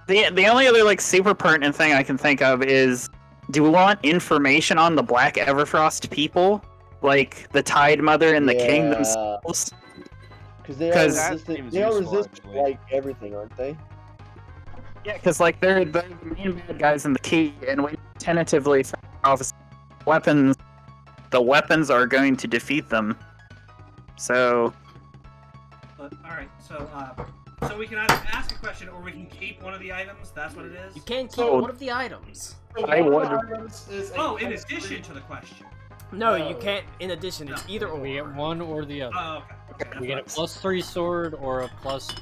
Speaker 8: the only other like super pertinent thing I can think of is, do we want information on the Black Everfrost people, like the Tide Mother and the King
Speaker 5: Yeah.
Speaker 8: themselves?
Speaker 5: Because they are
Speaker 8: 'Cause-
Speaker 7: That
Speaker 5: resistant.
Speaker 7: seems
Speaker 5: They are
Speaker 7: useful,
Speaker 5: resistant
Speaker 7: actually.
Speaker 5: like everything, aren't they?
Speaker 8: Yeah, because like they're the main bad guys in the key, and we tentatively found office weapons. The weapons are going to defeat them. So
Speaker 4: But, all right, so we can either ask a question or we can keep one of the items. That's what it is.
Speaker 1: You can't keep
Speaker 8: So-
Speaker 1: one of the items.
Speaker 6: So
Speaker 8: I
Speaker 6: one of the
Speaker 8: wonder-
Speaker 6: items is a
Speaker 4: Oh, in
Speaker 6: plus
Speaker 4: addition
Speaker 6: three-
Speaker 4: to the question.
Speaker 1: No,
Speaker 6: No.
Speaker 1: you can't. In addition, it's either or.
Speaker 3: We get one or the other.
Speaker 4: Oh, okay. That's
Speaker 3: We get a
Speaker 4: what-
Speaker 3: +3 sword or a plus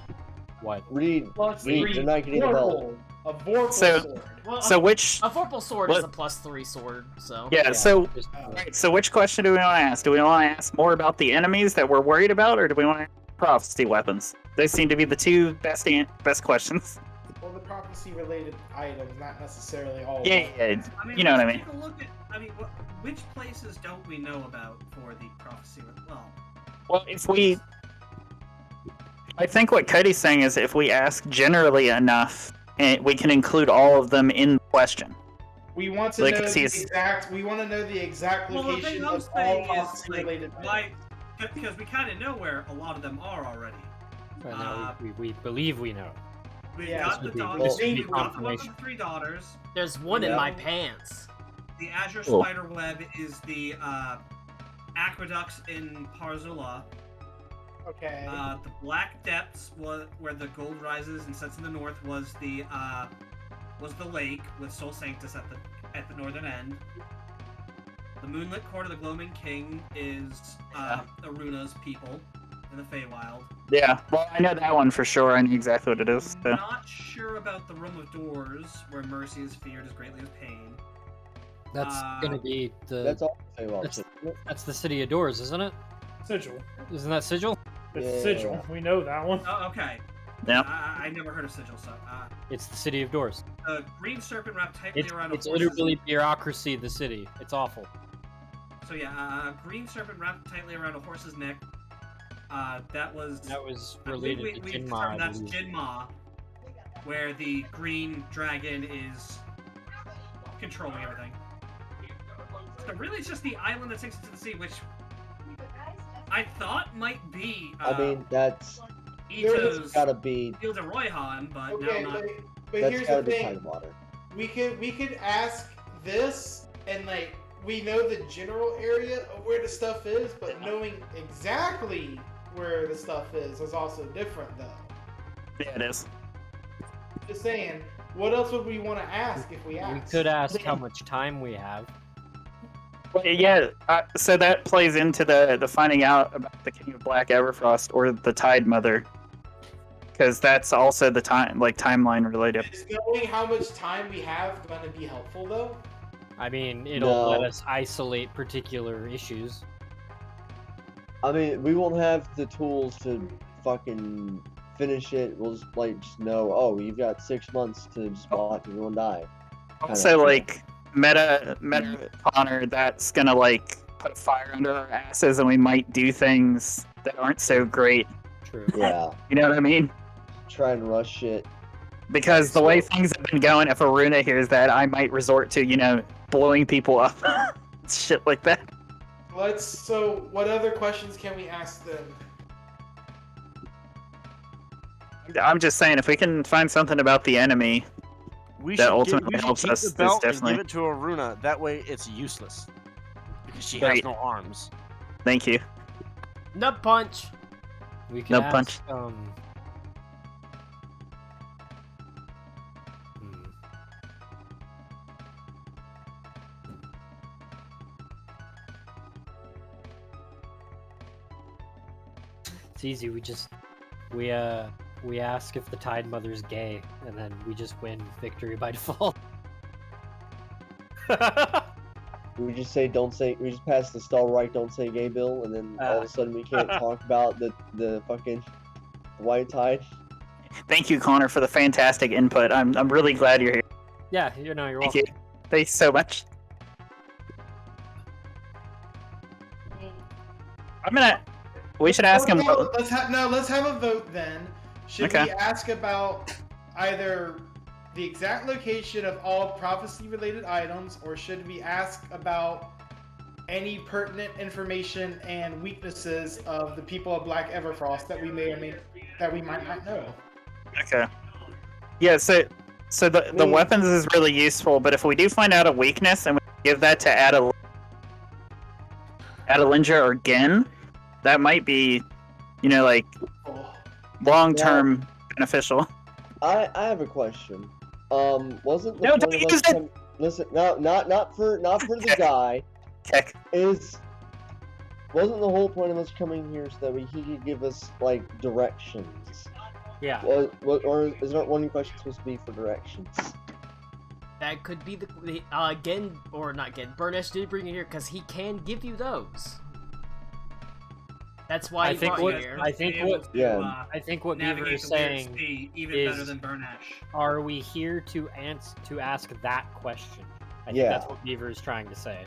Speaker 3: what?
Speaker 5: Read.
Speaker 6: plus
Speaker 5: Read.
Speaker 6: three
Speaker 5: They're not getting the belt.
Speaker 6: Vorpal. A Vorpal
Speaker 8: So-
Speaker 6: sword.
Speaker 1: Well,
Speaker 8: so which
Speaker 1: a Vorpal sword is
Speaker 8: what-
Speaker 1: a +3 sword. So
Speaker 8: yeah, so
Speaker 3: Just-
Speaker 8: right, so which question do we want to ask? Do we want to ask more about the enemies that we're worried about, or do we want to ask prophecy weapons? Those seem to be the two best questions.
Speaker 6: Well, the prophecy-related items, not necessarily all. of
Speaker 8: Yeah,
Speaker 6: them.
Speaker 8: yeah,
Speaker 4: I mean,
Speaker 8: you know what I
Speaker 4: let's
Speaker 8: mean.
Speaker 4: Take a look at. I mean, which places don't we know about for the prophecy? Well,
Speaker 8: Well, if we, I think what Cody's saying is if we ask generally enough, we can include all of them in the question.
Speaker 6: We want to
Speaker 8: Like,
Speaker 6: know the
Speaker 8: see, it's-
Speaker 6: exact. We want to know the exact
Speaker 4: well, the
Speaker 6: location
Speaker 4: thing I'm
Speaker 6: of all
Speaker 4: saying is
Speaker 6: prophecy-related
Speaker 4: like,
Speaker 6: items.
Speaker 4: why? Because we kind of know where a lot of them are already.
Speaker 3: Right now, we believe we know.
Speaker 4: We've
Speaker 6: Yeah,
Speaker 4: got
Speaker 3: this
Speaker 4: the
Speaker 3: would be-
Speaker 4: daughters.
Speaker 5: this
Speaker 3: would be
Speaker 4: We've got the one
Speaker 3: confirmation.
Speaker 4: with the 3 daughters.
Speaker 1: there's one in
Speaker 5: Yeah.
Speaker 1: my pants.
Speaker 4: The Azure
Speaker 8: Cool.
Speaker 4: Spider Web is the aqueducts in Parzula.
Speaker 6: Okay.
Speaker 4: The Black Depths, where the gold rises and sets in the north, was the lake with Sol Sanctus at the northern end. The Moonlit Court of the Gloaming King is Aruna's people in the Feywild.
Speaker 8: Yeah, well, I know that one for sure. I know exactly what it is. So.
Speaker 4: Not sure about the Room of Doors, where mercy is feared as greatly as pain.
Speaker 3: That's gonna be
Speaker 5: That's
Speaker 3: the
Speaker 5: all. Say well.
Speaker 3: that's the City of Doors, isn't it?
Speaker 9: Sigil.
Speaker 3: Isn't that Sigil?
Speaker 9: It's
Speaker 5: Yeah.
Speaker 9: Sigil. We know that one.
Speaker 4: Oh, okay.
Speaker 8: Yep.
Speaker 4: I never heard of Sigil, so
Speaker 3: It's the City of Doors.
Speaker 4: the green serpent wrapped tightly
Speaker 3: It's
Speaker 4: around
Speaker 3: it's
Speaker 4: a horse's
Speaker 3: literally bureaucracy. The city. It's awful.
Speaker 4: So yeah, green serpent wrapped tightly around a horse's neck. That was.
Speaker 3: That was
Speaker 4: I believe
Speaker 3: related to
Speaker 4: we
Speaker 3: Jinma.
Speaker 4: determined
Speaker 3: I
Speaker 4: that's
Speaker 3: believe.
Speaker 4: Jinma, where the green dragon is controlling everything. So really, it's just the island that sinks into the sea, which I thought might be.
Speaker 5: I mean, that's
Speaker 4: Ito's
Speaker 5: gotta be.
Speaker 4: Field of Royhan, but
Speaker 6: Okay,
Speaker 4: now not.
Speaker 6: but
Speaker 5: That's
Speaker 6: here's
Speaker 5: gotta
Speaker 6: the
Speaker 5: be
Speaker 6: thing.
Speaker 5: Tidewater.
Speaker 6: We could ask this, and like we know the general area of where the stuff is, but knowing exactly where the stuff is also different, though.
Speaker 8: Yeah, it is.
Speaker 6: Just saying, what else would we want to ask if we
Speaker 3: We
Speaker 6: asked?
Speaker 3: could ask how much time we have.
Speaker 8: Well, yeah, so that plays into the finding out about the King of Black Everfrost or the Tide Mother, because that's also the timeline related.
Speaker 6: Is knowing how much time we have going to be helpful, though?
Speaker 3: I mean, it'll let
Speaker 5: No.
Speaker 3: us isolate particular issues.
Speaker 5: I mean, we won't have the tools to fucking finish it. We'll just know. Oh, you've got 6 months to just watch everyone die. Kinda.
Speaker 8: So like meta Connor, that's gonna like put fire under our asses, and we might do things that aren't so great.
Speaker 3: True.
Speaker 5: Yeah,
Speaker 8: You know what I mean?
Speaker 5: try and rush shit.
Speaker 8: Because the way things have been going, if Aruna hears that, I might resort to blowing people up, shit like that.
Speaker 6: So what other questions can we ask them?
Speaker 8: I'm just saying, if we can find something about the enemy,
Speaker 7: We
Speaker 8: That
Speaker 7: should
Speaker 8: ultimately
Speaker 7: we should
Speaker 8: helps
Speaker 7: keep
Speaker 8: us,
Speaker 7: the
Speaker 8: is
Speaker 7: belt and
Speaker 8: definitely-
Speaker 7: give it to Aruna. That way, it's useless because she has
Speaker 8: Right.
Speaker 7: no arms.
Speaker 8: thank you.
Speaker 1: Nut punch.
Speaker 3: We could
Speaker 8: No
Speaker 3: ask,
Speaker 8: punch.
Speaker 3: hmm. It's easy. We ask if the Tide Mother's gay, and then we just win victory by default.
Speaker 5: We just say we just pass the stall right, don't say gay bill, and then all of a sudden we can't talk about the fucking white tide.
Speaker 8: Thank you, Connor, for the fantastic input. I'm really glad you're here.
Speaker 3: Yeah, you're
Speaker 8: Thank
Speaker 3: welcome.
Speaker 8: you. Thanks so much. We should ask him.
Speaker 6: Let's have a vote then. Should
Speaker 8: Okay.
Speaker 6: we ask about either the exact location of all prophecy-related items, or should we ask about any pertinent information and weaknesses of the people of Black Everfrost that we might not know?
Speaker 8: Okay. Yeah. So the weapons is really useful, but if we do find out a weakness and we give that to Adalinger or Gen, that might be, like long-term beneficial.
Speaker 5: I have a question. Wasn't the
Speaker 8: No,
Speaker 5: point
Speaker 8: don't
Speaker 5: of
Speaker 8: use
Speaker 5: us
Speaker 8: it!
Speaker 5: listen, no, not for the guy.
Speaker 8: Heck.
Speaker 5: Wasn't the whole point of us coming here so that he could give us like directions?
Speaker 3: Yeah.
Speaker 5: Or is not one question supposed to be for directions?
Speaker 1: That could be Burnesh did bring you here because he can give you those. That's why
Speaker 3: I
Speaker 1: he
Speaker 3: think
Speaker 1: brought
Speaker 3: what
Speaker 1: you here.
Speaker 3: I think
Speaker 4: Be able
Speaker 3: what
Speaker 4: to,
Speaker 5: Yeah.
Speaker 3: I think what Beaver
Speaker 4: navigate
Speaker 3: is
Speaker 4: the weird
Speaker 3: saying
Speaker 4: sea even
Speaker 3: is-
Speaker 4: better than Burnash.
Speaker 3: are we here to ask that question? I think
Speaker 5: Yeah.
Speaker 3: that's what Beaver is trying to say.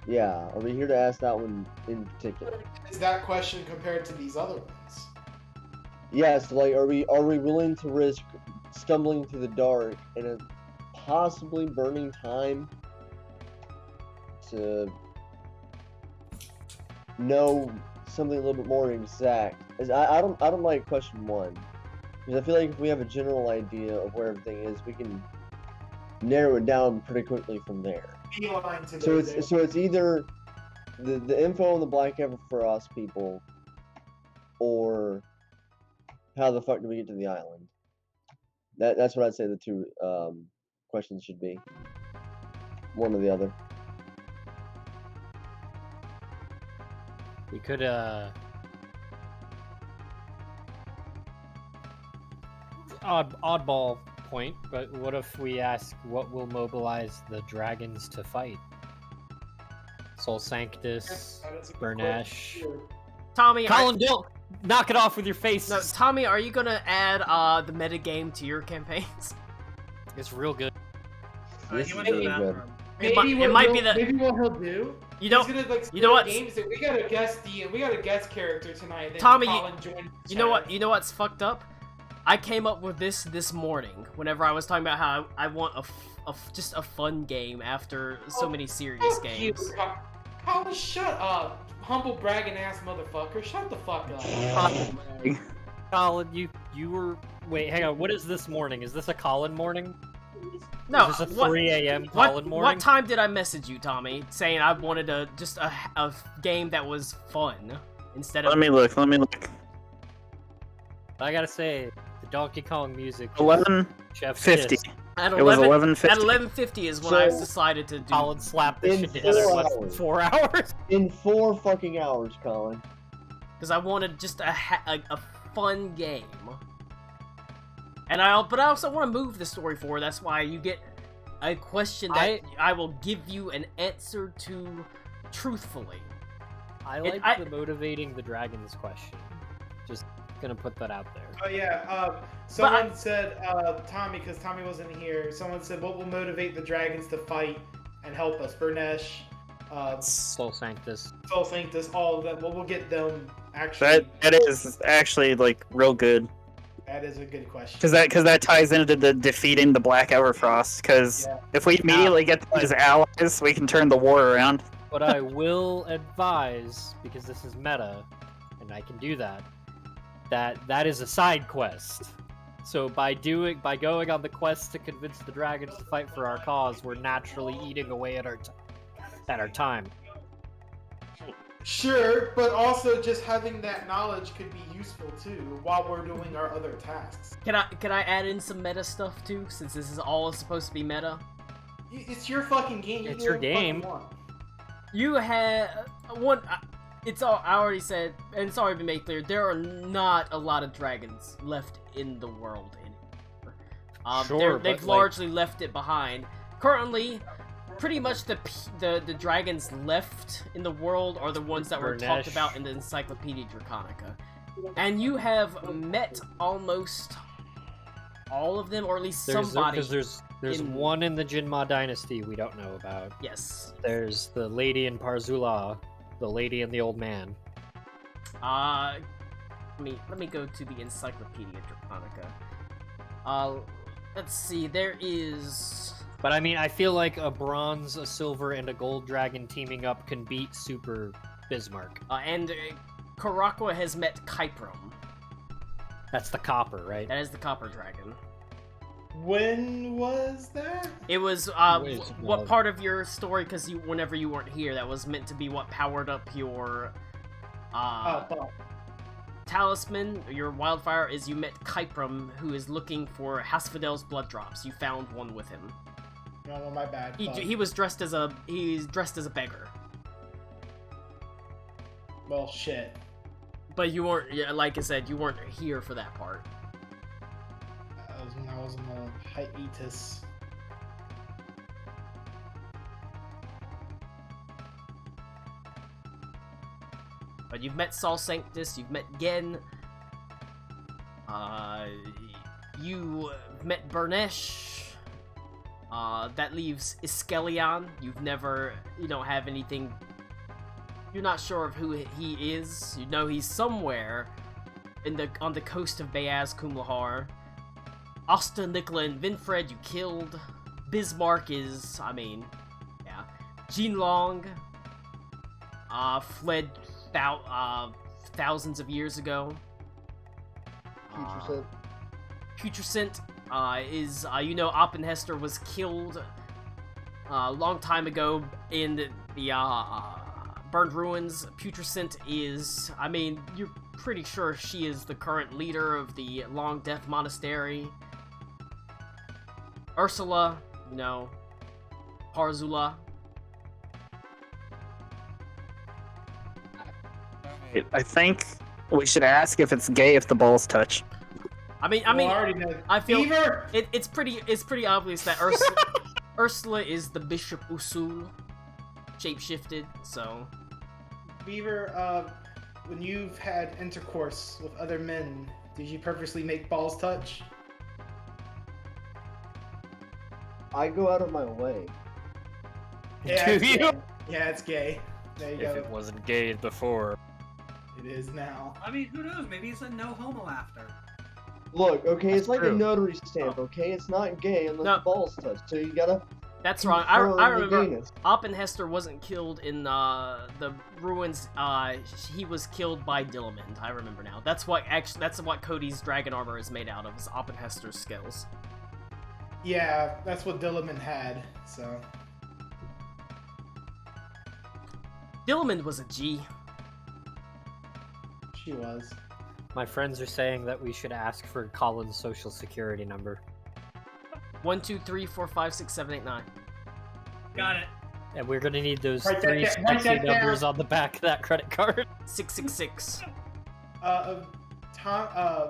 Speaker 5: Yeah, are we here to ask that one in particular?
Speaker 6: Is that question compared to these other ones?
Speaker 5: Yes, like are we willing to risk stumbling through the dark and a possibly burning time to know something a little bit more exact? I don't like question one, because I feel like if we have a general idea of where everything is, we can narrow it down pretty quickly from there.
Speaker 6: Beeline to
Speaker 5: So
Speaker 6: those
Speaker 5: it's either the info on the Black Everfrost people, or how the fuck do we get to the island? That's what I'd say the two questions should be. One or the other.
Speaker 3: We could oddball point, but what if we ask what will mobilize the dragons to fight? Soul Sanctus,
Speaker 6: That is a good
Speaker 3: Burnesh.
Speaker 6: question.
Speaker 1: Tommy,
Speaker 3: Colin, don't knock it off with your face.
Speaker 1: No, Tommy, are you gonna add the metagame to your campaigns?
Speaker 3: It's real good.
Speaker 5: This
Speaker 4: He
Speaker 5: is
Speaker 4: went to the
Speaker 5: really good.
Speaker 4: bathroom.
Speaker 1: It might be that
Speaker 6: Maybe what he'll do.
Speaker 1: you don't.
Speaker 6: He's gonna,
Speaker 1: you know what?
Speaker 6: Games that we got a guest DM. We got a guest character tonight. Then
Speaker 1: Tommy,
Speaker 6: Colin joined
Speaker 1: You know what?
Speaker 6: chat.
Speaker 1: You know what's fucked up? I came up with this morning. Whenever I was talking about how I want just a fun game after so many serious
Speaker 6: Fuck
Speaker 1: games.
Speaker 6: You, Colin, shut up. Humble bragging ass motherfucker. Shut the fuck up.
Speaker 3: Colin, you were. Wait, hang on. What is this morning? Is this a Colin morning?
Speaker 1: No,
Speaker 3: Is this a
Speaker 1: what-
Speaker 3: 3 a.m.
Speaker 1: What,
Speaker 3: Colin morning?
Speaker 1: what time did I message you, Tommy, saying I wanted a game that was fun instead of?
Speaker 8: Let me look.
Speaker 3: I gotta say, the Donkey Kong music. is
Speaker 8: 11:50.
Speaker 3: Chef's kiss.
Speaker 1: At
Speaker 8: It was
Speaker 1: 11:50.
Speaker 8: 11:50.
Speaker 1: At 11:50 is when I
Speaker 5: So-
Speaker 1: decided to do.
Speaker 3: Colin slapped this
Speaker 5: In
Speaker 3: shit together.
Speaker 5: 4
Speaker 3: What,
Speaker 5: hours.
Speaker 3: 4 hours?
Speaker 5: In 4 fucking hours, Colin.
Speaker 1: Because I wanted just a fun game. But I also want to move the story forward. That's why you get a question that I will give you an answer to truthfully.
Speaker 3: I
Speaker 1: It-
Speaker 3: like the motivating the dragons question. Just gonna put that out there.
Speaker 6: Oh yeah. Someone said Tommy, because Tommy wasn't here. Someone said, "What will motivate the dragons to fight and help us?" Burnesh,
Speaker 3: Soul Sanctus.
Speaker 6: Soul Sanctus, all of them. What will get them actually?
Speaker 8: That is actually like real good.
Speaker 6: That is a good question.
Speaker 8: Because that ties into the defeating the Black Everfrost. Because if we immediately get them as allies, we can turn the war around.
Speaker 3: But I will advise, because this is meta, and I can do that, that is a side quest. So by going on the quest to convince the dragons to fight for our cause, we're naturally eating away at our time.
Speaker 6: Sure, but also just having that knowledge could be useful too while we're doing our other tasks.
Speaker 1: Can I add in some meta stuff too, since this is all supposed to be meta?
Speaker 6: It's your fucking game. You
Speaker 3: It's
Speaker 6: do
Speaker 3: your
Speaker 6: whatever the fuck
Speaker 3: game.
Speaker 6: you want.
Speaker 1: You have one. It's all. I already said, and sorry to make clear, there are not a lot of dragons left in the world anymore.
Speaker 3: Sure,
Speaker 1: they've
Speaker 3: but, like-
Speaker 1: largely left it behind. Currently, pretty much the dragons left in the world are the ones that were talked
Speaker 3: Burnesh.
Speaker 1: about in the Encyclopedia Draconica, and you have met almost all of them, or at least somebody.
Speaker 3: Because there's
Speaker 1: in-
Speaker 3: one in the Jinma dynasty we don't know about.
Speaker 1: Yes.
Speaker 3: There's the lady in Parzula, the lady and the old man.
Speaker 1: Let me go to the Encyclopedia Draconica. Let's see. There is.
Speaker 3: But I mean, I feel like a bronze, a silver, and a gold dragon teaming up can beat Super Bismarck.
Speaker 1: And Karakwa has met Kyprum.
Speaker 3: That's the copper, right?
Speaker 1: That is the copper dragon.
Speaker 6: When was that?
Speaker 1: It was
Speaker 3: Wait,
Speaker 1: what part of your story? Because whenever you weren't here, that was meant to be what powered up your
Speaker 6: Fuck.
Speaker 1: talisman. Your wildfire is you met Kyprum, who is looking for Hasfidel's blood drops. You found one with him.
Speaker 6: No, my bad. Fuck.
Speaker 1: He was dressed as a beggar.
Speaker 6: Well, shit.
Speaker 1: But you weren't, yeah, like I said, you weren't here for that part.
Speaker 6: That was when I was in the hiatus.
Speaker 1: But you've met Sol Sanctus, you've met Gen. You met Burnesh. That leaves Iskelion. You don't have anything. You're not sure of who he is. You know he's somewhere on the coast of Bayaz Kumlahar. Asta, Nikola, and Vinfred you killed. Bismarck is, yeah. Jinlong fled thousands of years ago. Putrescent is, Oppenhester was killed a long time ago in the Burned Ruins. Putrescent is, you're pretty sure she is the current leader of the Long Death Monastery. Ursula, Parzula.
Speaker 8: I think we should ask if it's gay if the balls touch.
Speaker 6: I already know.
Speaker 1: I feel
Speaker 6: Beaver!
Speaker 1: it's pretty obvious that Ursula is the Bishop Usul, shapeshifted. So,
Speaker 6: Beaver, when you've had intercourse with other men, did you purposely make balls touch?
Speaker 5: I go out of my way.
Speaker 6: Yeah,
Speaker 3: Do
Speaker 6: it's
Speaker 3: you?
Speaker 6: gay. Yeah, it's gay. There you
Speaker 3: If
Speaker 6: go.
Speaker 3: it wasn't gay before.
Speaker 6: It is now.
Speaker 4: Who knows? Maybe it's a no homo after.
Speaker 5: Look, okay, it's like
Speaker 3: true.
Speaker 5: a notary stamp, okay? It's not gay unless
Speaker 1: No.
Speaker 5: the balls touch. So you gotta
Speaker 1: That's wrong. I
Speaker 5: Confirm the
Speaker 1: remember
Speaker 5: gayness.
Speaker 1: Oppenhester wasn't killed in the ruins. He was killed by Dillamond. I remember now. That's what Cody's dragon armor is made out of. Is Oppenhester's scales.
Speaker 6: Yeah, that's what Dillamond had. So
Speaker 1: Dillamond was a G.
Speaker 6: she was.
Speaker 3: My friends are saying that we should ask for Colin's social security number.
Speaker 1: 1, 2, 3, 4, 5, 6, 7, 8, 9.
Speaker 4: Got it.
Speaker 3: And we're gonna need those
Speaker 6: Write that
Speaker 3: 3
Speaker 6: down, write
Speaker 3: sexy
Speaker 6: that down.
Speaker 3: numbers on the back of that credit card.
Speaker 1: 666.
Speaker 6: Tom,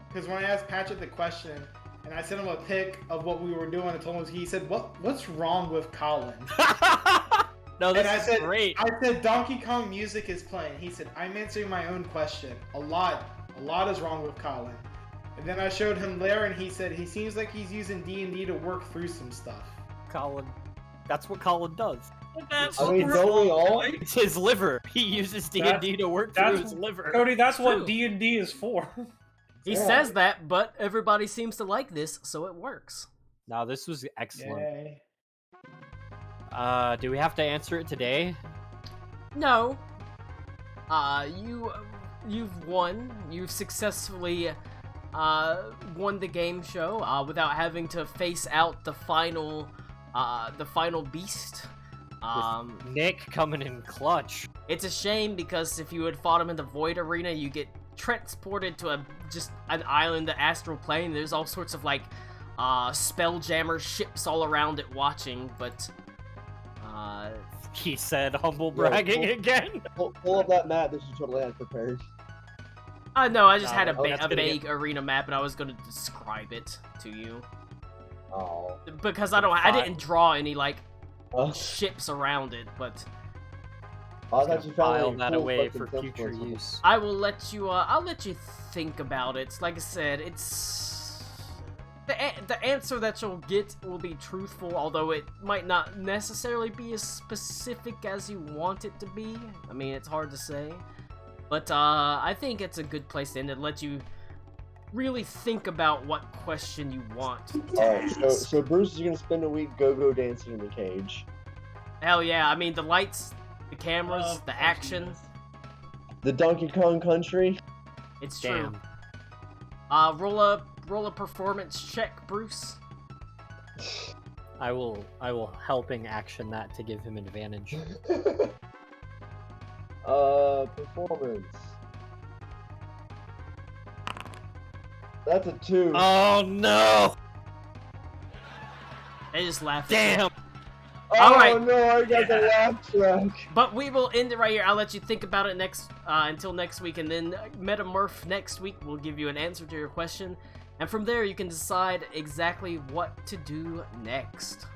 Speaker 6: because when I asked Patrick the question, and I sent him a pic of what we were doing, and told him, he said, "What's wrong with Colin?"
Speaker 3: No, this
Speaker 6: And I
Speaker 3: is
Speaker 6: said,
Speaker 3: great.
Speaker 6: I said Donkey Kong music is playing. He said, I'm answering my own question. A lot is wrong with Colin. And then I showed him Lair, and he said he seems like he's using D&D to work through some stuff.
Speaker 3: Colin, that's what Colin does.
Speaker 4: That's
Speaker 5: I mean,
Speaker 4: what
Speaker 5: don't we all?
Speaker 3: It's his liver. He uses D&D to work through
Speaker 9: that's-
Speaker 3: his liver.
Speaker 9: Cody, that's
Speaker 1: True.
Speaker 9: what D&D is for.
Speaker 1: He
Speaker 6: Yeah.
Speaker 1: says that, but everybody seems to like this, so it works.
Speaker 3: No, this was excellent.
Speaker 6: Yay.
Speaker 3: Do we have to answer it today?
Speaker 1: No. You've won. You've successfully won the game show without having to face out the final beast.
Speaker 3: Nick coming in clutch.
Speaker 1: It's a shame because if you had fought him in the Void Arena, you get transported to just an island, the Astral Plane. There's all sorts of like Spelljammer ships all around it watching, but
Speaker 3: He said humble bragging
Speaker 5: cool.
Speaker 3: again.
Speaker 5: Pull up that map that you totally had prepared.
Speaker 1: no, I just
Speaker 3: No,
Speaker 1: had a
Speaker 3: that's gonna
Speaker 1: vague arena map, and I was gonna describe it to you
Speaker 5: Oh.
Speaker 1: because I didn't draw any like
Speaker 5: Oh,
Speaker 1: ships around it, but
Speaker 5: I thought you found
Speaker 3: File
Speaker 5: like,
Speaker 3: that
Speaker 5: cool
Speaker 3: away
Speaker 5: fucking
Speaker 3: for future
Speaker 5: templates.
Speaker 3: use.
Speaker 1: I will let you. I'll let you think about it. Like I said, it's the answer that you'll get will be truthful, although it might not necessarily be as specific as you want it to be. I mean, it's hard to say, but I think it's a good place to end and let you really think about what question you want to
Speaker 5: Alright,
Speaker 1: ask.
Speaker 5: so Bruce is gonna spend a week go-go dancing in the cage.
Speaker 1: Hell yeah! I mean, the lights, the cameras,
Speaker 4: Oh,
Speaker 1: the
Speaker 4: of course
Speaker 1: action.
Speaker 4: he is.
Speaker 5: The Donkey Kong Country.
Speaker 1: It's true.
Speaker 3: Damn.
Speaker 1: Roll a performance check, Bruce.
Speaker 3: I will helping action that to give him advantage.
Speaker 5: Performance. That's a 2.
Speaker 3: Oh no!
Speaker 1: They just laughed.
Speaker 3: Damn!
Speaker 5: Oh
Speaker 1: alright.
Speaker 5: no, I got the laugh track.
Speaker 1: But we will end it right here. I'll let you think about it until next week, and then Metamorph next week will give you an answer to your question, and from there you can decide exactly what to do next.